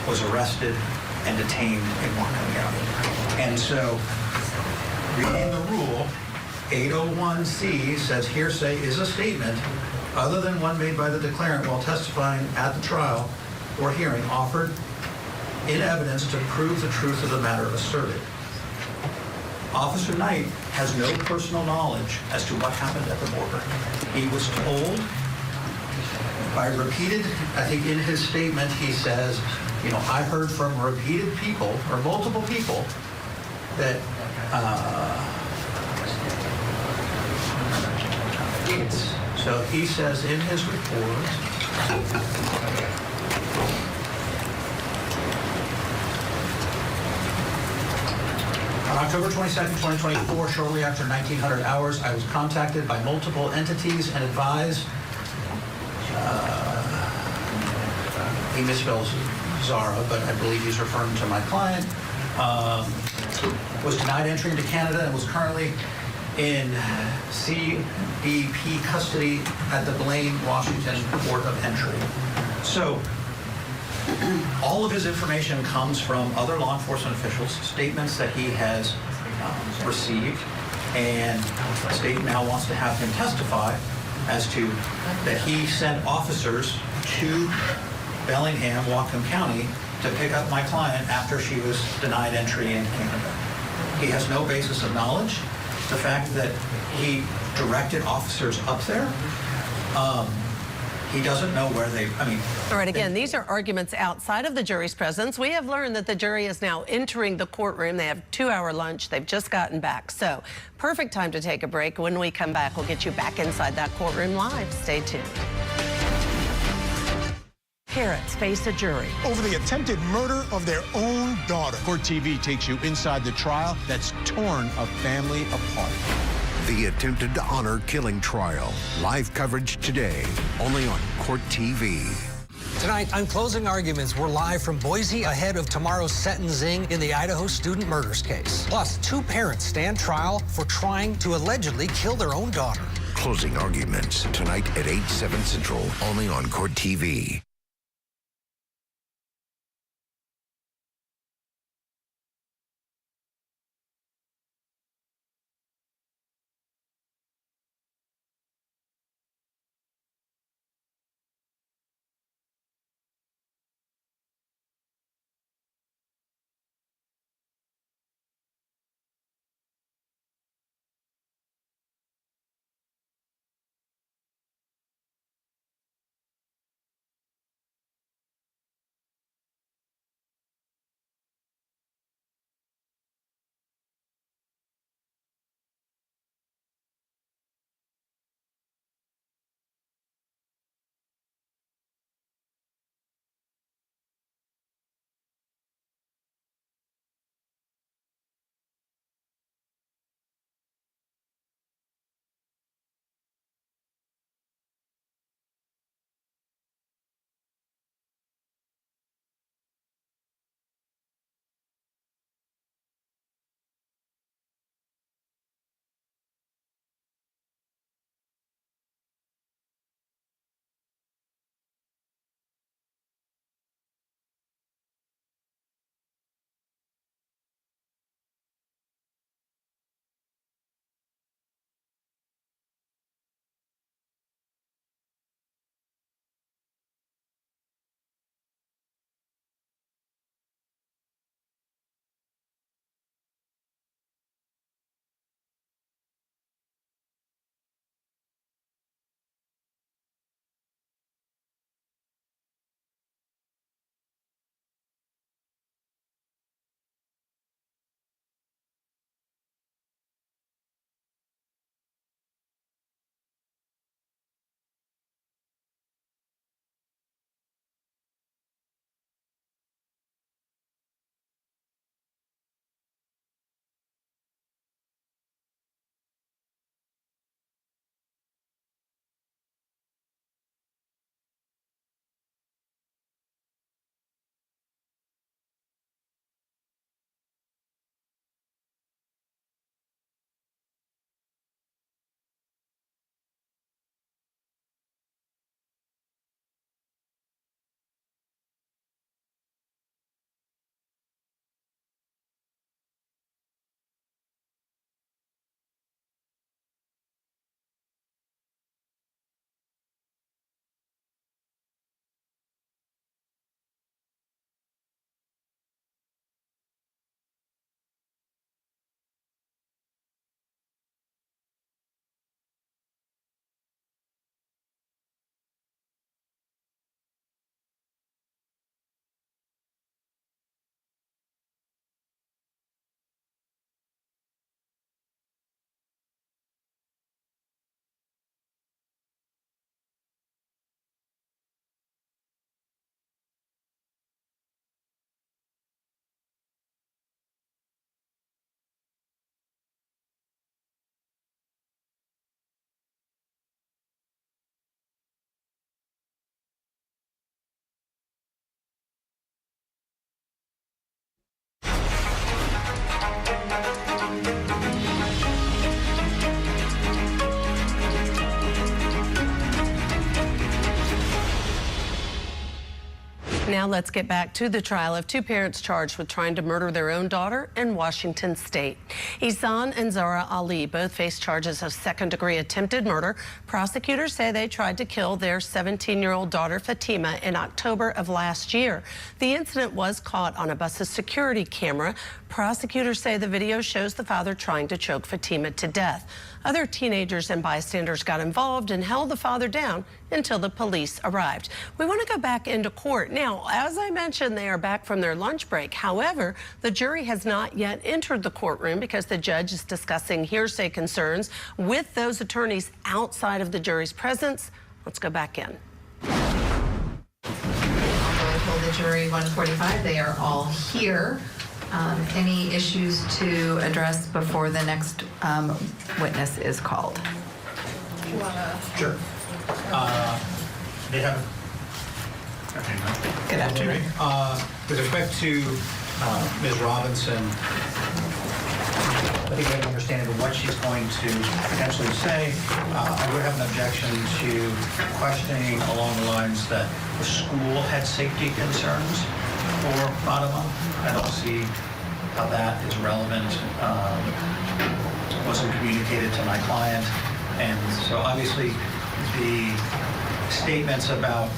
was arrested, and detained in Whatcom County. And so, reading the rule, 801C says hearsay is a statement other than one made by the declarant while testifying at the trial or hearing offered in evidence to prove the truth of the matter asserted. Officer Knight has no personal knowledge as to what happened at the border. He was told by repeated, I think in his statement he says, you know, I heard from repeated people or multiple people that so he says in his report, on October 22nd, 2024, shortly after 1900 hours, I was contacted by multiple entities and advised, he misspells Zahraa, but I believe he's referring to my client, was denied entry into Canada and was currently in CBP custody at the Blaine, Washington Port of Entry. So all of his information comes from other law enforcement officials, statements that he has received, and the state now wants to have him testify as to that he sent officers to Bellingham, Whatcom County, to pick up my client after she was denied entry into Canada. He has no basis of knowledge. The fact that he directed officers up there, he doesn't know where they, I mean. All right, again, these are arguments outside of the jury's presence. We have learned that the jury is now entering the courtroom. They have a 2-hour lunch. They've just gotten back. So, perfect time to take a break. When we come back, we'll get you back inside that courtroom live. Stay tuned. Parents face a jury over the attempted murder of their own daughter. Court TV takes you inside the trial that's torn a family apart. The attempted honor killing trial. Live coverage today, only on Court TV. Tonight, on closing arguments, we're live from Boise ahead of tomorrow's sentencing in the Idaho student murders case. Plus, 2 parents stand trial for trying to allegedly kill their own daughter. Closing arguments tonight at 8, 7 Central, only on Court TV. Now let's get back to the trial of two parents charged with trying to murder their own daughter in Washington state. Ihsan and Zahraa Ali both face charges of second-degree attempted murder. Prosecutors say they tried to kill their 17-year-old daughter Fatima in October of last year. The incident was caught on a bus's security camera. Prosecutors say the video shows the father trying to choke Fatima to death. Other teenagers and bystanders got involved and held the father down until the police arrived. We want to go back into court. Now, as I mentioned, they are back from their lunch break. However, the jury has not yet entered the courtroom because the judge is discussing hearsay concerns with those attorneys outside of the jury's presence. Let's go back in. I told the jury 1:45, they are all here. Any issues to address before the next witness is called? Sure. They have. Good afternoon. With respect to Ms. Robinson, I think we have an understanding of what she's going to potentially say. I would have an objection to questioning along the lines that the school had safety concerns for Fatima. I don't see how that is relevant. Wasn't communicated to my client. And so obviously the statements about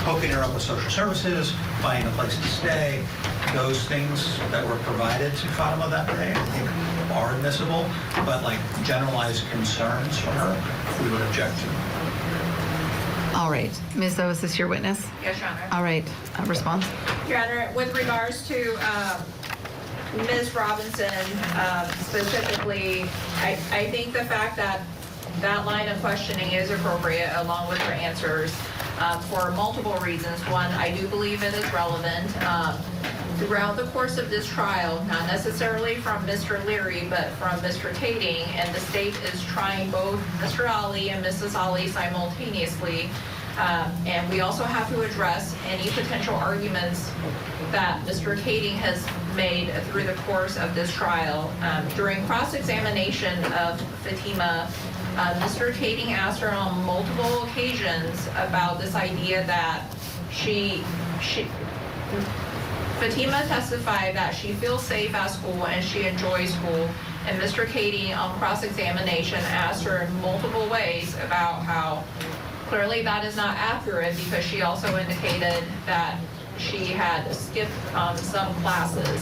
hooking her up with social services, finding a place to stay, those things that were provided to Fatima that day, I think are admissible, but like generalized concerns from her, we would object to. All right. Ms. O, is this your witness? Yes, Your Honor. All right. Response? Your Honor, with regards to Ms. Robinson specifically, I think the fact that that line of questioning is appropriate along with her answers for multiple reasons. One, I do believe it is relevant. Throughout the course of this trial, not necessarily from Mr. Leary, but from Mr. Kading, and the state is trying both Mr. Ali and Mrs. Ali simultaneously. And we also have to address any potential arguments that Mr. Kading has made through the course of this trial. During cross-examination of Fatima, Mr. Kading asked her on multiple occasions about this idea that Fatima testified that she feels safe at school and she enjoys school, and Mr. Kading on cross-examination asked her in multiple ways about how clearly that is not accurate because she also indicated that she had skipped some classes.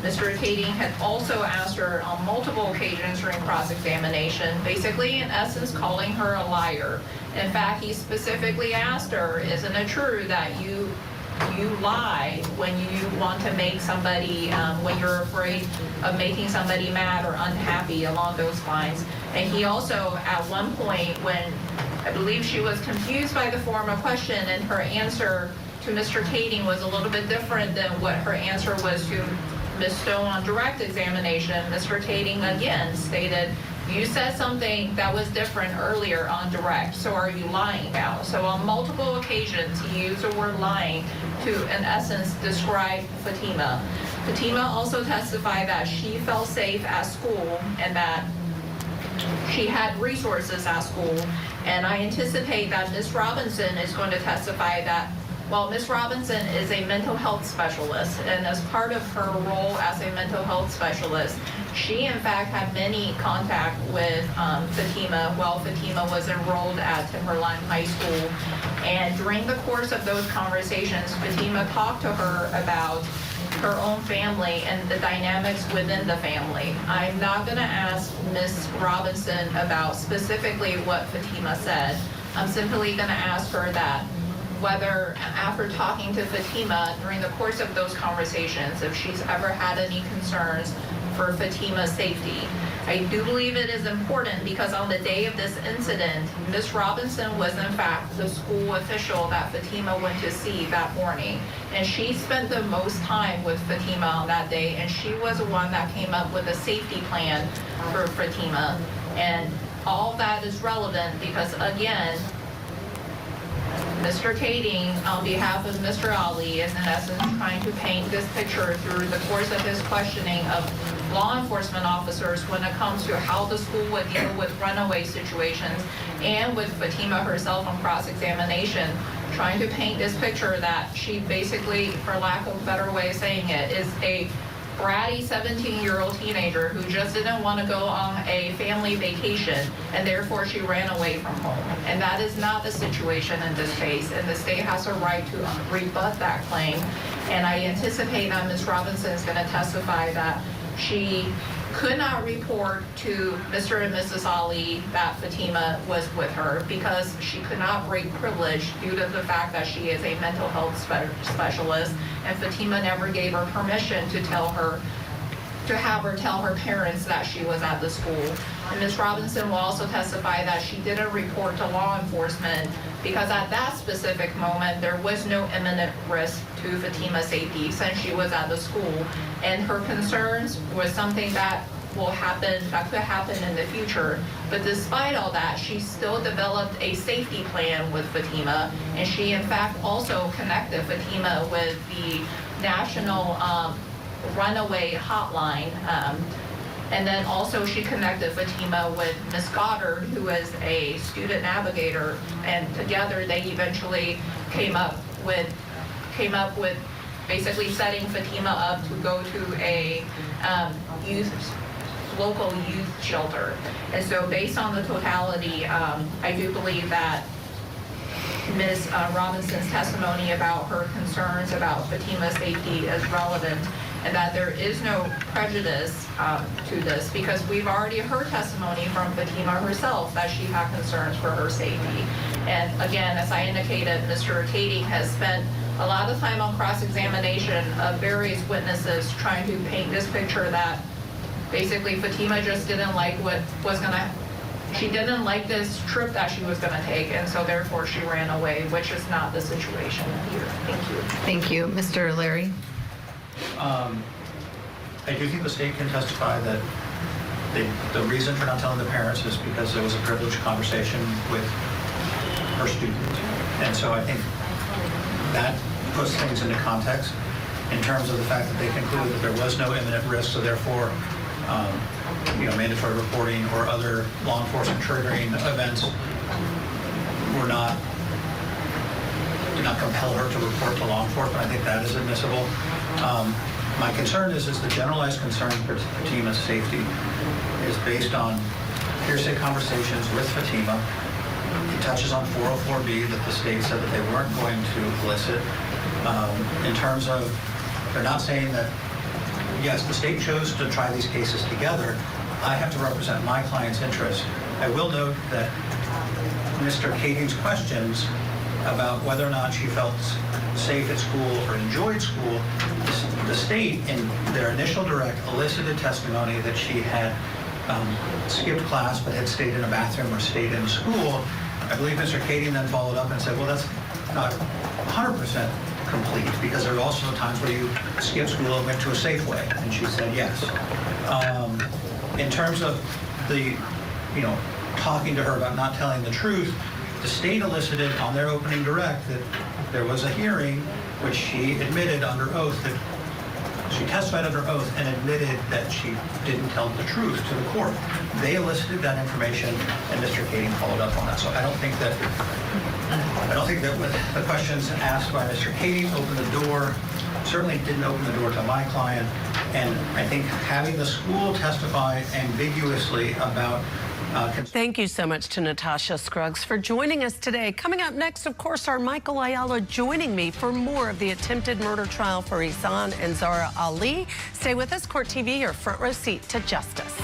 Mr. Kading had also asked her on multiple occasions during cross-examination, basically in essence calling her a liar. In fact, he specifically asked her, isn't it true that you lie when you want to make somebody, when you're afraid of making somebody mad or unhappy, along those lines. And he also, at one point, when I believe she was confused by the form of question and her answer to Mr. Kading was a little bit different than what her answer was to Ms. Stone on direct examination, Mr. Kading again stated, you said something that was different earlier on direct, so are you lying now? So on multiple occasions, he used the word lying to, in essence, describe Fatima. Fatima also testified that she felt safe at school and that she had resources at school. And I anticipate that Ms. Robinson is going to testify that while Ms. Robinson is a mental health specialist, and as part of her role as a mental health specialist, she in fact had many contact with Fatima while Fatima was enrolled at Timberline High School. And during the course of those conversations, Fatima talked to her about her own family and the dynamics within the family. I'm not going to ask Ms. Robinson about specifically what Fatima said. I'm simply going to ask her that whether after talking to Fatima during the course of those conversations, if she's ever had any concerns for Fatima's safety. I do believe it is important because on the day of this incident, Ms. Robinson was in fact the school official that Fatima went to see that morning. And she spent the most time with Fatima on that day, and she was the one that came up with a safety plan for Fatima. And all that is relevant because, again, Mr. Kading, on behalf of Mr. Ali, is in essence trying to paint this picture through the course of his questioning of law enforcement officers when it comes to how the school would deal with runaway situations, and with Fatima herself on cross-examination, trying to paint this picture that she basically, for lack of a better way of saying it, is a bratty 17-year-old teenager who just didn't want to go on a family vacation, and therefore she ran away from home. And that is not the situation in this case, and the state has a right to rebut that claim. And I anticipate that Ms. Robinson is going to testify that she could not report to Mr. and Mrs. Ali that Fatima was with her because she could not break privilege due to the fact that she is a mental health specialist, and Fatima never gave her permission to have her tell her parents that she was at the school. And Ms. Robinson will also testify that she didn't report to law enforcement because at that specific moment there was no imminent risk to Fatima's safety since she was at the school, and her concerns was something that could happen in the future. But despite all that, she still developed a safety plan with Fatima, and she in fact also connected Fatima with the national runaway hotline. And then also she connected Fatima with Ms. Goddard, who is a student navigator, and together they eventually came up with basically setting Fatima up to go to a local youth shelter. And so based on the totality, I do believe that Ms. Robinson's testimony about her concerns about Fatima's safety is relevant, and that there is no prejudice to this because we've already heard testimony from Fatima herself that she had concerns for her safety. And again, as I indicated, Mr. Kading has spent a lot of time on cross-examination of various witnesses trying to paint this picture that basically Fatima just didn't like she didn't like this trip that she was going to take, and so therefore she ran away, which is not the situation here. Thank you. Thank you. Mr. Larry? I do think the state can testify that the reason for not telling the parents is because there was a privileged conversation with her student. And so I think that puts things into context in terms of the fact that they concluded that there was no imminent risk, so therefore mandatory reporting or other law enforcement triggering events did not compel her to report to law enforcement. I think that is admissible. My concern is the generalized concern for Fatima's safety is based on hearsay conversations with Fatima. It touches on 404B that the state said that they weren't going to elicit. In terms of, they're not saying that, yes, the state chose to try these cases together. I have to represent my client's interests. I will note that Mr. Kading's questions about whether or not she felt safe at school or enjoyed school, the state in their initial direct elicited testimony that she had skipped class but had stayed in a bathroom or stayed in school. I believe Mr. Kading then followed up and said, well, that's not 100% complete because there are also times where you skip school and went to a Safeway, and she said yes. In terms of the, talking to her about not telling the truth, the state elicited on their opening direct that there was a hearing which she admitted under oath that she testified under oath and admitted that she didn't tell the truth to the court. They elicited that information, and Mr. Kading followed up on that. So I don't think that the questions asked by Mr. Kading opened the door, certainly didn't open the door to my client. And I think having the school testify ambiguously about Thank you so much to Natasha Scruggs for joining us today. Coming up next, of course, our Michael Ayala joining me for more of the attempted murder trial for Ihsan and Zahraa Ali. Stay with us, Court TV, your front row seat to justice.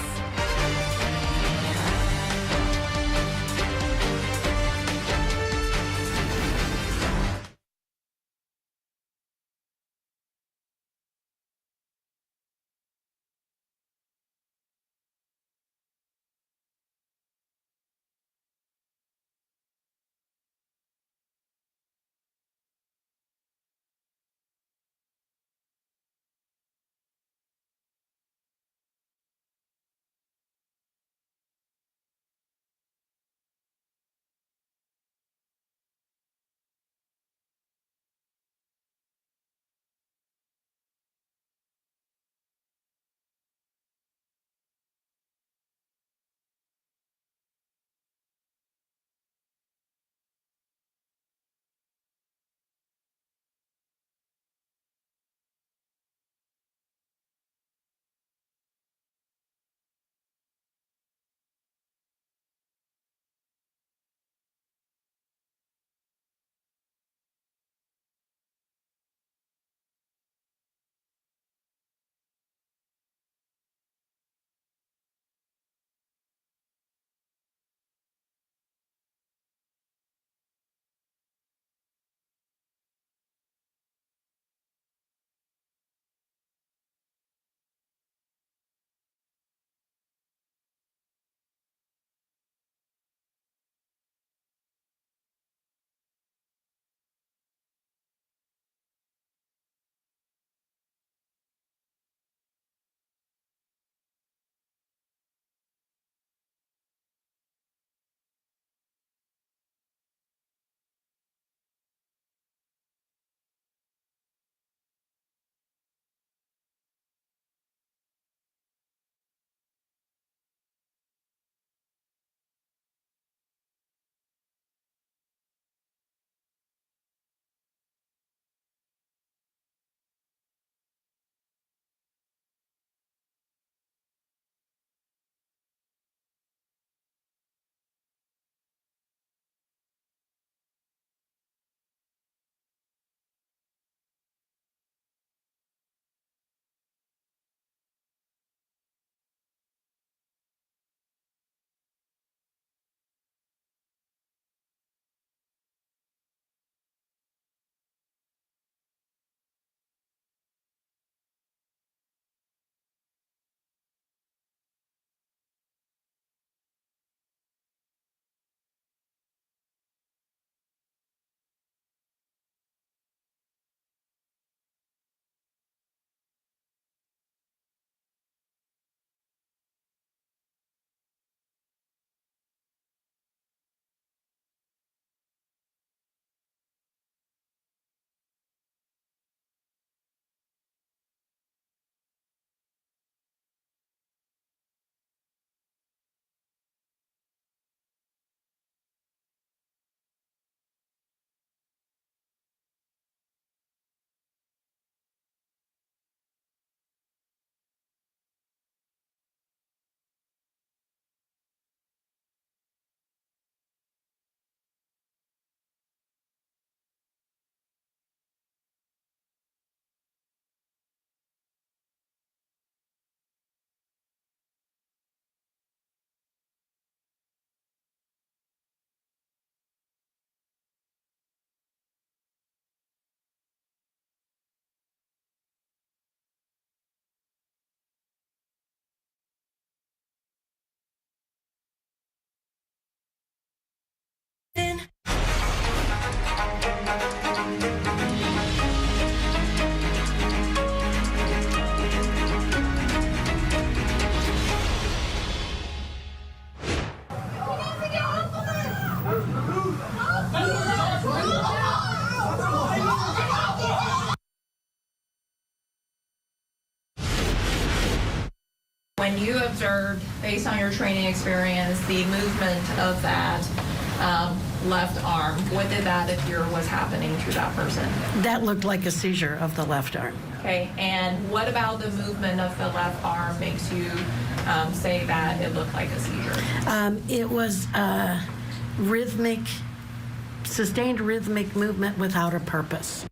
When you observed, based on your training experience, the movement of that left arm, what did that appear was happening to that person? That looked like a seizure of the left arm. Okay, and what about the movement of the left arm makes you say that it looked like a seizure? It was rhythmic, sustained rhythmic movement without a purpose.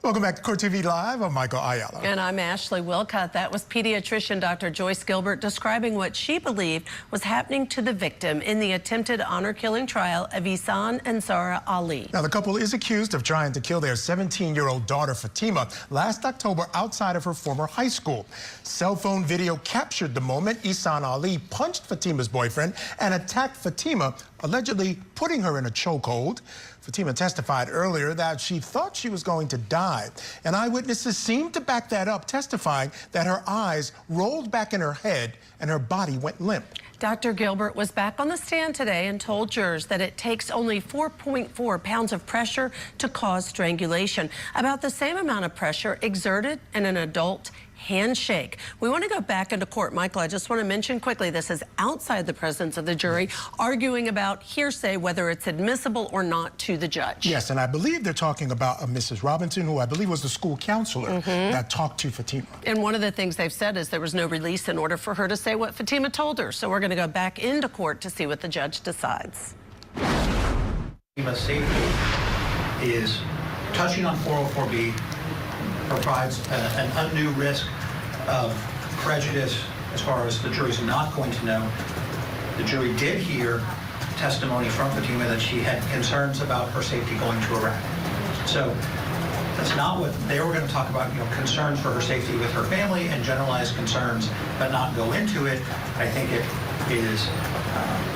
Welcome back to Court TV Live. I'm Michael Ayala. And I'm Ashley Wilcott. That was pediatrician Dr. Joyce Gilbert describing what she believed was happening to the victim in the attempted honor-killing trial of Ihsan and Zahraa Ali. Now, the couple is accused of trying to kill their 17-year-old daughter, Fatima, last October outside of her former high school. Cell phone video captured the moment Ihsan Ali punched Fatima's boyfriend and attacked Fatima, allegedly putting her in a chokehold. Fatima testified earlier that she thought she was going to die, and eyewitnesses seemed to back that up, testifying that her eyes rolled back in her head and her body went limp. Dr. Gilbert was back on the stand today and told jurors that it takes only 4.4 pounds of pressure to cause strangulation, about the same amount of pressure exerted in an adult handshake. We want to go back into court. Michael, I just want to mention quickly, this is outside the presence of the jury, arguing about hearsay, whether it's admissible or not to the judge. Yes, and I believe they're talking about Mrs. Robinson, who I believe was the school counselor that talked to Fatima. And one of the things they've said is there was no release in order for her to say what Fatima told her. So we're going to go back into court to see what the judge decides. Fatima's safety is touching on 404B provides an undue risk of prejudice as far as the jury's not going to know. The jury did hear testimony from Fatima that she had concerns about her safety going to Iraq. So that's not what they were going to talk about, concerns for her safety with her family and generalized concerns, but not go into it. I think it is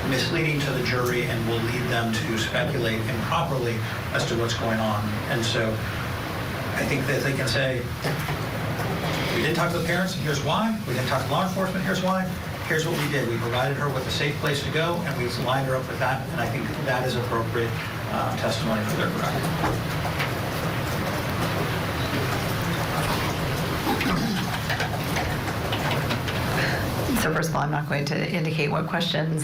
misleading to the jury and will lead them to speculate improperly as to what's going on. And so I think that they can say, we didn't talk to the parents, and here's why. We didn't talk to law enforcement, here's why. Here's what we did. We provided her with a safe place to go, and we lined her up with that, and I think that is appropriate testimony for their record. So first of all, I'm not going to indicate what questions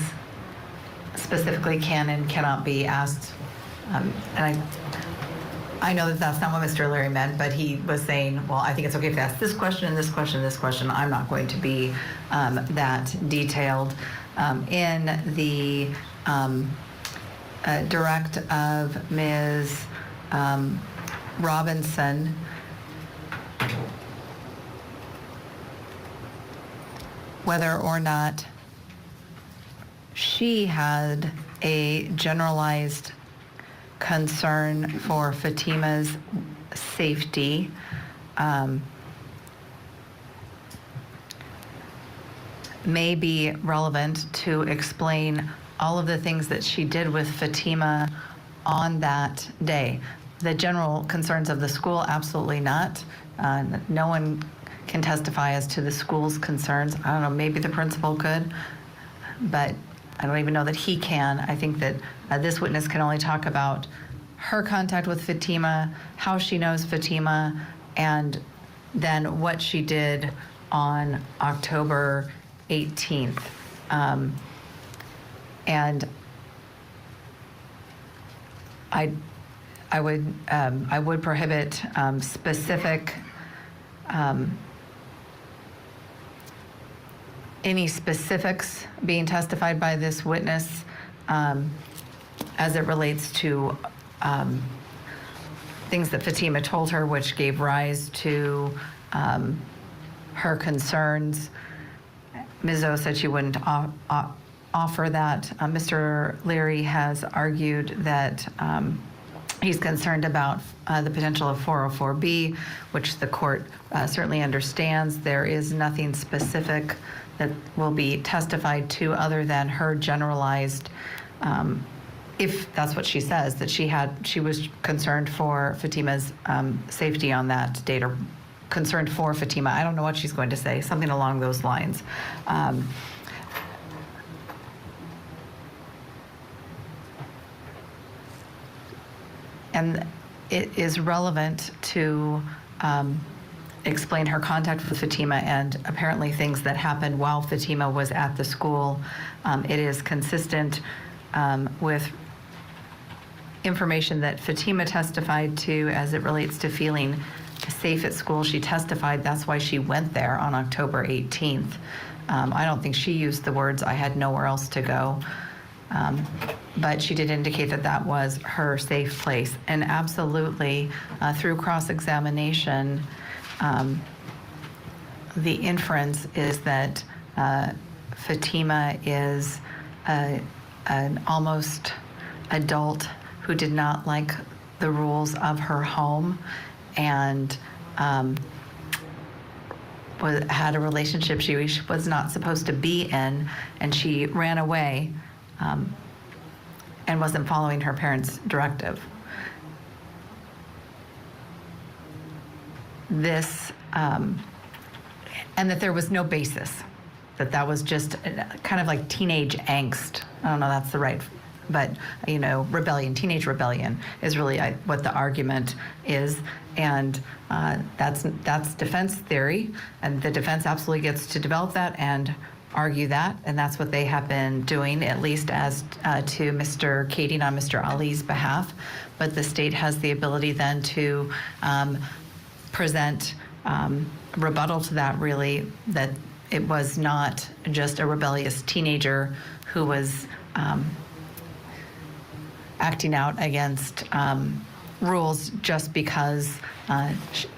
specifically can and cannot be asked. And I know that that's not what Mr. Leary meant, but he was saying, well, I think it's okay if they ask this question, this question, this question. I'm not going to be that detailed. In the direct of Ms. Robinson, whether or not she had a generalized concern for Fatima's safety, may be relevant to explain all of the things that she did with Fatima on that day. The general concerns of the school, absolutely not. No one can testify as to the school's concerns. I don't know, maybe the principal could, but I don't even know that he can. I think that this witness can only talk about her contact with Fatima, how she knows Fatima, and then what she did on October 18th. And I would prohibit specific any specifics being testified by this witness as it relates to things that Fatima told her, which gave rise to her concerns. Ms. O said she wouldn't offer that. Mr. Leary has argued that he's concerned about the potential of 404B, which the court certainly understands. There is nothing specific that will be testified to other than her generalized, if that's what she says, that she was concerned for Fatima's safety on that date, or concerned for Fatima. I don't know what she's going to say, something along those lines. And it is relevant to explain her contact with Fatima and apparently things that happened while Fatima was at the school. It is consistent with information that Fatima testified to as it relates to feeling safe at school. She testified that's why she went there on October 18th. I don't think she used the words, "I had nowhere else to go." But she did indicate that that was her safe place. And absolutely, through cross-examination, the inference is that Fatima is an almost adult who did not like the rules of her home and had a relationship she was not supposed to be in, and she ran away and wasn't following her parents' directive. This, and that there was no basis, that was just kind of like teenage angst. I don't know if that's the right, but rebellion, teenage rebellion is really what the argument is. And that's defense theory, and the defense absolutely gets to develop that and argue that, and that's what they have been doing, at least as to Mr. Kading on Mr. Ali's behalf. But the state has the ability then to present rebuttal to that, really, that it was not just a rebellious teenager who was acting out against rules just because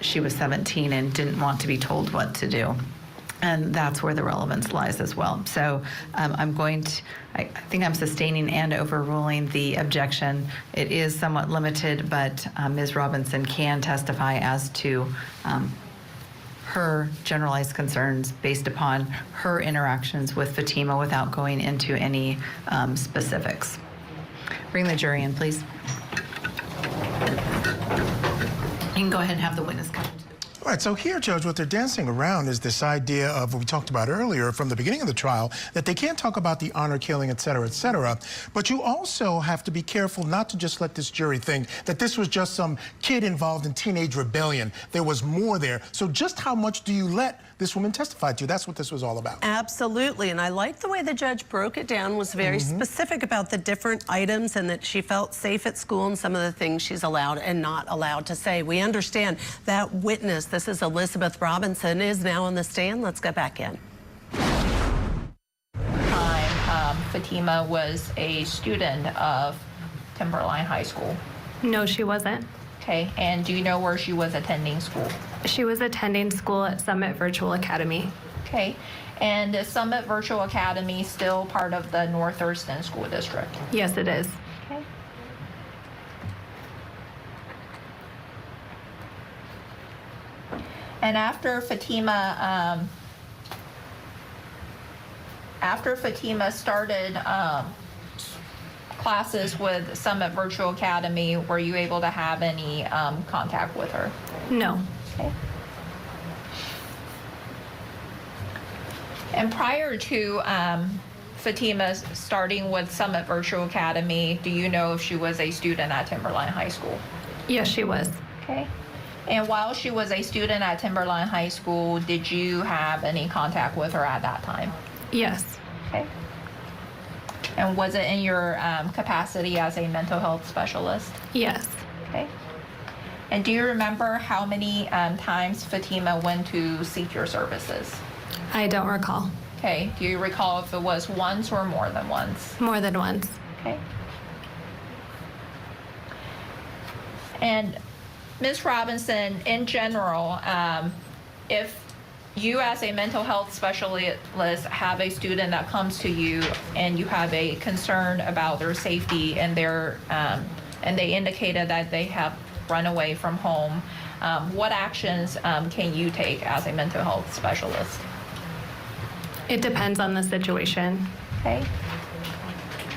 she was 17 and didn't want to be told what to do. And that's where the relevance lies as well. So I think I'm sustaining and overruling the objection. It is somewhat limited, but Ms. Robinson can testify as to her generalized concerns based upon her interactions with Fatima without going into any specifics. Bring the jury in, please. You can go ahead and have the witness come. All right, so here, Judge, what they're dancing around is this idea of what we talked about earlier from the beginning of the trial, that they can't talk about the honor killing, et cetera, but you also have to be careful not to just let this jury think that this was just some kid involved in teenage rebellion. There was more there. So just how much do you let this woman testify to? That's what this was all about. Absolutely, and I like the way the judge broke it down, was very specific about the different items and that she felt safe at school and some of the things she's allowed and not allowed to say. We understand that witness, this is Elizabeth Robinson, is now on the stand. Let's go back in. Fatima was a student of Timberline High School. No, she wasn't. Okay, and do you know where she was attending school? She was attending school at Summit Virtual Academy. Okay, and is Summit Virtual Academy still part of the North Thurston School District? Yes, it is. Okay. And after Fatima started classes with Summit Virtual Academy, were you able to have any contact with her? No. Okay. And prior to Fatima starting with Summit Virtual Academy, do you know if she was a student at Timberline High School? Yes, she was. Okay. And while she was a student at Timberline High School, did you have any contact with her at that time? Yes. Okay. And was it in your capacity as a mental health specialist? Yes. Okay. And do you remember how many times Fatima went to seek your services? I don't recall. Okay. Do you recall if it was once or more than once? More than once. Okay. And Ms. Robinson, in general, if you as a mental health specialist have a student that comes to you and you have a concern about their safety and and they indicated that they have run away from home, what actions can you take as a mental health specialist? It depends on the situation. Okay.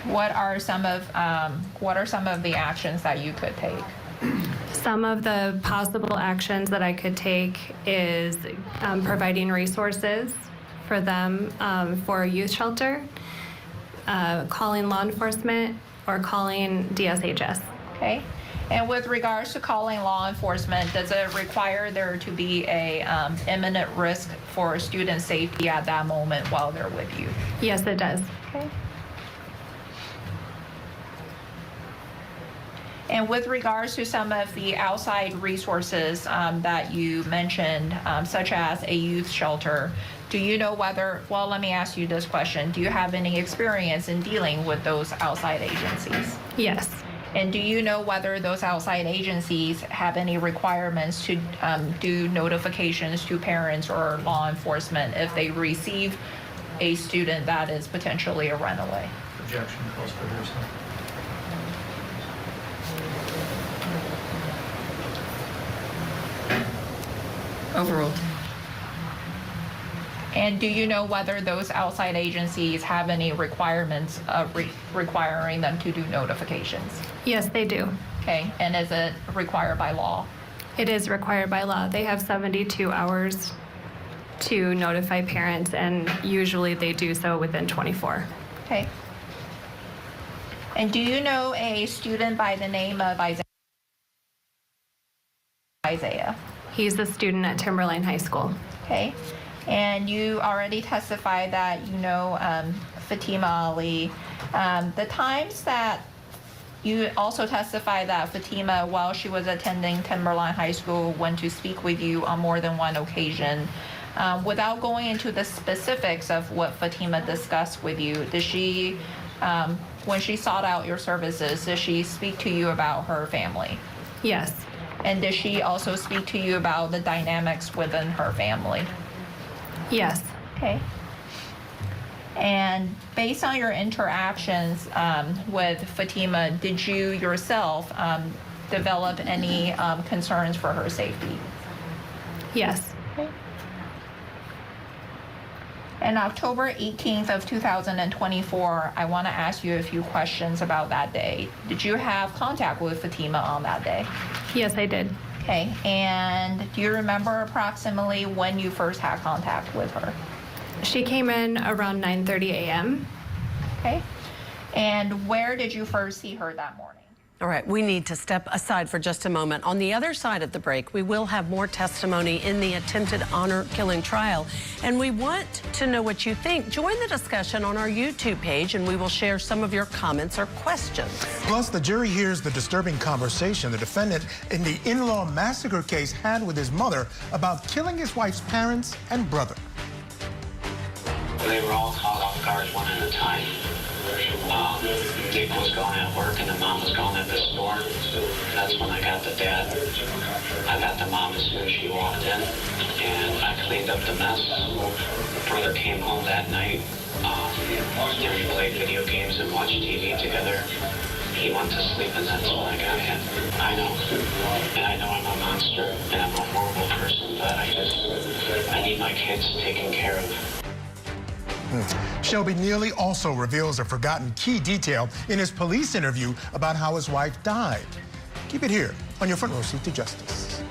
What are some of the actions that you could take? Some of the possible actions that I could take is providing resources for them for a youth shelter, calling law enforcement, or calling DSHS. Okay. And with regards to calling law enforcement, does it require there to be a imminent risk for student safety at that moment while they're with you? Yes, it does. Okay. And with regards to some of the outside resources that you mentioned, such as a youth shelter, do you know whether, well, let me ask you this question. Do you have any experience in dealing with those outside agencies? Yes. And do you know whether those outside agencies have any requirements to do notifications to parents or law enforcement if they receive a student that is potentially a runaway? Objection, calls for hearsay. Overruled. And do you know whether those outside agencies have any requirements requiring them to do notifications? Yes, they do. Okay, and is it required by law? It is required by law. They have 72 hours to notify parents, and usually they do so within 24. Okay. And do you know a student by the name of Isaiah? He's a student at Timberline High School. Okay. And you already testified that you know Fatima Ali. The times that you also testified that Fatima, while she was attending Timberline High School, went to speak with you on more than one occasion. Without going into the specifics of what Fatima discussed with you, did she, when she sought out your services, did she speak to you about her family? Yes. And did she also speak to you about the dynamics within her family? Yes. Okay. And based on your interactions with Fatima, did you yourself develop any concerns for her safety? Yes. Okay. And October 18th of 2024, I want to ask you a few questions about that day. Did you have contact with Fatima on that day? Yes, I did. Okay, and do you remember approximately when you first had contact with her? She came in around 9:30 a.m. Okay, and where did you first see her that morning? All right, we need to step aside for just a moment. On the other side of the break, we will have more testimony in the attempted honor killing trial, and we want to know what you think. Join the discussion on our YouTube page, and we will share some of your comments or questions. Plus, the jury hears the disturbing conversation the defendant in the in-law massacre case had with his mother about killing his wife's parents and brother. They were all caught off guard one at a time. Dick was gone at work and the mom was gone at the store. That's when I got the dad. I got the mom as soon as she walked in, and I cleaned up the mess. Brother came home that night, and we played video games and watched TV together. He went to sleep, and that's when I got him. I know, and I know I'm a monster, and I'm a horrible person, but I need my kids taken care of. Shelby Neely also reveals a forgotten key detail in his police interview about how his wife died. Keep it here on your front row seat to justice.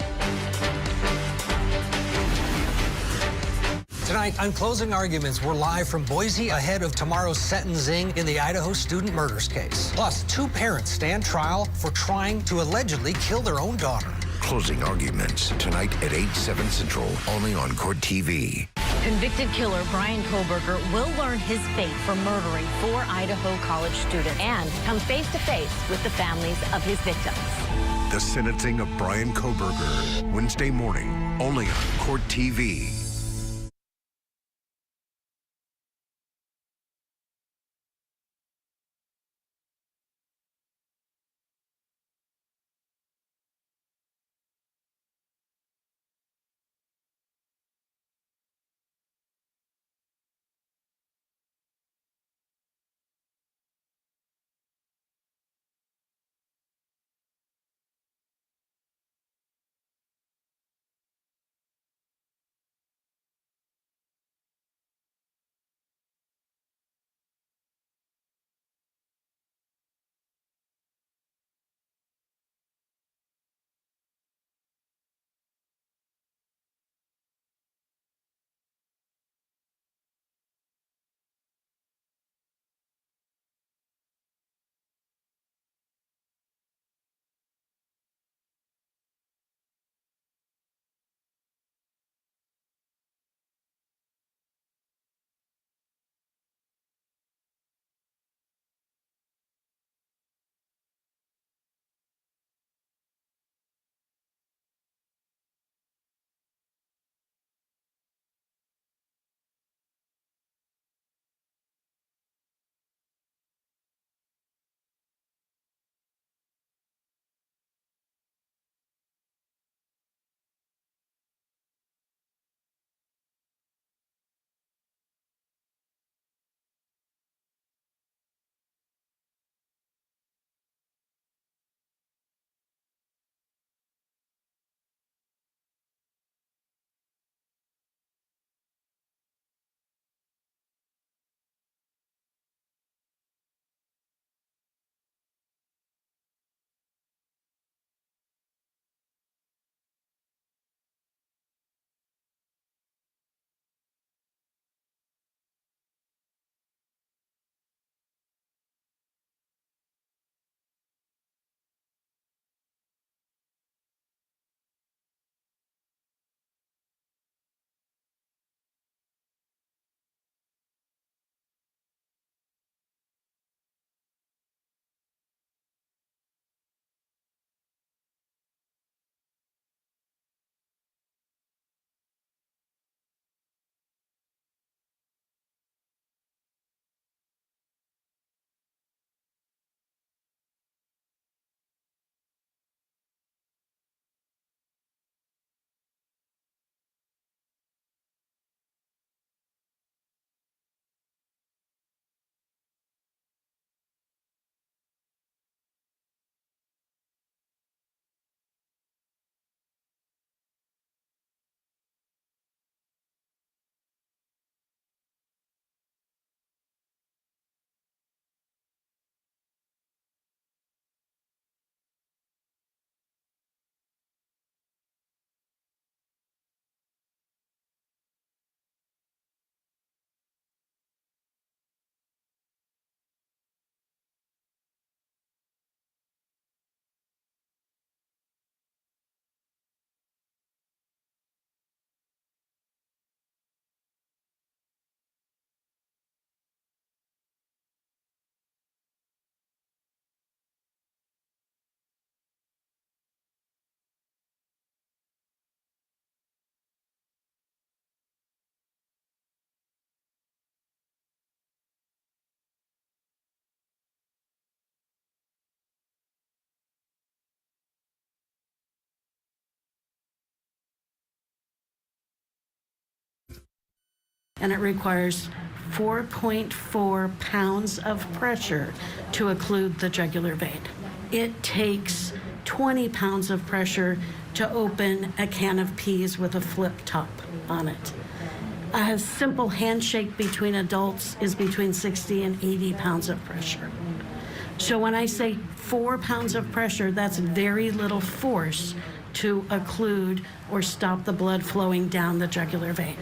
Tonight, on Closing Arguments, we're live from Boise ahead of tomorrow's sentencing in the Idaho student murders case. Plus, two parents stand trial for trying to allegedly kill their own daughter. Closing Arguments tonight at 8/7 Central, only on Court TV. Convicted killer Brian Koberger will learn his fate for murdering 4 Idaho college students and come face to face with the families of his victims. The sentencing of Brian Koberger, Wednesday morning, only on Court TV. and it requires 4.4 pounds of pressure to occlude the jugular vein. It takes 20 pounds of pressure to open a can of peas with a flip top on it. A simple handshake between adults is between 60 and 80 pounds of pressure. So when I say 4 pounds of pressure, that's very little force to occlude or stop the blood flowing down the jugular vein.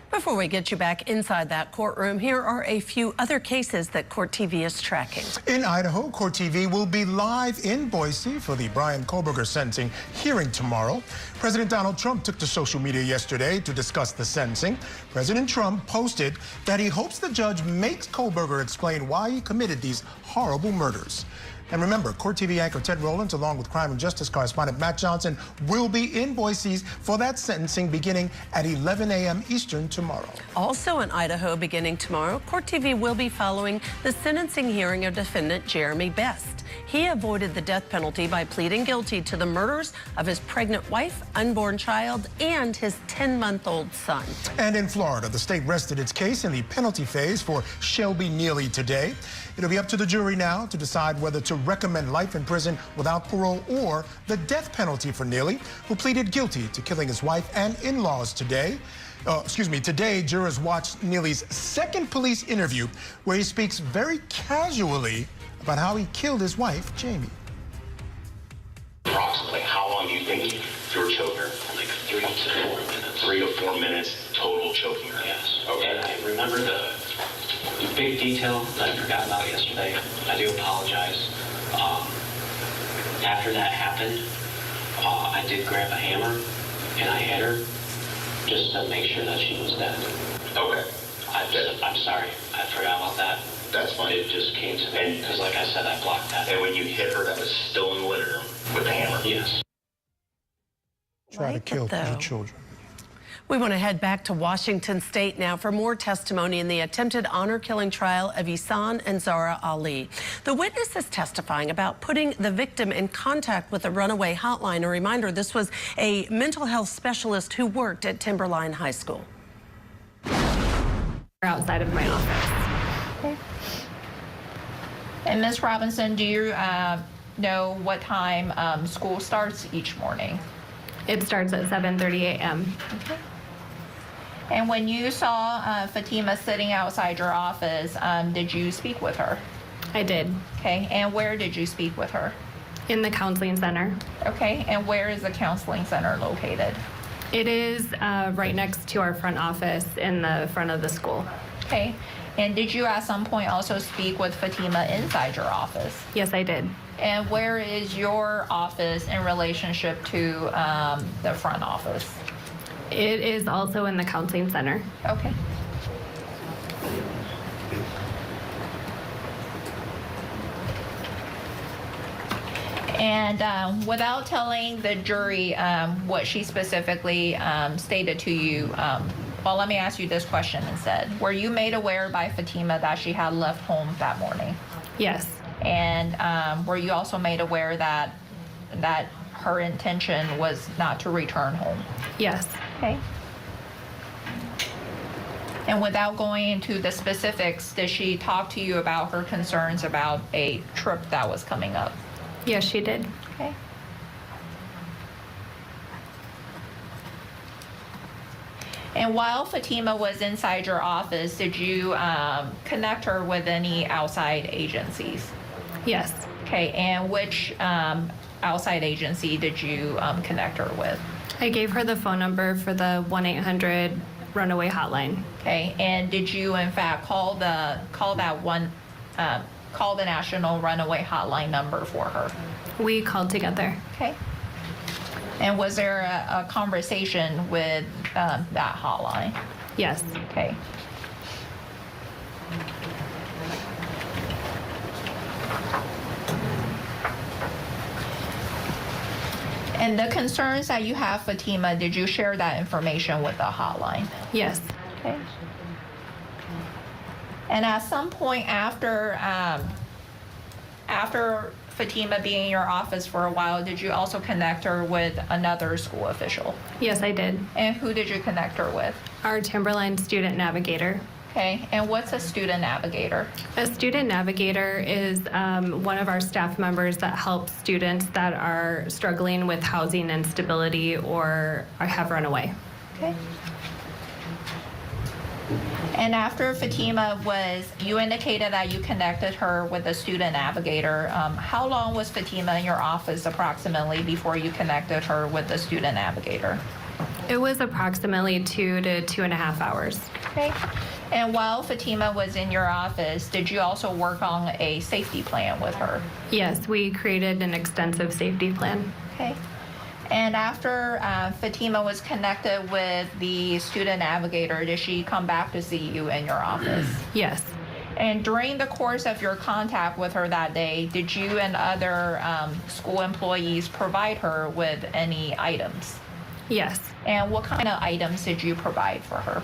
Before we get you back inside that courtroom, here are a few other cases that Court TV is tracking. In Idaho, Court TV will be live in Boise for the Bryan Kohberger sentencing hearing tomorrow. President Donald Trump took to social media yesterday to discuss the sentencing. President Trump posted that he hopes the judge makes Kohberger explain why he committed these horrible murders. And remember, Court TV anchor Ted Rowlands, along with Crime and Justice correspondent Matt Johnson, will be in Boise for that sentencing beginning at 11 a.m. Eastern tomorrow. Also in Idaho, beginning tomorrow, Court TV will be following the sentencing hearing of defendant Jeremy Best. He avoided the death penalty by pleading guilty to the murders of his pregnant wife, unborn child, and his 10-month-old son. And in Florida, the state rested its case in the penalty phase for Shelby Neely today. It'll be up to the jury now to decide whether to recommend life in prison without parole or the death penalty for Neely, who pleaded guilty to killing his wife and in-laws today. Today, jurors watched Neely's second police interview where he speaks very casually about how he killed his wife, Jamie. Approximately how long do you think you were choking her? Like 3 to 4 minutes. 3 to 4 minutes total choking her? Yes. Okay. And I remember the big detail that I forgot about yesterday. I do apologize. After that happened, I did grab a hammer and I hit her just to make sure that she was dead. Okay. I'm sorry. I forgot about that. That's fine. It just came to me because, like I said, I blocked that. And when you hit her, that was still in the living room with the hammer? Yes. Try to kill your children. We want to head back to Washington State now for more testimony in the attempted honor-killing trial of Ihsan and Zahraa Ali. The witness is testifying about putting the victim in contact with a runaway hotline. A reminder, this was a mental health specialist who worked at Timberline High School. Outside of my office. Okay. And Ms. Robinson, do you know what time school starts each morning? It starts at 7:30 a.m. Okay. And when you saw Fatima sitting outside your office, did you speak with her? I did. Okay. And where did you speak with her? In the counseling center. Okay. And where is the counseling center located? It is right next to our front office in the front of the school. Okay. And did you at some point also speak with Fatima inside your office? Yes, I did. And where is your office in relationship to the front office? It is also in the counseling center. Okay. And without telling the jury what she specifically stated to you, well, let me ask you this question instead. Were you made aware by Fatima that she had left home that morning? Yes. And were you also made aware that her intention was not to return home? Yes. Okay. And without going into the specifics, did she talk to you about her concerns about a trip that was coming up? Yes, she did. Okay. And while Fatima was inside your office, did you connect her with any outside agencies? Yes. Okay, and which outside agency did you connect her with? I gave her the phone number for the 1-800 runaway hotline. Okay, and did you in fact call the national runaway hotline number for her? We called together. Okay. And was there a conversation with that hotline? Yes. Okay. And the concerns that you have, Fatima, did you share that information with the hotline? Yes. Okay. And at some point after Fatima being in your office for a while, did you also connect her with another school official? Yes, I did. And who did you connect her with? Our Timberline student navigator. Okay, and what's a student navigator? A student navigator is one of our staff members that helps students that are struggling with housing instability or have run away. Okay. And after Fatima you indicated that you connected her with a student navigator. How long was Fatima in your office approximately before you connected her with the student navigator? It was approximately 2 to 2.5 hours. Okay. And while Fatima was in your office, did you also work on a safety plan with her? Yes, we created an extensive safety plan. Okay. And after Fatima was connected with the student navigator, did she come back to see you in your office? Yes. And during the course of your contact with her that day, did you and other school employees provide her with any items? Yes. And what kind of items did you provide for her?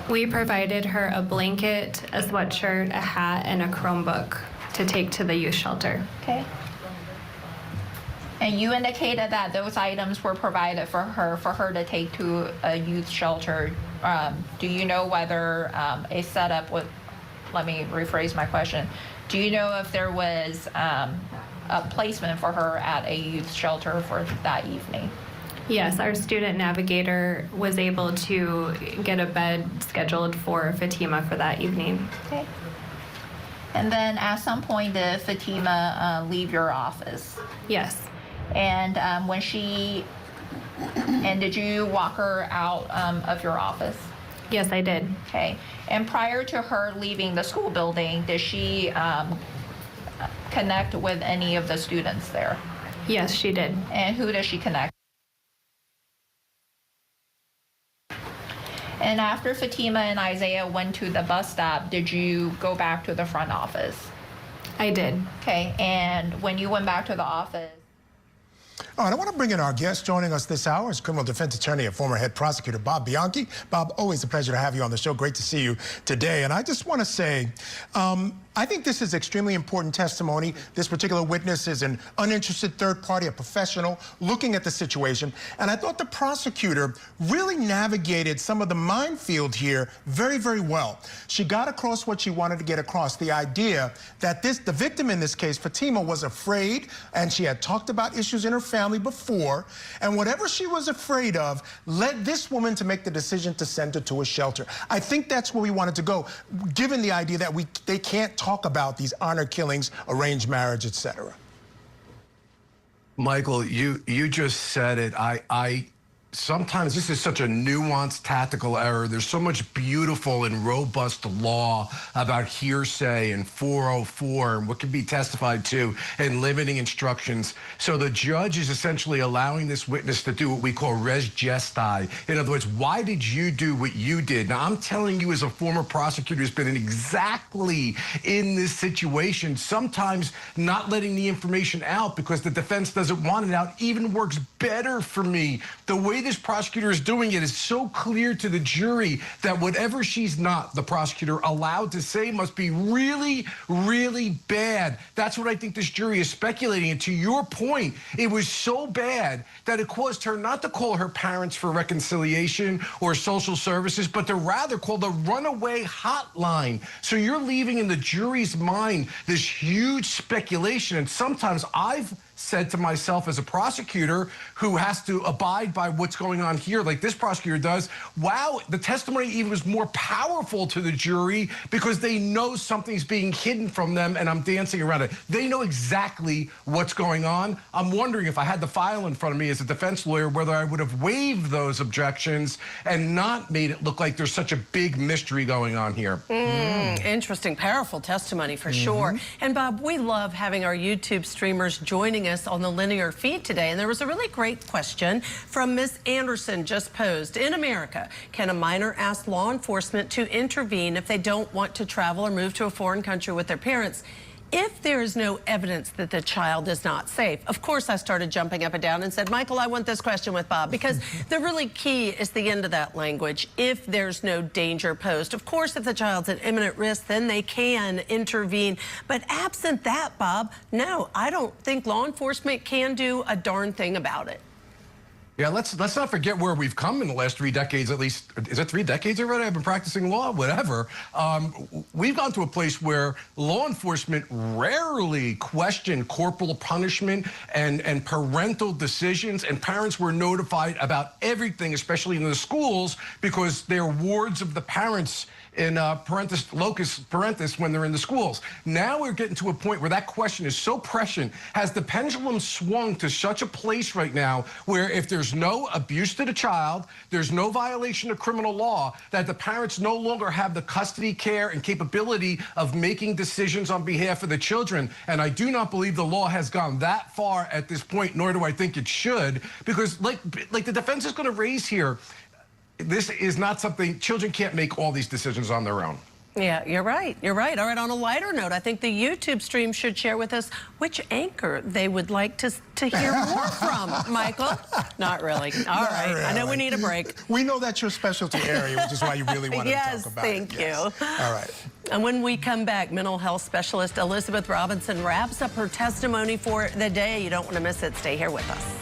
We provided her a blanket, a sweatshirt, a hat, and a Chromebook to take to the youth shelter. Okay. And you indicated that those items were provided for her to take to a youth shelter. Do you know whether a setup would, let me rephrase my question. Do you know if there was a placement for her at a youth shelter for that evening? Yes, our student navigator was able to get a bed scheduled for Fatima for that evening. Okay. And then at some point did Fatima leave your office? Yes. And did you walk her out of your office? Yes, I did. Okay. And prior to her leaving the school building, did she connect with any of the students there? Yes, she did. And who does she connect? And after Fatima and Isaiah went to the bus stop, did you go back to the front office? I did. Okay. And when you went back to the office, All right, I want to bring in our guest joining us this hour is criminal defense attorney and former head prosecutor Bob Bianchi. Bob, always a pleasure to have you on the show. Great to see you today. And I just want to say, I think this is extremely important testimony. This particular witness is an uninterested third party, a professional looking at the situation. And I thought the prosecutor really navigated some of the minefield here very, very well. She got across what she wanted to get across, the idea that the victim in this case, Fatima, was afraid, and she had talked about issues in her family before, and whatever she was afraid of led this woman to make the decision to send her to a shelter. I think that's where we wanted to go, given the idea that they can't talk about these honor killings, arranged marriage, etc. Michael, you just said it. Sometimes this is such a nuanced tactical error. There's so much beautiful and robust law about hearsay and 404 and what can be testified to and limiting instructions. So the judge is essentially allowing this witness to do what we call res gestae. In other words, why did you do what you did? Now, I'm telling you as a former prosecutor who's been exactly in this situation, sometimes not letting the information out because the defense doesn't want it out even works better for me. The way this prosecutor is doing it is so clear to the jury that whatever she's not, the prosecutor, allowed to say must be really, really bad. That's what I think this jury is speculating. And to your point, it was so bad that it caused her not to call her parents for reconciliation or social services, but to rather call the runaway hotline. So you're leaving in the jury's mind this huge speculation. And sometimes I've said to myself as a prosecutor who has to abide by what's going on here, like this prosecutor does, wow, the testimony even was more powerful to the jury because they know something's being hidden from them and I'm dancing around it. They know exactly what's going on. I'm wondering if I had the file in front of me as a defense lawyer, whether I would have waived those objections and not made it look like there's such a big mystery going on here. Interesting, powerful testimony for sure. And Bob, we love having our YouTube streamers joining us on the linear feed today. And there was a really great question from Miss Anderson just posed. In America, can a minor ask law enforcement to intervene if they don't want to travel or move to a foreign country with their parents? If there is no evidence that the child is not safe, of course I started jumping up and down and said, Michael, I want this question with Bob, because the really key is the end of that language. If there's no danger posed. Of course, if the child's at imminent risk, then they can intervene. But absent that, Bob, no, I don't think law enforcement can do a darn thing about it. Yeah, let's not forget where we've come in the last 3 decades, at least. Is it 3 decades already? I've been practicing law, whatever. We've gone to a place where law enforcement rarely question corporal punishment and parental decisions, and parents were notified about everything, especially in the schools, because they're wards of the parents in locus parentis when they're in the schools. Now we're getting to a point where that question is so prescient. Has the pendulum swung to such a place right now where if there's no abuse to the child, there's no violation of criminal law, that the parents no longer have the custody, care, and capability of making decisions on behalf of the children? And I do not believe the law has gone that far at this point, nor do I think it should, because like the defense is going to raise here, this is not something, children can't make all these decisions on their own. Yeah, you're right. You're right. All right, on a lighter note, I think the YouTube stream should share with us which anchor they would like to hear more from, Michael. Not really. All right. Really. I know we need a break. We know that's your specialty area, which is why you really wanted to talk about thank it. you. All right. And when we come back, mental health specialist Elizabeth Robinson wraps up her testimony for the day. You don't want to miss it. Stay here with us.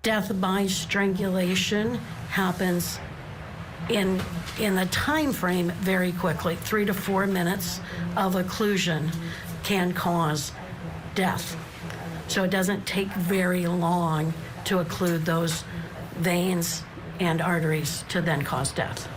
Death by strangulation happens in the time frame very quickly. 3 to 4 minutes of occlusion can cause death. So it doesn't take very long to occlude those veins and arteries to then cause death.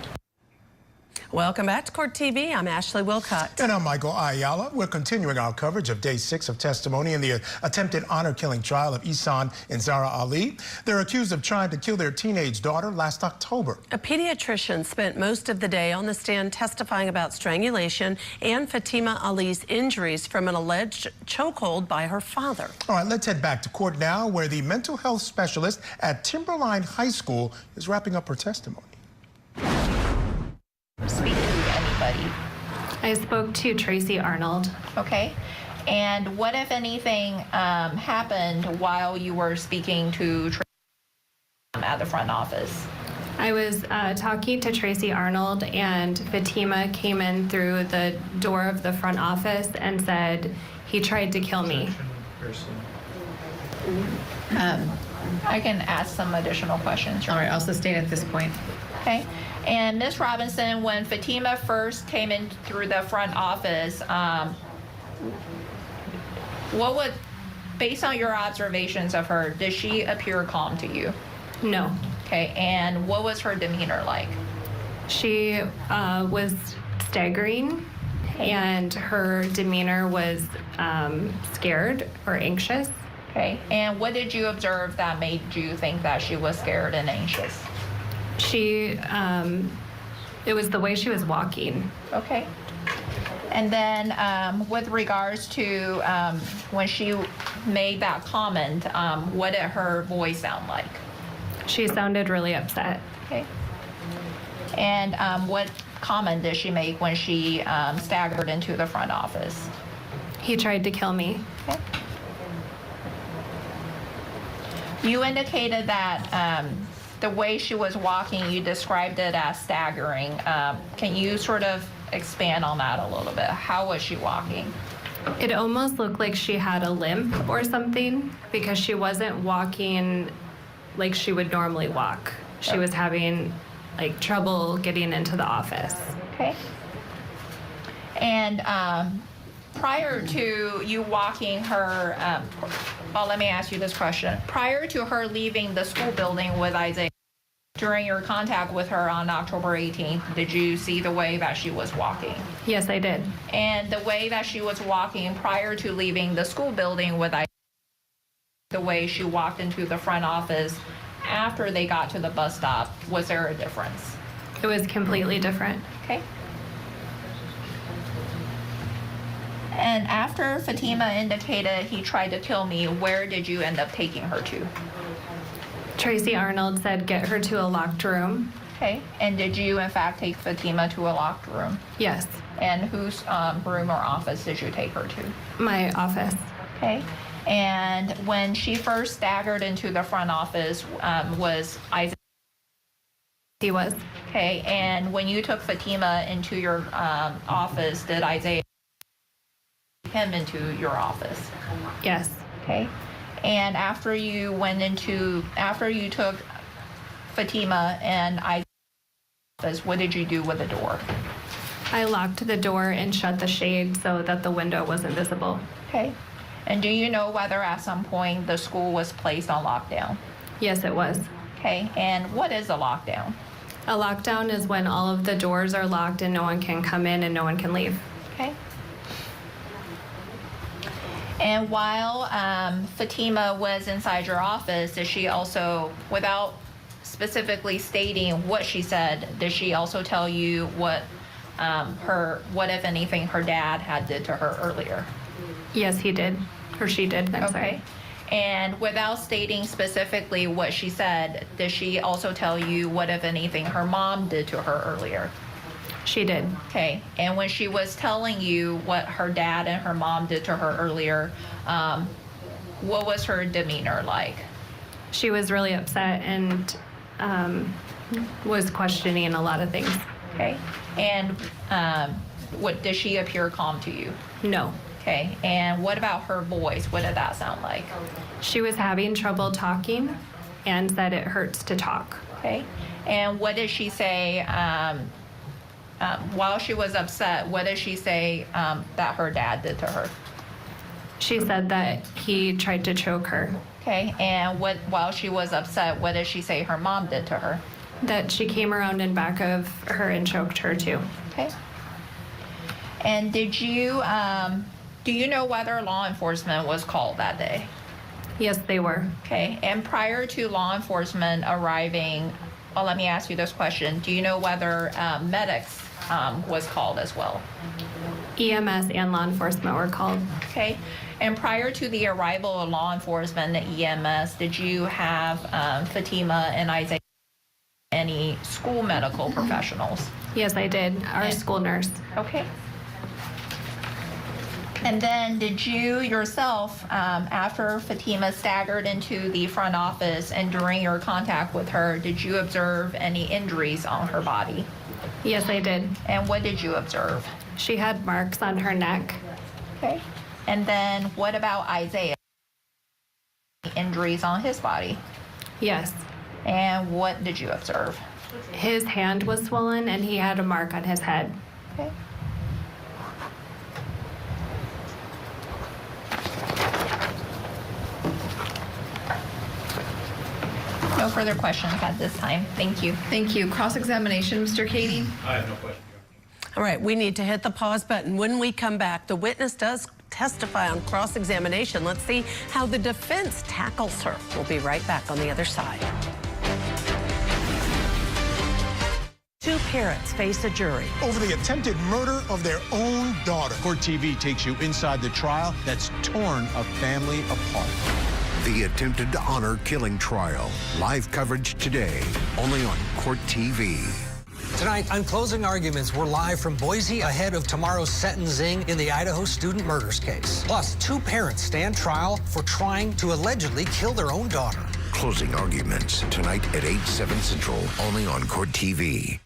Welcome back to Court TV. I'm Ashley Wilcott. And I'm Michael Ayala. We're continuing our coverage of day 6 of testimony in the attempted honor-killing trial of Ihsan and Zahraa Ali. They're accused of trying to kill their teenage daughter last October. A pediatrician spent most of the day on the stand testifying about strangulation and Fatima Ali's injuries from an alleged chokehold by her father. All right, let's head back to court now, where the mental health specialist at Timberline High School is wrapping up her testimony. Speak to anybody. I spoke to Tracy Arnold. Okay. And what, if anything, happened while you were speaking to Tracy at the front office? I was talking to Tracy Arnold, and Fatima came in through the door of the front office and said, "He tried to kill me." I can ask some additional questions. All right, I'll sustain at this point. Okay. And Ms. Robinson, when Fatima first came in through the front office, based on your observations of her, did she appear calm to you? No. Okay. And what was her demeanor like? She was staggering, and her demeanor was scared or anxious. Okay. And what did you observe that made you think that she was scared and anxious? It was the way she was walking. Okay. And then with regards to when she made that comment, what did her voice sound like? She sounded really upset. Okay. And what comment did she make when she staggered into the front office? He tried to kill me. Okay. You indicated that the way she was walking, you described it as staggering. Can you sort of expand on that a little bit? How was she walking? It almost looked like she had a limp or something, because she wasn't walking like she would normally walk. She was having like trouble getting into the office. Okay. And prior to you walking her, well, let me ask you this question. Prior to her leaving the school building with Isaiah, during your contact with her on October 18th, did you see the way that she was walking? Yes, I did. And the way that she was walking prior to leaving the school building with Isaiah, the way she walked into the front office after they got to the bus stop, was there a difference? It was completely different. Okay. And after Fatima indicated he tried to kill me, where did you end up taking her to? Tracy Arnold said get her to a locked room. Okay. And did you, in fact, take Fatima to a locked room? Yes. And whose room or office did you take her to? My office. Okay. And when she first staggered into the front office, was Isaiah? He was. Okay. And when you took Fatima into your office, did Isaiah take him into your office? Yes. Okay. And after you took Fatima and Isaiah's office, what did you do with the door? I locked the door and shut the shade so that the window wasn't visible. Okay. And do you know whether at some point the school was placed on lockdown? Yes, it was. Okay. And what is a lockdown? A lockdown is when all of the doors are locked and no one can come in and no one can leave. Okay. And while Fatima was inside your office, did she also, without specifically stating what she said, did she also tell you what if anything, her dad had did to her earlier? Yes, he did. Or she did, I'm sorry. And without stating specifically what she said, did she also tell you what, if anything, her mom did to her earlier? She did. Okay. And when she was telling you what her dad and her mom did to her earlier, what was her demeanor like? She was really upset and was questioning a lot of things. Okay. And what does she appear calm to you? No. Okay. And what about her voice? What did that sound like? She was having trouble talking and said it hurts to talk. Okay. And what did she say while she was upset? What did she say that her dad did to her? She said that he tried to choke her. Okay. And while she was upset, what did she say her mom did to her? That she came around in back of her and choked her too. Okay. And did you do you know whether law enforcement was called that day? Yes, they were. Okay. And prior to law enforcement arriving, well, let me ask you this question. Do you know whether medics was called as well? EMS and law enforcement were called. Okay. And prior to the arrival of law enforcement and EMS, did you have Fatima and Isaiah, any school medical professionals? Yes, I did. Our school nurse. Okay. And then did you yourself, after Fatima staggered into the front office and during your contact with her, did you observe any injuries on her body? Yes, I did. And what did you observe? She had marks on her neck. Okay. And then what about Isaiah? Injuries on his body? Yes. And what did you observe? His hand was swollen and he had a mark on his head. Okay. No further questions at this time. Thank you. Thank you. Cross-examination, Mr. Kading? I have no question. All right, we need to hit the pause button. When we come back, the witness does testify on cross-examination. Let's see how the defense tackles her. We'll be right back on the other side. Two parents face a jury over the attempted murder of their own daughter. Court TV takes you inside the trial that's torn a family apart. The attempted honor killing trial. Live coverage today, only on Court TV. Tonight, on closing arguments, we're live from Boise ahead of tomorrow's sentencing in the Idaho student murders case. Plus, two parents stand trial for trying to allegedly kill their own daughter. Closing arguments tonight at 8/7 Central, only on Court TV.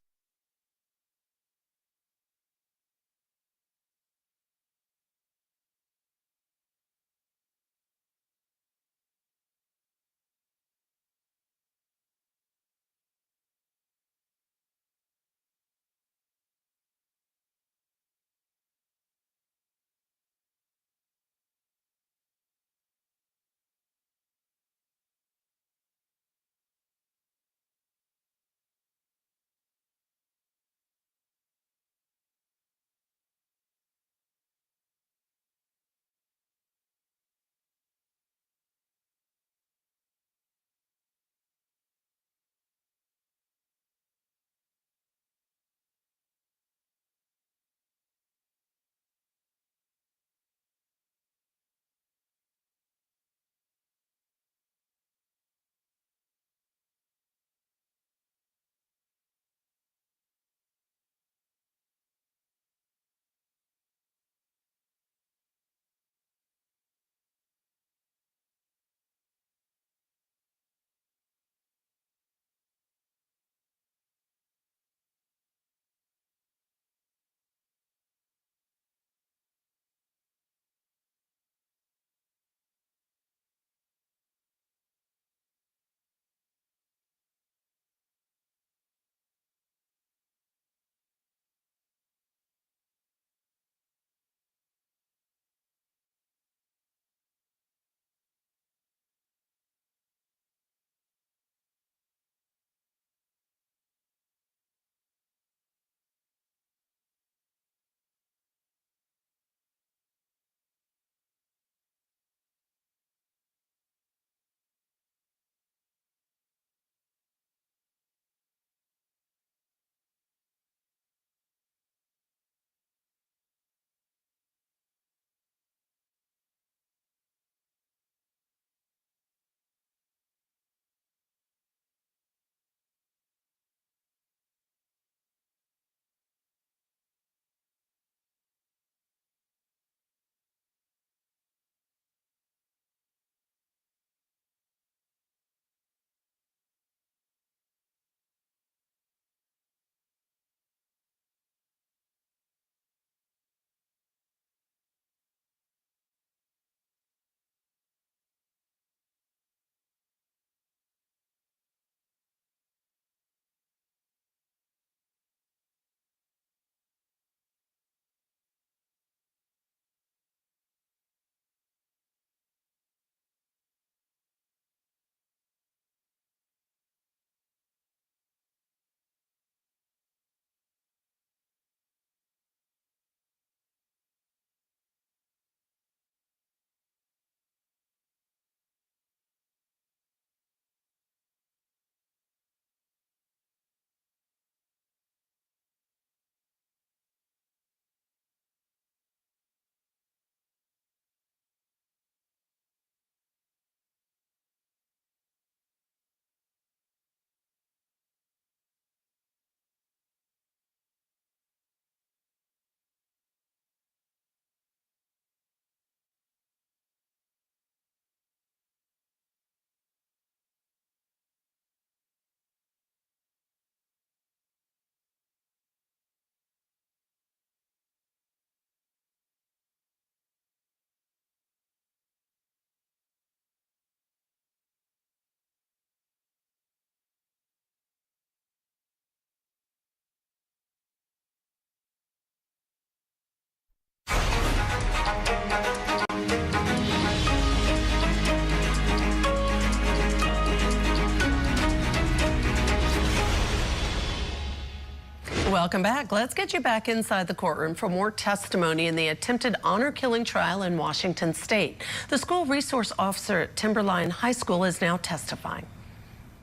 Welcome back. Let's get you back inside the courtroom for more testimony in the attempted honor killing trial in Washington State. The school resource officer at Timberline High School is now testifying.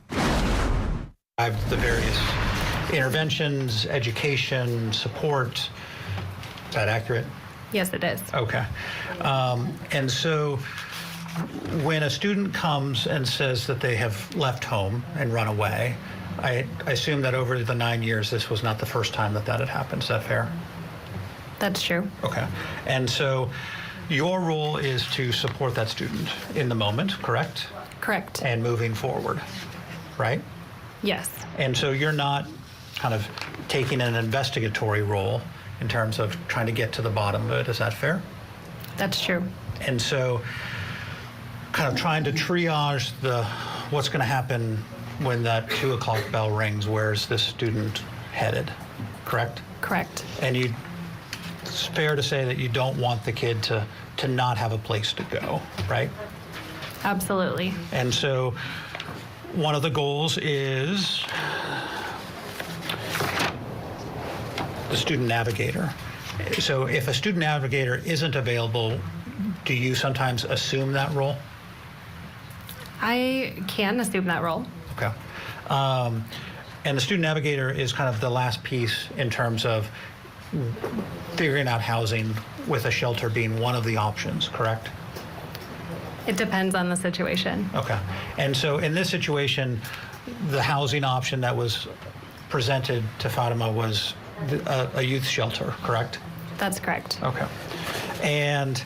The various interventions, education, support. Is that accurate? Yes, it is. Okay. And so when a student comes and says that they have left home and run away, I assume that over the 9 years, this was not the first time that that had happened. Is that fair? That's true. Okay. And so your role is to support that student in the moment, correct? Correct. And moving forward, right? Yes. And so you're not kind of taking an investigatory role in terms of trying to get to the bottom of it. Is that fair? That's true. And so kind of trying to triage what's going to happen when that 2 o'clock bell rings. Where's this student headed, correct? Correct. And it's fair to say that you don't want the kid to not have a place to go, right? Absolutely. And so one of the goals is the student navigator. So if a student navigator isn't available, do you sometimes assume that role? I can assume that role. Okay. And the student navigator is kind of the last piece in terms of figuring out housing, with a shelter being one of the options, correct? It depends on the situation. Okay. And so in this situation, the housing option that was presented to Fatima was a youth shelter, correct? That's correct. Okay. And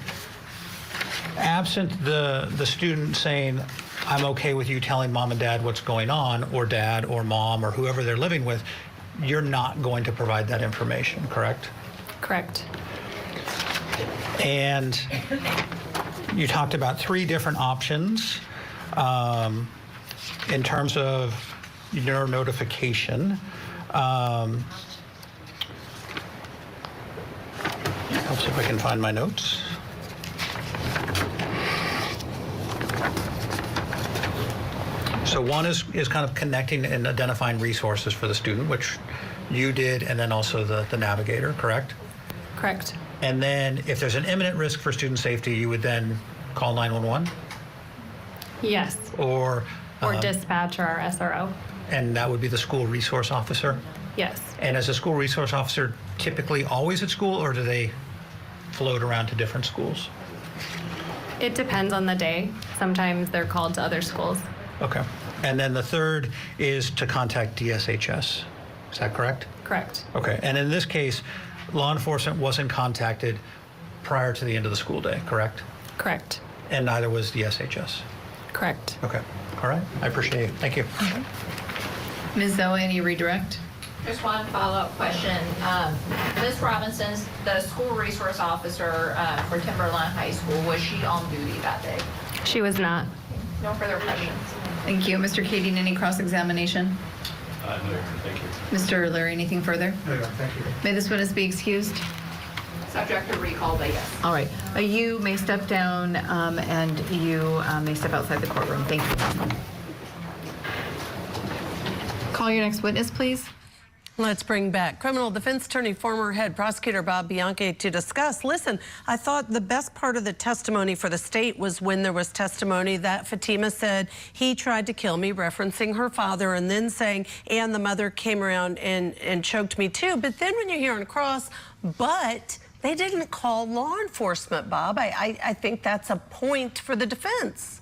absent the student saying, I'm okay with you telling mom and dad what's going on, or dad or mom or whoever they're living with, you're not going to provide that information, correct? Correct. And you talked about 3 different options in terms of your notification. Let's see if I can find my notes. So one is kind of connecting and identifying resources for the student, which you did, and then also the navigator, correct? Correct. And then if there's an imminent risk for student safety, you would then call 911? Yes. Or dispatch our SRO. And that would be the school resource officer? Yes. And is a school resource officer typically always at school, or do they float around to different schools? It depends on the day. Sometimes they're called to other schools. Okay. And then the third is to contact DSHS. Is that correct? Correct. Okay. And in this case, law enforcement wasn't contacted prior to the end of the school day, correct? Correct. And neither was DSHS? Correct. Okay. All right. I appreciate it. Thank you. Ms. Zoe, any redirect? Just one follow-up question. Ms. Robinson, the school resource officer for Timberline High School, was she on duty that day? She was not. No further questions. Thank you. Mr. Kading, any cross-examination? No, thank you. Mr. Leary, anything further? No, thank you. May this witness be excused? Subject to recall, but yes. All right. You may step down and you may step outside the courtroom. Thank you. Call your next witness, please. Let's bring back criminal defense attorney, former head prosecutor Bob Bianchi to discuss. Listen, I thought the best part of the testimony for the state was when there was testimony that Fatima said he tried to kill me, referencing her father, and then saying, and the mother came around and choked me too. But then when you hear on cross, but they didn't call law enforcement, Bob. I think that's a point for the defense.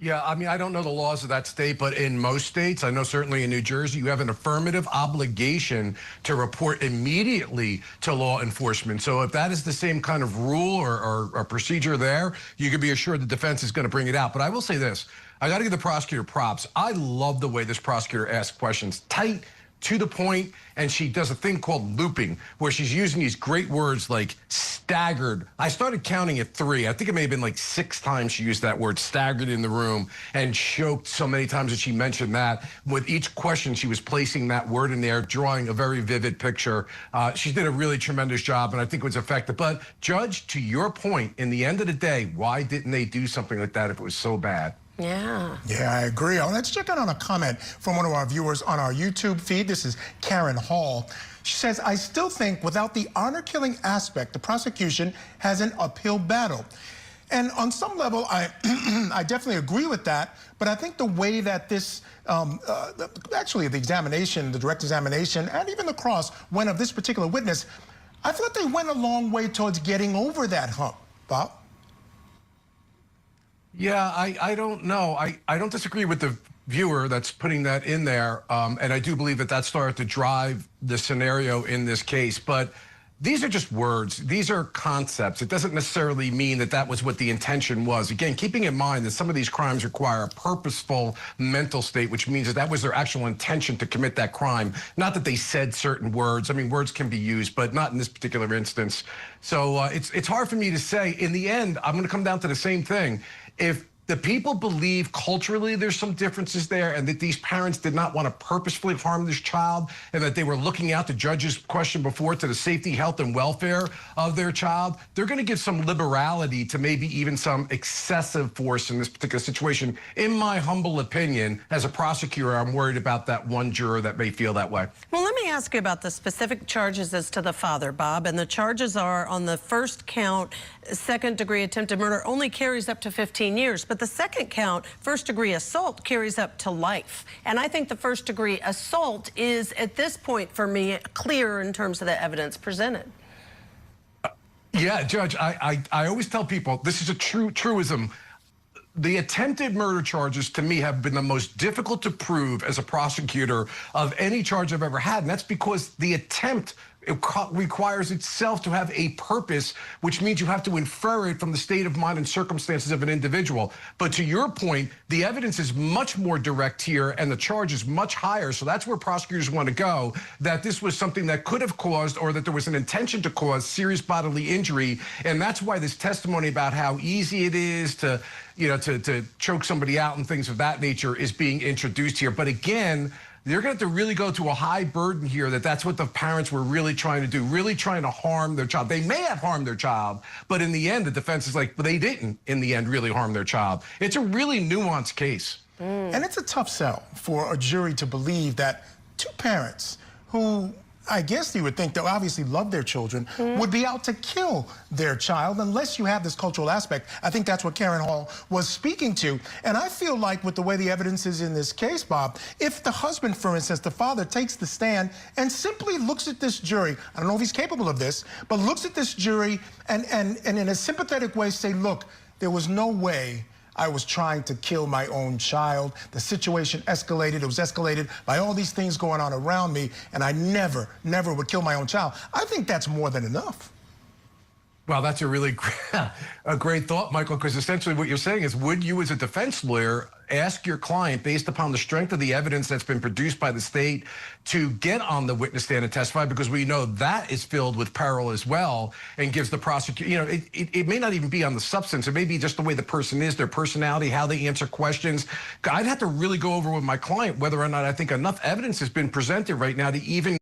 Yeah, I mean, I don't know the laws of that state, but in most states, I know certainly in New Jersey, you have an affirmative obligation to report immediately to law enforcement. So if that is the same kind of rule or procedure there, you can be assured the defense is going to bring it out. But I will say this, I got to give the prosecutor props. I love the way this prosecutor asked questions. Tight, to the point, and she does a thing called looping, where she's using these great words like staggered. I started counting at 3. I think it may have been like 6 times she used that word, staggered in the room, and choked so many times that she mentioned that. With each question, she was placing that word in there, drawing a very vivid picture. She did a really tremendous job, and I think it was effective. But, Judge, to your point, in the end of the day, why didn't they do something like that if it was so bad? Yeah. Yeah, I agree. Let's check out on a comment from one of our viewers on our YouTube feed. This is Karen Hall. She says, I still think without the honor-killing aspect, the prosecution has an uphill battle. And on some level, I definitely agree with that. But I think the way that this, actually the examination, the direct examination, and even the cross went of this particular witness, I thought they went a long way towards getting over that hump. Bob? Yeah, I don't know. I don't disagree with the viewer that's putting that in there. And I do believe that started to drive the scenario in this case. But these are just words. These are concepts. It doesn't necessarily mean that that was what the intention was. Again, keeping in mind that some of these crimes require a purposeful mental state, which means that that was their actual intention to commit that crime. Not that they said certain words. I mean, words can be used, but not in this particular instance. So it's hard for me to say. In the end, I'm going to come down to the same thing. If the people believe culturally there's some differences there and that these parents did not want to purposefully harm this child and that they were looking out, the judge's question before, to the safety, health, and welfare of their child, they're going to give some liberality to maybe even some excessive force in this particular situation. In my humble opinion, as a prosecutor, I'm worried about that one juror that may feel that way. Well, let me ask you about the specific charges as to the father, Bob. And the charges are on the first count, second-degree attempted murder only carries up to 15 years. But the second count, first-degree assault, carries up to life. And I think the first-degree assault is, at this point, for me, clear in terms of the evidence presented. Yeah, Judge, I always tell people, this is a truism. The attempted murder charges, to me, have been the most difficult to prove as a prosecutor of any charge I've ever had. And that's because the attempt requires itself to have a purpose, which means you have to infer it from the state of mind and circumstances of an individual. But to your point, the evidence is much more direct here and the charge is much higher. So that's where prosecutors want to go, that this was something that could have caused, or that there was an intention to cause, serious bodily injury. And that's why this testimony about how easy it is to, to choke somebody out and things of that nature is being introduced here. But again, they're going to have to really go to a high burden here that that's what the parents were really trying to do, really trying to harm their child. They may have harmed their child, but in the end, the defense is like, but they didn't, in the end, really harm their child. It's a really nuanced case. And it's a tough sell for a jury to believe that two parents who, I guess you would think they obviously love their children, would be out to kill their child unless you have this cultural aspect. I think that's what Karen Hall was speaking to. And I feel like with the way the evidence is in this case, Bob, if the husband, for instance, the father takes the stand and simply looks at this jury, I don't know if he's capable of this, but looks at this jury and in a sympathetic way say, look, there was no way I was trying to kill my own child. The situation escalated. It was escalated by all these things going on around me, and I never would kill my own child. I think that's more than enough. Well, that's a really great thought, Michael, because essentially what you're saying is, would you as a defense lawyer ask your client, based upon the strength of the evidence that's been produced by the state, to get on the witness stand and testify? Because we know that is filled with peril as well and gives the prosecutor, it may not even be on the substance. It may be just the way the person is, their personality, how they answer questions. I'd have to really go over with my client whether or not I think enough evidence has been presented right now to even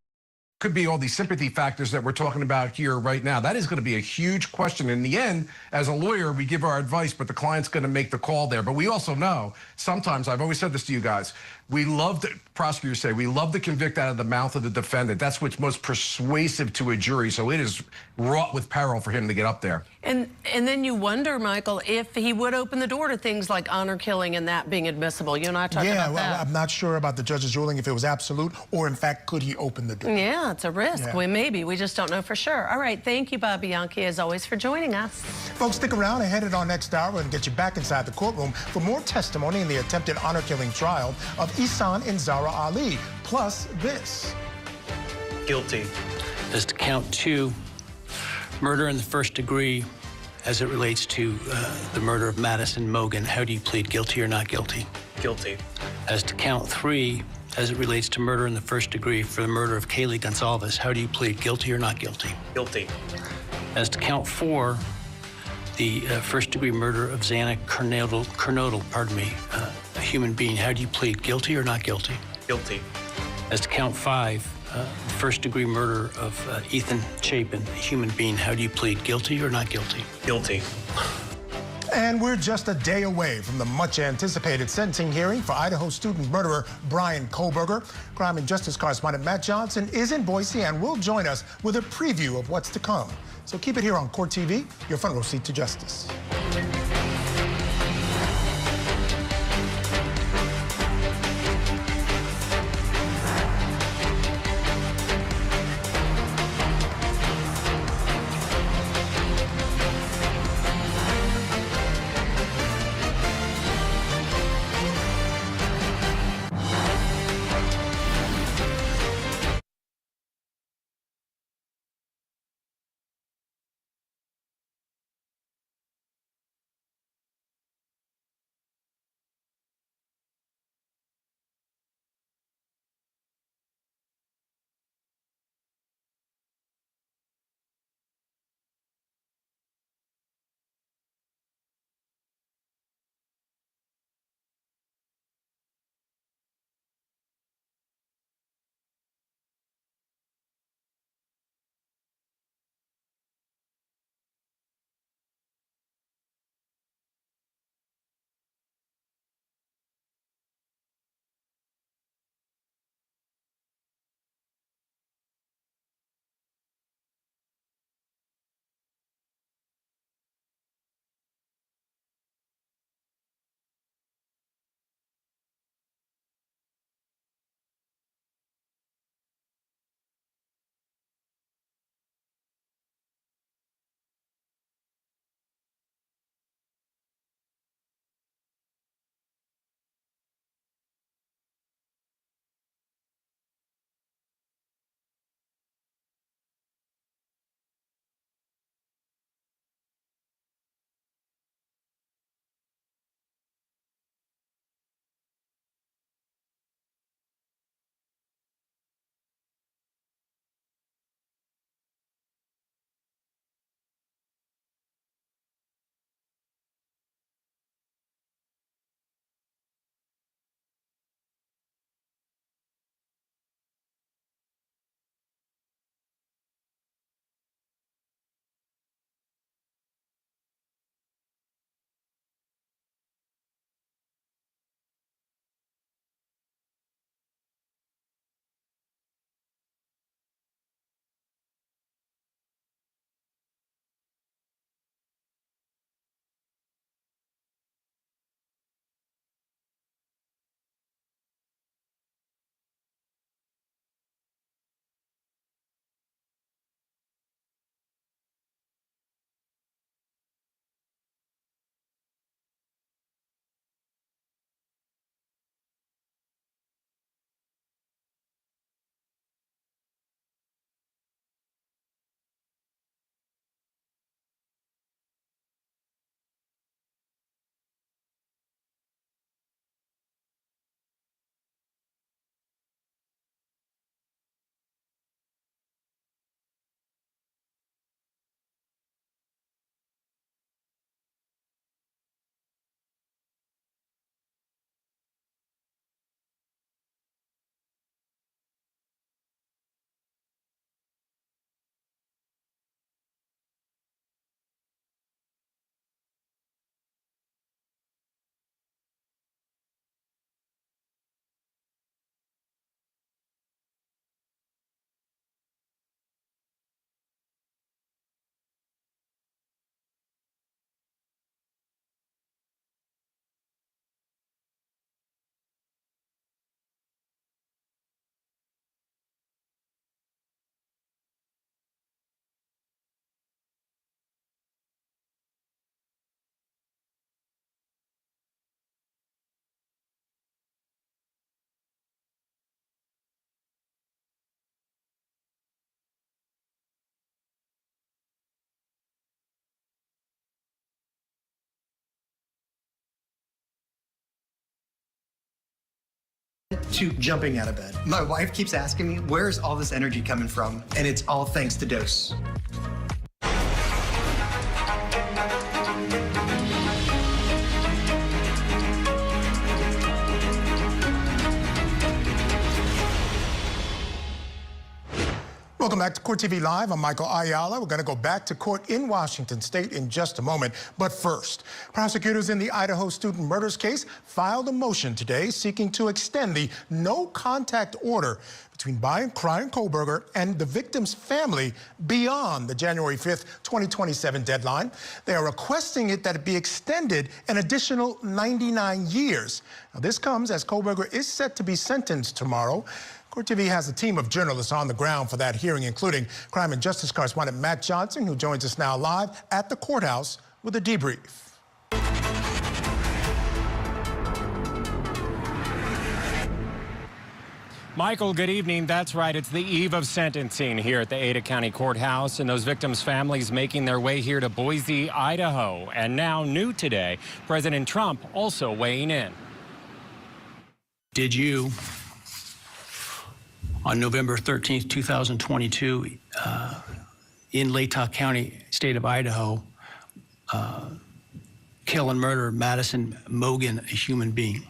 could be all these sympathy factors that we're talking about here right now. That is going to be a huge question. In the end, as a lawyer, we give our advice, but the client's going to make the call there. But we also know, sometimes, I've always said this to you guys, we love to, prosecutors say, we love to convict out of the mouth of the defendant. That's what's most persuasive to a jury. So it is wrought with peril for him to get up there. And then you wonder, Michael, if he would open the door to things like honor killing and that being admissible. You and I talked about that. I'm not sure about the judge's ruling, if it was absolute, or in fact, could he open the door? Yeah, it's a risk. Yeah. Well, maybe. We just don't know for sure. All right. Thank you, Bob Bianchi, as always, for joining us. Folks, stick around. Ahead in our next hour and get you back inside the courtroom for more testimony in the attempted honor killing trial of Ihsan and Zahraa Ali. Plus this. Guilty. As to count 2, murder in the first degree as it relates to the murder of Madison Mogan. How do you plead, guilty or not guilty? Guilty. As to count 3, as it relates to murder in the first degree for the murder of Kaylee Gonsalves, how do you plead, guilty or not guilty? Guilty. As to count 4, the first-degree murder of Xana Kernodle, a human being, how do you plead, guilty or not guilty? Guilty. As to count 5, the first-degree murder of Ethan Chapin, a human being, how do you plead, guilty or not guilty? Guilty. And we're just a day away from the much-anticipated sentencing hearing for Idaho student murderer Bryan Kohberger. Crime and Justice correspondent Matt Johnson is in Boise and will join us with a preview of what's to come. So keep it here on Court TV, your front row seat to justice. To jumping out of bed. My wife keeps asking me, where's all this energy coming from? And it's all thanks to dose. Welcome back to Court TV Live. I'm Michael Ayala. We're going to go back to court in Washington State in just a moment. But first, prosecutors in the Idaho student murders case filed a motion today seeking to extend the no-contact order between Brian Kohberger and the victim's family beyond the January 5th, 2027 deadline. They are requesting that it be extended an additional 99 years. Now, this comes as Kohberger is set to be sentenced tomorrow. Court TV has a team of journalists on the ground for that hearing, including crime and justice correspondent Matt Johnson, who joins us now live at the courthouse with a debrief. Michael, good evening. That's right. It's the eve of sentencing here at the Ada County Courthouse, and those victims' families making their way here to Boise, Idaho. And now, new today, President Trump also weighing in. Did you, on November 13th, 2022, in Latah County, state of Idaho, kill and murder Madison Mogen, a human being?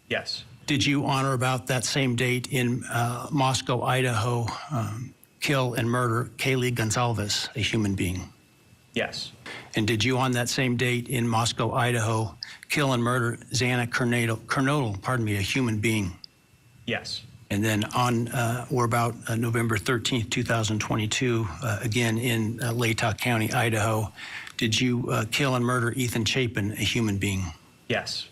Yes. Did you, on or about that same date in Moscow, Idaho, kill and murder Kaylee Gonzalez, a human being? Yes. And did you, on that same date in Moscow, Idaho, kill and murder Zahraa Kernodle, a human being? Yes. And then on or about November 13th, 2022, again in Latah County, Idaho, did you kill and murder Ethan Chapin, a human being? Yes.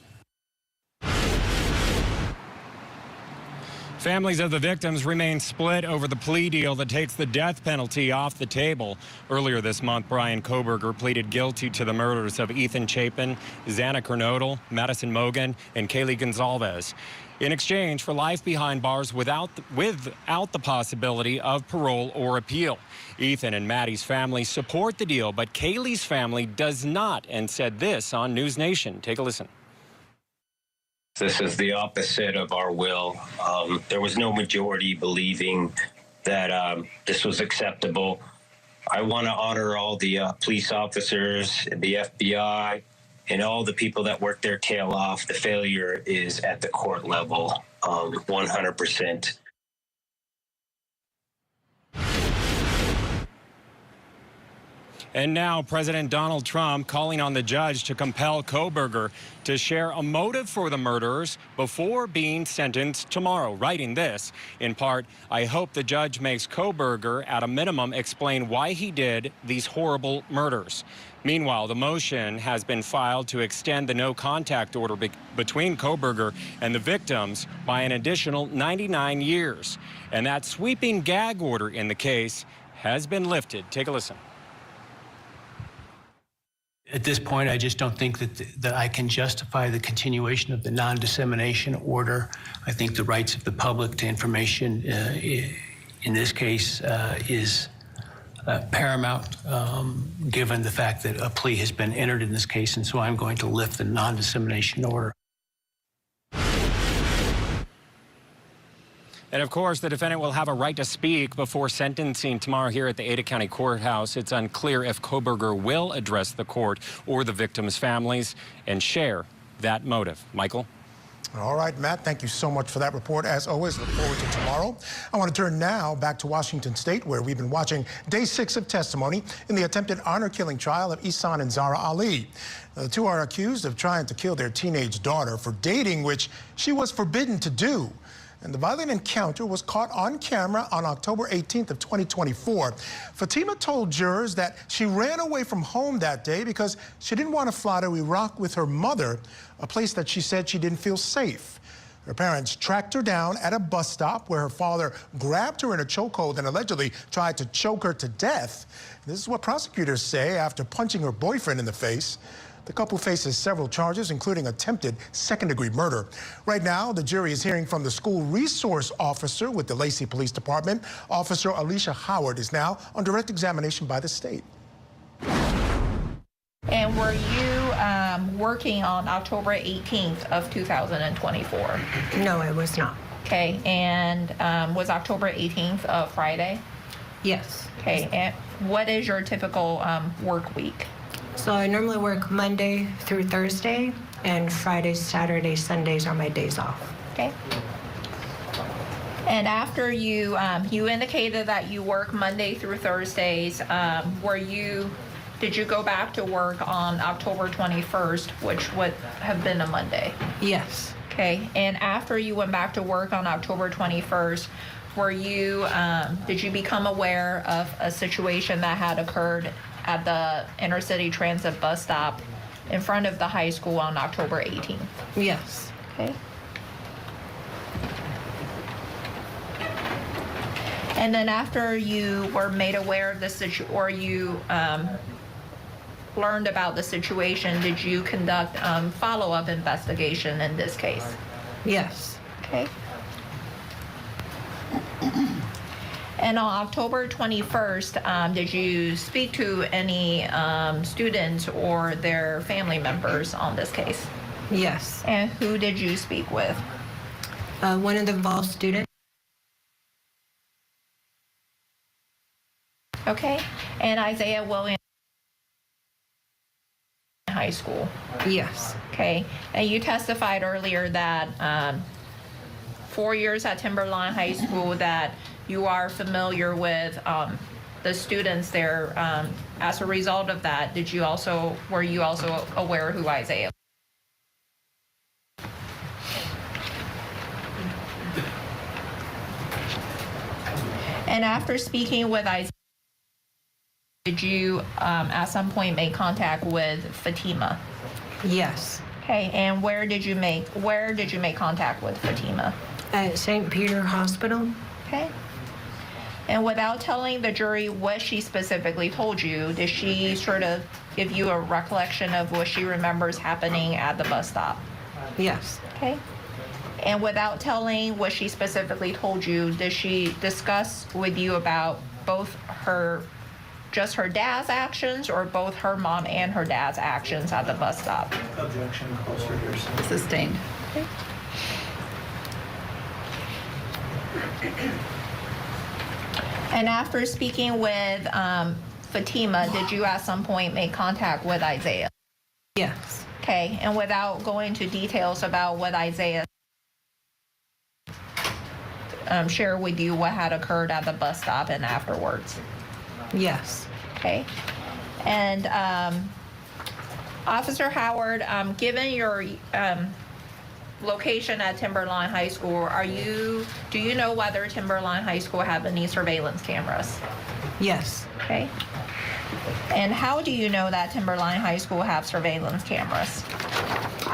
Families of the victims remain split over the plea deal that takes the death penalty off the table. Earlier this month, Brian Kohberger pleaded guilty to the murders of Ethan Chapin, Zahraa Kernodle, Madison Mogen, and Kaylee Gonzalez, in exchange for life behind bars without the possibility of parole or appeal. Ethan and Maddie's family support the deal, but Kaylee's family does not, and said this on News Nation. Take a listen. This is the opposite of our will. There was no majority believing that this was acceptable. I want to honor all the police officers, the FBI, and all the people that work their tail off. The failure is at the court level, 100%. And now President Donald Trump calling on the judge to compel Kohberger to share a motive for the murderers before being sentenced tomorrow. Writing this, in part, I hope the judge makes Kohberger at a minimum explain why he did these horrible murders. Meanwhile, the motion has been filed to extend the no-contact order between Kohberger and the victims by an additional 99 years. And that sweeping gag order in the case has been lifted. Take a listen. At this point, I just don't think that I can justify the continuation of the non-dissemination order. I think the rights of the public to information in this case is paramount, given the fact that a plea has been entered in this case, and so I'm going to lift the non-dissemination order. And of course, the defendant will have a right to speak before sentencing tomorrow here at the Ada County Courthouse. It's unclear if Kohberger will address the court or the victims' families and share that motive. Michael? All right, Matt, thank you so much for that report. As always, look forward to tomorrow. I want to turn now back to Washington State, where we've been watching day 6 of testimony in the attempted honor-killing trial of Ihsan and Zahraa Ali. The two are accused of trying to kill their teenage daughter for dating, which she was forbidden to do. And the violent encounter was caught on camera on October 18th of 2024. Fatima told jurors that she ran away from home that day because she didn't want to fly to Iraq with her mother, a place that she said she didn't feel safe. Her parents tracked her down at a bus stop where her father grabbed her in a chokehold and allegedly tried to choke her to death. This is what prosecutors say after punching her boyfriend in the face. The couple faces several charges, including attempted second-degree murder. Right now, the jury is hearing from the school resource officer with the Lacey Police Department. Officer Alicia Howard is now on direct examination by the state. And were you working on October 18th of 2024? No, it was not. Okay, and was October 18th a Friday? Yes. Okay, and what is your typical work week? So I normally work Monday through Thursday, and Fridays, Saturdays, Sundays are my days off. Okay. And after you you indicated that you work Monday through Thursdays, did you go back to work on October 21st, which would have been a Monday? Yes. Okay, and after you went back to work on October 21st, did you become aware of a situation that had occurred at the intercity transit bus stop in front of the high school on October 18th? Yes. Okay. And then after you were made aware of the situation, or you learned about the situation, did you conduct follow-up investigation in this case? Yes. Okay. And on October 21st, did you speak to any students or their family members on this case? Yes. And who did you speak with? One of the involved students. Okay. And Isaiah Williams High School? Yes. Okay. And you testified earlier that 4 years at Timberline High School that you are familiar with the students there. As a result of that, were you also aware who Isaiah? And after speaking with Isaiah, did you at some point make contact with Fatima? Yes. Okay, and where did you make contact with Fatima? At St. Peter Hospital. Okay. And without telling the jury what she specifically told you, did she sort of give you a recollection of what she remembers happening at the bus stop? Yes. Okay. And without telling what she specifically told you, did she discuss with you about both just her dad's actions, or both her mom and her dad's actions at the bus stop? Objection, closer here. Sustained. Okay. And after speaking with Fatima, did you at some point make contact with Isaiah? Yes. Okay, and without going into details about what Isaiah share with you what had occurred at the bus stop and afterwards? Yes. Okay. And Officer Howard, given your location at Timberline High School, do you know whether Timberline High School have any surveillance cameras? Yes. Okay. And how do you know that Timberline High School have surveillance cameras?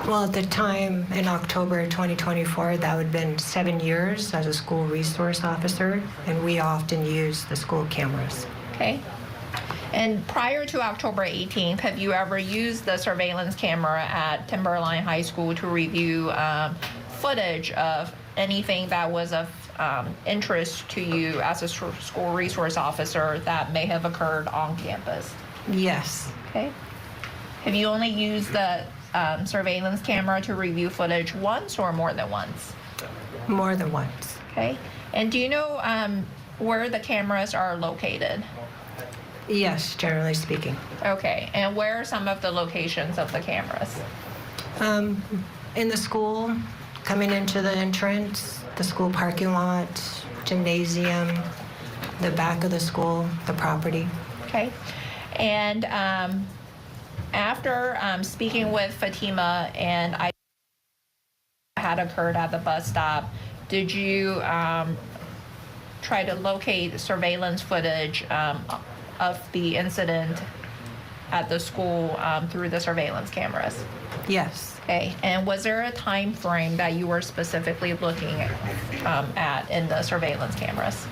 Well, at the time in October 2024, that would have been 7 years as a school resource officer, and we often use the school cameras. Okay. And prior to October 18th, have you ever used the surveillance camera at Timberline High School to review footage of anything that was of interest to you as a school resource officer that may have occurred on campus? Yes. Okay. Have you only used the surveillance camera to review footage once or more than once? More than once. Okay. And do you know where the cameras are located? Yes, generally speaking. Okay. And where are some of the locations of the cameras? In the school, coming into the entrance, the school parking lot, gymnasium, the back of the school, the property. Okay. And after speaking with Fatima and I had occurred at the bus stop, did you try to locate surveillance footage of the incident at the school through the surveillance cameras? Yes. Okay. And was there a time frame that you were specifically looking at in the surveillance cameras?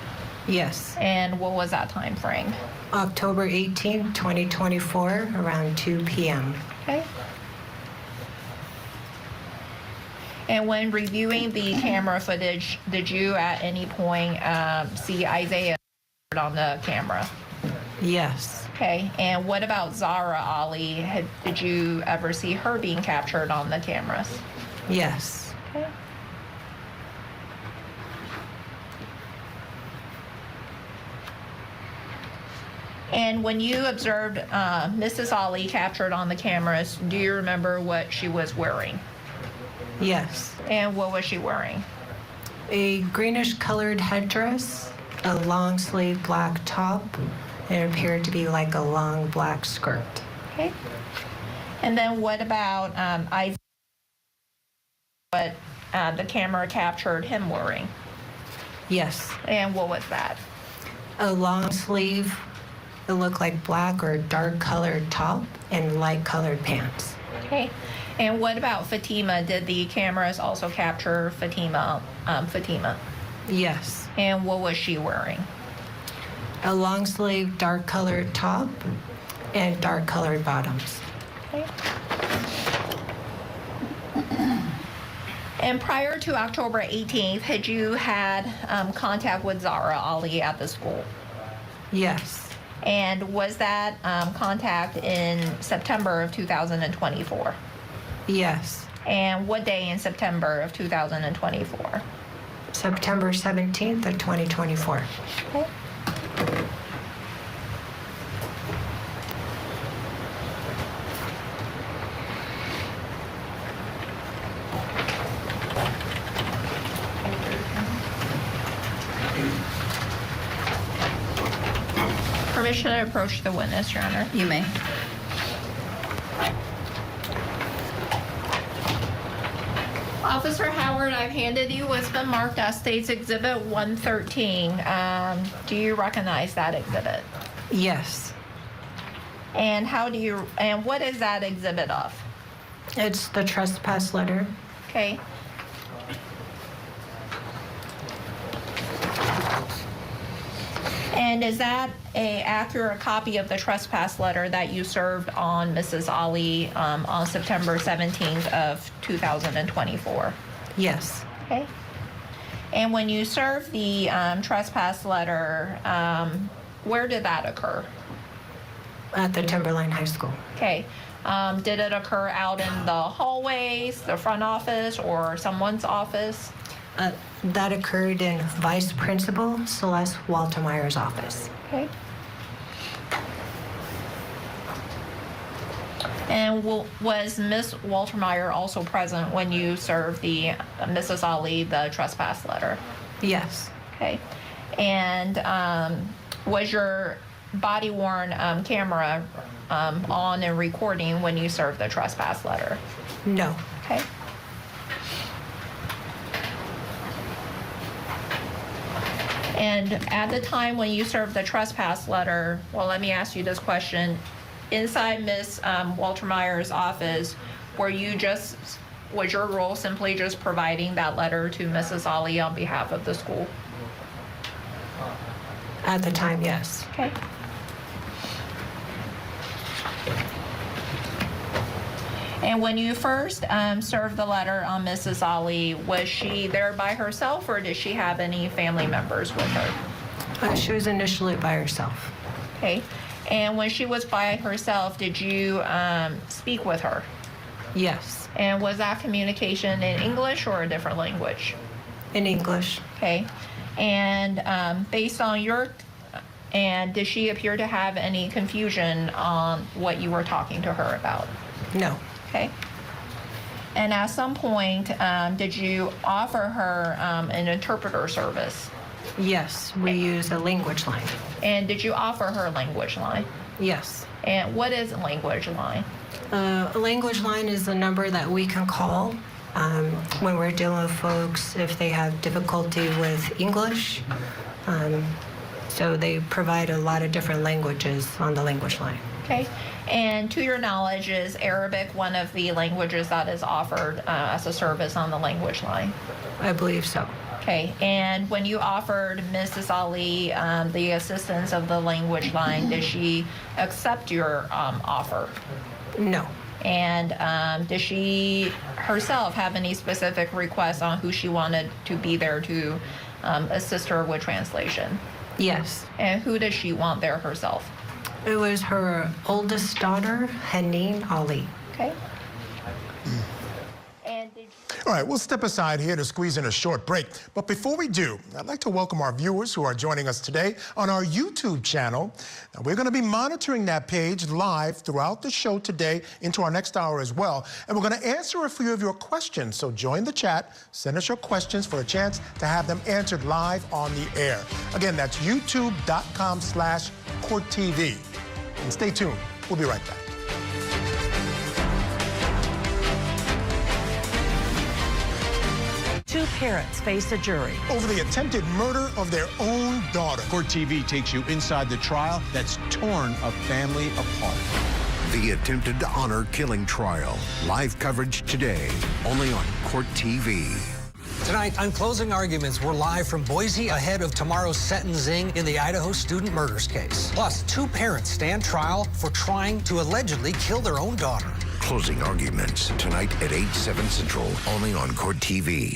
Yes. And what was that time frame? October 18, 2024, around 2 p.m. Okay. And when reviewing the camera footage, did you at any point see Isaiah on the camera? Yes. Okay, and what about Zahraa Ali? Did you ever see her being captured on the cameras? Yes. Okay. And when you observed Mrs. Ali captured on the cameras, do you remember what she was wearing? Yes. And what was she wearing? A greenish colored headdress, a long sleeve black top, and it appeared to be like a long black skirt. Okay. And then what about what the camera captured him wearing? Yes. And what was that? A long sleeve, it looked like black or dark colored top and light colored pants. Okay. And what about Fatima? Did the cameras also capture Fatima? Yes. And what was she wearing? A long sleeve dark colored top and dark colored bottoms. Okay. And prior to October 18th, had you had contact with Zahraa Ali at the school? Yes. And was that contact in September of 2024? Yes. And what day in September of 2024? September 17th of 2024. Okay. Permission to approach the witness, Your Honor. You may. Officer Howard, I've handed you what's been marked as State's Exhibit 113. Do you recognize that exhibit? Yes. And what is that exhibit of? It's the trespass letter. Okay. And is that an accurate copy of the trespass letter that you served on Mrs. Ali on September 17th of 2024? Yes. Okay. And when you served the trespass letter, where did that occur? At the Timberline High School. Okay. Did it occur out in the hallways, the front office, or someone's office? That occurred in Vice Principal Celeste Waltermeyer's office. Okay. And was Miss Waltermeyer also present when you served the Mrs. Ali the trespass letter? Yes. Okay. And was your body-worn camera on and recording when you served the trespass letter? No. Okay. And at the time when you served the trespass letter, well, let me ask you this question. Inside Ms. Waltermeyer's office, was your role simply just providing that letter to Mrs. Ali on behalf of the school? At the time, yes. Okay. And when you first served the letter on Mrs. Ali, was she there by herself or did she have any family members with her? She was initially by herself. Okay. And when she was by herself, did you speak with her? Yes. And was that communication in English or a different language? In English. Okay. And based on did she appear to have any confusion on what you were talking to her about? No. Okay. And at some point, did you offer her an interpreter service? Yes, we use a language line. And did you offer her a language line? Yes. And what is a language line? A language line is a number that we can call when we're dealing with folks if they have difficulty with English. So they provide a lot of different languages on the language line. Okay. And to your knowledge, is Arabic one of the languages that is offered as a service on the language line? I believe so. Okay. And when you offered Mrs. Ali the assistance of the language line, did she accept your offer? No. And did she herself have any specific requests on who she wanted to be there to assist her with translation? Yes. And who does she want there herself? It was her oldest daughter, Haneen Ali. Okay. All right, we'll step aside here to squeeze in a short break. But before we do, I'd like to welcome our viewers who are joining us today on our YouTube channel. Now, we're going to be monitoring that page live throughout the show today into our next hour as well. And we're going to answer a few of your questions. So join the chat, send us your questions for a chance to have them answered live on the air. Again, that's youtube.com/CourtTV. And stay tuned. We'll be right back. Two parents face a jury over the attempted murder of their own daughter. Court TV takes you inside the trial that's torn a family apart. The attempted honor killing trial. Live coverage today, only on Court TV. Tonight, on closing arguments, we're live from Boise ahead of tomorrow's sentencing in the Idaho student murders case. Plus, two parents stand trial for trying to allegedly kill their own daughter. Closing arguments tonight at 8/7 Central, only on Court TV.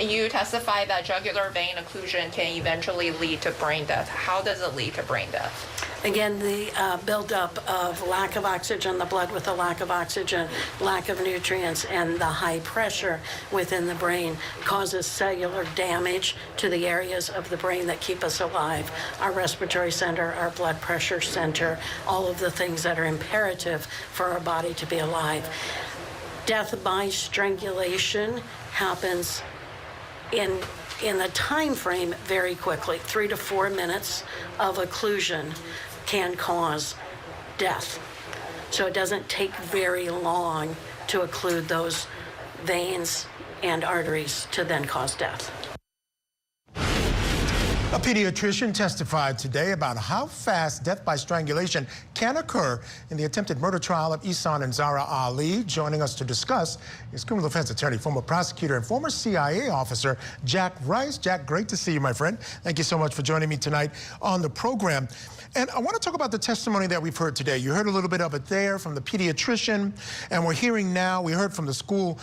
You testify that jugular vein occlusion can eventually lead to brain death. How does it lead to brain death? Again, the buildup of lack of oxygen, the blood with a lack of oxygen, lack of nutrients, and the high pressure within the brain causes cellular damage to the areas of the brain that keep us alive. Our respiratory center, our blood pressure center, all of the things that are imperative for our body to be alive. Death by strangulation happens in the time frame very quickly. 3 to 4 minutes of occlusion can cause death. So it doesn't take very long to occlude those veins and arteries to then cause death. A pediatrician testified today about how fast death by strangulation can occur in the attempted murder trial of Ihsan and Zahraa Ali. Joining us to discuss is criminal defense attorney, former prosecutor, and former CIA officer Jack Rice. Jack, great to see you, my friend. Thank you so much for joining me tonight on the program. And I want to talk about the testimony that we've heard today. You heard a little bit of it there from the pediatrician, and we're hearing now, we heard from the school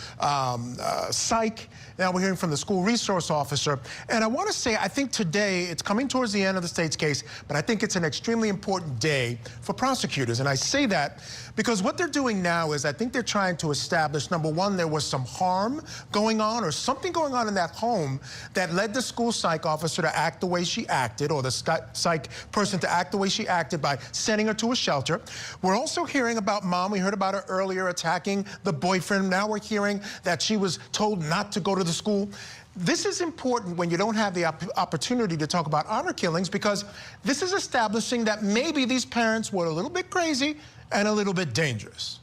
psych, now we're hearing from the school resource officer. And I want to say, I think today, it's coming towards the end of the state's case, but I think it's an extremely important day for prosecutors. And I say that because what they're doing now is I think they're trying to establish, number one, there was some harm going on or something going on in that home that led the school psych officer to act the way she acted, or the psych person to act the way she acted by sending her to a shelter. We're also hearing about mom. We heard about her earlier attacking the boyfriend. Now we're hearing that she was told not to go to the school. This is important when you don't have the opportunity to talk about honor killings, because this is establishing that maybe these parents were a little bit crazy and a little bit dangerous.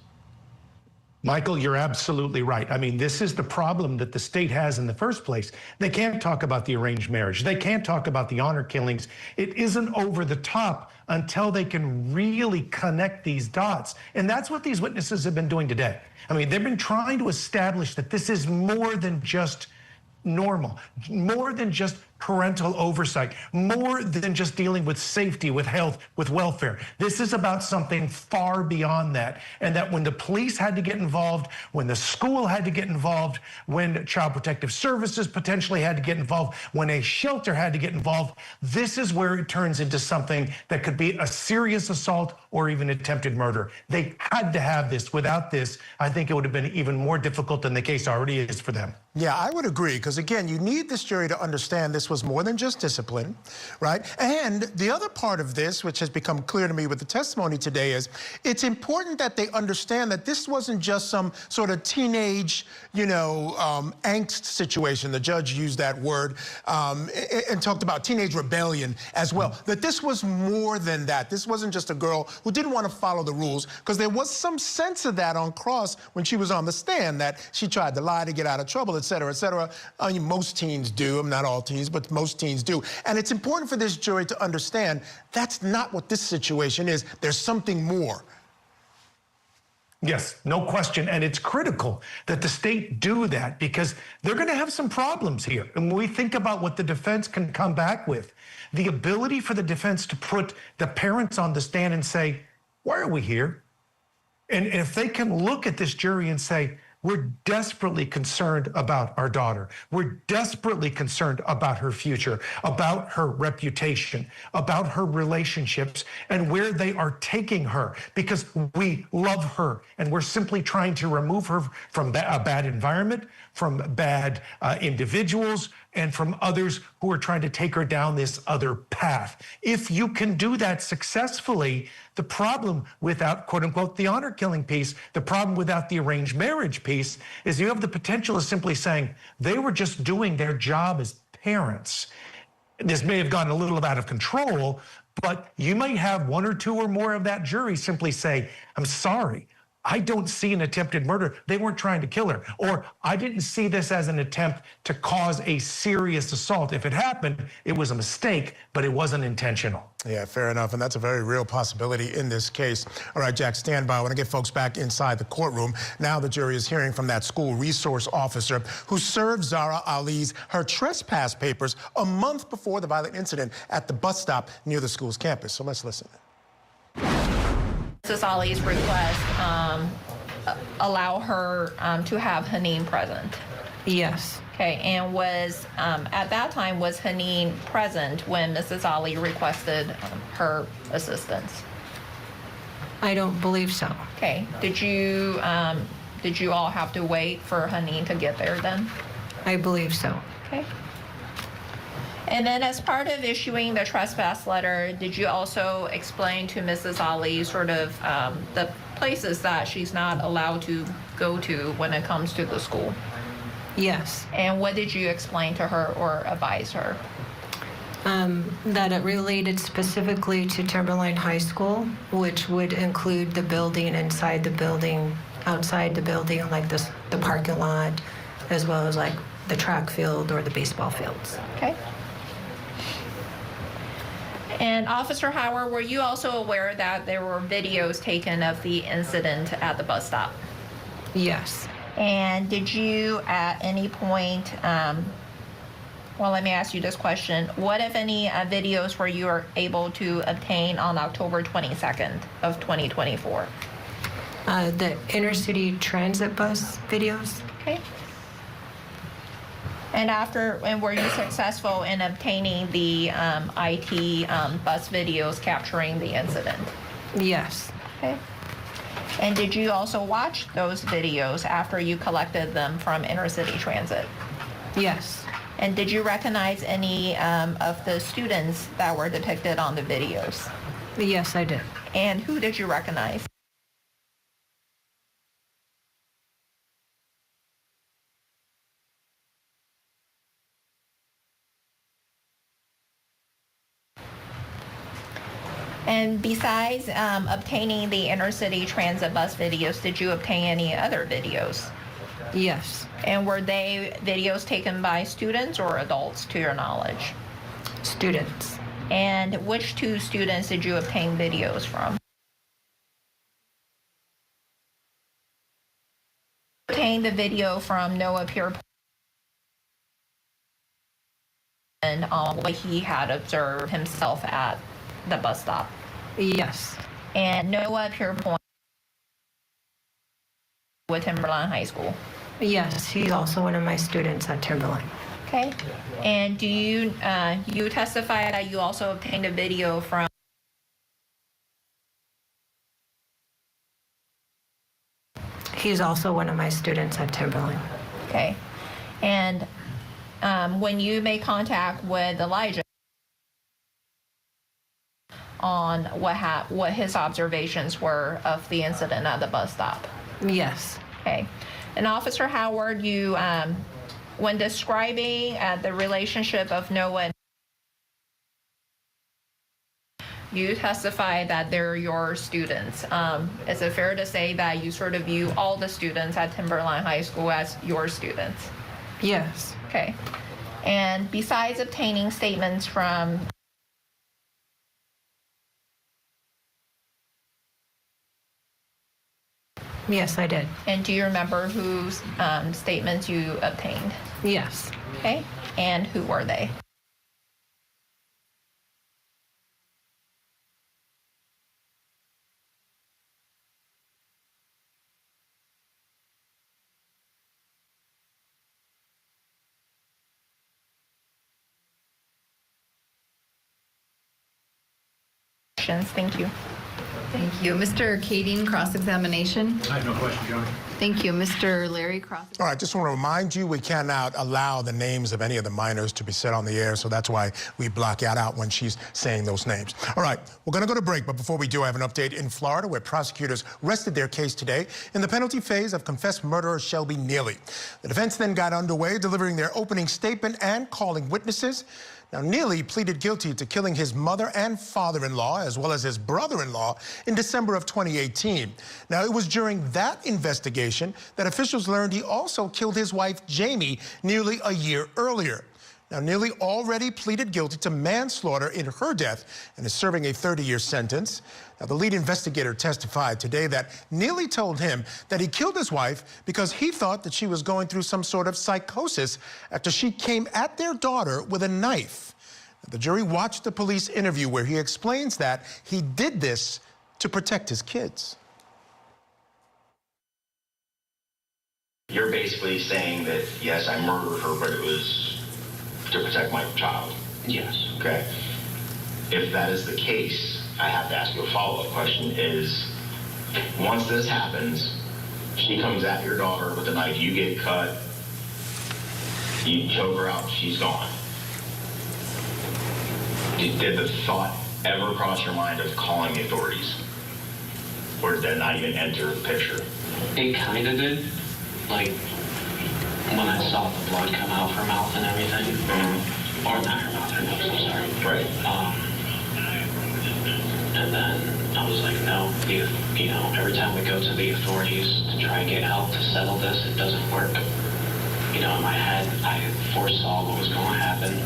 Michael, you're absolutely right. I mean, this is the problem that the state has in the first place. They can't talk about the arranged marriage. They can't talk about the honor killings. It isn't over the top until they can really connect these dots. And that's what these witnesses have been doing today. I mean, they've been trying to establish that this is more than just normal, more than just parental oversight, more than just dealing with safety, with health, with welfare. This is about something far beyond that. And that when the police had to get involved, when the school had to get involved, when Child Protective Services potentially had to get involved, when a shelter had to get involved, this is where it turns into something that could be a serious assault or even attempted murder. They had to have this. Without this, I think it would have been even more difficult than the case already is for them. Yeah, I would agree, because again, you need this jury to understand this was more than just discipline, right? And the other part of this, which has become clear to me with the testimony today, is it's important that they understand that this wasn't just some sort of teenage, angst situation. The judge used that word and talked about teenage rebellion as well. That this was more than that. This wasn't just a girl who didn't want to follow the rules, because there was some sense of that on cross when she was on the stand, that she tried to lie to get out of trouble, et cetera, et cetera. I mean, most teens do. Not all teens, but most teens do. And it's important for this jury to understand that's not what this situation is. There's something more. Yes, no question. And it's critical that the state do that, because they're going to have some problems here. And when we think about what the defense can come back with, the ability for the defense to put the parents on the stand and say, why are we here? And if they can look at this jury and say, we're desperately concerned about our daughter. We're desperately concerned about her future, about her reputation, about her relationships, and where they are taking her, because we love her and we're simply trying to remove her from a bad environment, from bad individuals, and from others who are trying to take her down this other path. If you can do that successfully, the problem without, quote unquote, the honor killing piece, the problem without the arranged marriage piece, is you have the potential of simply saying they were just doing their job as parents. This may have gotten a little out of control, but you might have one or two or more of that jury simply say, I'm sorry, I don't see an attempted murder. They weren't trying to kill her. Or I didn't see this as an attempt to cause a serious assault. If it happened, it was a mistake, but it wasn't intentional. Yeah, fair enough. And that's a very real possibility in this case. All right, Jack, stand by. I want to get folks back inside the courtroom. Now the jury is hearing from that school resource officer who served Zahraa Ali's her trespass papers a month before the violent incident at the bus stop near the school's campus. So let's listen. Mrs. Ali's request allow her to have Haneen present. Yes. Okay, and was, at that time, was Haneen present when Mrs. Ali requested her assistance? I don't believe so. Okay, did you all have to wait for Haneen to get there then? I believe so. Okay. And then as part of issuing the trespass letter, did you also explain to Mrs. Ali sort of the places that she's not allowed to go to when it comes to the school? Yes. And what did you explain to her or advise her? That it related specifically to Timberline High School, which would include the building, inside the building, outside the building, like the parking lot, as well as like the track field or the baseball fields. Okay. And Officer Howard, were you also aware that there were videos taken of the incident at the bus stop? Yes. And did you at any point, well, let me ask you this question. What, if any, videos were you able to obtain on October 22nd of 2024? The inner-city transit bus videos. Okay. And were you successful in obtaining the IT bus videos capturing the incident? Yes. Okay. And did you also watch those videos after you collected them from inner-city transit? Yes. And did you recognize any of the students that were depicted on the videos? Yes, I did. And who did you recognize? And besides obtaining the inner-city transit bus videos, did you obtain any other videos? Yes. And were they videos taken by students or adults, to your knowledge? Students. And which two students did you obtain videos from? Obtained the video from Noah Pierpont and what he had observed himself at the bus stop. Yes. And Noah Pierpont with Timberline High School. Yes, he's also one of my students at Timberline. Okay. And do you you testify that you also obtained a video from He's also one of my students at Timberline. Okay. And when you made contact with Elijah on what his observations were of the incident at the bus stop? Yes. Okay. And Officer Howard, you, when describing the relationship of Noah and you testified that they're your students. Is it fair to say that you sort of view all the students at Timberline High School as your students? Yes. Okay. And besides obtaining statements from Yes, I did. And do you remember whose statements you obtained? Yes. Okay. And who were they? Thank you. Thank you. Mr. Kading, cross-examination. I have no question, Johnny. Thank you. Mr. Larry, cross. All right, just want to remind you, we cannot allow the names of any of the minors to be said on the air, so that's why we block that out when she's saying those names. All right, we're going to go to break, but before we do, I have an update in Florida where prosecutors rested their case today in the penalty phase of confessed murderer Shelby Neely. The defense then got underway, delivering their opening statement and calling witnesses. Now, Neely pleaded guilty to killing his mother and father-in-law, as well as his brother-in-law, in December of 2018. Now, it was during that investigation that officials learned he also killed his wife, Jamie, nearly a year earlier. Now, Neely already pleaded guilty to manslaughter in her death and is serving a 30-year sentence. Now, the lead investigator testified today that Neely told him that he killed his wife because he thought that she was going through some sort of psychosis after she came at their daughter with a knife. Now, the jury watched the police interview where he explains that he did this to protect his kids. You're basically saying that, yes, I murdered her, but it was to protect my child. Yes. Okay. If that is the case, I have to ask you a follow-up question is, once this happens, she comes at your daughter with a knife, you get cut, you choke her out, she's gone. Did the thought ever cross your mind of calling the authorities? Or did that not even enter the picture? It kind of did. Like, when I saw the blood come out of her mouth and everything, or not her mouth, her nose, I'm sorry. Right. And then I was like, no, you know, every time we go to the authorities to try and get help to settle this, it doesn't work. You know, in my head, I foresaw what was going to happen.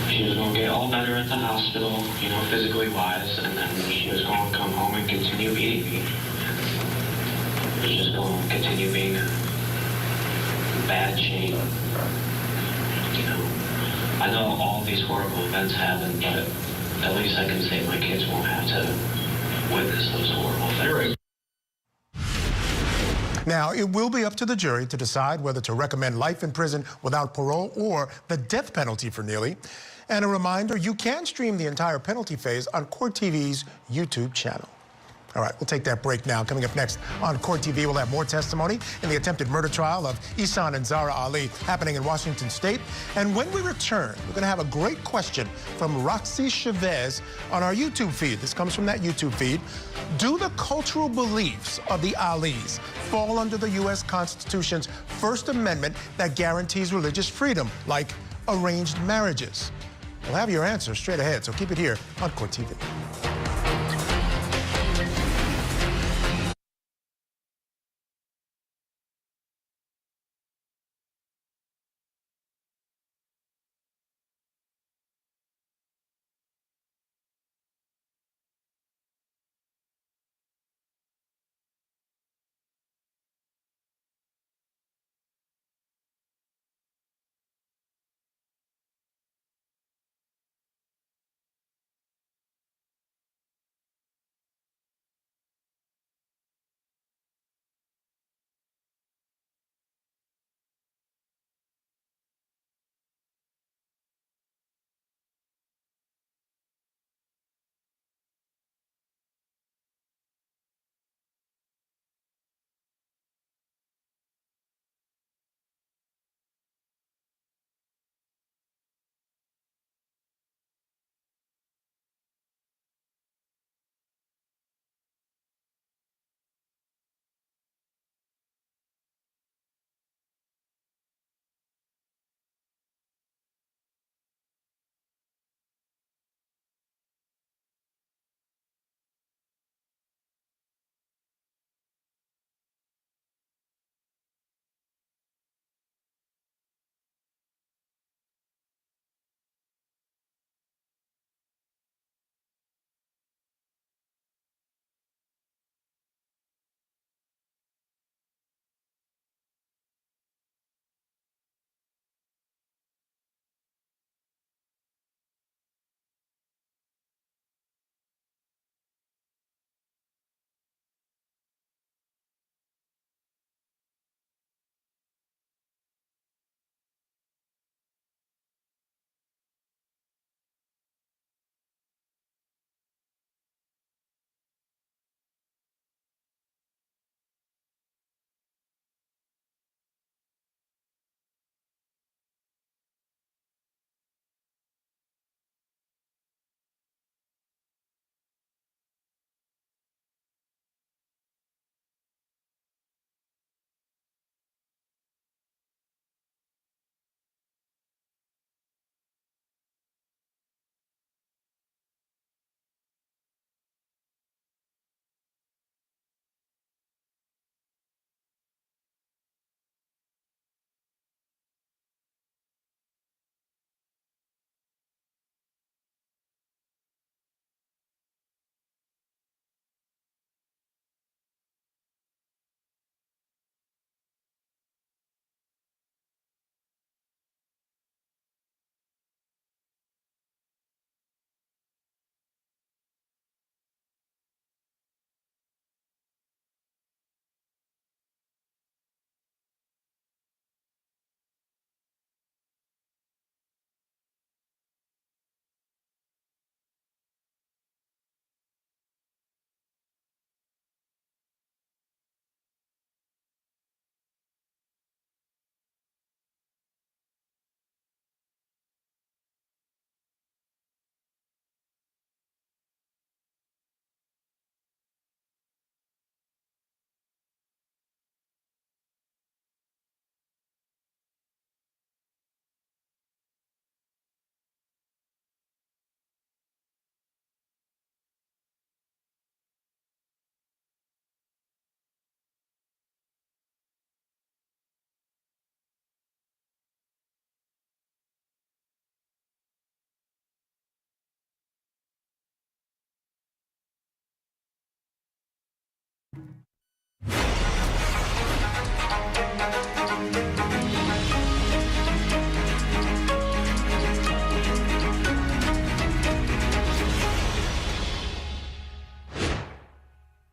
She was going to get all better at the hospital, you know, physically wise, and then she was going to come home and continue beating me. It was just going to continue being a bad chain. You know, I know all these horrible events happen, but at least I can say my kids won't have to witness those horrible things. Now, it will be up to the jury to decide whether to recommend life in prison without parole or the death penalty for Neely. And a reminder, you can stream the entire penalty phase on Court TV's YouTube channel. All right, we'll take that break now. Coming up next on Court TV, we'll have more testimony in the attempted murder trial of Ihsan and Zahraa Ali happening in Washington State. And when we return, we're going to have a great question from Roxy Chavez on our YouTube feed. This comes from that YouTube feed. Do the cultural beliefs of the Alis fall under the U.S. Constitution's First Amendment that guarantees religious freedom, like arranged marriages? We'll have your answer straight ahead, so keep it here on Court TV.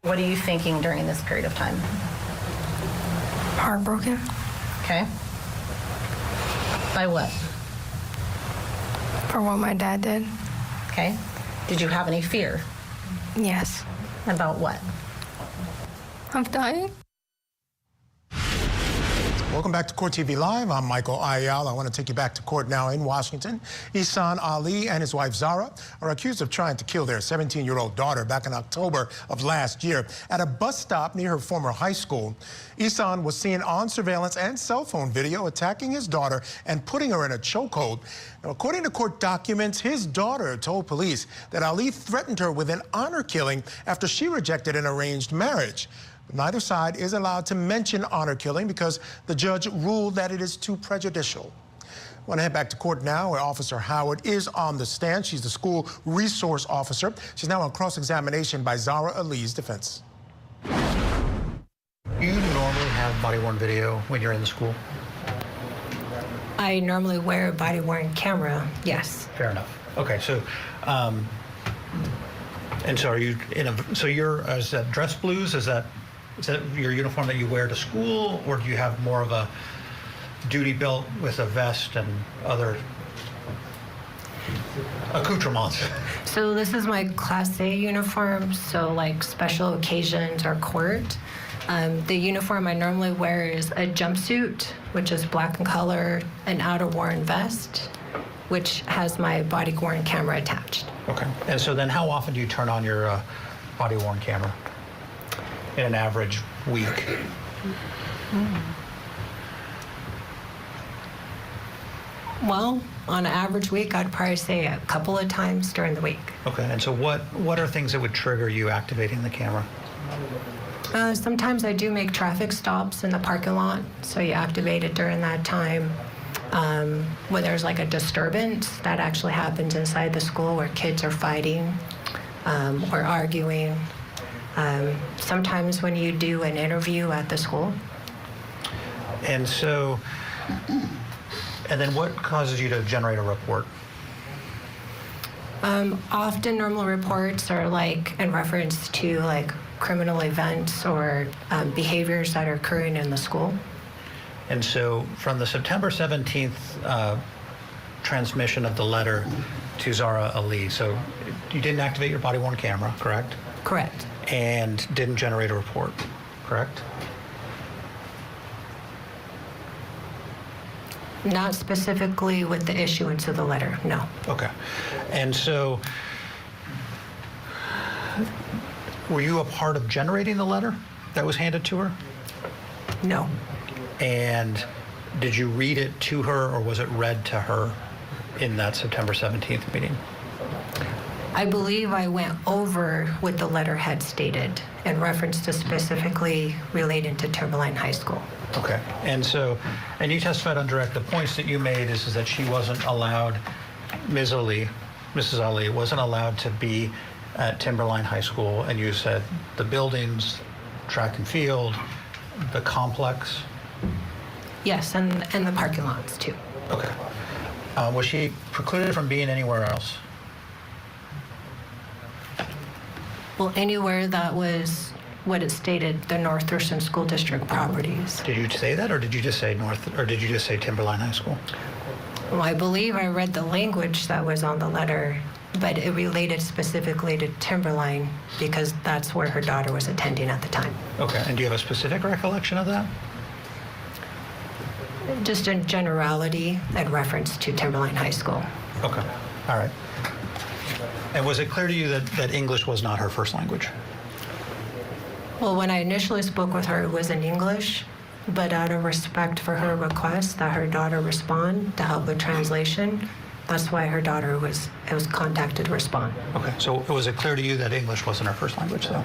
What are you thinking during this period of time? Heartbroken. Okay. By what? For what my dad did. Okay. Did you have any fear? Yes. About what? Of dying. Welcome back to Court TV Live. I'm Michael Ayala. I want to take you back to court now in Washington. Ihsan Ali and his wife Zahraa are accused of trying to kill their 17-year-old daughter back in October of last year at a bus stop near her former high school. Ihsan was seen on surveillance and cell phone video attacking his daughter and putting her in a chokehold. Now, according to court documents, his daughter told police that Ali threatened her with an honor killing after she rejected an arranged marriage. Neither side is allowed to mention honor killing because the judge ruled that it is too prejudicial. I want to head back to court now where Officer Howard is on the stand. She's the school resource officer. She's now on cross-examination by Zahraa Ali's defense. Do you normally have body-worn video when you're in the school? I normally wear a body-worn camera, yes. Fair enough. Okay, so, and so are you in a, so you're, is that dress blues? Is that your uniform that you wear to school, or do you have more of a duty belt with a vest and other accoutrements? So this is my Class A uniform, so like special occasions or court. The uniform I normally wear is a jumpsuit, which is black in color, an outer-worn vest, which has my body-worn camera attached. Okay, and so then how often do you turn on your body-worn camera in an average week? Well, on an average week, I'd probably say a couple of times during the week. Okay, and so what are things that would trigger you activating the camera? Sometimes I do make traffic stops in the parking lot, so you activate it during that time. When there's like a disturbance that actually happens inside the school where kids are fighting or arguing. Sometimes when you do an interview at the school. And so, and then what causes you to generate a report? Often normal reports are like in reference to like criminal events or behaviors that are occurring in the school. And so from the September 17th transmission of the letter to Zahraa Ali, so you didn't activate your body-worn camera, correct? Correct. And didn't generate a report, correct? Not specifically with the issuance of the letter, no. Okay. And so were you a part of generating the letter that was handed to her? No. And did you read it to her, or was it read to her in that September 17th meeting? I believe I went over what the letter had stated in reference to specifically relating to Timberline High School. Okay. And so, and you testified on direct, the points that you made is that she wasn't allowed, Mrs. Ali wasn't allowed to be at Timberline High School, and you said the buildings, track and field, the complex. Yes, and the parking lots too. Okay. Was she precluded from being anywhere else? Well, anywhere that was what it stated, the North Thurston School District properties. Did you say that, or did you just say did you just say Timberline High School? Well, I believe I read the language that was on the letter, but it related specifically to Timberline because that's where her daughter was attending at the time. Okay, and do you have a specific recollection of that? Just in generality in reference to Timberline High School. Okay, all right. And was it clear to you that English was not her first language? Well, when I initially spoke with her, it was in English, but out of respect for her request that her daughter respond to help with translation, that's why her daughter was contacted to respond. Okay, so was it clear to you that English wasn't her first language, though?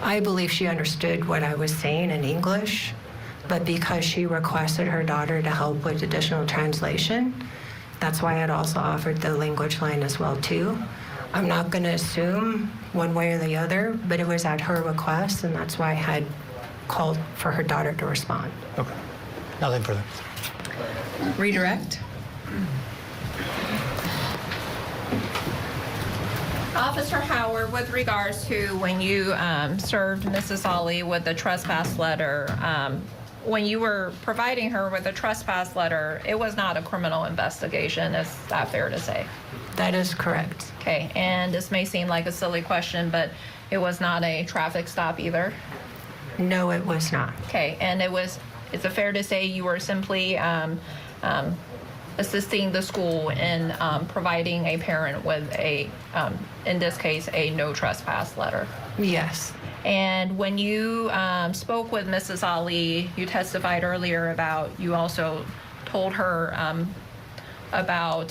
I believe she understood what I was saying in English, but because she requested her daughter to help with additional translation, that's why I'd also offered the language line as well, too. I'm not going to assume one way or the other, but it was at her request, and that's why I had called for her daughter to respond. Okay. Nothing further. Redirect. Officer Howard, with regards to when you served Mrs. Ali with the trespass letter, when you were providing her with a trespass letter, it was not a criminal investigation. Is that fair to say? That is correct. Okay, and this may seem like a silly question, but it was not a traffic stop either? No, it was not. Okay, and is it fair to say you were simply assisting the school in providing a parent with a, in this case, a no trespass letter? Yes. And when you spoke with Mrs. Ali, you testified earlier about, you also told her about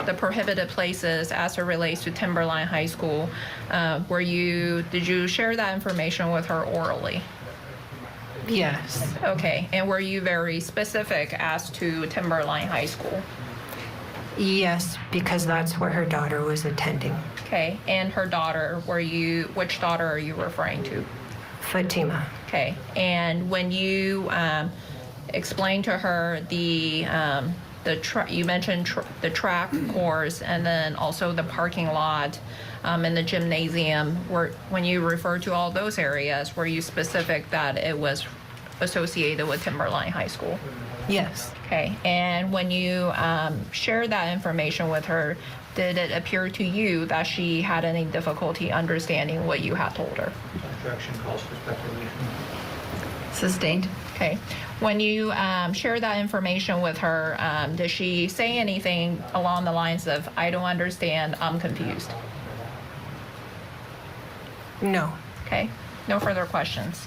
the prohibited places as it relates to Timberline High School. Did you share that information with her orally? Yes. Okay, and were you very specific as to Timberline High School? Yes, because that's where her daughter was attending. Okay, and her daughter, which daughter are you referring to? Fatima. Okay, and when you explained to her you mentioned the track course and then also the parking lot and the gymnasium, when you referred to all those areas, were you specific that it was associated with Timberline High School? Yes. Okay, and when you shared that information with her, did it appear to you that she had any difficulty understanding what you had told her? Objection calls for speculation. Sustained. Okay. When you share that information with her, does she say anything along the lines of, I don't understand, I'm confused? No. Okay. No further questions.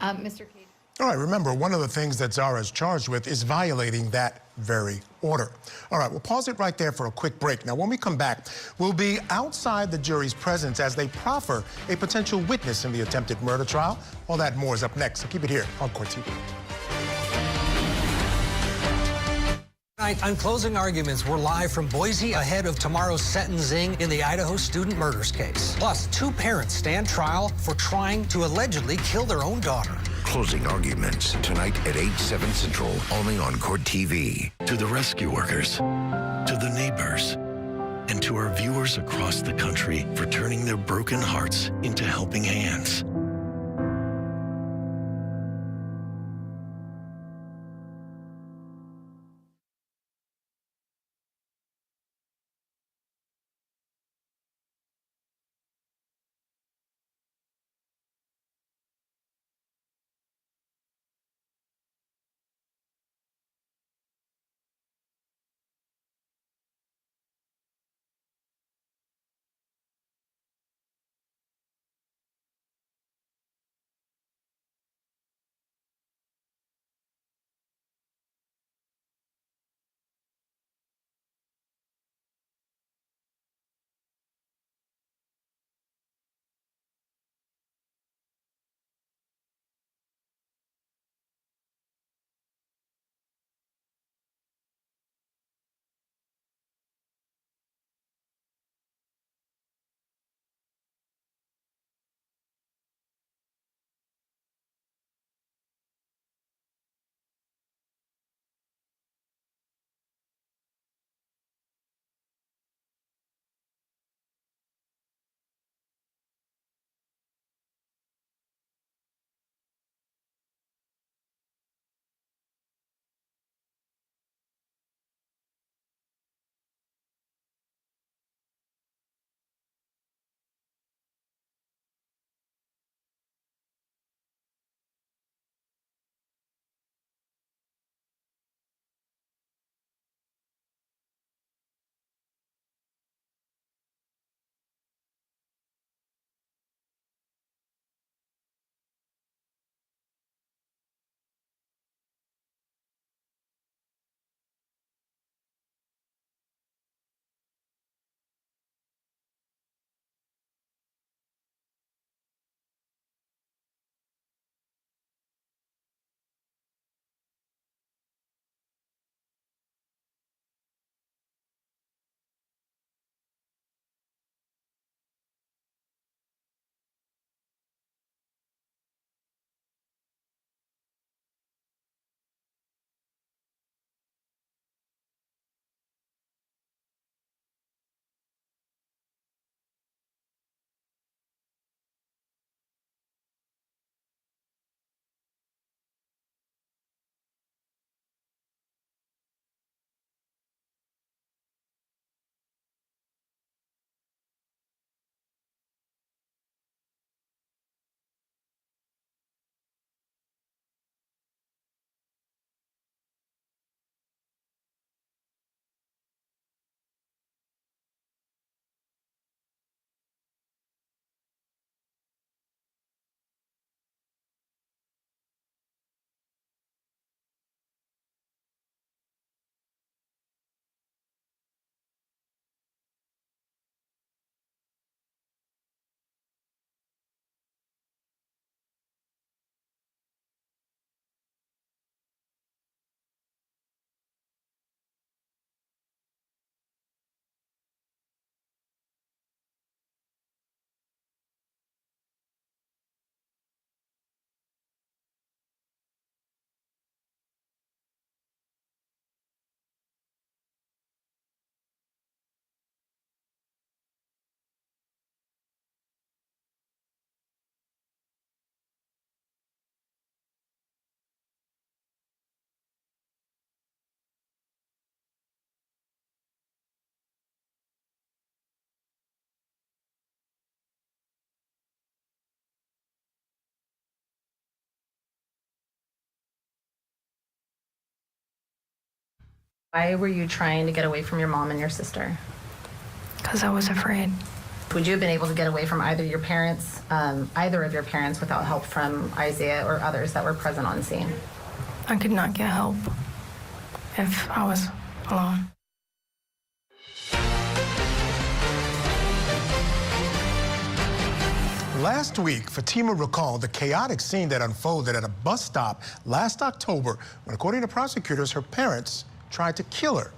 Mr. Katie. All right, remember, one of the things that Zahraa is charged with is violating that very order. All right, we'll pause it right there for a quick break. Now, when we come back, we'll be outside the jury's presence as they proffer a potential witness in the attempted murder trial. All that and more is up next, so keep it here on Court TV. On closing arguments, we're live from Boise ahead of tomorrow's sentencing in the Idaho student murders case. Plus, two parents stand trial for trying to allegedly kill their own daughter. Closing arguments tonight at 8/7 Central, only on Court TV. To the rescue workers, to the neighbors, and to our viewers across the country for turning their broken hearts into helping hands. Why were you trying to get away from your mom and your sister? Because I was afraid. Would you have been able to get away from either of your parents without help from Isaiah or others that were present on scene? I could not get help if I was alone. Last week, Fatima recalled the chaotic scene that unfolded at a bus stop last October when, according to prosecutors, her parents tried to kill her.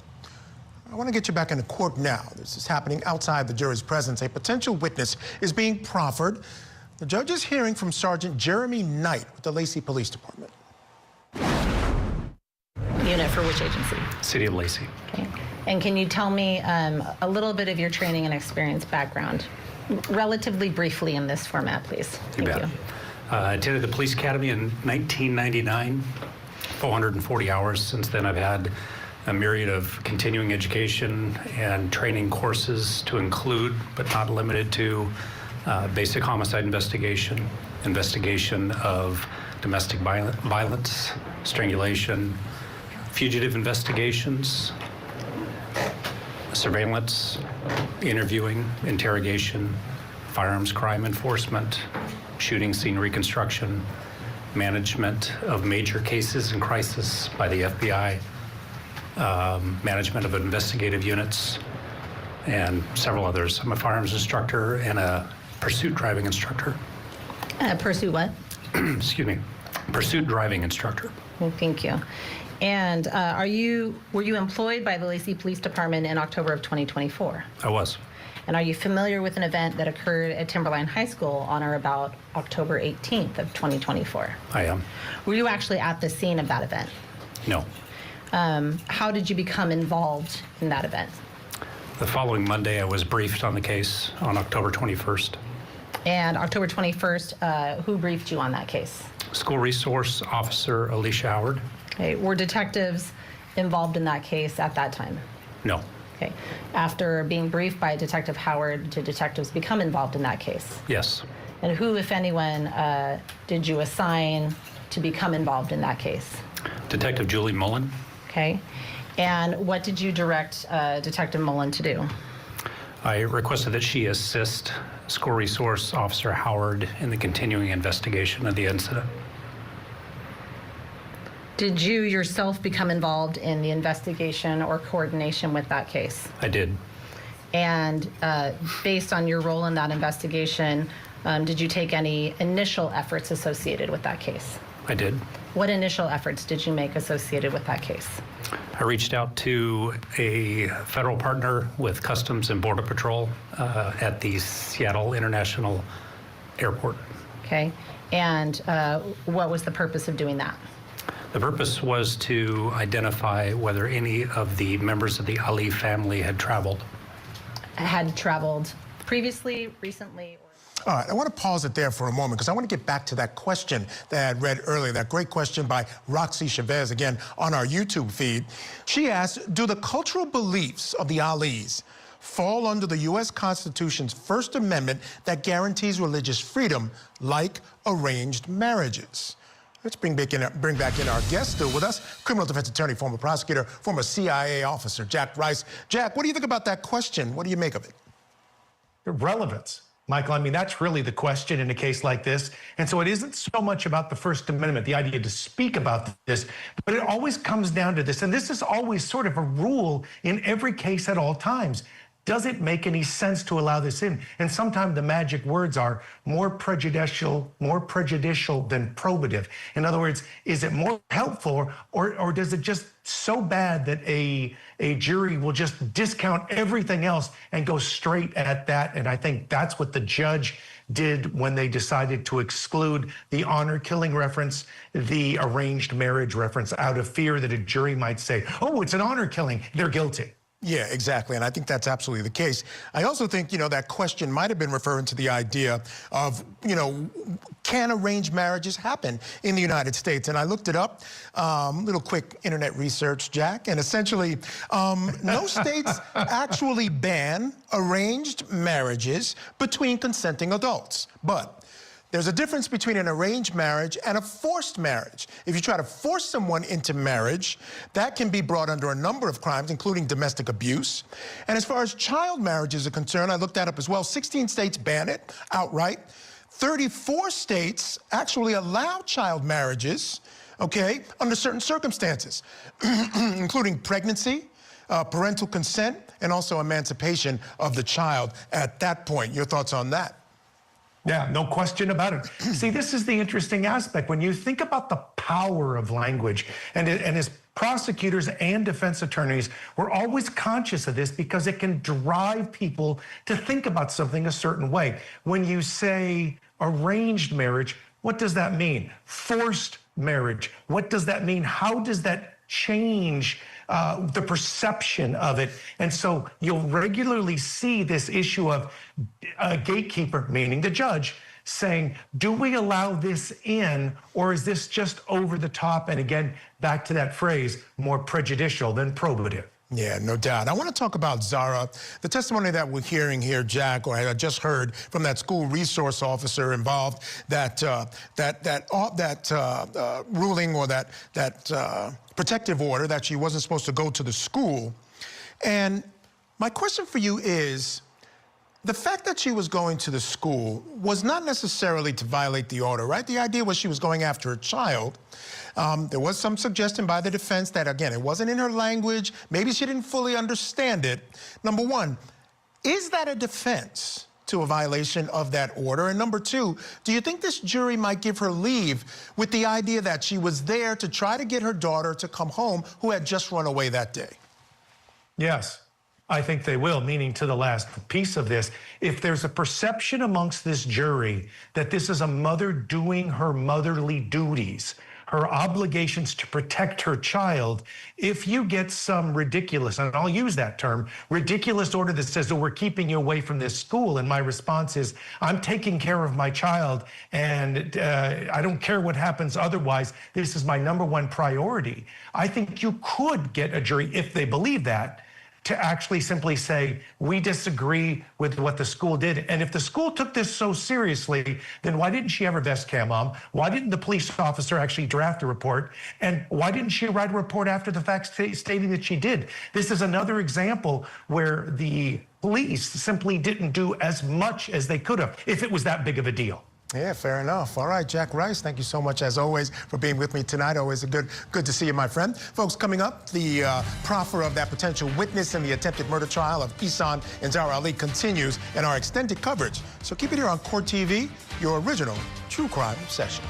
I want to get you back into court now. This is happening outside the jury's presence. A potential witness is being proffered. The judge is hearing from Sergeant Jeremy Knight with the Lacey Police Department. Unit for which agency? City of Lacey. Okay. And can you tell me a little bit of your training and experience background? Relatively briefly in this format, please. Thank you. I attended the police academy in 1999, 440 hours. Since then, I've had a myriad of continuing education and training courses to include, but not limited to, basic homicide investigation, investigation of domestic violence, strangulation, fugitive investigations, surveillance, interviewing, interrogation, firearms crime enforcement, shooting scene reconstruction, management of major cases and crisis by the FBI, management of investigative units, and several others. I'm a firearms instructor and a pursuit driving instructor. Pursuit what? Excuse me. Pursuit driving instructor. Well, thank you. And were you employed by the Lacey Police Department in October of 2024? I was. And are you familiar with an event that occurred at Timberline High School on or about October 18th of 2024? I am. Were you actually at the scene of that event? No. How did you become involved in that event? The following Monday, I was briefed on the case on October 21st. And October 21st, who briefed you on that case? School Resource Officer Alicia Howard. Okay. Were detectives involved in that case at that time? No. Okay. After being briefed by Detective Howard, did detectives become involved in that case? Yes. And who, if anyone, did you assign to become involved in that case? Detective Julie Mullen. Okay. And what did you direct Detective Mullen to do? I requested that she assist School Resource Officer Howard in the continuing investigation of the incident. Did you yourself become involved in the investigation or coordination with that case? I did. And based on your role in that investigation, did you take any initial efforts associated with that case? I did. What initial efforts did you make associated with that case? I reached out to a federal partner with Customs and Border Patrol at the Seattle International Airport. Okay. And what was the purpose of doing that? The purpose was to identify whether any of the members of the Ali family had traveled. Had traveled previously, recently? All right, I want to pause it there for a moment because I want to get back to that question that I had read earlier, that great question by Roxy Chavez, again, on our YouTube feed. She asked, do the cultural beliefs of the Alis fall under the U.S. Constitution's First Amendment that guarantees religious freedom, like arranged marriages? Let's bring back in our guest still with us, criminal defense attorney, former prosecutor, former CIA officer, Jack Rice. Jack, what do you think about that question? What do you make of it? Relevance. Michael, I mean, that's really the question in a case like this. And so it isn't so much about the First Amendment, the idea to speak about this, but it always comes down to this. And this is always sort of a rule in every case at all times. Does it make any sense to allow this in? And sometimes the magic words are more prejudicial than probative. In other words, is it more helpful or does it just so bad that a jury will just discount everything else and go straight at that? And I think that's what the judge did when they decided to exclude the honor killing reference, the arranged marriage reference, out of fear that a jury might say, oh, it's an honor killing, they're guilty. Yeah, exactly. And I think that's absolutely the case. I also think, that question might have been referring to the idea of, can arranged marriages happen in the United States? And I looked it up, little quick internet research, Jack, and essentially no states actually ban arranged marriages between consenting adults. But There's a difference between an arranged marriage and a forced marriage. If you try to force someone into marriage, that can be brought under a number of crimes, including domestic abuse. And as far as child marriages are concerned, I looked that up as well. 16 states ban it outright. 34 states actually allow child marriages, okay, under certain circumstances, including pregnancy, parental consent, and also emancipation of the child at that point. Your thoughts on that? Yeah, no question about it. See, this is the interesting aspect. When you think about the power of language, and as prosecutors and defense attorneys, we're always conscious of this because it can drive people to think about something a certain way. When you say arranged marriage, what does that mean? Forced marriage, what does that mean? How does that change the perception of it? And so you'll regularly see this issue of a gatekeeper, meaning the judge, saying, do we allow this in, or is this just over the top? And again, back to that phrase, more prejudicial than probative. Yeah, no doubt. I want to talk about Zahraa. The testimony that we're hearing here, Jack, or I just heard from that school resource officer involved, that ruling or that protective order that she wasn't supposed to go to the school. And my question for you is, the fact that she was going to the school was not necessarily to violate the order, right? The idea was she was going after a child. There was some suggestion by the defense that, again, it wasn't in her language. Maybe she didn't fully understand it. Number one, is that a defense to a violation of that order? And number two, do you think this jury might give her leave with the idea that she was there to try to get her daughter to come home who had just run away that day? Yes, I think they will, meaning to the last piece of this. If there's a perception amongst this jury that this is a mother doing her motherly duties, her obligations to protect her child, if you get some ridiculous, and I'll use that term, ridiculous order that says, oh, we're keeping you away from this school, and my response is, I'm taking care of my child, and I don't care what happens otherwise, this is my #1 priority. I think you could get a jury, if they believe that, to actually simply say, we disagree with what the school did. And if the school took this so seriously, then why didn't she ever vest cam mom? Why didn't the police officer actually draft a report? And why didn't she write a report after the fact stating that she did? This is another example where the police simply didn't do as much as they could have, if it was that big of a deal. Yeah, fair enough. All right, Jack Rice, thank you so much, as always, for being with me tonight. Always good to see you, my friend. Folks, coming up, the proffer of that potential witness in the attempted murder trial of Ihsan and Zahraa Ali continues in our extended coverage. So keep it here on Court TV, your original true crime session.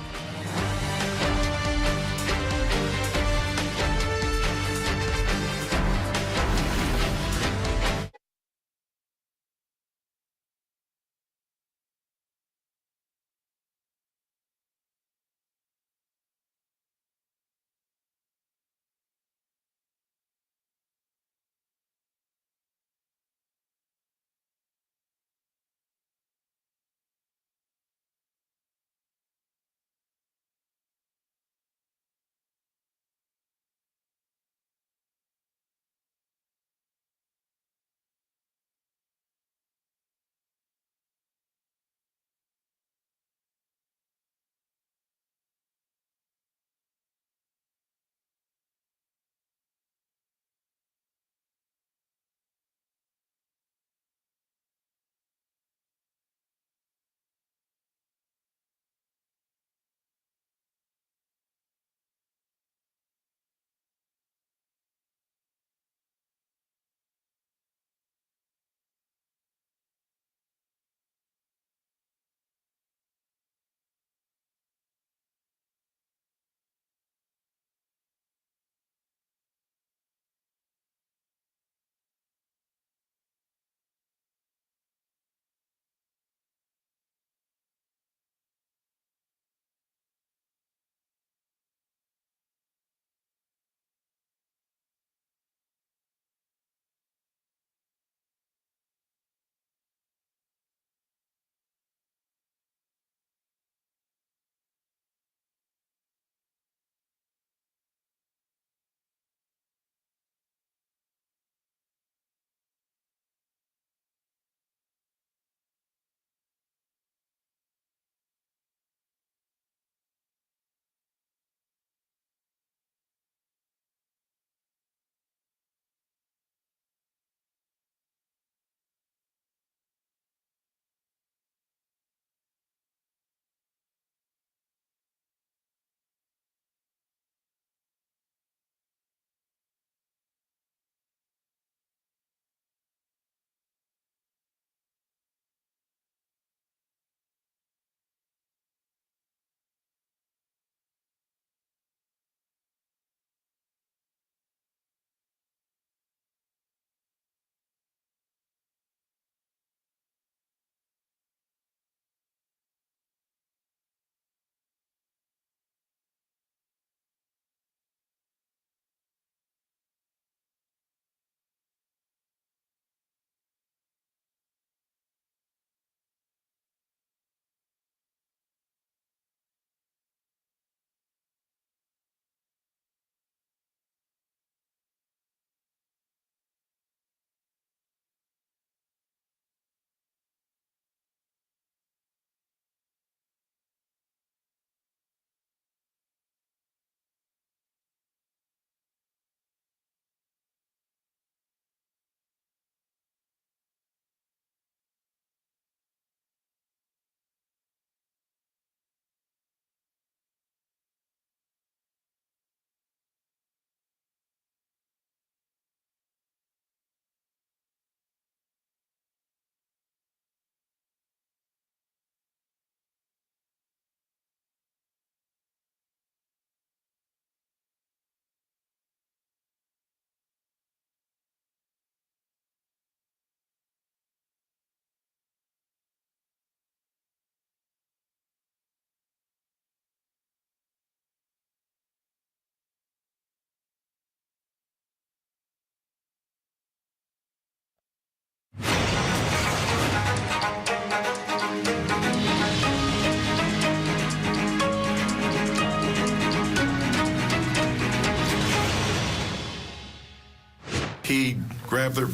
grabbed her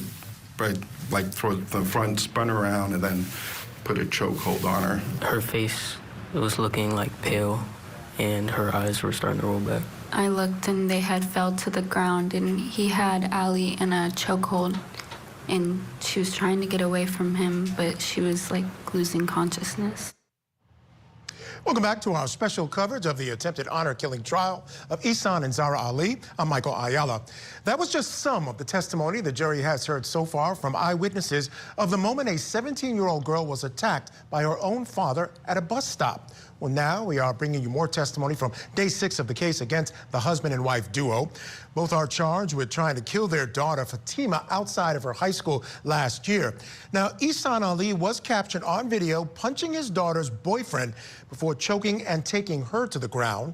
right, like from the front, spun around, and then put a chokehold on her. Her face was looking like pale, and her eyes were starting to roll back. I looked and they had fell to the ground, and he had Allie in a chokehold, and she was trying to get away from him, but she was like losing consciousness. Welcome back to our special coverage of the attempted honor-killing trial of Ihsan and Zahraa Ali. I'm Michael Ayala. That was just some of the testimony the jury has heard so far from eyewitnesses of the moment a 17-year-old girl was attacked by her own father at a bus stop. Well, now we are bringing you more testimony from day 6 of the case against the husband and wife duo. Both are charged with trying to kill their daughter, Fatima, outside of her high school last year. Now, Ihsan Ali was captured on video punching his daughter's boyfriend before choking and taking her to the ground.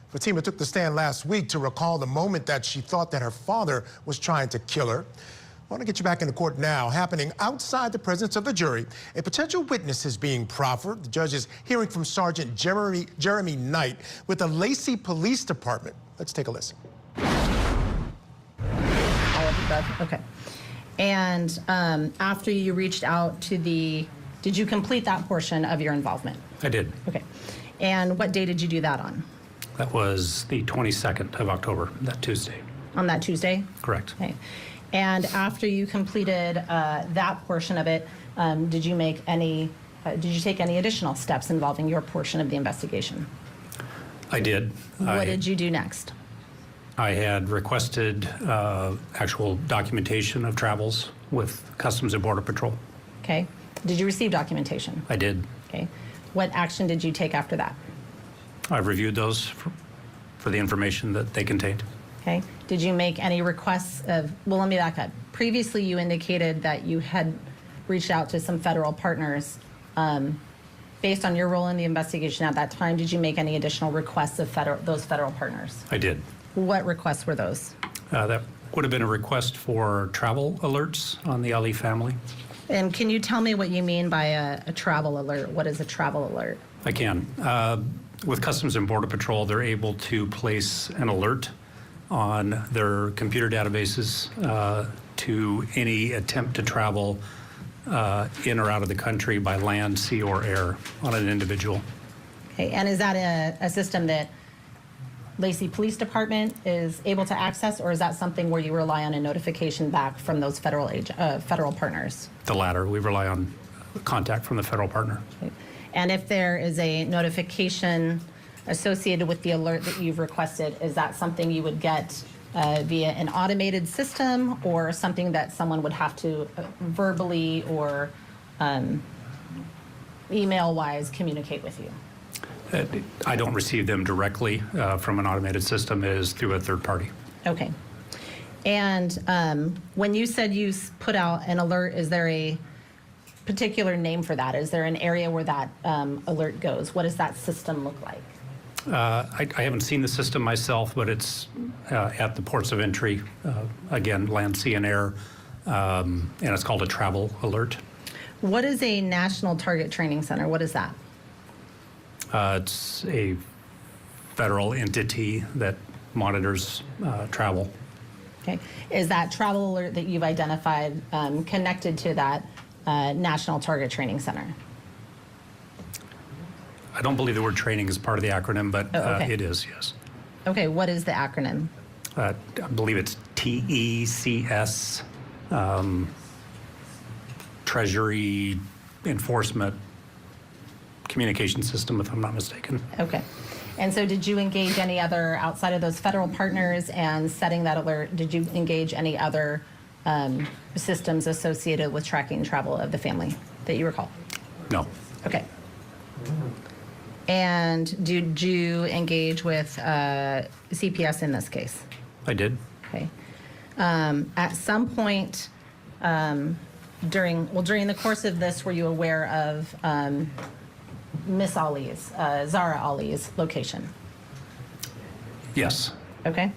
Fatima took the stand last week to recall the moment that she thought that her father was trying to kill her. I want to get you back into court now. Happening outside the presence of the jury, a potential witness is being proffered. The judge is hearing from Sergeant Jeremy Knight with the Lacey Police Department. Let's take a listen. Okay. And after you reached out to did you complete that portion of your involvement? I did. Okay. And what day did you do that on? That was the 22nd of October, that Tuesday. On that Tuesday? Correct. Okay. And after you completed that portion of it, did you take any additional steps involving your portion of the investigation? I did. What did you do next? I had requested actual documentation of travels with Customs and Border Patrol. Okay. Did you receive documentation? I did. Okay. What action did you take after that? I reviewed those for the information that they contained. Okay. Did you make any requests of, well, let me back up. Previously, you indicated that you had reached out to some federal partners. Based on your role in the investigation at that time, did you make any additional requests of those federal partners? I did. What requests were those? That would have been a request for travel alerts on the Ali family. And can you tell me what you mean by a travel alert? What is a travel alert? I can. With Customs and Border Patrol, they're able to place an alert on their computer databases to any attempt to travel in or out of the country by land, sea, or air on an individual. Okay, and is that a system that Lacey Police Department is able to access, or is that something where you rely on a notification back from those federal partners? The latter. We rely on contact from the federal partner. Okay. And if there is a notification associated with the alert that you've requested, is that something you would get via an automated system, or something that someone would have to verbally or email-wise communicate with you? I don't receive them directly from an automated system. It is through a third party. Okay. And when you said you put out an alert, is there a particular name for that? Is there an area where that alert goes? What does that system look like? I haven't seen the system myself, but it's at the ports of entry, again, land, sea, and air, and it's called a travel alert. What is a National Target Training Center? What is that? It's a federal entity that monitors travel. Okay. Is that travel alert that you've identified connected to that National Target Training Center? I don't believe the word training is part of the acronym, but okay. It is, yes. Okay, what is the acronym? I believe it's TECS, Treasury Enforcement Communication System, if I'm not mistaken. Okay. And so did you engage any other, outside of those federal partners and setting that alert, did you engage any other systems associated with tracking travel of the family that you recall? No. Okay. And did you engage with CPS in this case? I did. Okay. At some point during the course of this, were you aware of Miss Ali's, Zahraa Ali's location? Yes. Okay.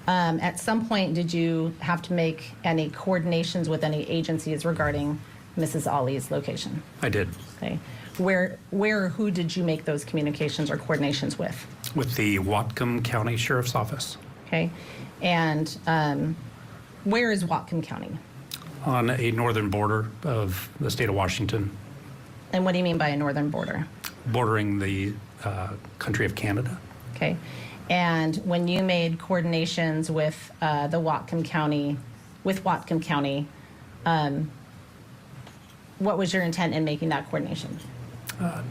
At some point, did you have to make any coordinations with any agencies regarding Mrs. Ali's location? I did. Okay. Where or who did you make those communications or coordinations with? With the Whatcom County Sheriff's Office. Okay. And where is Whatcom County? On a northern border of the state of Washington, And what do you mean by a northern border? bordering the country of Canada. Okay. And when you made coordinations with the Whatcom County, what was your intent in making that coordination?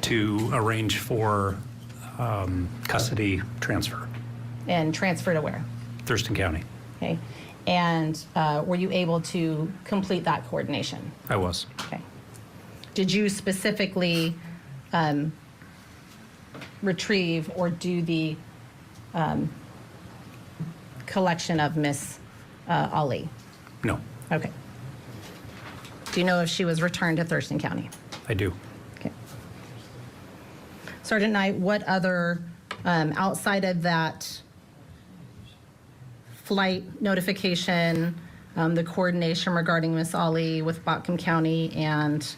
To arrange for custody transfer, And transfer to where? Thurston County. Okay. And were you able to complete that coordination? I was. Okay. Did you specifically retrieve or do the collection of Miss Ali? No, Okay. Do you know if she was returned to Thurston County? I do. Okay. Sergeant Knight, what other, outside of that flight notification, the coordination regarding Miss Ali with Whatcom County, and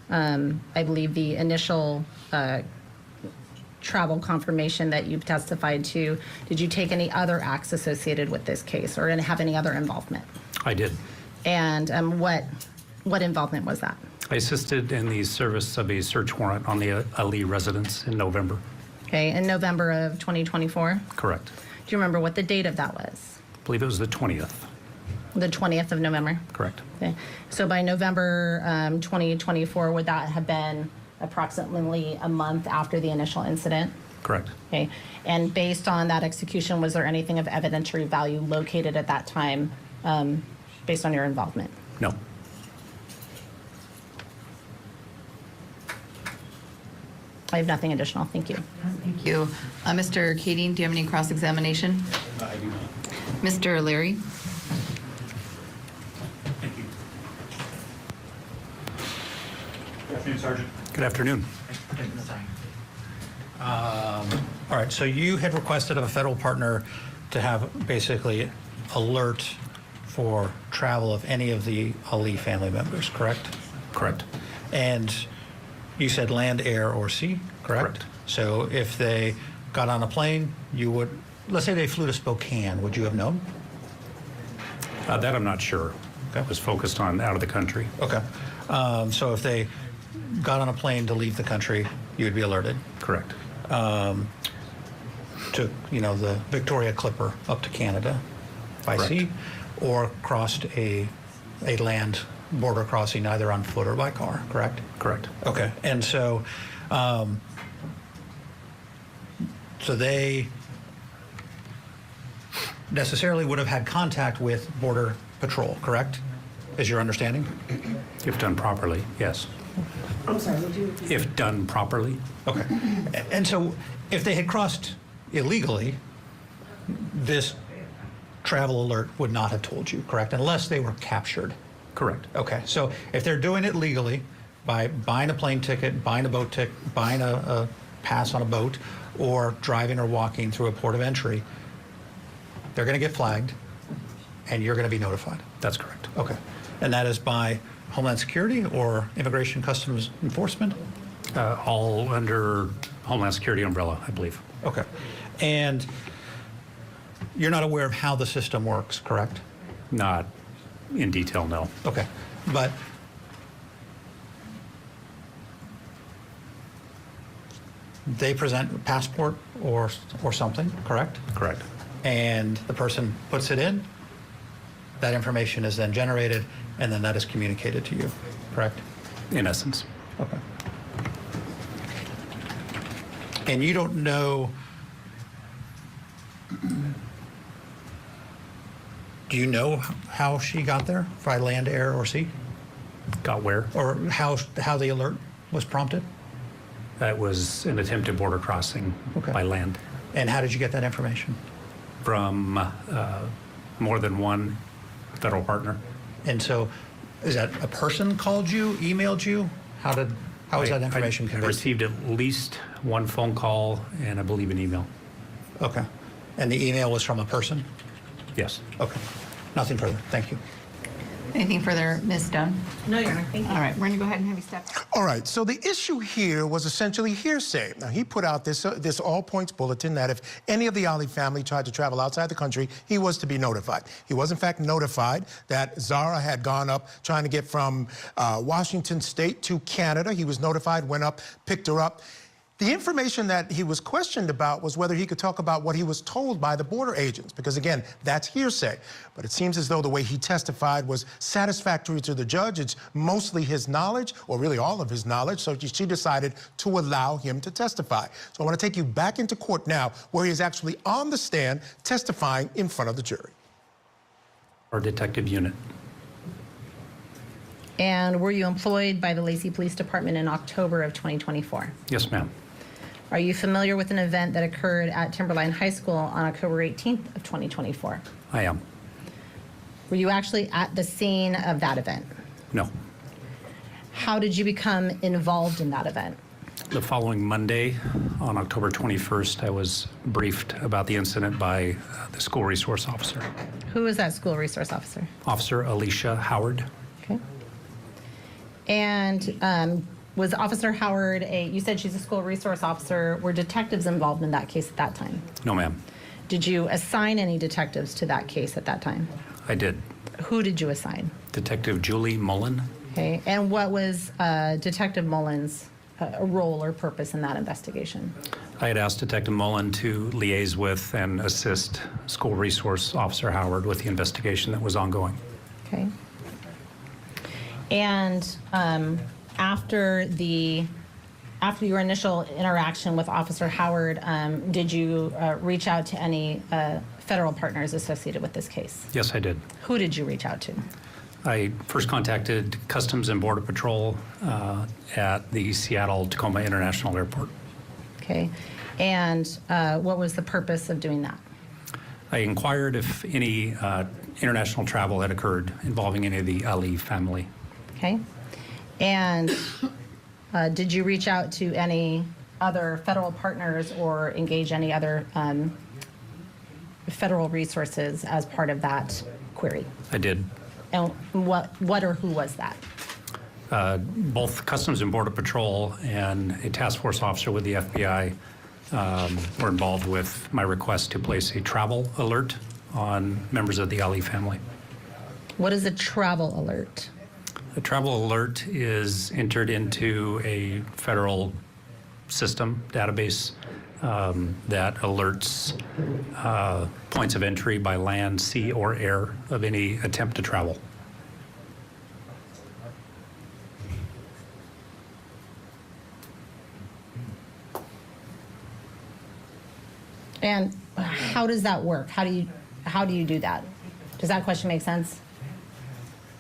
I believe the initial travel confirmation that you've testified to, did you take any other acts associated with this case or have any other involvement? I did. And what involvement was that? I assisted in the service of a search warrant on the Ali residence in November. Okay, in November of 2024? Correct. Do you remember what the date of that was? I believe it was the 20th. The 20th of November? Correct. Okay. So by November 2024, would that have been approximately a month after the initial incident? Correct. Okay. And based on that execution, was there anything of evidentiary value located at that time based on your involvement? No. I have nothing additional. Thank you. Thank you. Mr. Kading, do you have any cross-examination? I do not. Mr. Leary? Good afternoon, Sergeant. Good afternoon. All right, so you had requested of a federal partner to have basically alert for travel of any of the Ali family members, correct? Correct. And you said land, air, or sea, correct? Correct. So if they got on a plane, you would, let's say they flew to Spokane, would you have known? That I'm not sure. That was focused on out of the country. Okay. So if they got on a plane to leave the country, you would be alerted? Correct. Took, the Victoria Clipper up to Canada by Correct. sea, or crossed a land border crossing either on foot or by car, correct? Correct. Okay. And so, so they necessarily would have had contact with Border Patrol, correct? Is your understanding? If done properly, yes. I'm sorry, would you? If done properly. Okay. And so if they had crossed illegally, this travel alert would not have told you, correct? Unless they were captured. Correct. Okay. So if they're doing it legally by buying a plane ticket, buying a boat ticket, buying a pass on a boat, or driving or walking through a port of entry, they're going to get flagged and you're going to be notified. That's correct. Okay. And that is by Homeland Security or Immigration Customs Enforcement? All under Homeland Security umbrella, I believe. Okay. And you're not aware of how the system works, correct? Not in detail, no. Okay. But they present a passport or something, correct? Correct. And the person puts it in, that information is then generated, and then that is communicated to you, correct? In essence. Okay. And you don't know, do you know how she got there, by land, air, or sea? Got where? Or how the alert was prompted? That was an attempted border crossing by land. And how did you get that information? From more than one federal partner. And so, is that a person called you, emailed you? How was that information I conveyed? received at least one phone call and I believe an email. Okay. And the email was from a person? Yes. Okay. Nothing further. Thank you. Anything further, Ms. Stone? No, Your Honor. Thank you. All right, we're going to go ahead and have you step. All right, so the issue here was essentially hearsay. Now, he put out this all-points bulletin that if any of the Ali family tried to travel outside the country, he was to be notified. He was, in fact, notified that Zahraa had gone up trying to get from Washington State to Canada. He was notified, went up, picked her up. The information that he was questioned about was whether he could talk about what he was told by the border agents, because, again, that's hearsay. But it seems as though the way he testified was satisfactory to the judge. It's mostly his knowledge, or really all of his knowledge, so she decided to allow him to testify. So I want to take you back into court now, where he is actually on the stand testifying in front of the jury. Our detective unit. And were you employed by the Lacey Police Department in October of 2024? Yes, ma'am. Are you familiar with an event that occurred at Timberline High School on October 18th of 2024? I am. Were you actually at the scene of that event? No. How did you become involved in that event? The following Monday, on October 21st, I was briefed about the incident by the school resource officer. Who was that school resource officer? Officer Alicia Howard. Okay. And was Officer Howard you said she's a school resource officer. Were detectives involved in that case at that time? No, ma'am. Did you assign any detectives to that case at that time? I did. Who did you assign? Detective Julie Mullen. Okay. And what was Detective Mullen's role or purpose in that investigation? I had asked Detective Mullen to liaise with and assist School Resource Officer Howard with the investigation that was ongoing. Okay. And after your initial interaction with Officer Howard, did you reach out to any federal partners associated with this case? Yes, I did. Who did you reach out to? I first contacted Customs and Border Patrol at the Seattle-Tacoma International Airport. Okay. And what was the purpose of doing that? I inquired if any international travel had occurred involving any of the Ali family. Okay. And did you reach out to any other federal partners or engage any other federal resources as part of that query? I did. And what or who was that? Both Customs and Border Patrol and a task force officer with the FBI were involved with my request to place a travel alert on members of the Ali family. What is a travel alert? A travel alert is entered into a federal system database that alerts points of entry by land, sea, or air of any attempt to travel. And how does that work? How do you do that? Does that question make sense?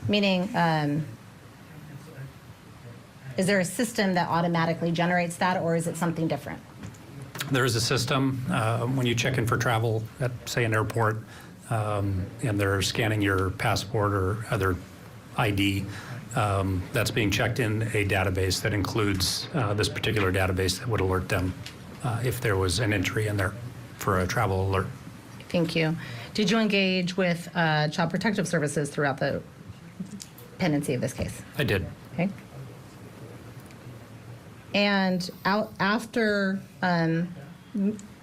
Meaning, is there a system that automatically generates that, or is it something different? There is a system when you check in for travel at, say, an airport, and they're scanning your passport or other ID. That's being checked in a database that includes this particular database that would alert them if there was an entry in there for a travel alert. Thank you. Did you engage with Child Protective Services throughout the pendency of this case? I did. Okay. And after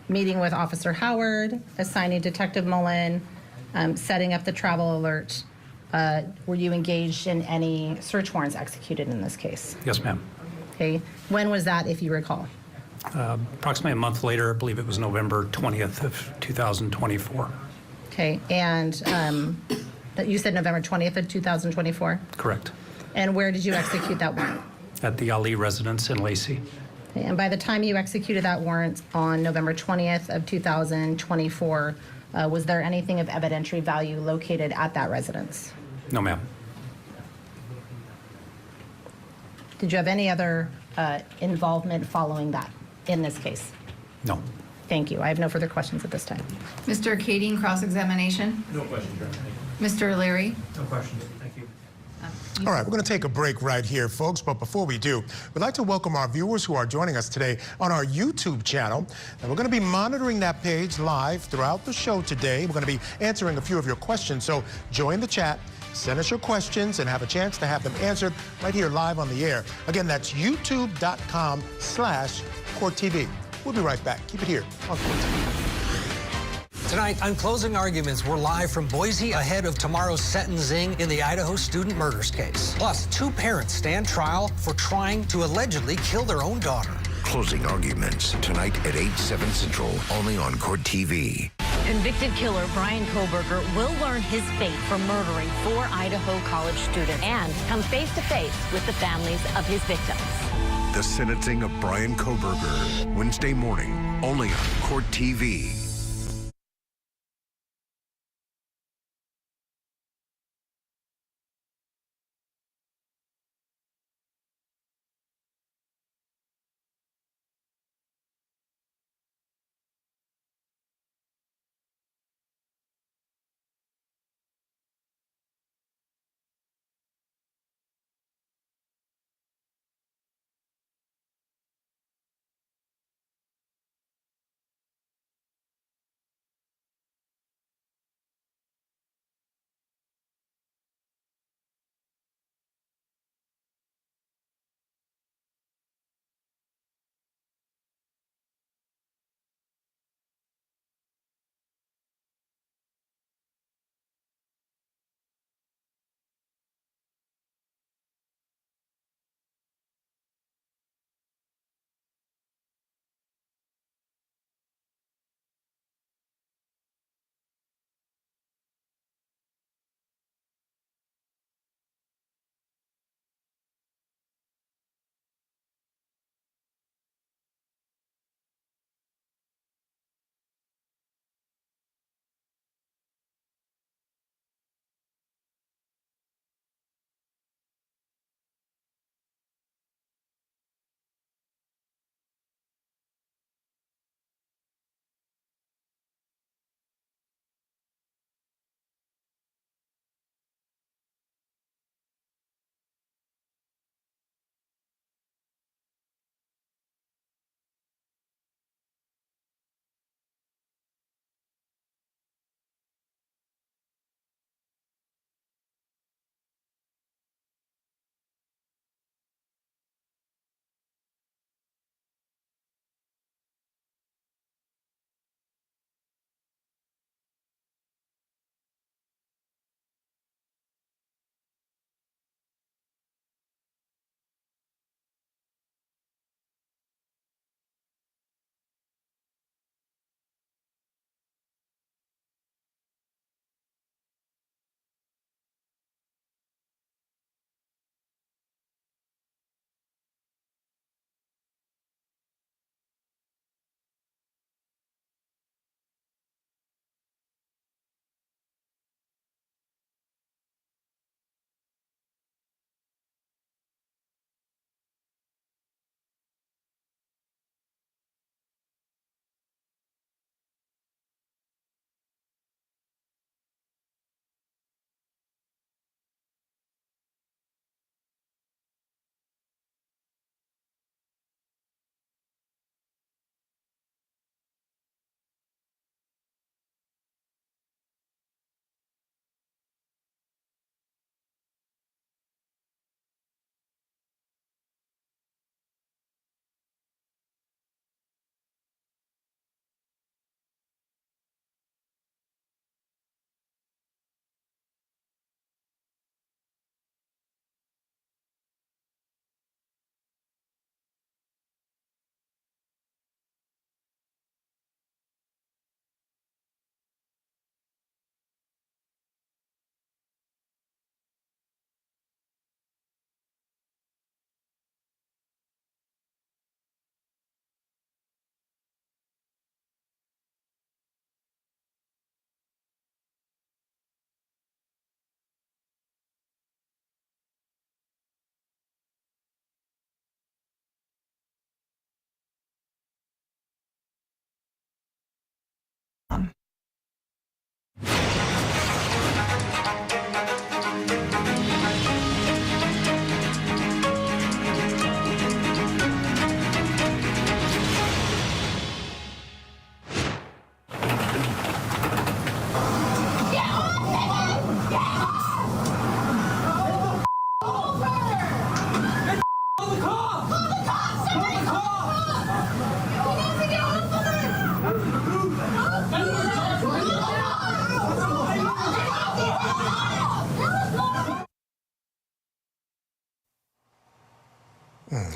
meeting with Officer Howard, assigning Detective Mullen, setting up the travel alert, were you engaged in any search warrants executed in this case? Yes, ma'am. Okay. When was that, if you recall? Approximately a month later, I believe it was November 20th of 2024. Okay. And you said November 20th of 2024? Correct. And where did you execute that warrant? At the Ali residence in Lacey. Okay. And by the time you executed that warrant on November 20th of 2024, was there anything of evidentiary value located at that residence? No, ma'am. Did you have any other involvement following that in this case? No. Thank you. I have no further questions at this time. Mr. Kading, cross-examination. No questions, Your Honor. Mr. Leary. No questions. Thank you. All right, we're going to take a break right here, folks. But before we do, we'd like to welcome our viewers who are joining us today on our YouTube channel. And we're going to be monitoring that page live throughout the show today. We're going to be answering a few of your questions. So join the chat, Send us your questions and have a chance to have them answered right here live on the air. Again, that's youtube.com/CourtTV. We'll be right back. Keep it here on Court TV. Tonight, on Closing Arguments, we're live from Boise ahead of tomorrow's sentencing in the Idaho student murders case. Plus, two parents stand trial for trying to allegedly kill their own daughter. Closing Arguments tonight at 8/7 Central, only on Court TV. Convicted killer Brian Koberger will learn his fate for murdering 4 Idaho college students and come face to face with the families of his victims. The sentencing of Brian Koberger, Wednesday morning, only on Court TV.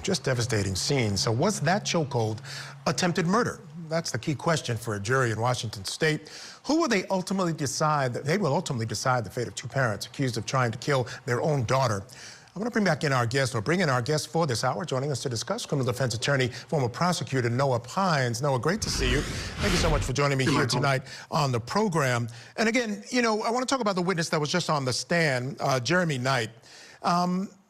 Just devastating scene. So was that chokehold attempted murder? That's the key question for a jury in Washington State. Who will they ultimately decide? They will ultimately decide the fate of two parents accused of trying to kill their own daughter. I want to bring back in our guest, or bring in our guest for this hour. Joining us to discuss, criminal defense attorney, former prosecutor Noah Pines. Noah, great to see you. Thank you so much for joining me here tonight on the program. And again, you know, I want to talk about the witness that was just on the stand, Jeremy Knight.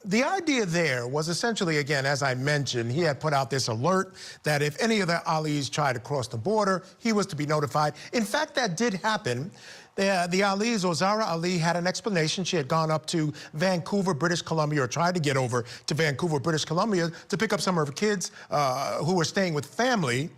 The idea there was essentially, again, as I mentioned, he had put out this alert that if any of the Alis tried to cross the border, he was to be notified. In fact, that did happen. The Alis, or Zahraa Ali, had an explanation. She had gone up to Vancouver, British Columbia, or tried to get over to Vancouver, British Columbia, to pick up some of her kids who were staying with family.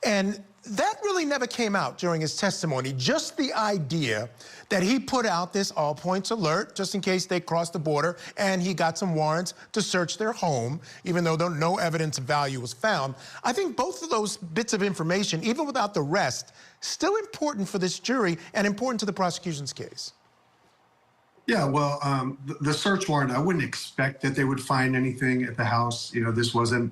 And that really never came out during his testimony, just the idea that he put out this all points alert just in case they crossed the border, and he got some warrants to search their home, even though no evidence of value was found. I think both of those bits of information, even without the rest, still important for this jury and important to the prosecution's case. Yeah, well, the search warrant, I wouldn't expect that they would find anything at the house. You know, this wasn't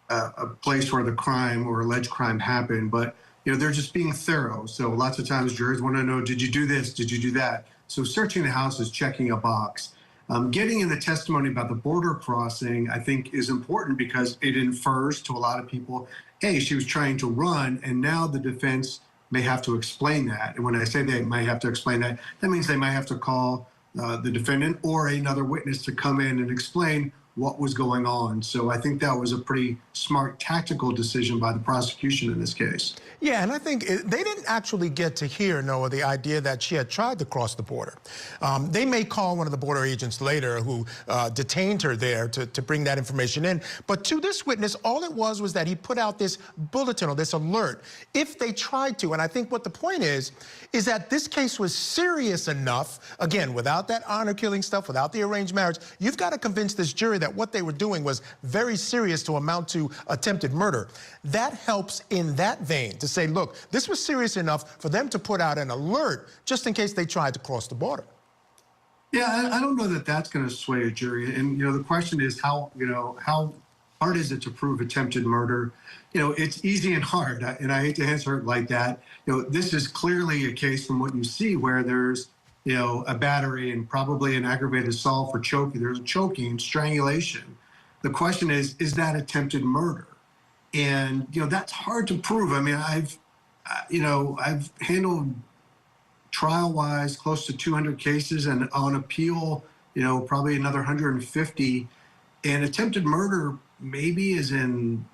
a place where the crime or alleged crime happened, but you know, they're just being thorough. So lots of times jurors want to know, did you do this? Did you do that? So searching the house is checking a box. Getting in the testimony about the border crossing, I think, is important because it infers to a lot of people, hey, she was trying to run, and now the defense may have to explain that. And when I say they might have to explain that, that means they might have to call the defendant or another witness to come in and explain what was going on. So I think that was a pretty smart tactical decision by the prosecution in this case. Yeah, and I think they didn't actually get to hear, Noah, the idea that she had tried to cross the border. They may call one of the border agents later who detained her there to bring that information in. But to this witness, all it was that he put out this bulletin or this alert if they tried to. And I think what the point is that this case was serious enough, again, without that honor killing stuff, without the arranged marriage, you've got to convince this jury that what they were doing was very serious to amount to attempted murder. That helps in that vein to say, look, this was serious enough for them to put out an alert just in case they tried to cross the border. Yeah, I don't know that that's going to sway a jury. And, you know, the question is how hard is it to prove attempted murder? You know, it's easy and hard, and I hate to answer it like that. You know, this is clearly a case from what you see where there's, you know, a battery and probably an aggravated assault for choking. There's choking, strangulation. The question is that attempted murder? And, you know, that's hard to prove. I mean, I've handled trial-wise close to 200 cases, and on appeal, you know, probably another 150. And attempted murder maybe is in,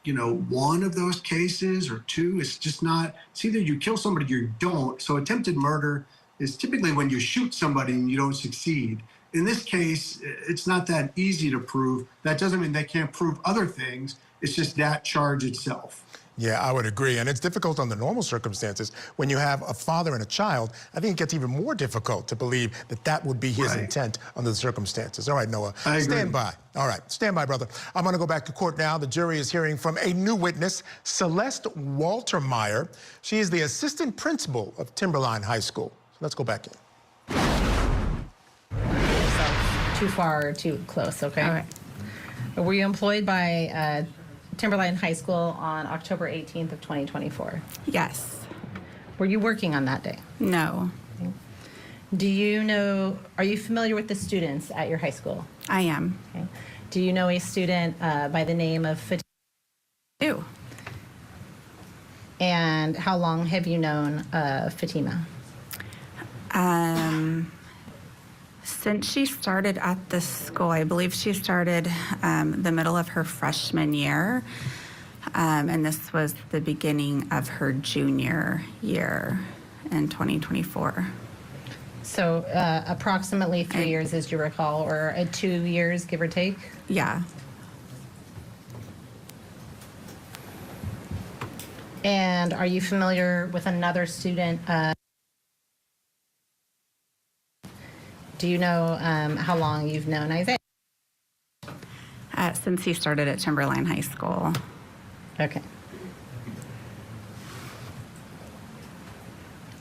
you know, one of those cases or two. It's just not, it's either you kill somebody or you don't. So attempted murder is typically when you shoot somebody and you don't succeed. In this case, it's not that easy to prove. That doesn't mean they can't prove other things. It's just that charge itself. Yeah, I would agree. And it's difficult under normal circumstances. When you have a father and a child, I think it gets even more difficult to believe that that would be his intent under the circumstances. All right, Noah, stand by. All right, stand by, brother. I'm going to go back to court now. The jury is hearing from a new witness, Celeste Waltermeyer. She is the assistant principal of Timberline High School. So let's go back in. Too far or too close, okay? All right. Were you employed by Timberline High School on October 18th of 2024? Yes. Were you working on that day? No. Do you know, are you familiar with the students at your high school? I am. Okay. Do you know a student by the name of Fatima? Ew. And how long have you known Fatima? Since she started at this school, I believe she started the middle of her freshman year, and this was the beginning of her junior year in 2024. So approximately 3 years, as you recall, or 2 years, give or take? Yeah. And are you familiar with another student? Do you know how long you've known Isaiah? Since he started at Timberline High School. Okay.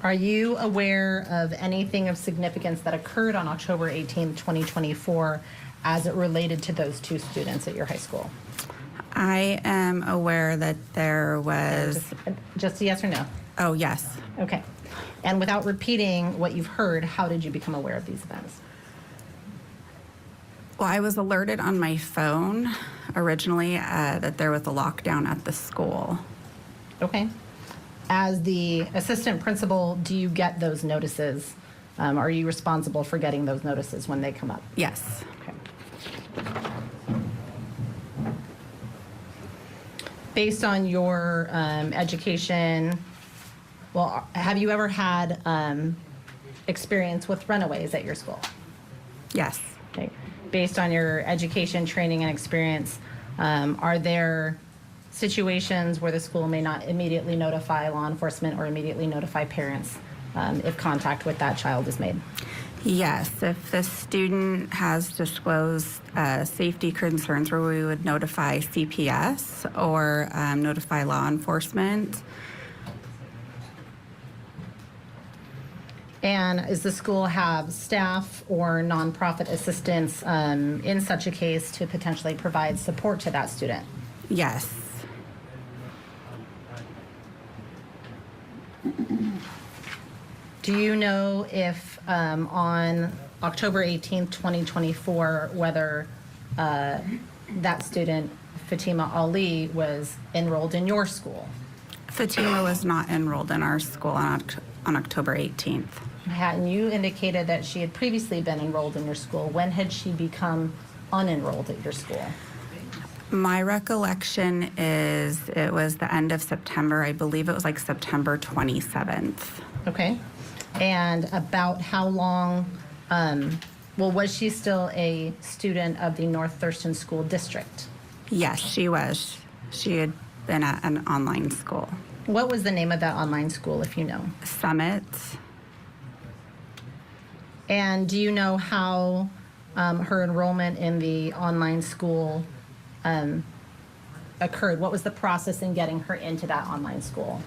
Are you aware of anything of significance that occurred on October 18th, 2024 as it related to those two students at your high school? I am aware that there was. Just a yes or no? Oh, yes. Okay. And without repeating what you've heard, how did you become aware of these events? Well, I was alerted on my phone originally that there was a lockdown at the school. Okay. As the assistant principal, do you get those notices? Are you responsible for getting those notices when they come up? Yes. Okay. Based on your education, well, have you ever had experience with runaways at your school? Yes. Okay. Based on your education, training, and experience, are there situations where the school may not immediately notify law enforcement or immediately notify parents if contact with that child is made? Yes, if the student has disclosed safety concerns, where we would notify CPS or notify law enforcement. And does the school have staff or nonprofit assistance in such a case to potentially provide support to that student? Yes. Do you know if on October 18th, 2024, whether that student, Fatima Ali, was enrolled in your school? Fatima was not enrolled in our school on October 18th. And you indicated that she had previously been enrolled in your school. When had she become unenrolled at your school? My recollection is it was the end of September. I believe it was like September 27th. Okay. And about how long, well, was she still a student of the North Thurston School District? Yes, she was. She had been at an online school. What was the name of that online school, if you know? Summit. And do you know how her enrollment in the online school occurred? What was the process in getting her into that online school?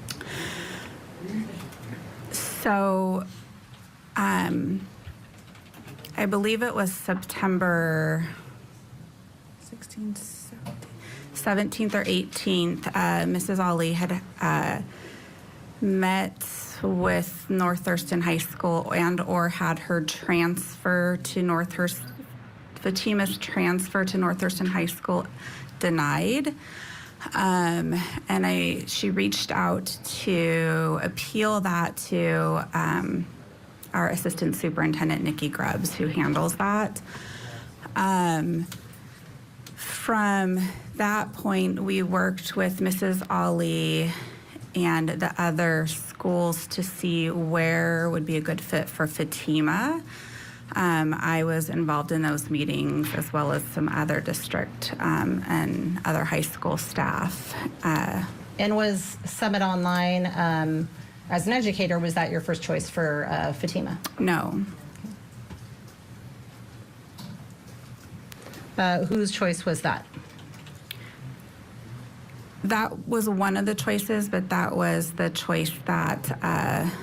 So, I believe it was September 17th or 18th. Mrs. Ali had met with North Thurston High School and or had her transfer to Fatima's transfer to North Thurston High School denied. And she reached out to appeal that to our assistant superintendent, Nikki Grubbs, who handles that. From that point, we worked with Mrs. Ali and the other schools to see where would be a good fit for Fatima. I was involved in those meetings as well as some other district and other high school staff. And was Summit Online, as an educator, was that your first choice for Fatima? No. Whose choice was that? That was one of the choices, but that was the choice that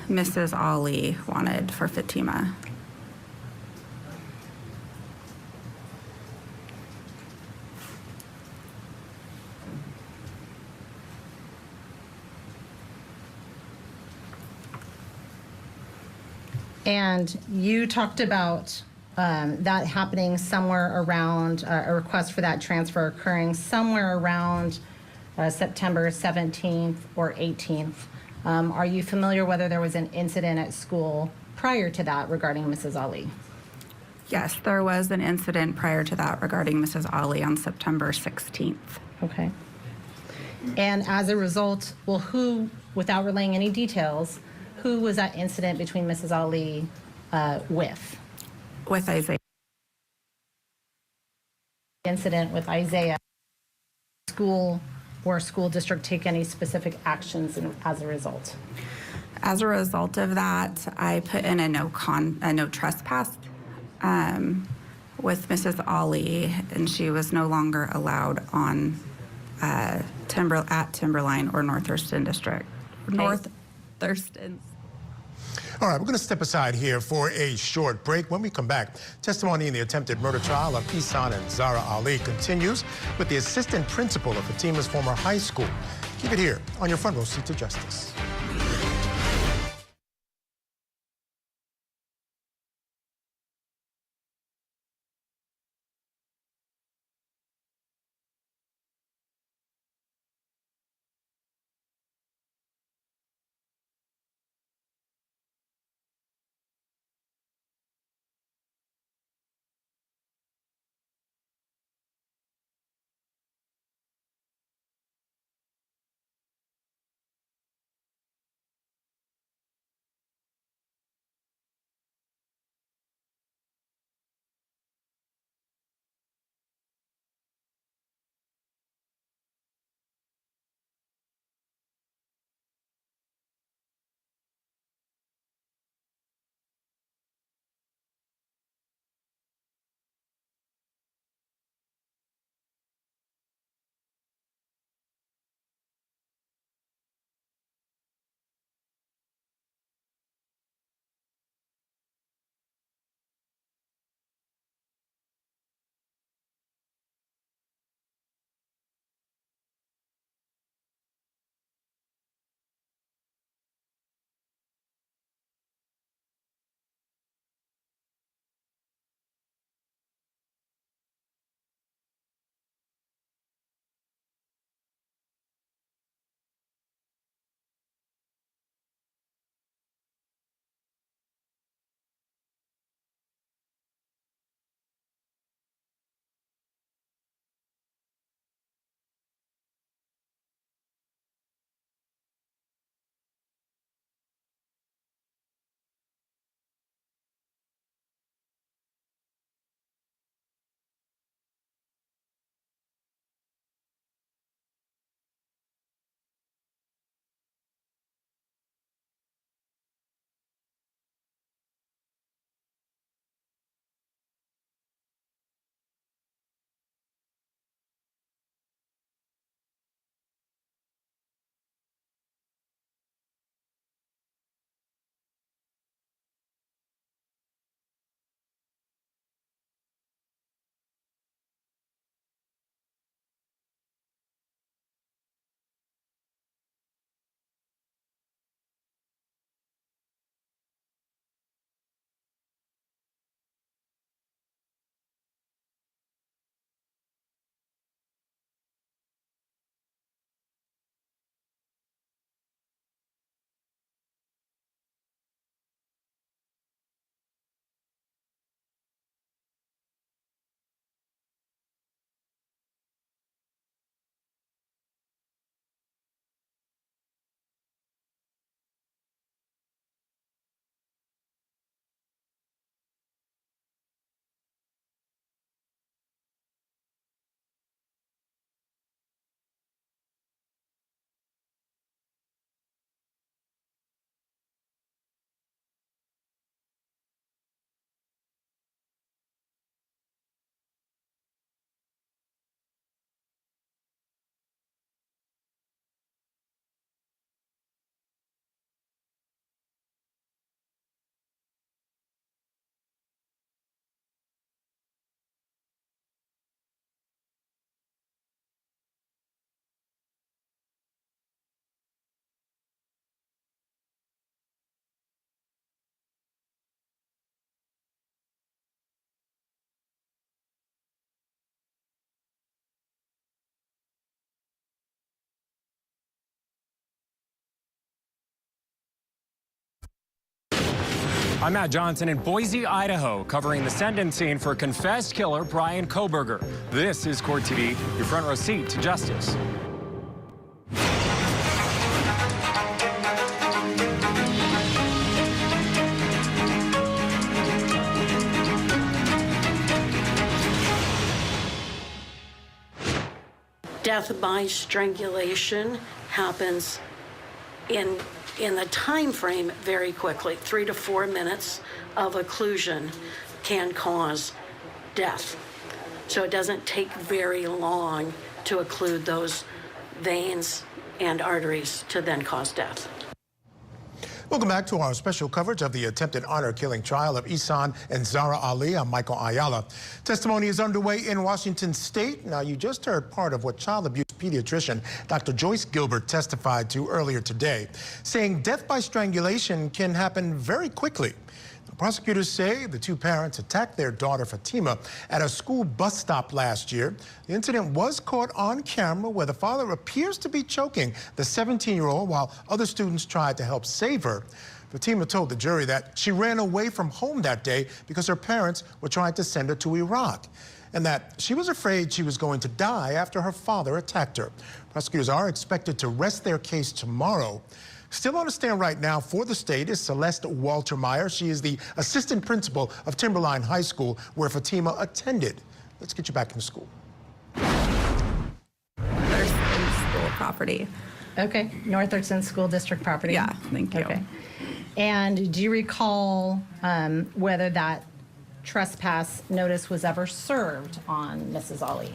Mrs. Ali wanted for Fatima. And you talked about that happening somewhere around, a request for that transfer occurring somewhere around September 17th or 18th. Are you familiar whether there was an incident at school prior to that regarding Mrs. Ali? Yes, there was an incident prior to that regarding Mrs. Ali on September 16th. Okay. And as a result, well, who, without relaying any details, who was that incident between Mrs. Ali with? With Isaiah. Incident with Isaiah. School or school district take any specific actions as a result? As a result of that, I put in a no trespass with Mrs. Ali, and she was no longer allowed on Timberline or North Thurston District. Okay. North Thurston. All right, we're going to step aside here for a short break. When we come back, testimony in the attempted murder trial of Ihsan and Zahraa Ali continues with the assistant principal of Fatima's former high school. Keep it here on your front row seat to justice. I'm Matt Johnson in Boise, Idaho, covering the sentencing for confessed killer Bryan Kohberger. This is Court TV, your front row seat to justice. Death by strangulation happens in the time frame very quickly. 3 to 4 minutes of occlusion can cause death. So it doesn't take very long to occlude those veins and arteries to then cause death. Welcome back to our special coverage of the attempted honor killing trial of Ihsan and Zahraa Ali. I'm Michael Ayala. Testimony is underway in Washington State. Now, you just heard part of what child abuse pediatrician Dr. Joyce Gilbert testified to earlier today, saying death by strangulation can happen very quickly. The prosecutors say the two parents attacked their daughter Fatima at a school bus stop last year. The incident was caught on camera where the father appears to be choking the 17-year-old while other students tried to help save her. Fatima told the jury that she ran away from home that day because her parents were trying to send her to Iraq, and that she was afraid she was going to die after her father attacked her. Prosecutors are expected to rest their case tomorrow. Still on the stand right now for the state is Celeste Waltermeyer. She is the assistant principal of Timberline High School, where Fatima attended. Let's get you back into school. Thurston School property. Okay, North Thurston School District property. Yeah, thank you. Okay. And do you recall whether that trespass notice was ever served on Mrs. Ali?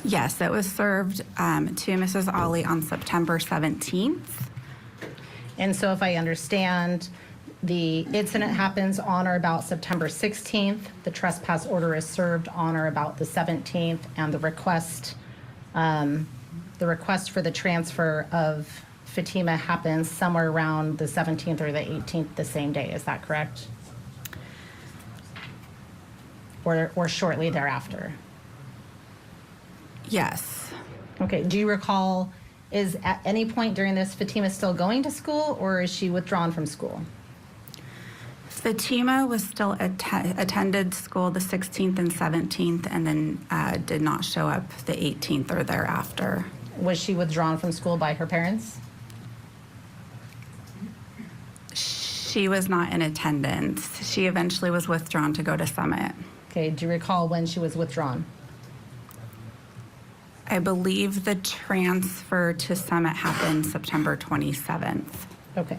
Yes, it was served to Mrs. Ali on September 17th. And so if I understand, the incident happens on or about September 16th. The trespass order is served on or about the 17th, and the request for the transfer of Fatima happens somewhere around the 17th or the 18th, the same day. Is that correct? Or shortly thereafter? Yes. Okay. Do you recall, is at any point during this Fatima still going to school, or is she withdrawn from school? Fatima was still attended school the 16th and 17th, and then did not show up the 18th or thereafter. Was she withdrawn from school by her parents? She was not in attendance. She eventually was withdrawn to go to Summit. Okay. Do you recall when she was withdrawn? I believe the transfer to Summit happened September 27th. Okay.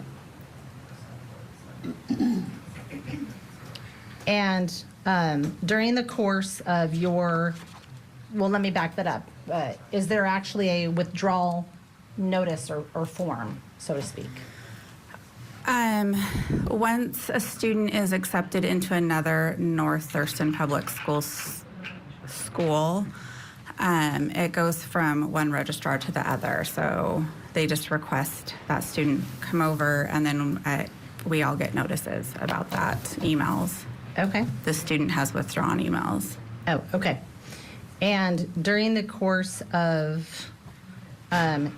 And during the course of your, well, let me back that up. Is there actually a withdrawal notice or form, so to speak? Once a student is accepted into another North Thurston Public Schools school, it goes from one registrar to the other. So they just request that student come over, and then we all get notices about that, emails. Okay. The student has withdrawn emails. Oh, okay. And during the course of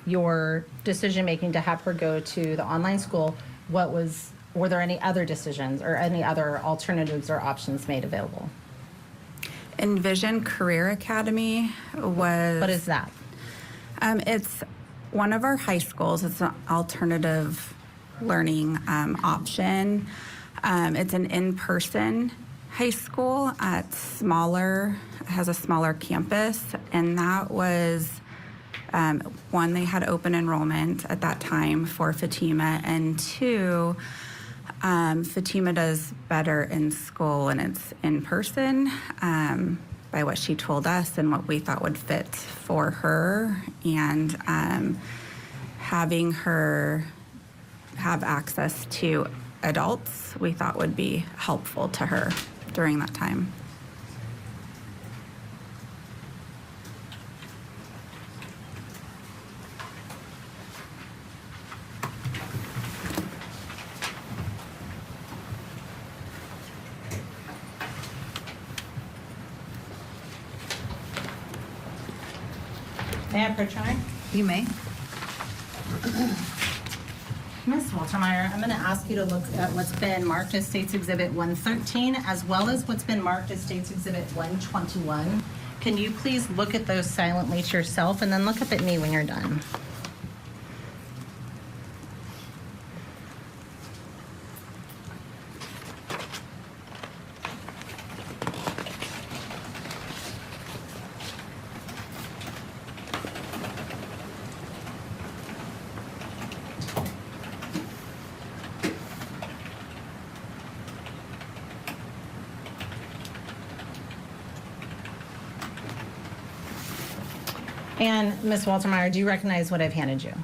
your decision-making to have her go to the online school, were there any other decisions or any other alternatives or options made available? Envision Career Academy was... What is that? It's one of our high schools. It's an alternative learning option. It's an in-person high school at has a smaller campus, and that was one, they had open enrollment at that time for Fatima, and two, Fatima does better in school and it's in person, by what she told us and what we thought would fit for her, and having her have access to adults we thought would be helpful to her during that time. May I approach her? You may. Ms. Waltermeyer, I'm going to ask you to look at what's been marked as State's Exhibit 113 as well as what's been marked as State's Exhibit 121. Can you please look at those silently to yourself and then look up at me when you're done? And Ms. Waltermeyer, do you recognize what I've handed you?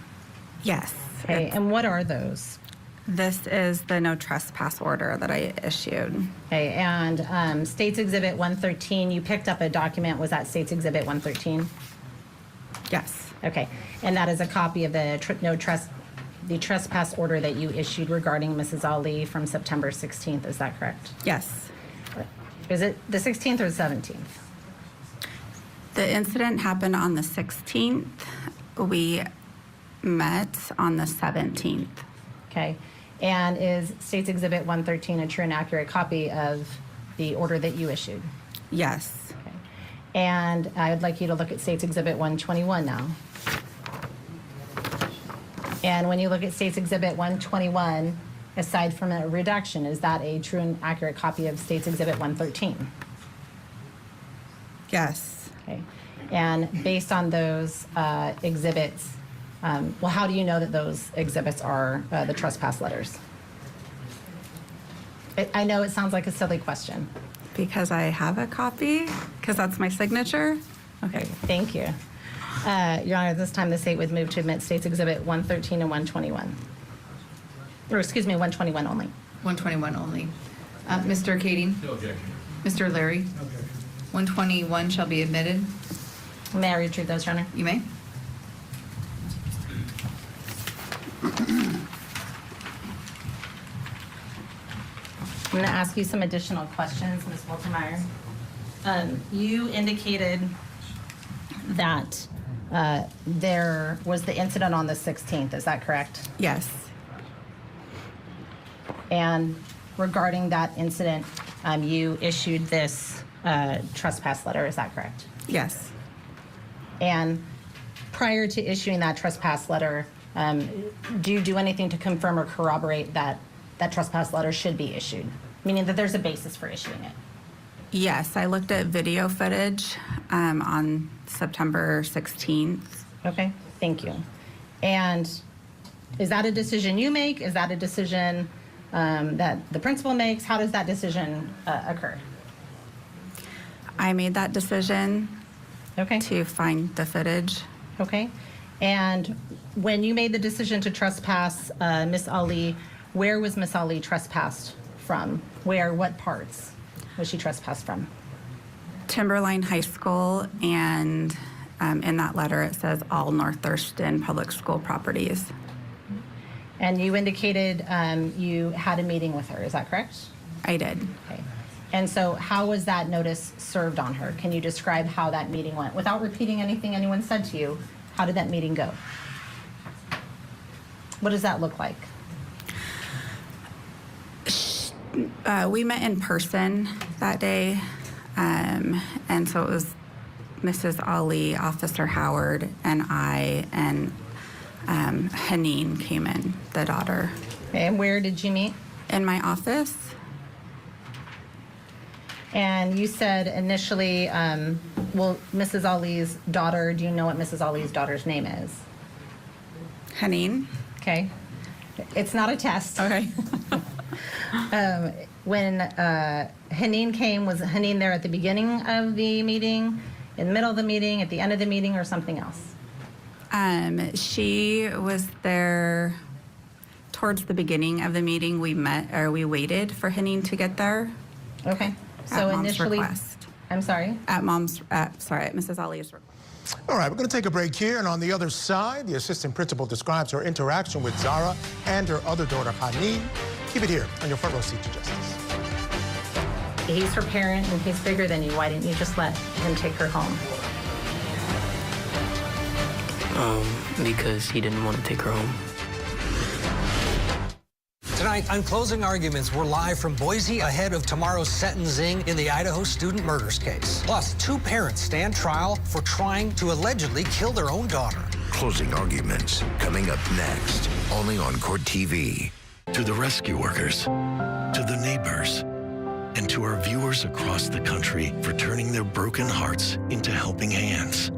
Yes. Okay, and what are those? This is the no trespass order that I issued. Okay, and States Exhibit 113, you picked up a document, was that States Exhibit 113? Yes. Okay, and that is a copy of the trespass order that you issued regarding Mrs. Ali from September 16th, is that correct? Yes. Is it the 16th or the 17th? The incident happened on the 16th. We met on the 17th. Okay, and is States Exhibit 113 a true and accurate copy of the order that you issued? Yes. Okay. And I would like you to look at States Exhibit 121 now. And when you look at States Exhibit 121, aside from a reduction, is that a true and accurate copy of States Exhibit 113? Yes. Okay. And based on those exhibits, well, how do you know that those exhibits are the trespass letters? I know it sounds like a silly question. Because I have a copy, because that's my signature. Okay, thank you. Your Honor, at this time the state would move to admit States Exhibit 113 and 121. Or excuse me, 121 only. 121 only. Mr. Kading? No objection. Mr. Larry? No objection. 121 shall be admitted. May I retrieve those, Your Honor? You may. I'm going to ask you some additional questions, Ms. Woltermeyer. You indicated that there was the incident on the 16th, is that correct? Yes. And regarding that incident, you issued this trespass letter, is that correct? Yes. And prior to issuing that trespass letter, do you do anything to confirm or corroborate that that trespass letter should be issued, meaning that there's a basis for issuing it? Yes, I looked at video footage on September 16th. Okay, thank you. And is that a decision you make? Is that a decision that the principal makes? How does that decision occur? I made that decision to find the footage. Okay. And when you made the decision to trespass Miss Ali, where was Miss Ali trespassed from? Where, what parts was she trespassed from? Timberline High School, and in that letter it says all North Thurston public school properties. And you indicated you had a meeting with her, is that correct? I did. Okay. And so how was that notice served on her? Can you describe how that meeting went? Without repeating anything anyone said to you, how did that meeting go? What does that look like? We met in person that day, and so it was Mrs. Ali, Officer Howard, and I, and Haneen came in, the daughter. Okay, and where did you meet? In my office. And you said initially, well, Mrs. Ali's daughter, do you know what Mrs. Ali's daughter's name is? Haneen. Okay. It's not a test. Okay. When Haneen came, was Haneen there at the beginning of the meeting, in the middle of the meeting, at the end of the meeting, or something else? She was there towards the beginning of the meeting. We met, or we waited for Haneen to get there. Okay. So at Mom's initially, request. I'm sorry? At Mrs. Ali's request. All right, we're going to take a break here, and on the other side, the assistant principal describes her interaction with Zahraa and her other daughter, Haneen. Keep it here on your front row seat to justice. He's her parent and he's bigger than you. Why didn't you just let him take her home? Because he didn't want to take her home. Tonight, on closing arguments, we're live from Boise ahead of tomorrow's sentencing in the Idaho student murders case. Plus, two parents stand trial for trying to allegedly kill their own daughter. Closing arguments coming up next, only on Court TV. To the rescue workers, to the neighbors, and to our viewers across the country for turning their broken hearts into helping hands.